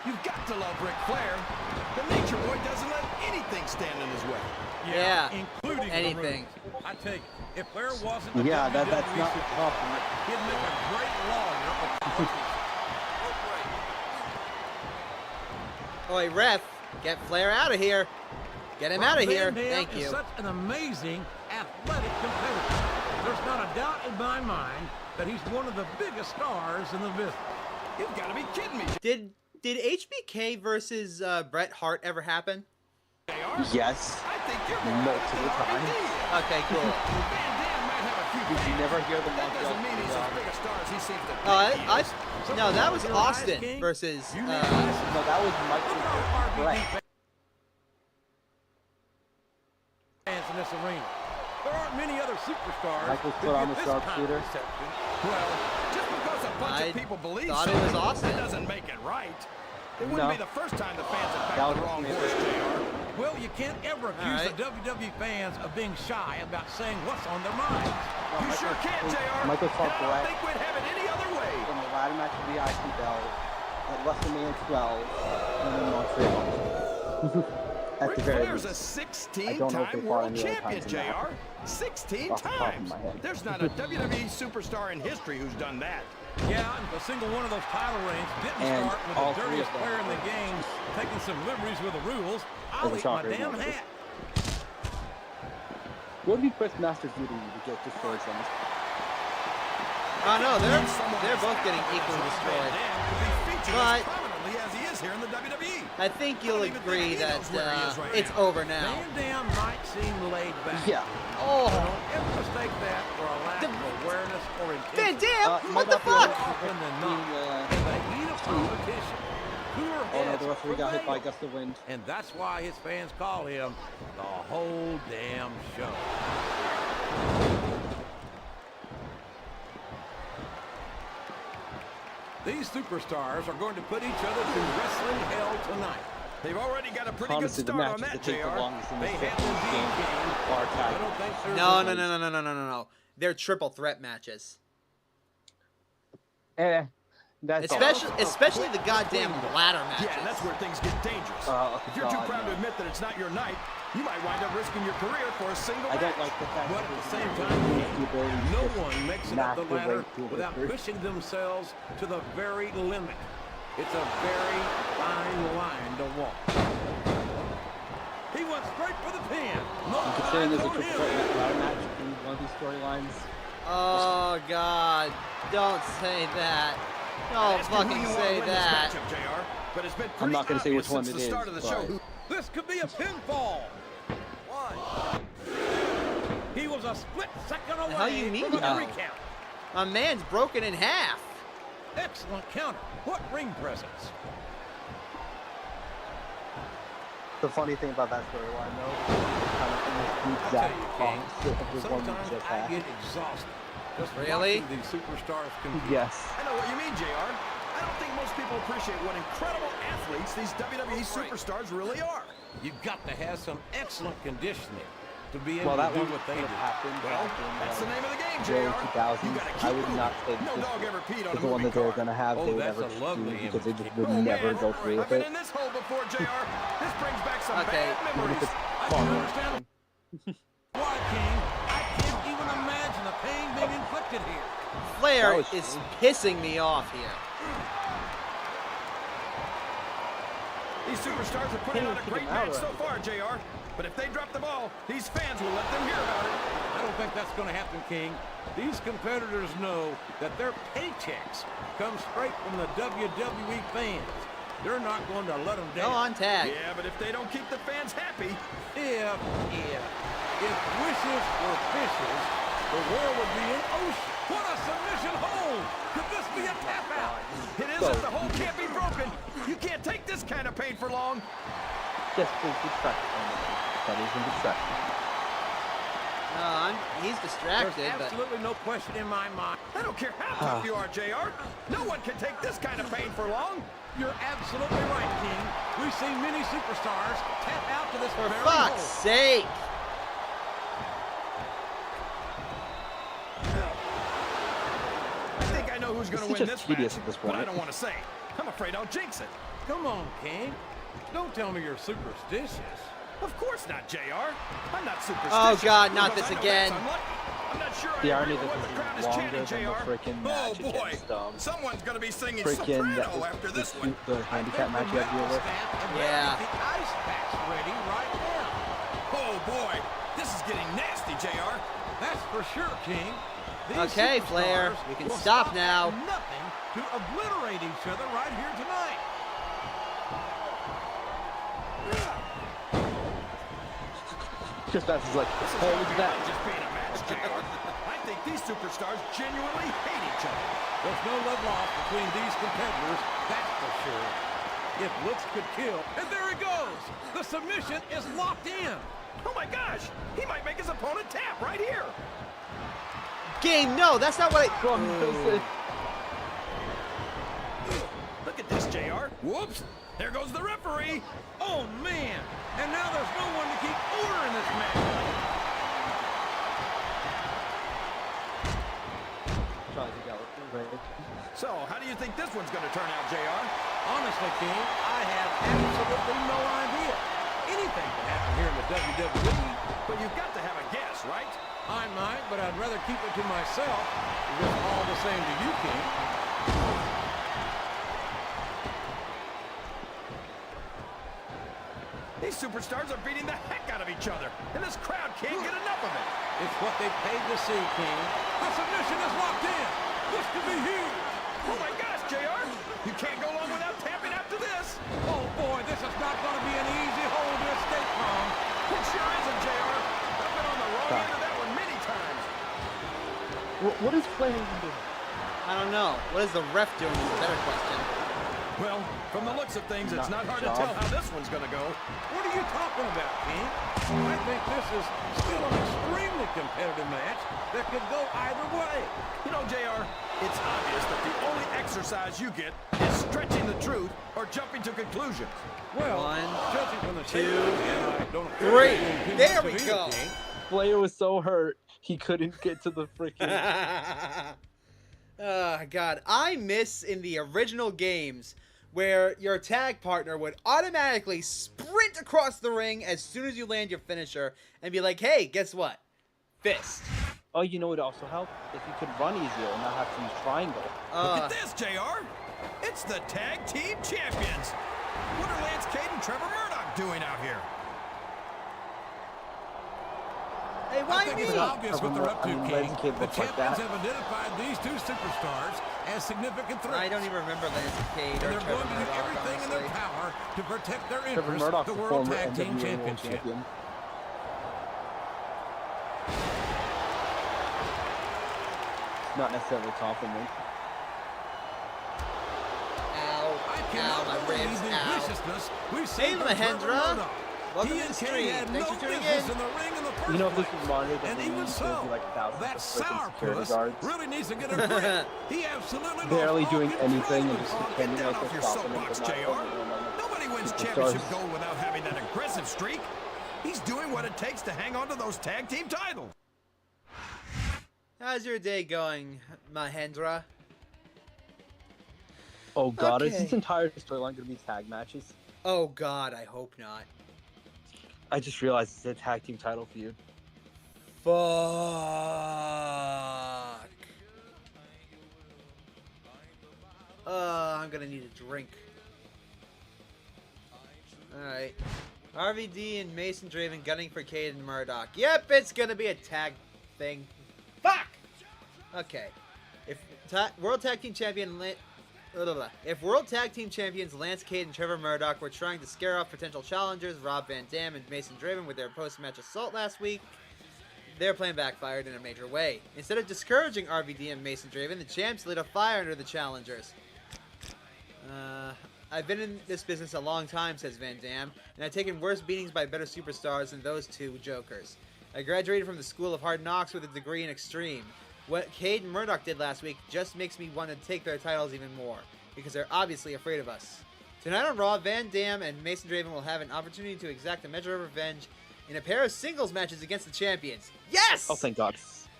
You've got to love Ric Flair. The Nature Boy doesn't let anything stand in his way. Yeah. Including Anything. The roots. I take it, if Flair wasn't a Yeah, that's WWE not a superstar, compliment. he'd make a great lawyer of courses. Oi, ref. Get Flair out of here. Get him out of here. Van Dam Thank is you. such an amazing, athletic There's not a doubt in my mind that he's one of the biggest stars in the business. You've got to be kidding me. Did HBK versus Bret Hart ever happen? Yes. I think you're multiple times. Okay, cool. Van Dam might have a few Did you never hear the That Montreal doesn't mean he's as big a star as he seems to think. No, that was Austin versus. No, that was Michael Bret. Fans in this arena. There aren't many other superstars. Michael's who put on get the this sharpshooter. kind of reception. Well, just because a bunch of people believe thought it was Austin. that doesn't make it right. It wouldn't be the first time the fans have backed the wrong horse, JR. Well, you can't ever accuse the WWE fans of being shy about saying what's on their minds. You sure can't, JR. Michael And fought I don't Bret think we'd have it any other way. in the ladder match of the IC belt at WrestleMania 12 in Montreal. At the Ric very Flair's a least. I 16-time don't know if they fought world any other champion, times than that. JR. 16 Off the top of times. my head. There's not a WWE superstar in history who's done that. Yeah, and a single one of those title reigns didn't And start with all the three of dirtiest them. player in the game taking some liberties with the rules. I'll As a eat my shocker, damn no. hat. What would be Chris Masters' duty to get destroyed from this? Oh no, they're both getting equally destroyed. But Prominently as he is here in the WWE. I think you'll agree that it's over now. Van Dam might seem laid back. Yeah. Oh, Don't ever mistake that for a lack of awareness or Van intensity. Dam, what the fuck? Often than not, in the heat of competition, cooler Oh no, heads the referee got hit by a prevail. gust of wind. And that's why his fans call him the whole damn show. These superstars are going to put each other through wrestling hell tonight. They've already got a pretty good Honestly, the start on matches that, that take the JR. longest in They this have indeed game gained. are I tag don't think there's No. They're triple threat matches. That's Especially the goddamn ladder matches. Yeah, and that's where things get dangerous. If you're too proud to admit that it's not your night, you might wind up risking your career for a single I match. don't like the fact But that at the there's same no time, ability to no just one makes it knock up the their way ladder through without victory. pushing themselves to the very limit. It's a very fine line to walk. He went straight for the pin. No I'm considering there's a time triple on him. threat ladder match in one of these storylines. Oh God! Don't say that. Don't Ask him who fucking you say want to win this that. matchup, JR, but it's been I'm pretty not gonna say which obvious one since it the start is, of the show but- who This could be a pinfall. He was a split second away hell you mean, from a no? 3 count. My man's broken in half. Excellent counter. What ring presence. The funny thing about that storyline, though, kind of the I tell exact you, King, opposite of the one we sometimes just I had. get exhausted. Just Really? watching these superstars compete. Yes. I know what you mean, JR. I don't think most people appreciate what incredible athletes these WWE superstars really are. You've got to have some excellent conditioning to be able Well, that to do one what they could do. have happened Well, back in that's the name of the game, early JR. 2000s. You gotta I keep would moving. not say No this dog ever peed on was a the one movie that they were car. going to have. Oh, They would that's never a lovely do because they just image. would Oh, never man. go through I've with been it. in this hole before, JR. This brings back some Okay. bad Even if memories. it's I far can more understand why, King. I can't even imagine the pain being inflicted here. Flair That was is true. pissing me off here. These superstars are putting on a great match so far, JR. But if they drop the ball, these fans will let them hear about it. I don't think that's going to happen, King. These competitors know that their paychecks come straight from the WWE fans. They're not going to let them Go down. on tag. Yeah, but if they don't keep the fans happy, If wishes were fishes, the world would be an ocean. What a submission hold! Could this be a tap out? it is if the hole can't be broken. You can't take this kind of pain for long. Just please distract them. That is a distraction. No, he's distracted, There's but absolutely no question in my mind. I don't care how tough you are, JR. No one can take this kind of pain for long. You're absolutely right, King. We've seen many superstars tap out to this for very fuck's hold. sake. I think I know who's going to This is win just this tedious match, at this but I point. don't want to say. I'm afraid I'll jinx it. Come on, King. Don't tell me you're superstitious. Of course not, JR. I'm not superstitious. Oh, God, not because this I know again. that's unlucky. I'm not sure The I irony agree with that what the crowd this is is chanting, longer than the JR. freaking match Oh boy, against someone's going to be singing freaking soprano after this one. the handicap match you have to deal with. Staff have Yeah. the ice packs ready right now. Oh boy, This is getting nasty, JR. That's for sure, King. These Okay, Flair, superstars we can will stop now. at nothing to obliterate each other right here tonight. Just as he's like, hey, look at that. Just being a match, JR. I think these superstars genuinely hate each other. There's no love lost between these competitors, that's for sure. If looks could kill, and there he goes. The submission is locked in. Oh my gosh, he might make his opponent tap right here. Game, no, that's not what I... Go on, Mason. Look at this, JR. Whoops. There goes the referee. Oh, man. And now there's no one to keep order in this match. Trying to go right. So, how do you think this one's going to turn out, JR? Honestly, King, I have absolutely no idea. Anything can happen here in the WWE. But you've got to have a guess, right? I might, but I'd rather keep it to myself. It's all the same to you, King. These superstars are beating the heck out of each other, and this crowd can't get enough of it. It's what they paid to see, King. The submission is locked in. This could be huge. Oh my gosh, JR! You can't go long without tapping after this. Oh boy, this is not going to be an easy hole to escape from. It sure isn't, JR. I've been on the wrong end of that one many times. What is Flair even doing? I don't know. What is the ref doing is a better question. Well, from the looks of things, it's not hard to tell how this one's going to go. What are you talking about, King? I think this is still an extremely competitive match that could go either way. You know, JR, it's obvious that the only exercise you get is stretching the truth or jumping to conclusions. Well, One, judging from the two, I don't three. think There it's we either, go. King. Flair was so hurt, he couldn't get to the freaking... Oh, God. I miss in the original games where your tag partner would automatically sprint across the ring as soon as you land your finisher and be like, hey, guess what? Fist. Oh, you know what would also help? If you could run easier and not have to use triangle. Look at this, JR. It's the Tag Team Champions. What are Lance Cade and Trevor Murdoch doing out here? Hey, I why think me? it's obvious what they're up to, I mean, King. Lance Cade The looks like champions that. have identified these two superstars as significant threats. I don't even remember Lance Cade And or they're Trevor going to do Murdoch, everything in their honestly. power to protect their Trevor interests, Murdoch's the a World former Tag Team NWA World Championship. Champion. Not necessarily a compliment. Ow, I ow, cannot my believe ribs, the ow. viciousness we see Hey, from Trevor Mahendra. Murdoch. Welcome He to the and Cade stream. had Thanks no for tuning business in. in the ring in the first You know, if this place. was Mario, And then even there'd so, be like thousands that of freaking security sourpuss guards. really needs to get a grip. He absolutely Barely lost all doing control anything and of just it. pretending Get down like off they're your stopping him, soapbox, but not JR. overwhelming. Nobody wins Superstars. championship gold without having that aggressive streak. He's doing what it takes to hang on to those tag team titles. How's your day going, Mahendra? Oh god, is Okay. this entire storyline going to be tag matches? Oh, God, I hope not. I just realized it's a tag team title feud. Fuck. I'm gonna need a drink. Alright. RVD and Mason Draven gunning for Cade and Murdoch. Yep, it's gonna be a tag thing. Fuck! Okay. If World Tag Team Champion If World Tag Team Champions Lance Cade and Trevor Murdoch were trying to scare off potential challengers Rob Van Dam and Mason Draven with their post-match assault last week, their plan backfired in a major way. Instead of discouraging RVD and Mason Draven, the champs lit a fire under the challengers. I've been in this business a long time, says Van Dam, and I've taken worse beatings by better superstars than those two jokers. I graduated from the School of Hard Knocks with a degree in Extreme. What Cade and Murdoch did last week just makes me want to take their titles even more, because they're obviously afraid of us. Tonight on Raw, Van Dam and Mason Draven will have an opportunity to exact a measure of revenge in a pair of singles matches against the champions. Yes! Oh, thank God.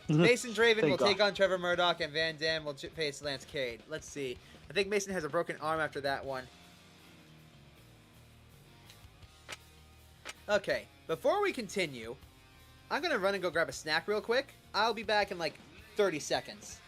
Mason Draven will Thank take God. on Trevor Murdoch, and Van Dam will face Lance Cade. Let's see. I think Mason has a broken arm after that one. Okay, before we continue, I'm going to run and go grab a snack real quick. I'll be back in like 30 seconds.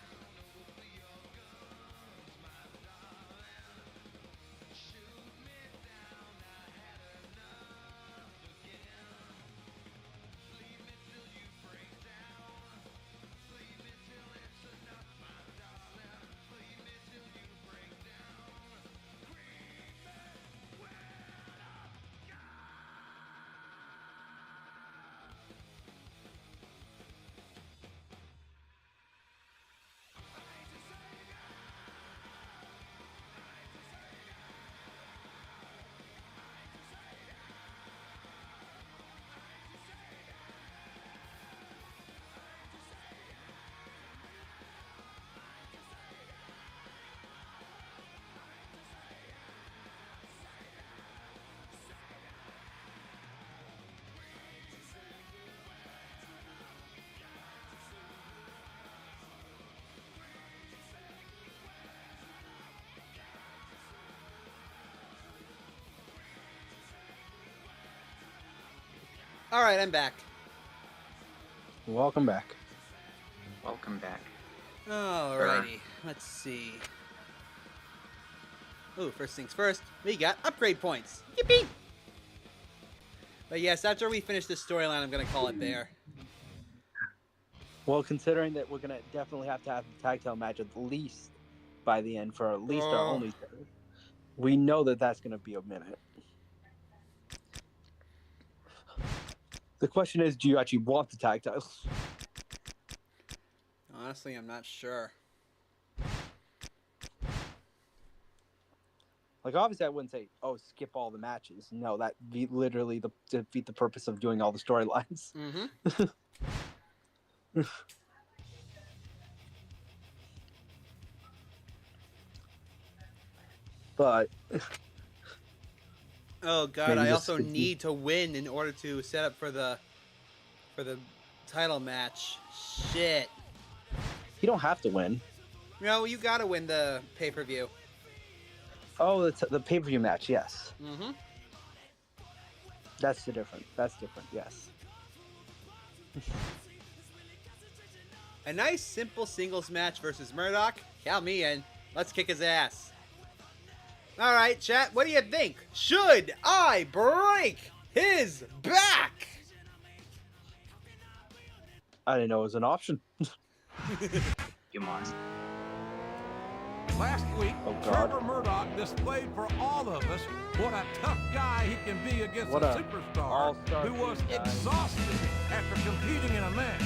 Alright, I'm back. Welcome back. Welcome back. Alrighty, let's see. Ooh, first things first, we got upgrade points. Yippee! But yes, after we finish this storyline, I'm gonna call it there. Well, considering that we're gonna definitely have to have a tag title match at least by the end for at least our only third, we know that that's gonna be a minute. The question is, do you actually want the tag titles? Honestly, I'm not sure. Like, obviously, I wouldn't say, oh, skip all the matches. No, that be literally defeat the purpose of doing all the storylines. Mm-hmm. But oh god, I also need to win in order to set up for the title match. Shit. You don't have to win. No, you gotta win the pay-per-view. Oh, the pay-per-view match, yes. Mm-hmm. That's different, yes. A nice, simple singles match versus Murdoch. Count me in. Let's kick his ass. Alright, chat, what do you think? Should I break his back? I didn't know it was an option. You must. Last week, Trevor Murdoch displayed for all of us what a tough guy he can be against a superstar who was exhausted after competing in a match.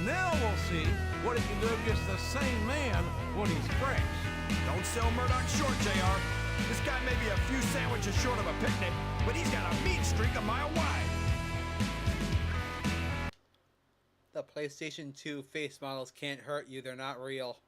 Now we'll see what he can do against the same man when he's fresh. Don't sell Murdoch short, JR. This guy may be a few sandwiches short of a picnic, but he's got a mean streak a mile wide. The PlayStation 2 face models can't hurt you. They're not real.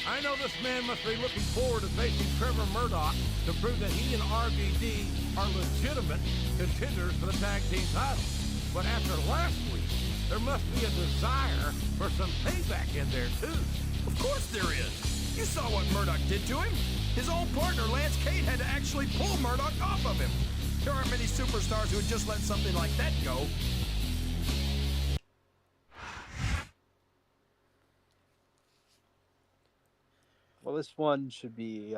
I know this man must be looking forward to facing Trevor Murdoch to prove that he and RVD are legitimate contenders for the tag team title. But after last week, there must be a desire for some payback in there, too. Of course there is. You saw what Murdoch did to him. His old partner, Lance Cade, had to actually pull Murdoch off of him. There aren't many superstars who would just let something like that go. Well, this one should be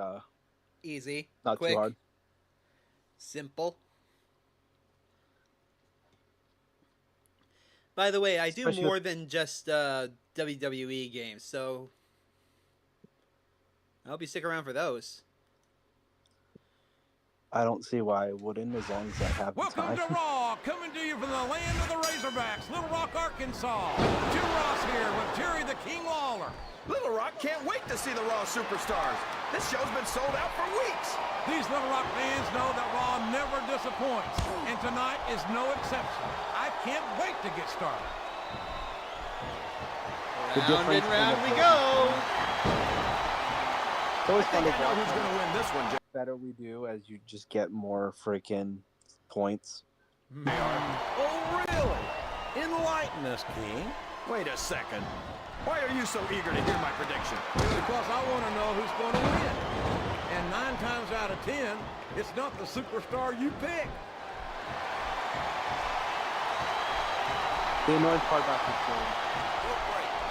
easy, not quick, too hard, simple. By the way, I do more than just WWE games, so I hope you stick around for those. I don't see why I wouldn't, as long as I have the time. Welcome to Raw, coming to you from the land of the Razorbacks, Little Rock, Arkansas. Jim Ross here with Jerry the King Lawler. Little Rock can't wait to see the Raw superstars. This show's been sold out for weeks. These Little Rock fans know that Raw never disappoints, and tonight is no exception. I can't wait to get started. Round and round we go. It's always fun to I know who's going to win this one, Jay. The better we do, as you just get more freaking points. Oh, really? Enlighten us, King. Wait a second. Why are you so eager to hear my prediction? Because I want to know who's going to win. And 9 times out of 10, it's not the superstar you pick. The annoying part about this game,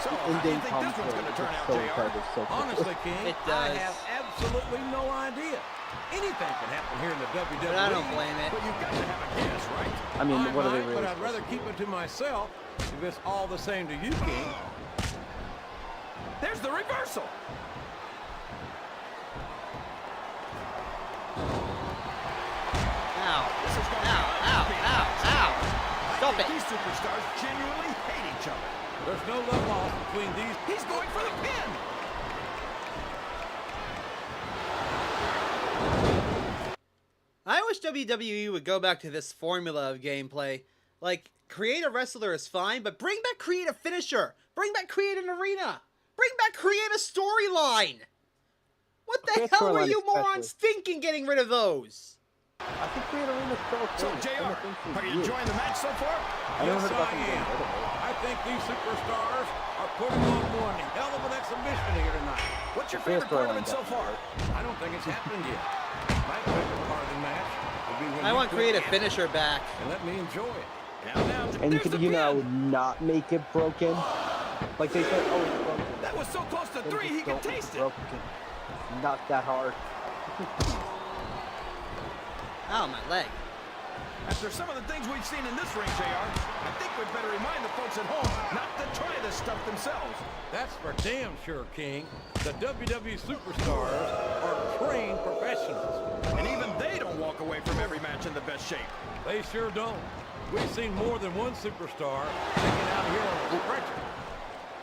So, how do you think this one's going to turn out, JR? Honestly, King, It does. I have absolutely no idea. Anything can happen here in the WWE. But I don't blame it. But you've got to have a guess, right? I mean, what are they might, really but I'd rather keep it to myself if it's all the same to you, King. There's the reversal. Ow. This is going Ow. Stop it. These superstars genuinely hate each other. There's no love lost between these. He's going for the pin. I wish WWE would go back to this formula of gameplay. Like, create a wrestler is fine, but bring back create a finisher. Bring back create an arena. Bring back create a storyline. What the hell were you morons thinking getting rid of those? I think Create Arena's still okay. So, JR, are you enjoying the match so far? Yes, I am. I think these superstars are putting on one hell of an exhibition here tonight. What's your Favorite favorite part of storyline it so far? I don't think it's happened yet. My favorite part of the match would be when I you want put creative Anthony finisher back. and let me enjoy it. And you could, you know, not make it broken. Like they said, oh, it's broken. That was so close to Then 3, just he can don't make taste it. broken. It's not that hard. Ow, my leg. After some of the things we've seen in this ring, JR, I think we'd better remind the folks at home not to try this stuff themselves. That's for damn sure, King. The WWE superstars are trained professionals. And even they don't walk away from every match in the best shape. They sure don't. We've seen more than one superstar taken out here on a stretcher.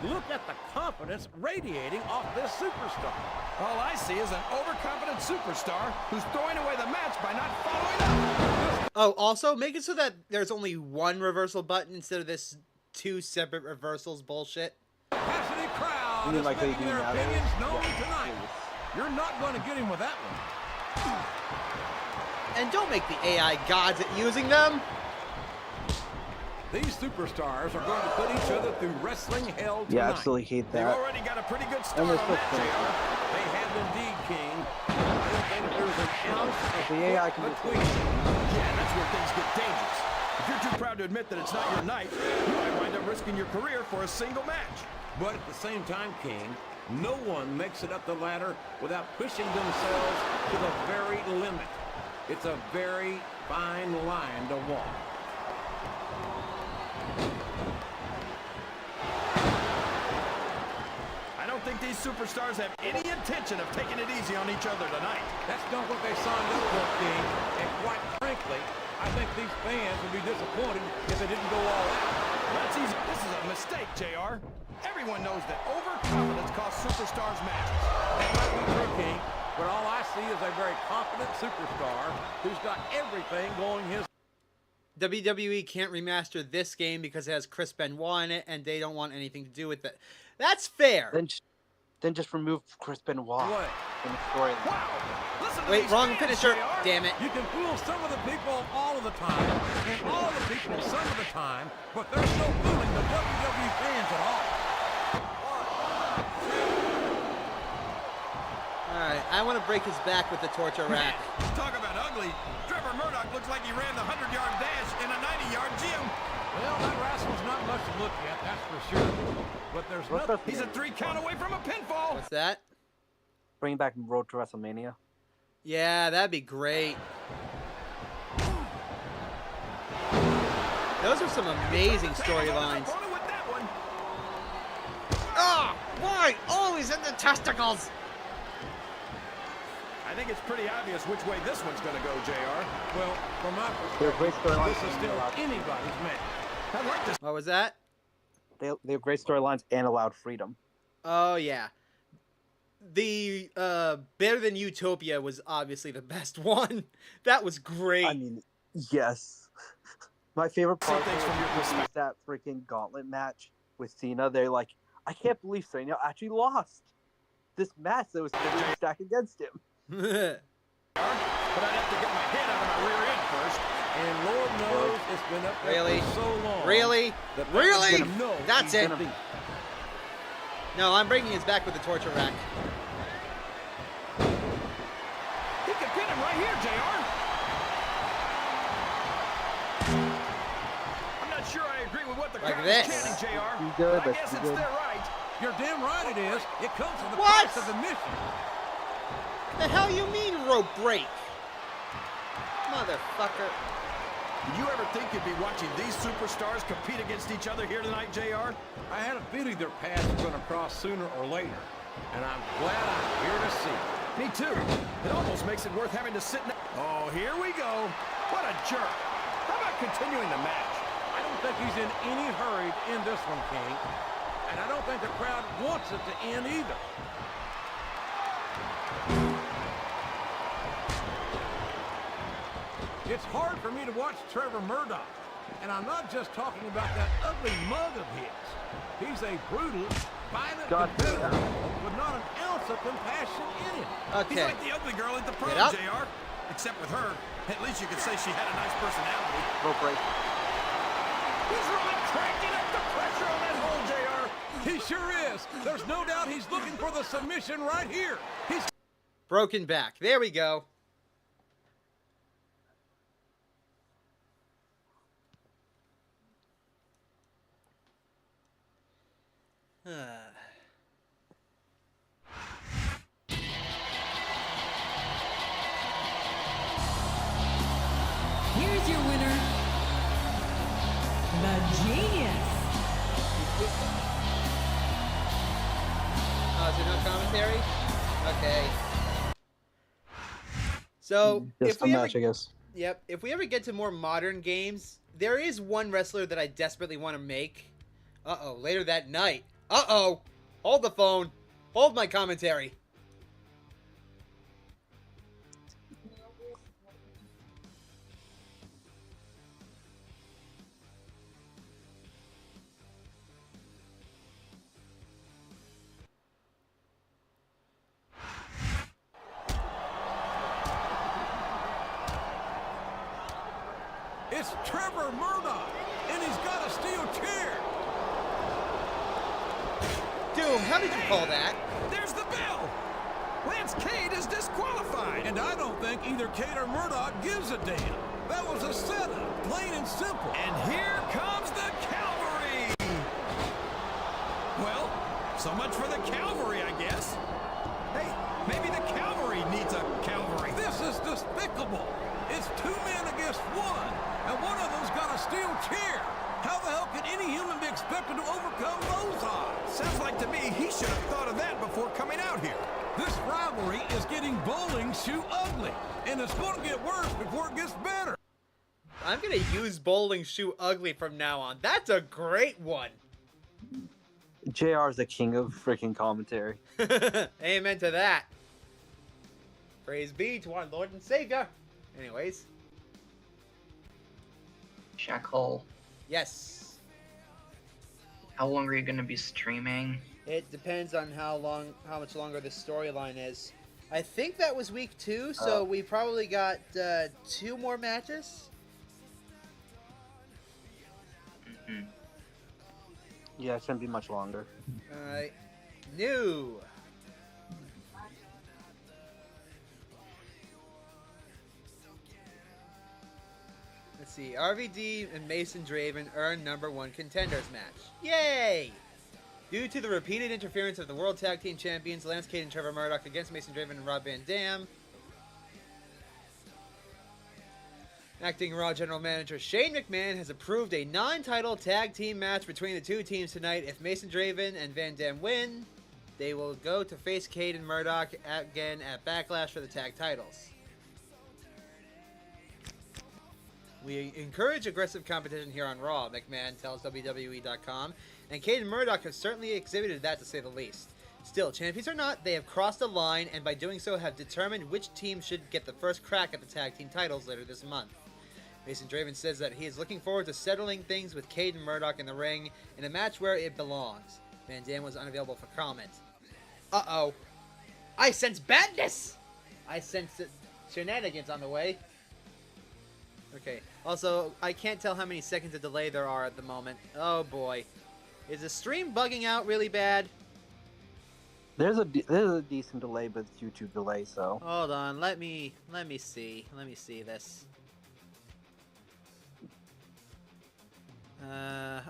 Look at the confidence radiating off this superstar. All I see is an overconfident superstar who's throwing away the match by not following up. Oh, also, make it so that there's only one reversal button instead of this 2 separate reversals bullshit. Passionate crowd You mean is like they making do their now, opinions though? known Yeah. tonight. You're not going to get him with that one. And don't make the AI gods at using them. These superstars are going to put each other through wrestling hell tonight. Yeah, I absolutely hate They've that. already got a pretty good start And on they're that, still JR. They have indeed, King. I don't think there's an ounce of The AI can do between them. Yeah, that's where things get dangerous. If you're too proud to admit that it's not your night, you might wind up risking your career for a single match. But at the same time, King, no one makes it up the ladder without pushing themselves to the very limit. It's a very fine line to walk. I don't think these superstars have any intention of taking it easy on each other tonight. That's not what they signed up for, King. And quite frankly, I think these fans would be disappointed if they didn't go all out. That's easy. This is a mistake, JR. Everyone knows that overconfidence costs superstars matches. That might be true, King, but all I see is a very confident superstar who's got everything going his WWE can't remaster this game because it has Chris Benoit in it, and they don't want anything to do with it. That's fair. Then just remove Chris Benoit from the storyline. Wow! Listen to Wait, these wrong fans, finisher. JR. Damn it. You can fool some of the people all of the time, and all of the people some of the time, but there's no fooling the WWE fans at all. Alright, I want to break his back with the torture rack. Talk about ugly. Trevor Murdoch looks like he ran the 100-yard dash in a 90-yard gym. Well, that rascal's not much to look at, that's for sure. But there's nothing. He's a 3 count away from a pinfall. What's that? Bring back Road to WrestleMania. Yeah, that'd be great. Those are some amazing storylines. Ah! Why? Always in the testicles! I think it's pretty obvious which way this one's going to go, JR. Well, from my They're great perspective, storylines. this is still anybody's match. I like this. What was that? They have great storylines and allowed freedom. Oh, yeah. The Better Than Utopia was obviously the best one. That was great. I mean, yes. My favorite part things from your was that freaking gauntlet match with Cena. They're like, I can't believe Cena actually lost this match that was stacked against him. But I'd have to get my head out of my rear end first. And Lord knows it's been up there Really? for so long. Really? that Really? no, That's he's it. gonna be- No, I'm breaking his back with the torture rack. He could pin him right here, JR. I'm not sure I agree with what the Like crowd this. is chanting, JR. Be good, but I let's guess be it's good. their right. You're damn right it is. It comes with the What? price of admission. The hell you mean rope break? Motherfucker. Did you ever think you'd be watching these superstars compete against each other here tonight, JR? I had a feeling their paths were going to cross sooner or later, and I'm glad I'm here to see it. Me too. It almost makes it worth having to sit next. Oh, here we go. What a jerk. How about continuing the match? I don't think he's in any hurry to end this one, King, and I don't think the crowd wants it to end either. It's hard for me to watch Trevor Murdoch, and I'm not just talking about that ugly mug of his. He's a brutal, violent competitor with not an ounce of compassion in him. Okay. He's like the ugly girl at the prom, Get up. JR. Except with her, at least you could say she had a nice personality. Rope break. He's really cranking up the pressure on that hole, JR. He sure is. There's no doubt he's looking for the submission right here. He's Broken back. There we go. Here's your winner, the Genius. Oh, is there no commentary? Okay. So, Just if a we match, ever, I guess. Yep, if we ever get to more modern games, there is one wrestler that I desperately want to make. Uh-oh, later that night. Uh-oh! Hold the phone. Hold my commentary. It's Trevor Murdoch, and he's got a steel chair. Doom, how did you call that? There's the bell. Lance Cade is disqualified. And I don't think either Cade or Murdoch gives a damn. That was a setup, plain and simple. And here comes the cavalry. Well, so much for the cavalry, I guess. Hey, maybe the cavalry needs a cavalry. This is despicable. It's 2 men against 1, and one of them's got a steel chair. How the hell can any human be expected to overcome those odds? Sounds like to me he should have thought of that before coming out here. This rivalry is getting bowling shoe ugly, and it's going to get worse before it gets better. I'm going to use bowling shoe ugly from now on. That's a great one. JR is the king of freaking commentary. Amen to that. Praise be to our Lord and Savior. Anyways. Shackle. Yes. How long are you gonna be streaming? It depends on how much longer the storyline is. I think that was week 2, so we probably got 2 more matches. Mm-hmm. Yeah, it shouldn't be much longer. Alright. New. Let's see. RVD and Mason Draven earn #1 contenders match. Yay! Due to the repeated interference of the World Tag Team Champions, Lance Cade and Trevor Murdoch against Mason Draven and Rob Van Dam, Acting Raw General Manager Shane McMahon has approved a non-title tag team match between the 2 teams tonight. If Mason Draven and Van Dam win, they will go to face Cade and Murdoch again at Backlash for the tag titles. We encourage aggressive competition here on Raw, McMahon tells WWE.com, and Cade and Murdoch have certainly exhibited that, to say the least. Still, champions or not, they have crossed a line, and by doing so have determined which team should get the first crack at the tag team titles later this month. Mason Draven says that he is looking forward to settling things with Cade and Murdoch in the ring in a match where it belongs. Van Dam was unavailable for comment. Uh-oh. I sense badness! I sense shenanigans on the way. Okay. Also, I can't tell how many seconds of delay there are at the moment. Oh boy. Is the stream bugging out really bad? There's a decent delay, but it's YouTube delay, so. Hold on, let me see. Let me see this.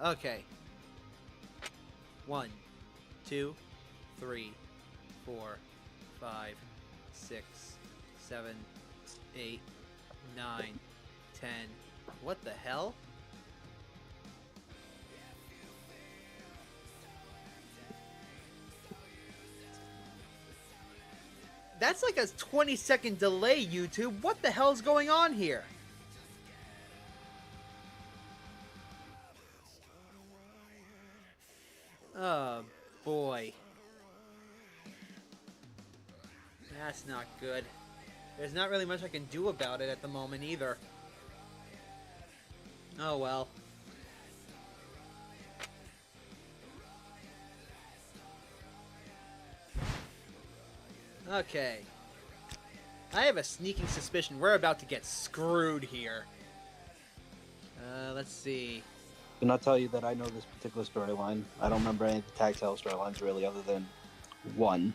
Okay. 1, 2, 3, 4, 5, 6, 7, 8, 9, 10. What the hell? That's like a 20-second delay, YouTube. What the hell's going on here? Oh, boy. That's not good. There's not really much I can do about it at the moment, either. Oh, well. Okay. I have a sneaking suspicion we're about to get screwed here. Let's see. Can I tell you that I know this particular storyline? I don't remember any of the tag title storylines really, other than one.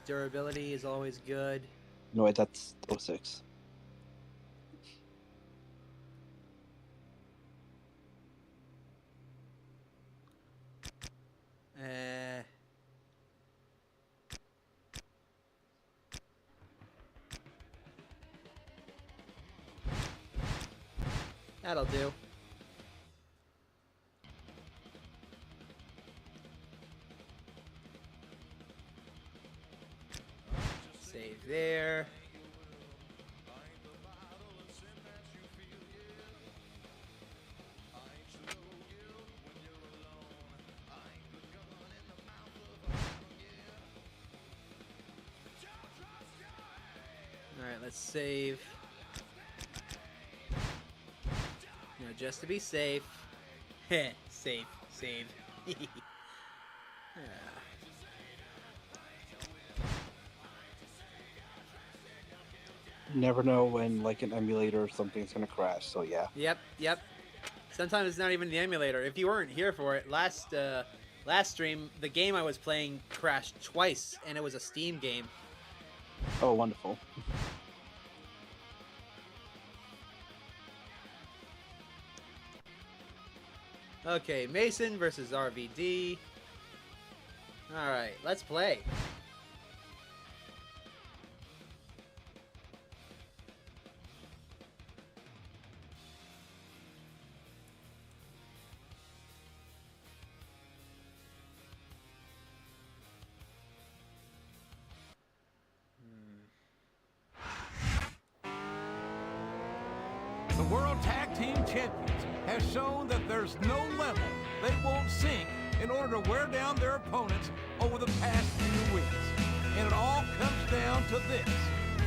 Durability is always good. No, wait, that's 06. That'll do. Save there. Alright, let's save. You know, just to be safe. Heh, save. Yeah. Never know when, like, an emulator or something's gonna crash, so yeah. Yep. Sometimes it's not even the emulator. If you weren't here for it, last stream, the game I was playing crashed twice, and it was a Steam game. Oh, wonderful. Okay, Mason versus RVD. Alright, let's play. The World Tag Team Champions has shown that there's no level they won't sink in order to wear down their opponents over the past few weeks. And it all comes down to this.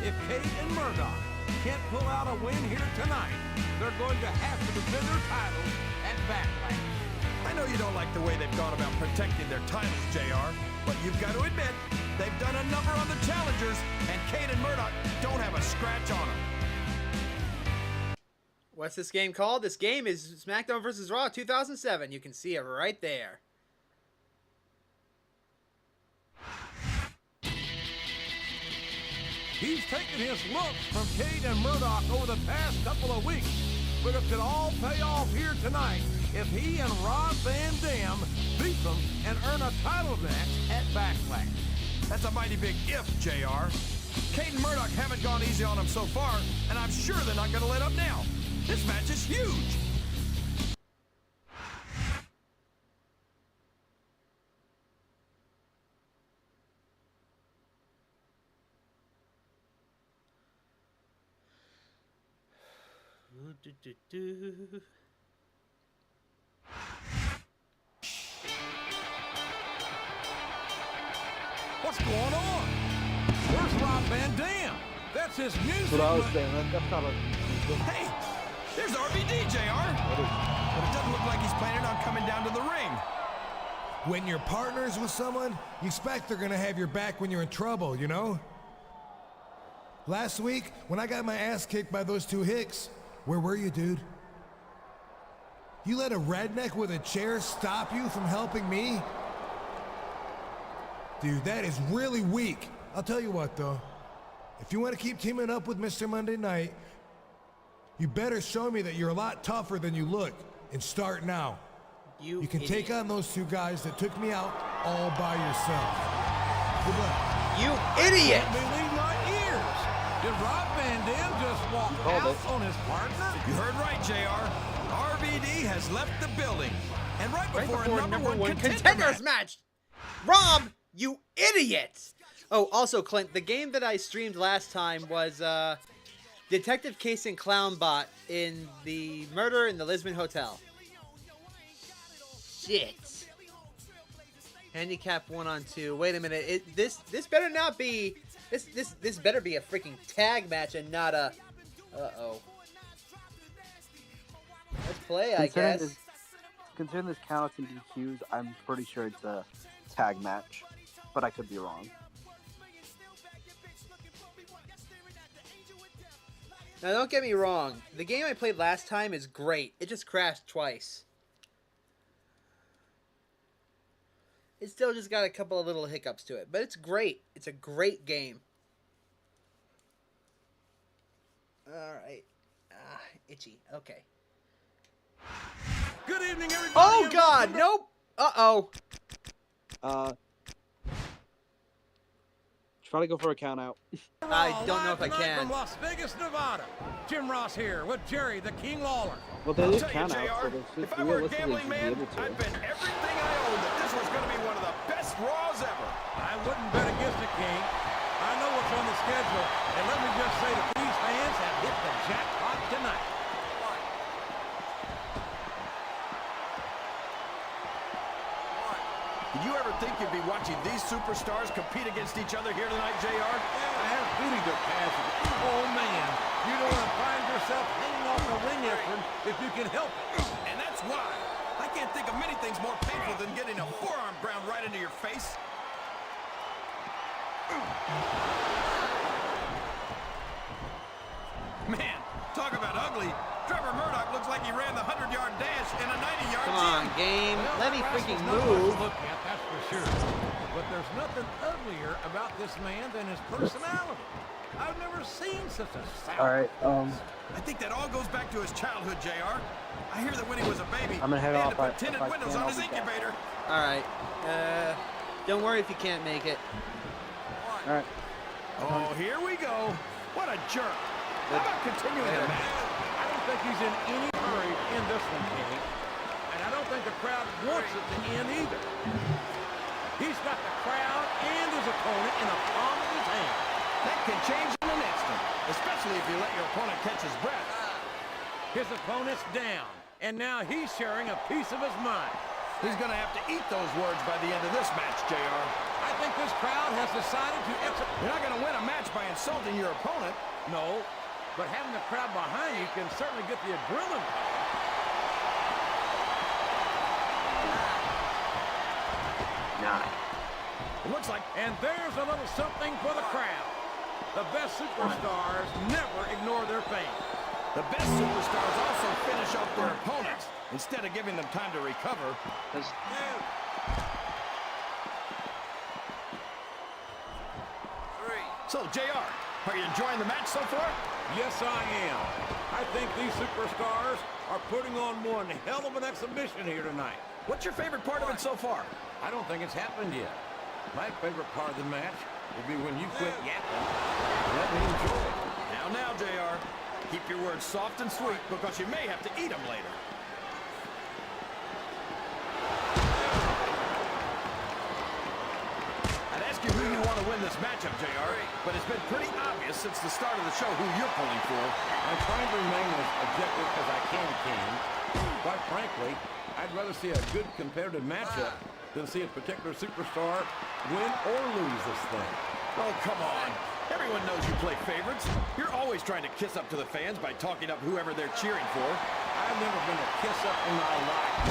If Kate and Murdoch can't pull out a win here tonight, they're going to have to defend their titles at Backlash. I know you don't like the way they've gone about protecting their titles, JR, but you've got to admit, they've done a number on the challengers, and Kate and Murdoch don't have a scratch on them. What's this game called? This game is Smackdown vs. Raw 2007. You can see it right there. He's taken his looks from Kate and Murdoch over the past couple of weeks, but it could all pay off here tonight if he and Rob Van Dam beat them and earn a title match at Backlash. That's a mighty big if, JR. Kate and Murdoch haven't gone easy on him so far, and I'm sure they're not going to let up now. This match is huge. What's going on? Where's Rob Van Dam? That's his music. That's what I was saying. That's not a... Hey, there's RVD, JR. But it doesn't look like he's planning on coming down to the ring. When you're partners with someone, you expect they're gonna have your back when you're in trouble, you know? Last week, when I got my ass kicked by those two hicks, where were you, dude? You let a redneck with a chair stop you from helping me? Dude, that is really weak. I'll tell you what, though. If you want to keep teaming up with Mr. Monday Night, you better show me that you're a lot tougher than you look, and start now. You can idiot. take on those two guys that took me out all by yourself. Good luck. You idiot! I can't believe my ears. Did Rob Van Dam just walk out on his partner? You heard right, JR. RVD has left the building. And right before a number one contenders match. Rob, you idiot! Oh, also, Clint, the game that I streamed last time was Detective Case and Clownbot in the Murder in the Lisbon Hotel. Shit. Handicap 1-on-2. Wait a minute. This better not be. This better be a freaking tag match and not a. Uh-oh. Let's play, I guess. Considering this counts in DQs, I'm pretty sure it's a tag match, but I could be wrong. Now, don't get me wrong. The game I played last time is great. It just crashed twice. It still just got a couple of little hiccups to it. But it's great. It's a great game. Alright. Itchy. Okay. Good evening, everybody. Oh, God! Nope! Uh-oh. Try to go for a count out. I don't know if I Tonight can. From Las Vegas, Nevada. Jim Ross here with Jerry the King Lawler. Well, they did I'll tell count you, out, JR, so they if should I were a realistically gambling should be man, able to. I'd bet everything I own that this was going to be one of the best Raws ever. I wouldn't bet against it, King. I know what's on the schedule, and let me just say that these fans have hit the jackpot tonight. Did you ever think you'd be watching these superstars compete against each other here tonight, JR? I have a feeling they're passing. Oh, man. You don't want to find yourself hanging off the ring apron if you can help it. And that's why. I can't think of many things more painful than getting a forearm ground right into your face. Man, talk about ugly. Trevor Murdoch looks like he ran the 100-yard dash in a 90-yard Come on, game. Let me freaking move. Look at, that's for sure. But there's nothing uglier about this man than his personality. I've never seen such a sour. All right. I think that all goes back to his childhood, JR. I hear that when he was a baby, I'm gonna head he off. had to put If tinted I windows can, on I'll his be back. incubator. Alright. Don't worry if you can't make it. All right. Oh, here we go. What a jerk. How about continuing the match? I don't think he's in any hurry in this one, King. And I don't think the crowd wants it to end either. He's got the crowd and his opponent in the palm of his hand. That can change in an instant, especially if you let your opponent catch his breath. His opponent's down, and now he's sharing a piece of his mind. He's going to have to eat those words by the end of this match, JR. I think this crowd has decided to exit. You're not going to win a match by insulting your opponent. No, but having the crowd behind you can certainly get the adrenaline pumping. It looks like... And there's a little something for the crowd. The best superstars never ignore their fans. The best superstars also finish off their opponents instead of giving them time to recover. So, JR, are you enjoying the match so far? Yes, I am. I think these superstars are putting on one hell of an exhibition here tonight. What's your favorite part of it so far? I don't think it's happened yet. My favorite part of the match will be when you quit yapping and let me enjoy it. Now, JR. Keep your words soft and sweet because you may have to eat them later. I'd ask you who you want to win this matchup, JR, but it's been pretty obvious since the start of the show who you're pulling for. I'm trying to remain as objective as I can, King. Quite frankly, I'd rather see a good competitive matchup than see a particular superstar win or lose this thing. Oh, come on. Everyone knows you play favorites. You're always trying to kiss up to the fans by talking up whoever they're cheering for. I've never been a kiss up in my life,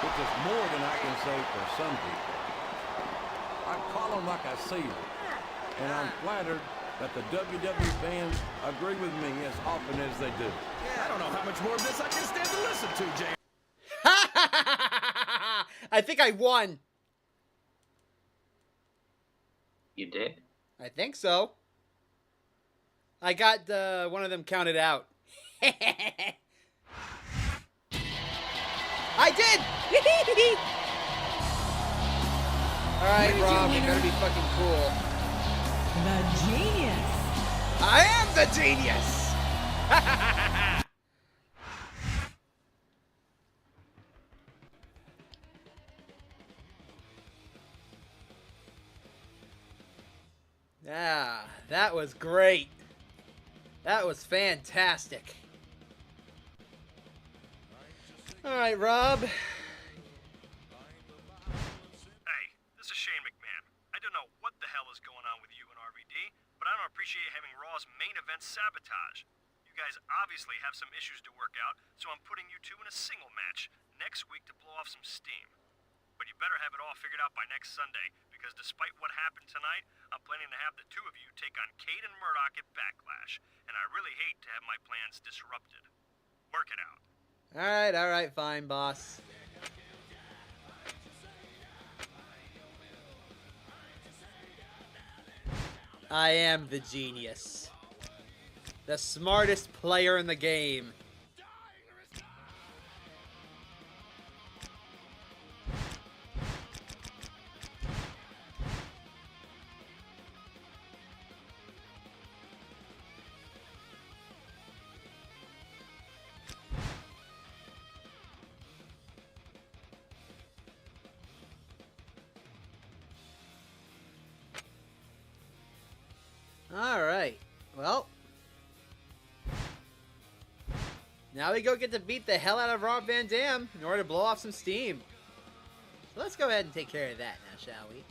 which is more than I can say for some people. I call them like I see them, and I'm flattered that the WWE fans agree with me as often as they do. I don't know how much more of this I can stand to listen to, Jay. I think I won. You did? I think so. I got one of them counted out. I did! Alright, Rob, you better be fucking cool. The genius. I am the genius! Yeah, that was great. That was fantastic. Alright, Rob. Hey, this is Shane McMahon. I don't know what the hell is going on with you and RVD, but I don't appreciate having Raw's main event sabotage. You guys obviously have some issues to work out, so I'm putting you two in a single match next week to blow off some steam. But you better have it all figured out by next Sunday, because despite what happened tonight, I'm planning to have the two of you take on Cade and Murdoch at Backlash, and I really hate to have my plans disrupted. Work it out. Alright, fine, boss. I am the genius. The smartest player in the game. Alright, well. Now we go get to beat the hell out of Rob Van Dam in order to blow off some steam. So let's go ahead and take care of that now, shall we?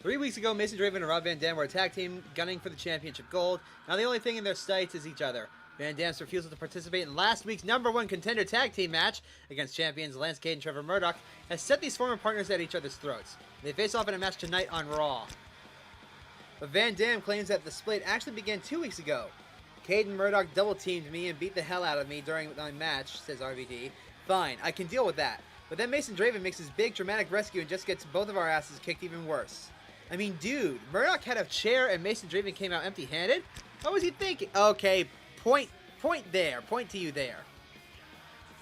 3 weeks ago, Mason Draven and Rob Van Dam were a tag team gunning for the championship gold. Now the only thing in their sights is each other. Van Dam's refusal to participate in last week's #1 contender tag team match against champions Lance Cade and Trevor Murdoch has set these former partners at each other's throats. They face off in a match tonight on Raw. But Van Dam claims that the split actually began 2 weeks ago. Cade and Murdoch double-teamed me and beat the hell out of me during my match, says RVD. Fine, I can deal with that. But then Mason Draven makes his big dramatic rescue and just gets both of our asses kicked even worse. I mean, dude, Murdoch had a chair and Mason Draven came out empty-handed? What was he thinking? Okay, point there. Point to you there.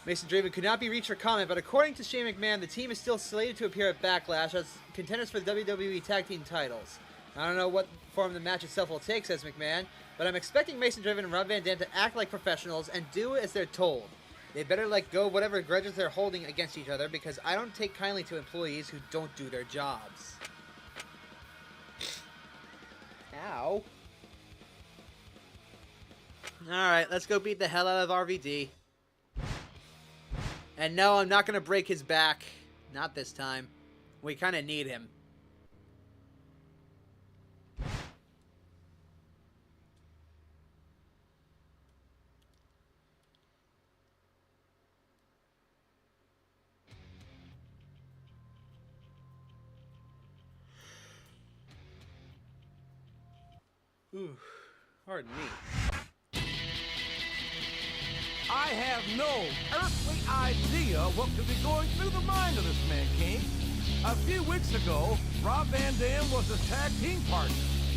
Mason Draven could not be reached for comment, but according to Shane McMahon, the team is still slated to appear at Backlash as contenders for the WWE Tag Team titles. I don't know what form the match itself will take, says McMahon, but I'm expecting Mason Draven and Rob Van Dam to act like professionals and do as they're told. They better let go of whatever grudges they're holding against each other, because I don't take kindly to employees who don't do their jobs. Ow. Alright, let's go beat the hell out of RVD. And no, I'm not going to break his back. Not this time. We kind of need him. Ooh, pardon me. I have no earthly idea what could be going through the mind of this man, King. A few weeks ago, Rob Van Dam was his tag team partner,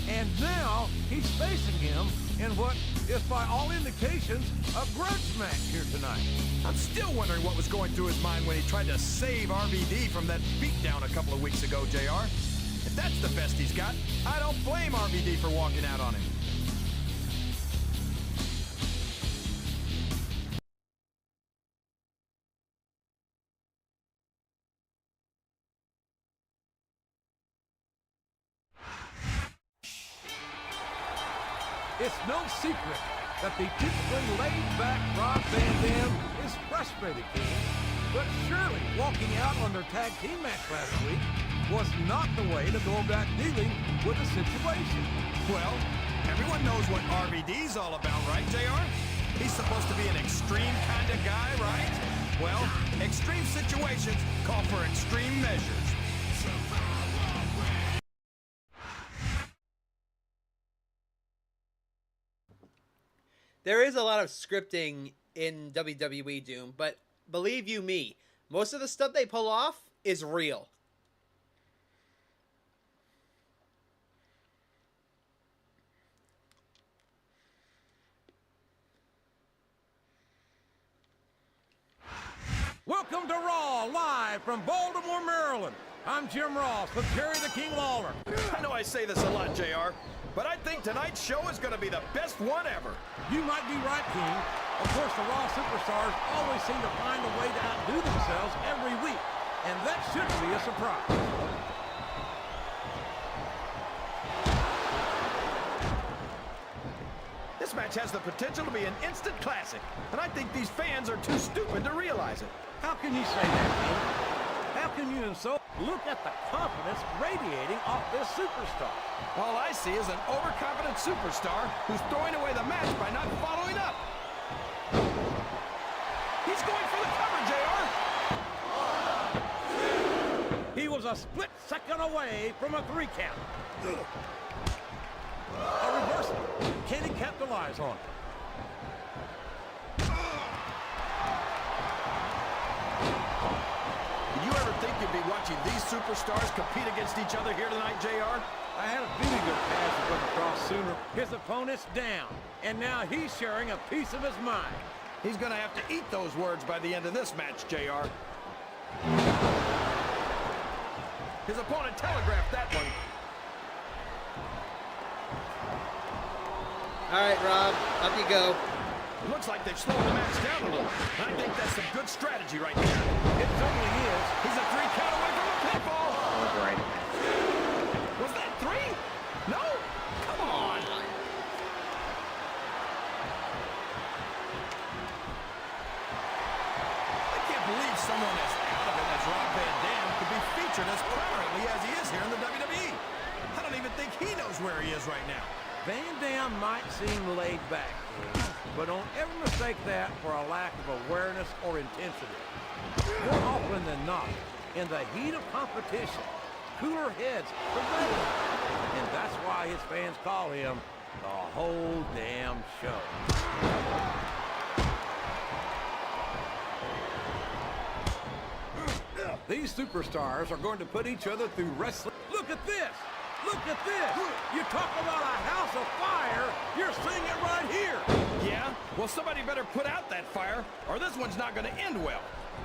and now he's facing him in what is, by all indications, a grudge match here tonight. I'm still wondering what was going through his mind when he tried to save RVD from that beatdown a couple of weeks ago, JR. If that's the best he's got, I don't blame RVD for walking out on him. It's no secret that the typically laid-back Rob Van Dam is frustrated, King. But surely walking out on their tag team match last week was not the way to go about dealing with the situation. Well, everyone knows what RVD's all about, right, JR? He's supposed to be an extreme kind of guy, right? Well, extreme situations call for extreme measures. There is a lot of scripting in WWE, Doom, but believe you me, most of the stuff they pull off is real. Welcome to Raw, live from Baltimore, Maryland. I'm Jim Ross with Jerry the King Lawler. I know I say this a lot, JR, but I think tonight's show is going to be the best one ever. You might be right, King. Of course, the Raw superstars always seem to find a way to outdo themselves every week, and that shouldn't be a surprise. This match has the potential to be an instant classic, and I think these fans are too stupid to realize it. How can you say that, King? How can you insult? Look at the confidence radiating off this superstar. All I see is an overconfident superstar who's throwing away the match by not following up. He's going for the cover, JR. He was a split second away from a 3 count. A reversal. Can he capitalize on it? Did you ever think you'd be watching these superstars compete against each other here tonight, JR? I had a feeling their paths would come across sooner. His opponent's down, and now he's sharing a piece of his mind. He's going to have to eat those words by the end of this match, JR. His opponent telegraphed that one. All right, Rob, up you go. It looks like they've slowed the match down a little. I think that's some good strategy right there. It certainly is. He's a 3 count away from a pinfall. That's right. Was that 3? No? Come on. I can't believe someone as out of it as Rob Van Dam could be featured as prominently as he is here in the WWE. I don't even think he knows where he is right now. Van Dam might seem laid back, but don't ever mistake that for a lack of awareness or intensity. More often than not, in the heat of competition, cooler heads prevail. And that's why his fans call him the whole damn show. These superstars are going to put each other through wrestling. Look at this! Look at this! You talk about a house of fire, you're seeing it right here! Yeah? Well, somebody better put out that fire, or this one's not going to end well.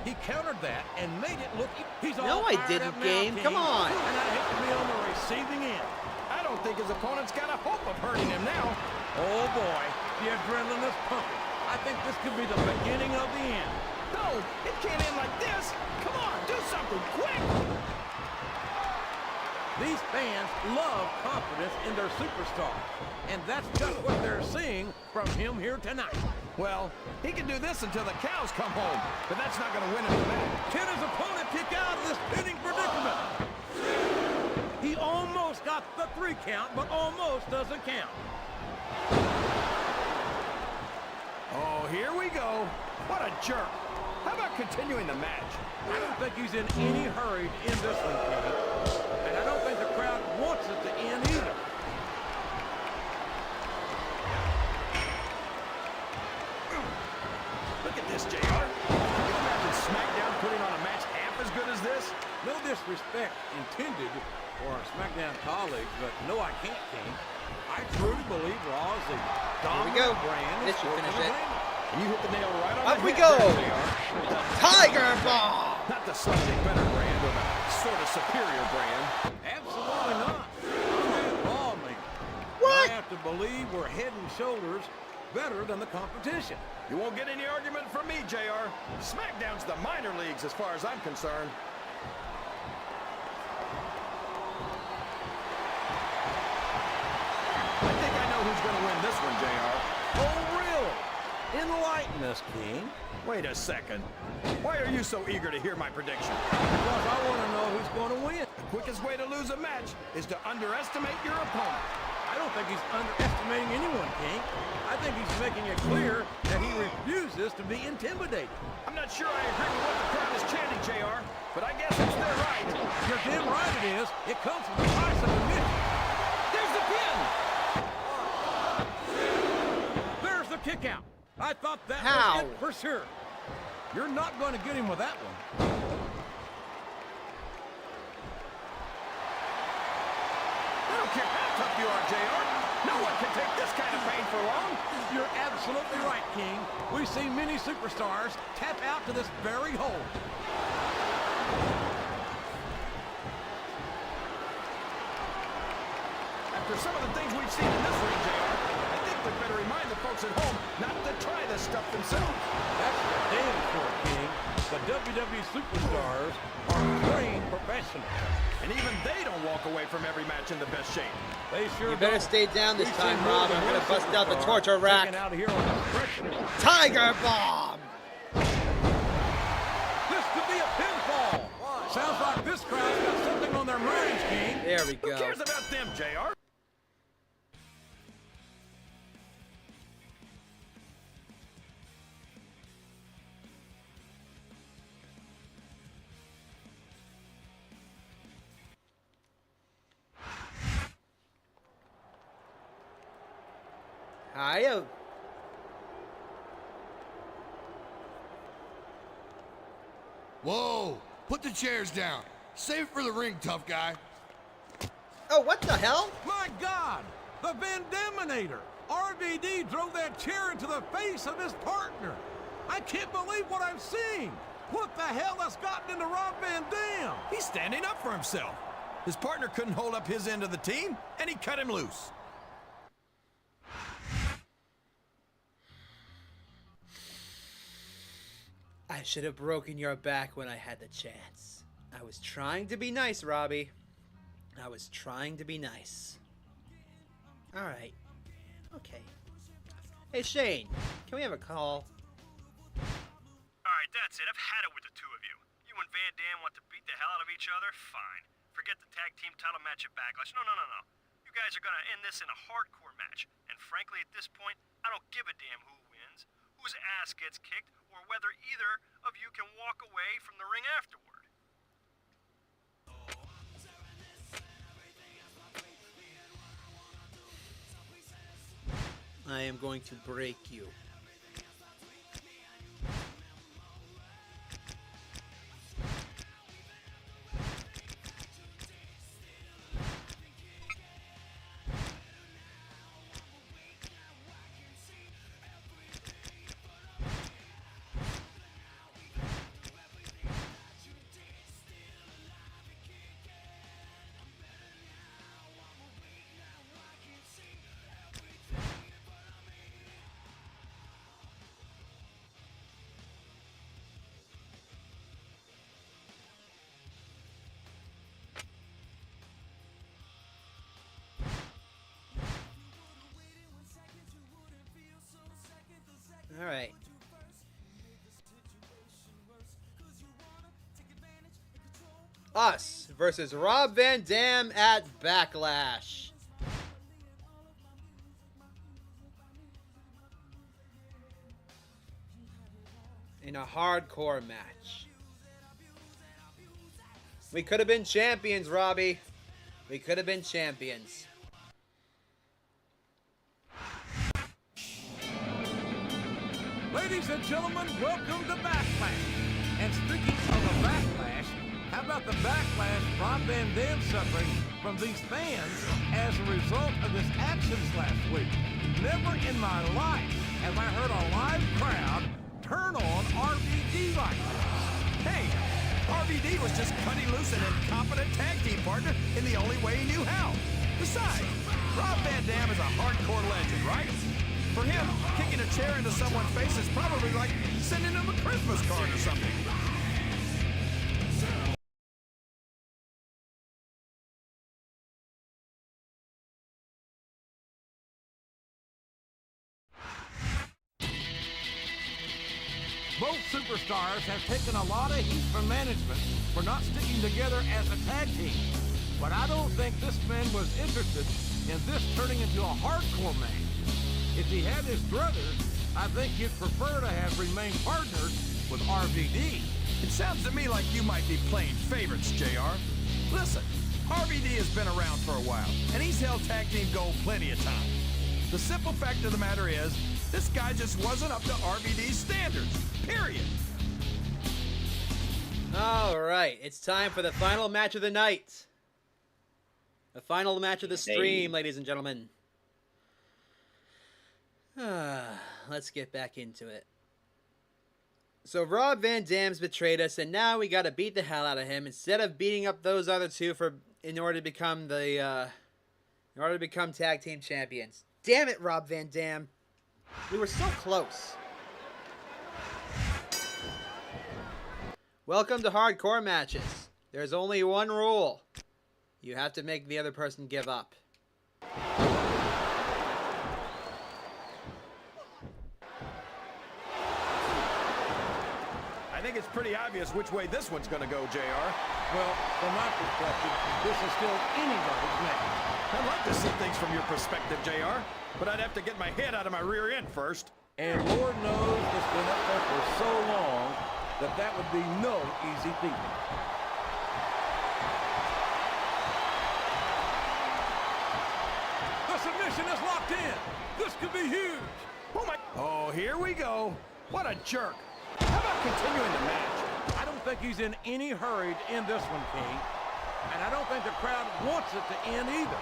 He countered that and made it look... He's all No, I fired didn't, up now, Game. King. Come on. And I hate to be on the receiving end. I don't think his opponent's got a hope of hurting him now. Oh, boy. The adrenaline is pumping. I think this could be the beginning of the end. No, it can't end like this. Come on, do something quick. These fans love confidence in their superstar, and that's just what they're seeing from him here tonight. Well, he can do this until the cows come home, but that's not going to win him the match. Can his opponent kick out of this pinning predicament? He almost got the 3 count, but almost doesn't count. Oh, here we go. What a jerk. How about continuing the match? I don't think he's in any hurry to end this one, King. And I don't think the crowd wants it to end either. Look at this, JR. Can you imagine Smackdown putting on a match half as good as this? No disrespect intended for our Smackdown colleagues, but no, I can't, King. I truly believe Raw is a dominant brand. This should finish it. And you hit the nail right on Up the we head go. there, JR. Tiger Bomb. Not the slightly better brand or the sort of superior brand. Absolutely not. Raw, man. What? I have to believe we're head and shoulders better than the competition. You won't get any argument from me, JR. Smackdown's the minor leagues as far as I'm concerned. I think I know who's going to win this one, JR. Oh, really? Enlighten us, King. Wait a second. Why are you so eager to hear my prediction? Because I want to know who's going to win. The quickest way to lose a match is to underestimate your opponent. I don't think he's underestimating anyone, King. I think he's making it clear that he refuses to be intimidated. I'm not sure I agree with what the crowd is chanting, JR, but I guess it's their right. You're damn right it is. It comes from the price of admission. There's the pin! There's the kick out. I thought that How? was it for sure. You're not going to get him with that one. I don't care how tough you are, JR. No one can take this kind of pain for long. You're absolutely right, King. We've seen many superstars tap out to this very hold. After some of the things we've seen in this ring, JR, I think we better remind the folks at home not to try this stuff themselves. That's for damn sure, King. The WWE superstars are trained professionals. And even they don't walk away from every match in the best shape. They sure You better don't. stay down this We've time, seen more Rob. than I'm going to one bust out the superstar torture rack. taken out of here on a stretcher. Tiger Bomb. This could be a pinfall. This crowd's got something on their minds, King. There we go. Who cares about them, JR? Hiya. Whoa! Put the chairs down. Save it for the ring, tough guy. Oh, what the hell? My God! The Vandaminator! RVD drove that chair into the face of his partner. I can't believe what I'm seeing. What the hell has gotten into Rob Van Dam? He's standing up for himself. His partner couldn't hold up his end of the team, and he cut him loose. I should have broken your back when I had the chance. I was trying to be nice, Robbie. I was trying to be nice. Alright. Okay. Hey, Shane, can we have a call? Alright, that's it. I've had it with the two of you. You and Van Dam want to beat the hell out of each other? Fine. Forget the tag team title match at Backlash. No. You guys are gonna end this in a hardcore match. And frankly, at this point, I don't give a damn who wins, whose ass gets kicked, or whether either of you can walk away from the ring afterward. I am going to break you. All right. Us versus Rob Van Dam at Backlash. In a hardcore match. We could have been champions, Robbie. We could have been champions. Ladies and gentlemen, welcome to Backlash. And speaking of a backlash, how about the backlash Rob Van Dam suffering from these fans as a result of his actions last week? Never in my life have I heard a live crowd turn on RVD like this. Hey, RVD was just cutting loose an incompetent tag team partner in the only way he knew how. Besides, Rob Van Dam is a hardcore legend, right? For him, kicking a chair into someone's face is probably like sending them a Christmas card or something. Both superstars have taken a lot of heat from management for not sticking together as a tag team. But I don't think this man was interested in this turning into a hardcore match. If he had his druthers, I think he'd prefer to have remained partners with RVD. It sounds to me like you might be playing favorites, JR. Listen, RVD has been around for a while, and he's held tag team gold plenty of times. The simple fact of the matter is, this guy just wasn't up to RVD's standards, period. All right, it's time for the final match of the night. The final match of the stream, ladies and gentlemen. Let's get back into it. So Rob Van Dam's betrayed us, and now we gotta beat the hell out of him instead of beating up those other two in order to become tag team champions. Damn it, Rob Van Dam. We were so close. Welcome to hardcore matches. There's only one rule. You have to make the other person give up. I think think it's pretty obvious which way this one's going to go, JR. Well, from my perspective, this is still anybody's match. I'd like to see things from your perspective, JR, but I'd have to get my head out of my rear end first. And Lord knows it's been up there for so long that would be no easy feat. The submission is locked in. This could be huge. Oh, my. Oh, here we go. What a jerk. How about continuing the match? I don't think he's in any hurry to end this one, King. And I don't think the crowd wants it to end either.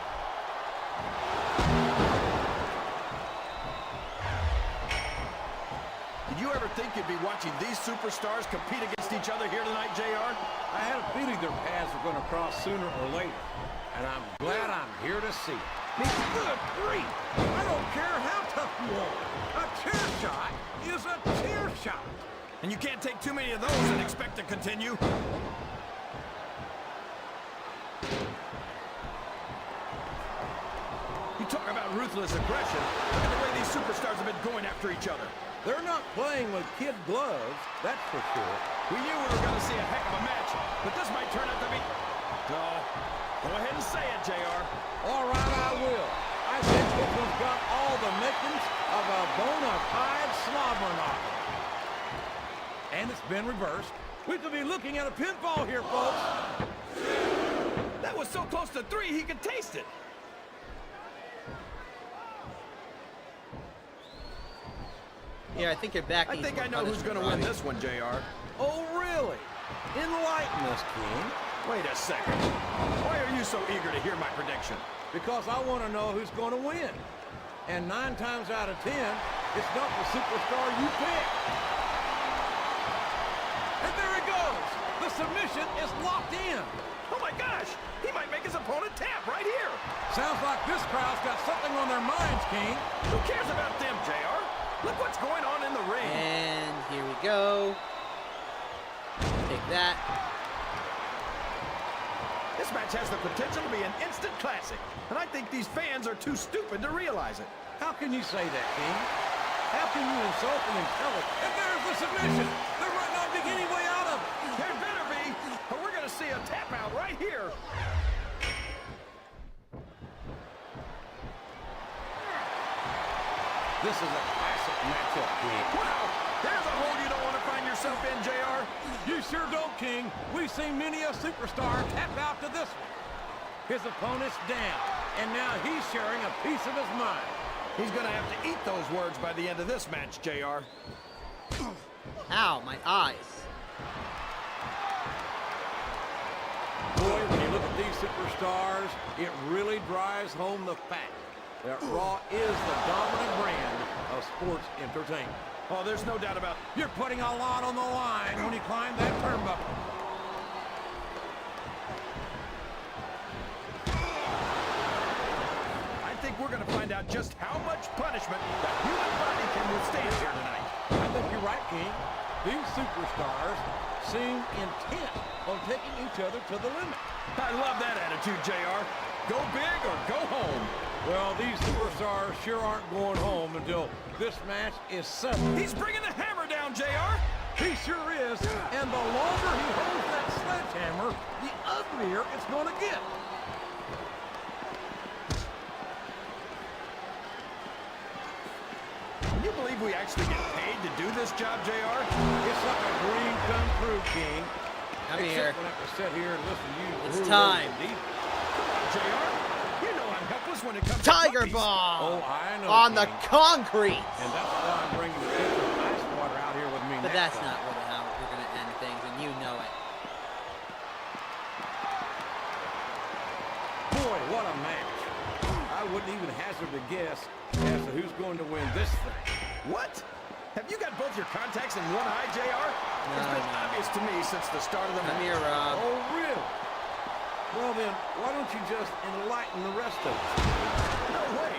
Did you ever think you'd be watching these superstars compete against each other here tonight, JR? I had a feeling their paths were going to cross sooner or later. And I'm glad I'm here to see it. Good grief! I don't care how tough you are. A chair shot is a chair shot. And you can't take too many of those and expect to continue. You talk about ruthless aggression. Look at the way these superstars have been going after each other. They're not playing with kid gloves, that's for sure. We knew we were going to see a heck of a match, but this might turn out to be... Oh, go ahead and say it, JR. All right, I will. I think this one's got all the makings of a bona fide slobber knocker. And it's been reversed. We could be looking at a pinfall here, folks. That was so close to 3, he could taste it. Yeah, I think you're back. I think I know who's going to win this one, JR. Oh, really? Enlighten us, King. Wait a second. Why are you so eager to hear my prediction? Because I want to know who's going to win. And 9 times out of 10, it's not the superstar you pick. And there he goes. The submission is locked in. Oh my gosh, he might make his opponent tap right here. Sounds like this crowd's got something on their minds, King. Who cares about them, JR? Look what's going on in the ring. And here we go. Take that. This match has the potential to be an instant classic, and I think these fans are too stupid to realize it. How can you say that, King? How can you insult an intelligent? And there's the submission. There might not be any way out of it. There better be, or we're going to see a tap out right here. This is a classic matchup, King. Wow, there's a hole you don't want to find yourself in, JR. You sure don't, King. We've seen many a superstar tap out to this one. His opponent's down, and now he's sharing a piece of his mind. He's going to have to eat those words by the end of this match, JR. Ow, my eyes. Boy, when you look at these superstars, it really drives home the fact that Raw is the dominant brand of sports entertainment. Oh, there's no doubt about it. You're putting a lot on the line when you climb that turnbuckle. I think we're going to find out just how much punishment the human body can withstand here tonight. I think you're right, King. These superstars seem intent on taking each other to the limit. I love that attitude, JR. Go big or go home. Well, these superstars sure aren't going home until this match is settled. He's bringing the hammer down, JR. He sure is. And the longer he holds that sledgehammer, the uglier it's going to get. Can you believe we actually get paid to do this job, JR? It's like a dream come true, King. Come here. Except when I have to sit here and listen to you. It's time. Come on, JR. You know I'm helpless when it comes Tiger to puppies. Bomb! Oh, I know, On the King. concrete! And that's why I'm bringing the pitcher of ice water out here with me But next that's time. not how we're going to end things, and you know it. Boy, what a match. I wouldn't even hazard a guess as to who's going to win this thing. What? Have you got both your contacts in one eye, JR? It's been obvious to me since the start of the match. Come here, Rob. Oh, really? Well, then, why don't you just enlighten the rest of us? No way.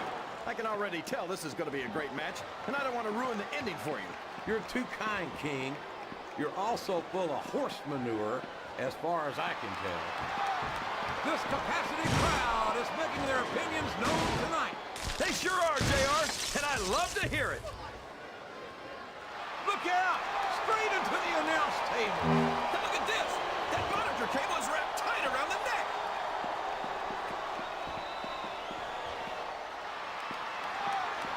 I can already tell this is going to be a great match, and I don't want to ruin the ending for you. You're too kind, King. You're also full of horse manure, as far as I can tell. This capacity crowd is making their opinions known tonight. They sure are, JR, and I love to hear it. Look out! Straight into to the announce table. Now look at this. That monitor cable is wrapped tight around the neck.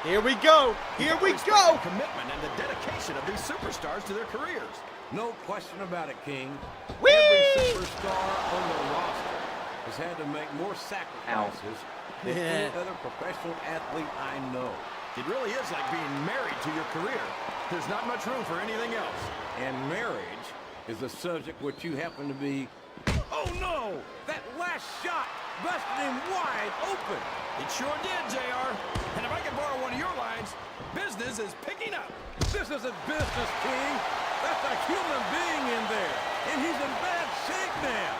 Here we go. Here we go. The commitment and the dedication of these superstars to their careers. No question about it, King. Whee! Every superstar on the roster has had to make more sacrifices than any other professional athlete I know. It really is like being married to your career. There's not much room for anything else. And marriage is a subject which you happen to be. Oh no! That last shot busted him wide open. It sure did, JR. And if I can borrow one of your lines, business is picking up. This isn't business, King. That's a human being in there. And he's in bad shape now.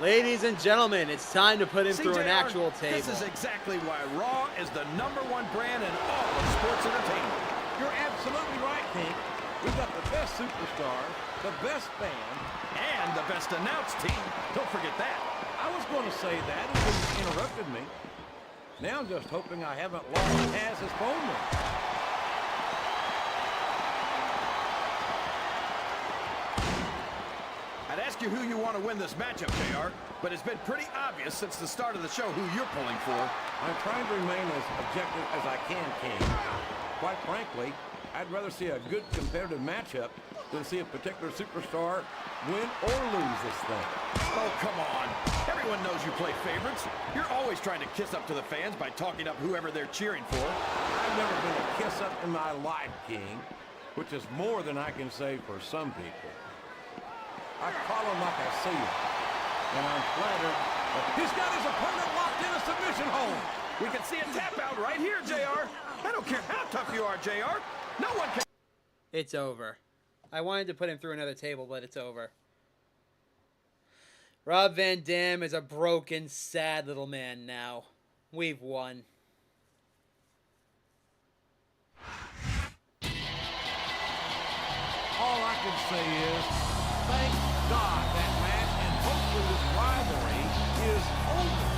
Ladies and gentlemen, it's time to put him through an JR, actual table. This is exactly why Raw is the #1 brand in all of sports entertainment. You're absolutely right, King. We've got the best superstars, the best band, and the best announced team. Don't forget that. I was going to say that until you interrupted me. Now I'm just hoping I haven't lost Taz's phone number. I'd ask you who you want to win this matchup, JR, but it's been pretty obvious since the start of the show who you're pulling for. I'm trying to remain as objective as I can, King. Quite frankly, I'd rather see a good competitive matchup than see a particular superstar win or lose this thing. Oh, come on. Everyone knows you play favorites. You're always trying to kiss up to the fans by talking up whoever they're cheering for. I've never been a kiss up in my life, King, which is more than I can say for some people. I call him like I see him, and I'm flattered that he's got his opponent locked in a submission hold. We can see a tap out right here, JR. I don't care how tough you are, JR. No one can. It's over. I wanted to put him through another table, but it's over. Rob Van Dam is a broken, sad little man now. We've won. All I can say is, thank God that match, and hopefully this rivalry is over.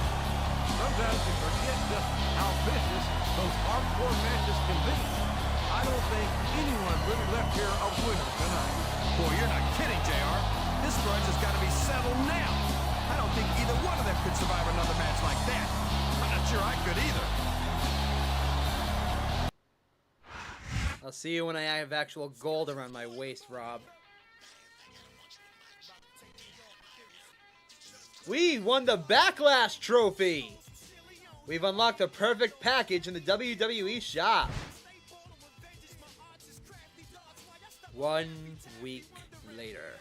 Sometimes you forget just how vicious those hardcore matches can be. I don't think anyone really left here a winner tonight. Boy, you're not kidding, JR. This grudge has got to be settled now. I don't think either one of them could survive another match like that. I'm not sure I could either. I'll see you when I have actual gold around my waist, Rob. We won the Backlash trophy! We've unlocked a perfect package in the WWE shop. 1 week later.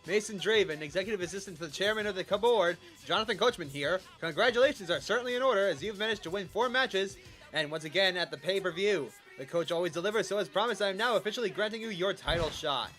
Mason Draven, executive assistant to the chairman of the board, Jonathan Coachman here. Congratulations are certainly in order as you've managed to win 4 matches and once again at the pay-per-view. The coach always delivers, so as promised, I am now officially granting you your title shot.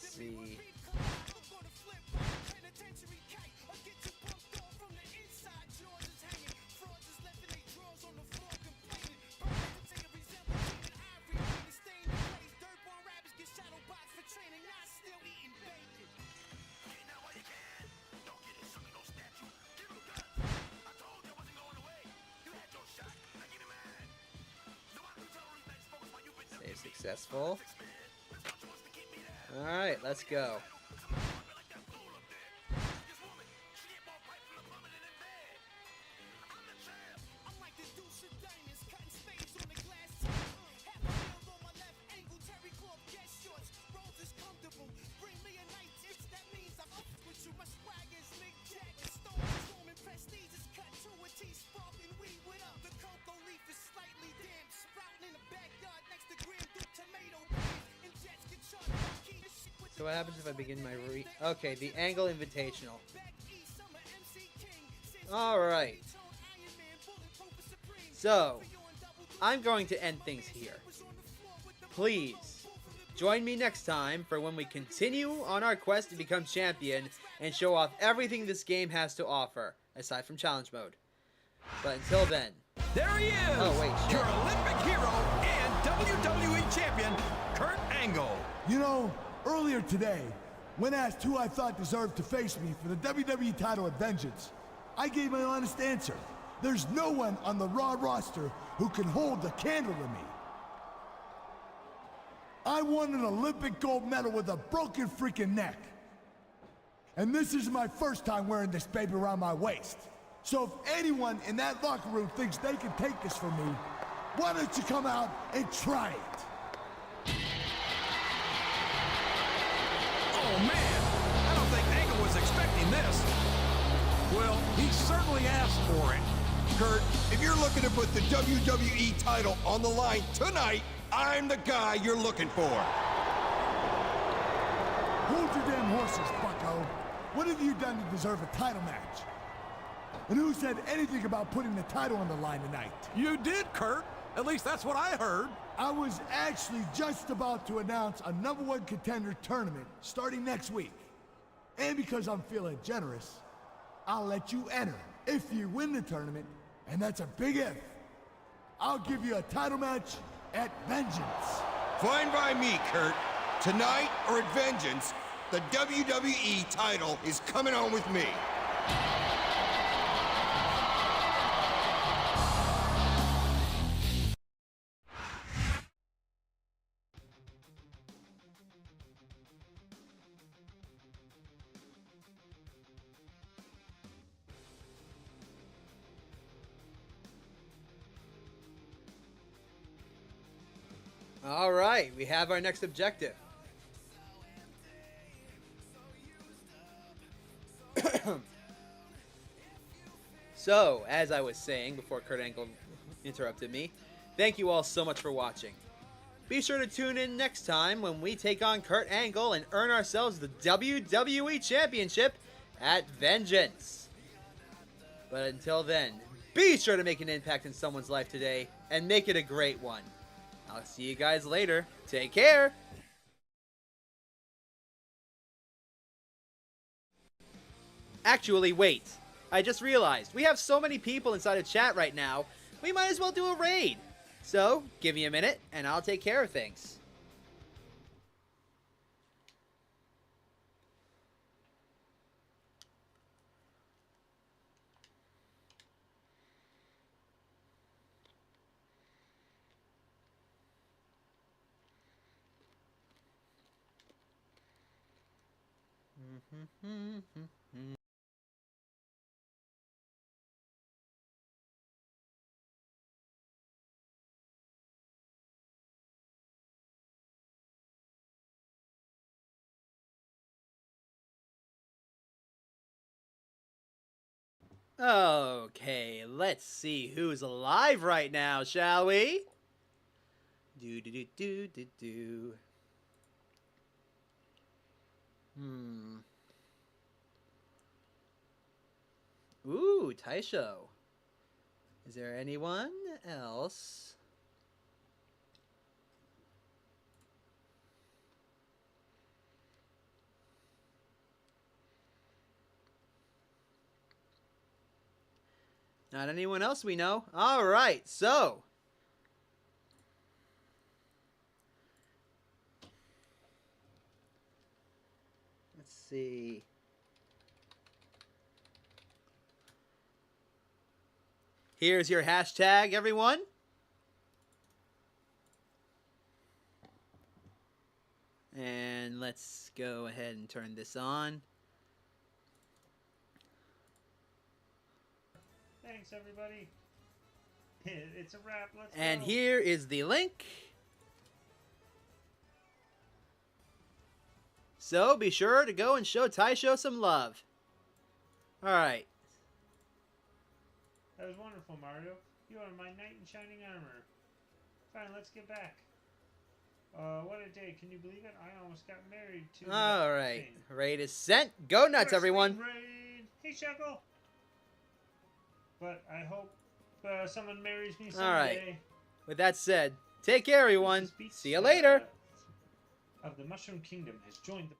See. Save successful. Alright, let's go. So what happens if I begin my Okay, the Angle Invitational. Alright. So, I'm going to end things here. Please, join me next time for when we continue on our quest to become champion and show off everything this game has to offer, aside from challenge mode. But until then... There he is! Oh, wait, shit. Your Olympic hero and WWE champion, Kurt Angle. You know, earlier today, when asked who I thought deserved to face me for the WWE title at Vengeance, I gave my honest answer. There's no one on the Raw roster who can hold the candle to me. I won an Olympic gold medal with a broken freaking neck. And this is my first time wearing this baby around my waist. So if anyone in that locker room thinks they can take this from me, why don't you come out and try it? Oh man, I don't think Angle was expecting this. Well, he certainly asked for it. Kurt, if you're looking to put the WWE title on the line tonight, I'm the guy you're looking for. Hold your damn horses, bucko. What have you done to deserve a title match? And who said anything about putting the title on the line tonight? You did, Kurt. At least that's what I heard. I was actually just about to announce a #1 contender tournament starting next week. And because I'm feeling generous, I'll let you enter if you win the tournament, and that's a big if. I'll give you a title match at Vengeance. Fine by me, Kurt. Tonight or at Vengeance, the WWE title is coming on with me. Alright, we have our next objective. So, as I was saying before Kurt Angle interrupted me, thank you all so much for watching. Be sure to tune in next time when we take on Kurt Angle and earn ourselves the WWE Championship at Vengeance. But until then, be sure to make an impact in someone's life today and make it a great one. I'll see you guys later. Take care. Actually, wait. I just realized we have so many people inside of chat right now, we might as well do a raid. So, give me a minute and I'll take care of things. Okay, let's see who's alive right now, shall we? Do. Ooh, Taisho. Is there anyone else? Not anyone else we know. All right, so let's see. Here's your hashtag, everyone. And let's go ahead and turn this on. Thanks, everybody. It's a wrap. Let's And go. here is the link. So be sure to go and show Taisho some love. Alright. That was wonderful, Mario. You are my knight in shining armor. Fine, let's get back. What a day. Can you believe it? I almost got married to All right. Raid is sent. Go nuts, everyone. Raid. Hey, Shuckle. But I hope someone marries me someday. All right. With that said, take care, everyone. See you later. Of the Mushroom Kingdom has joined the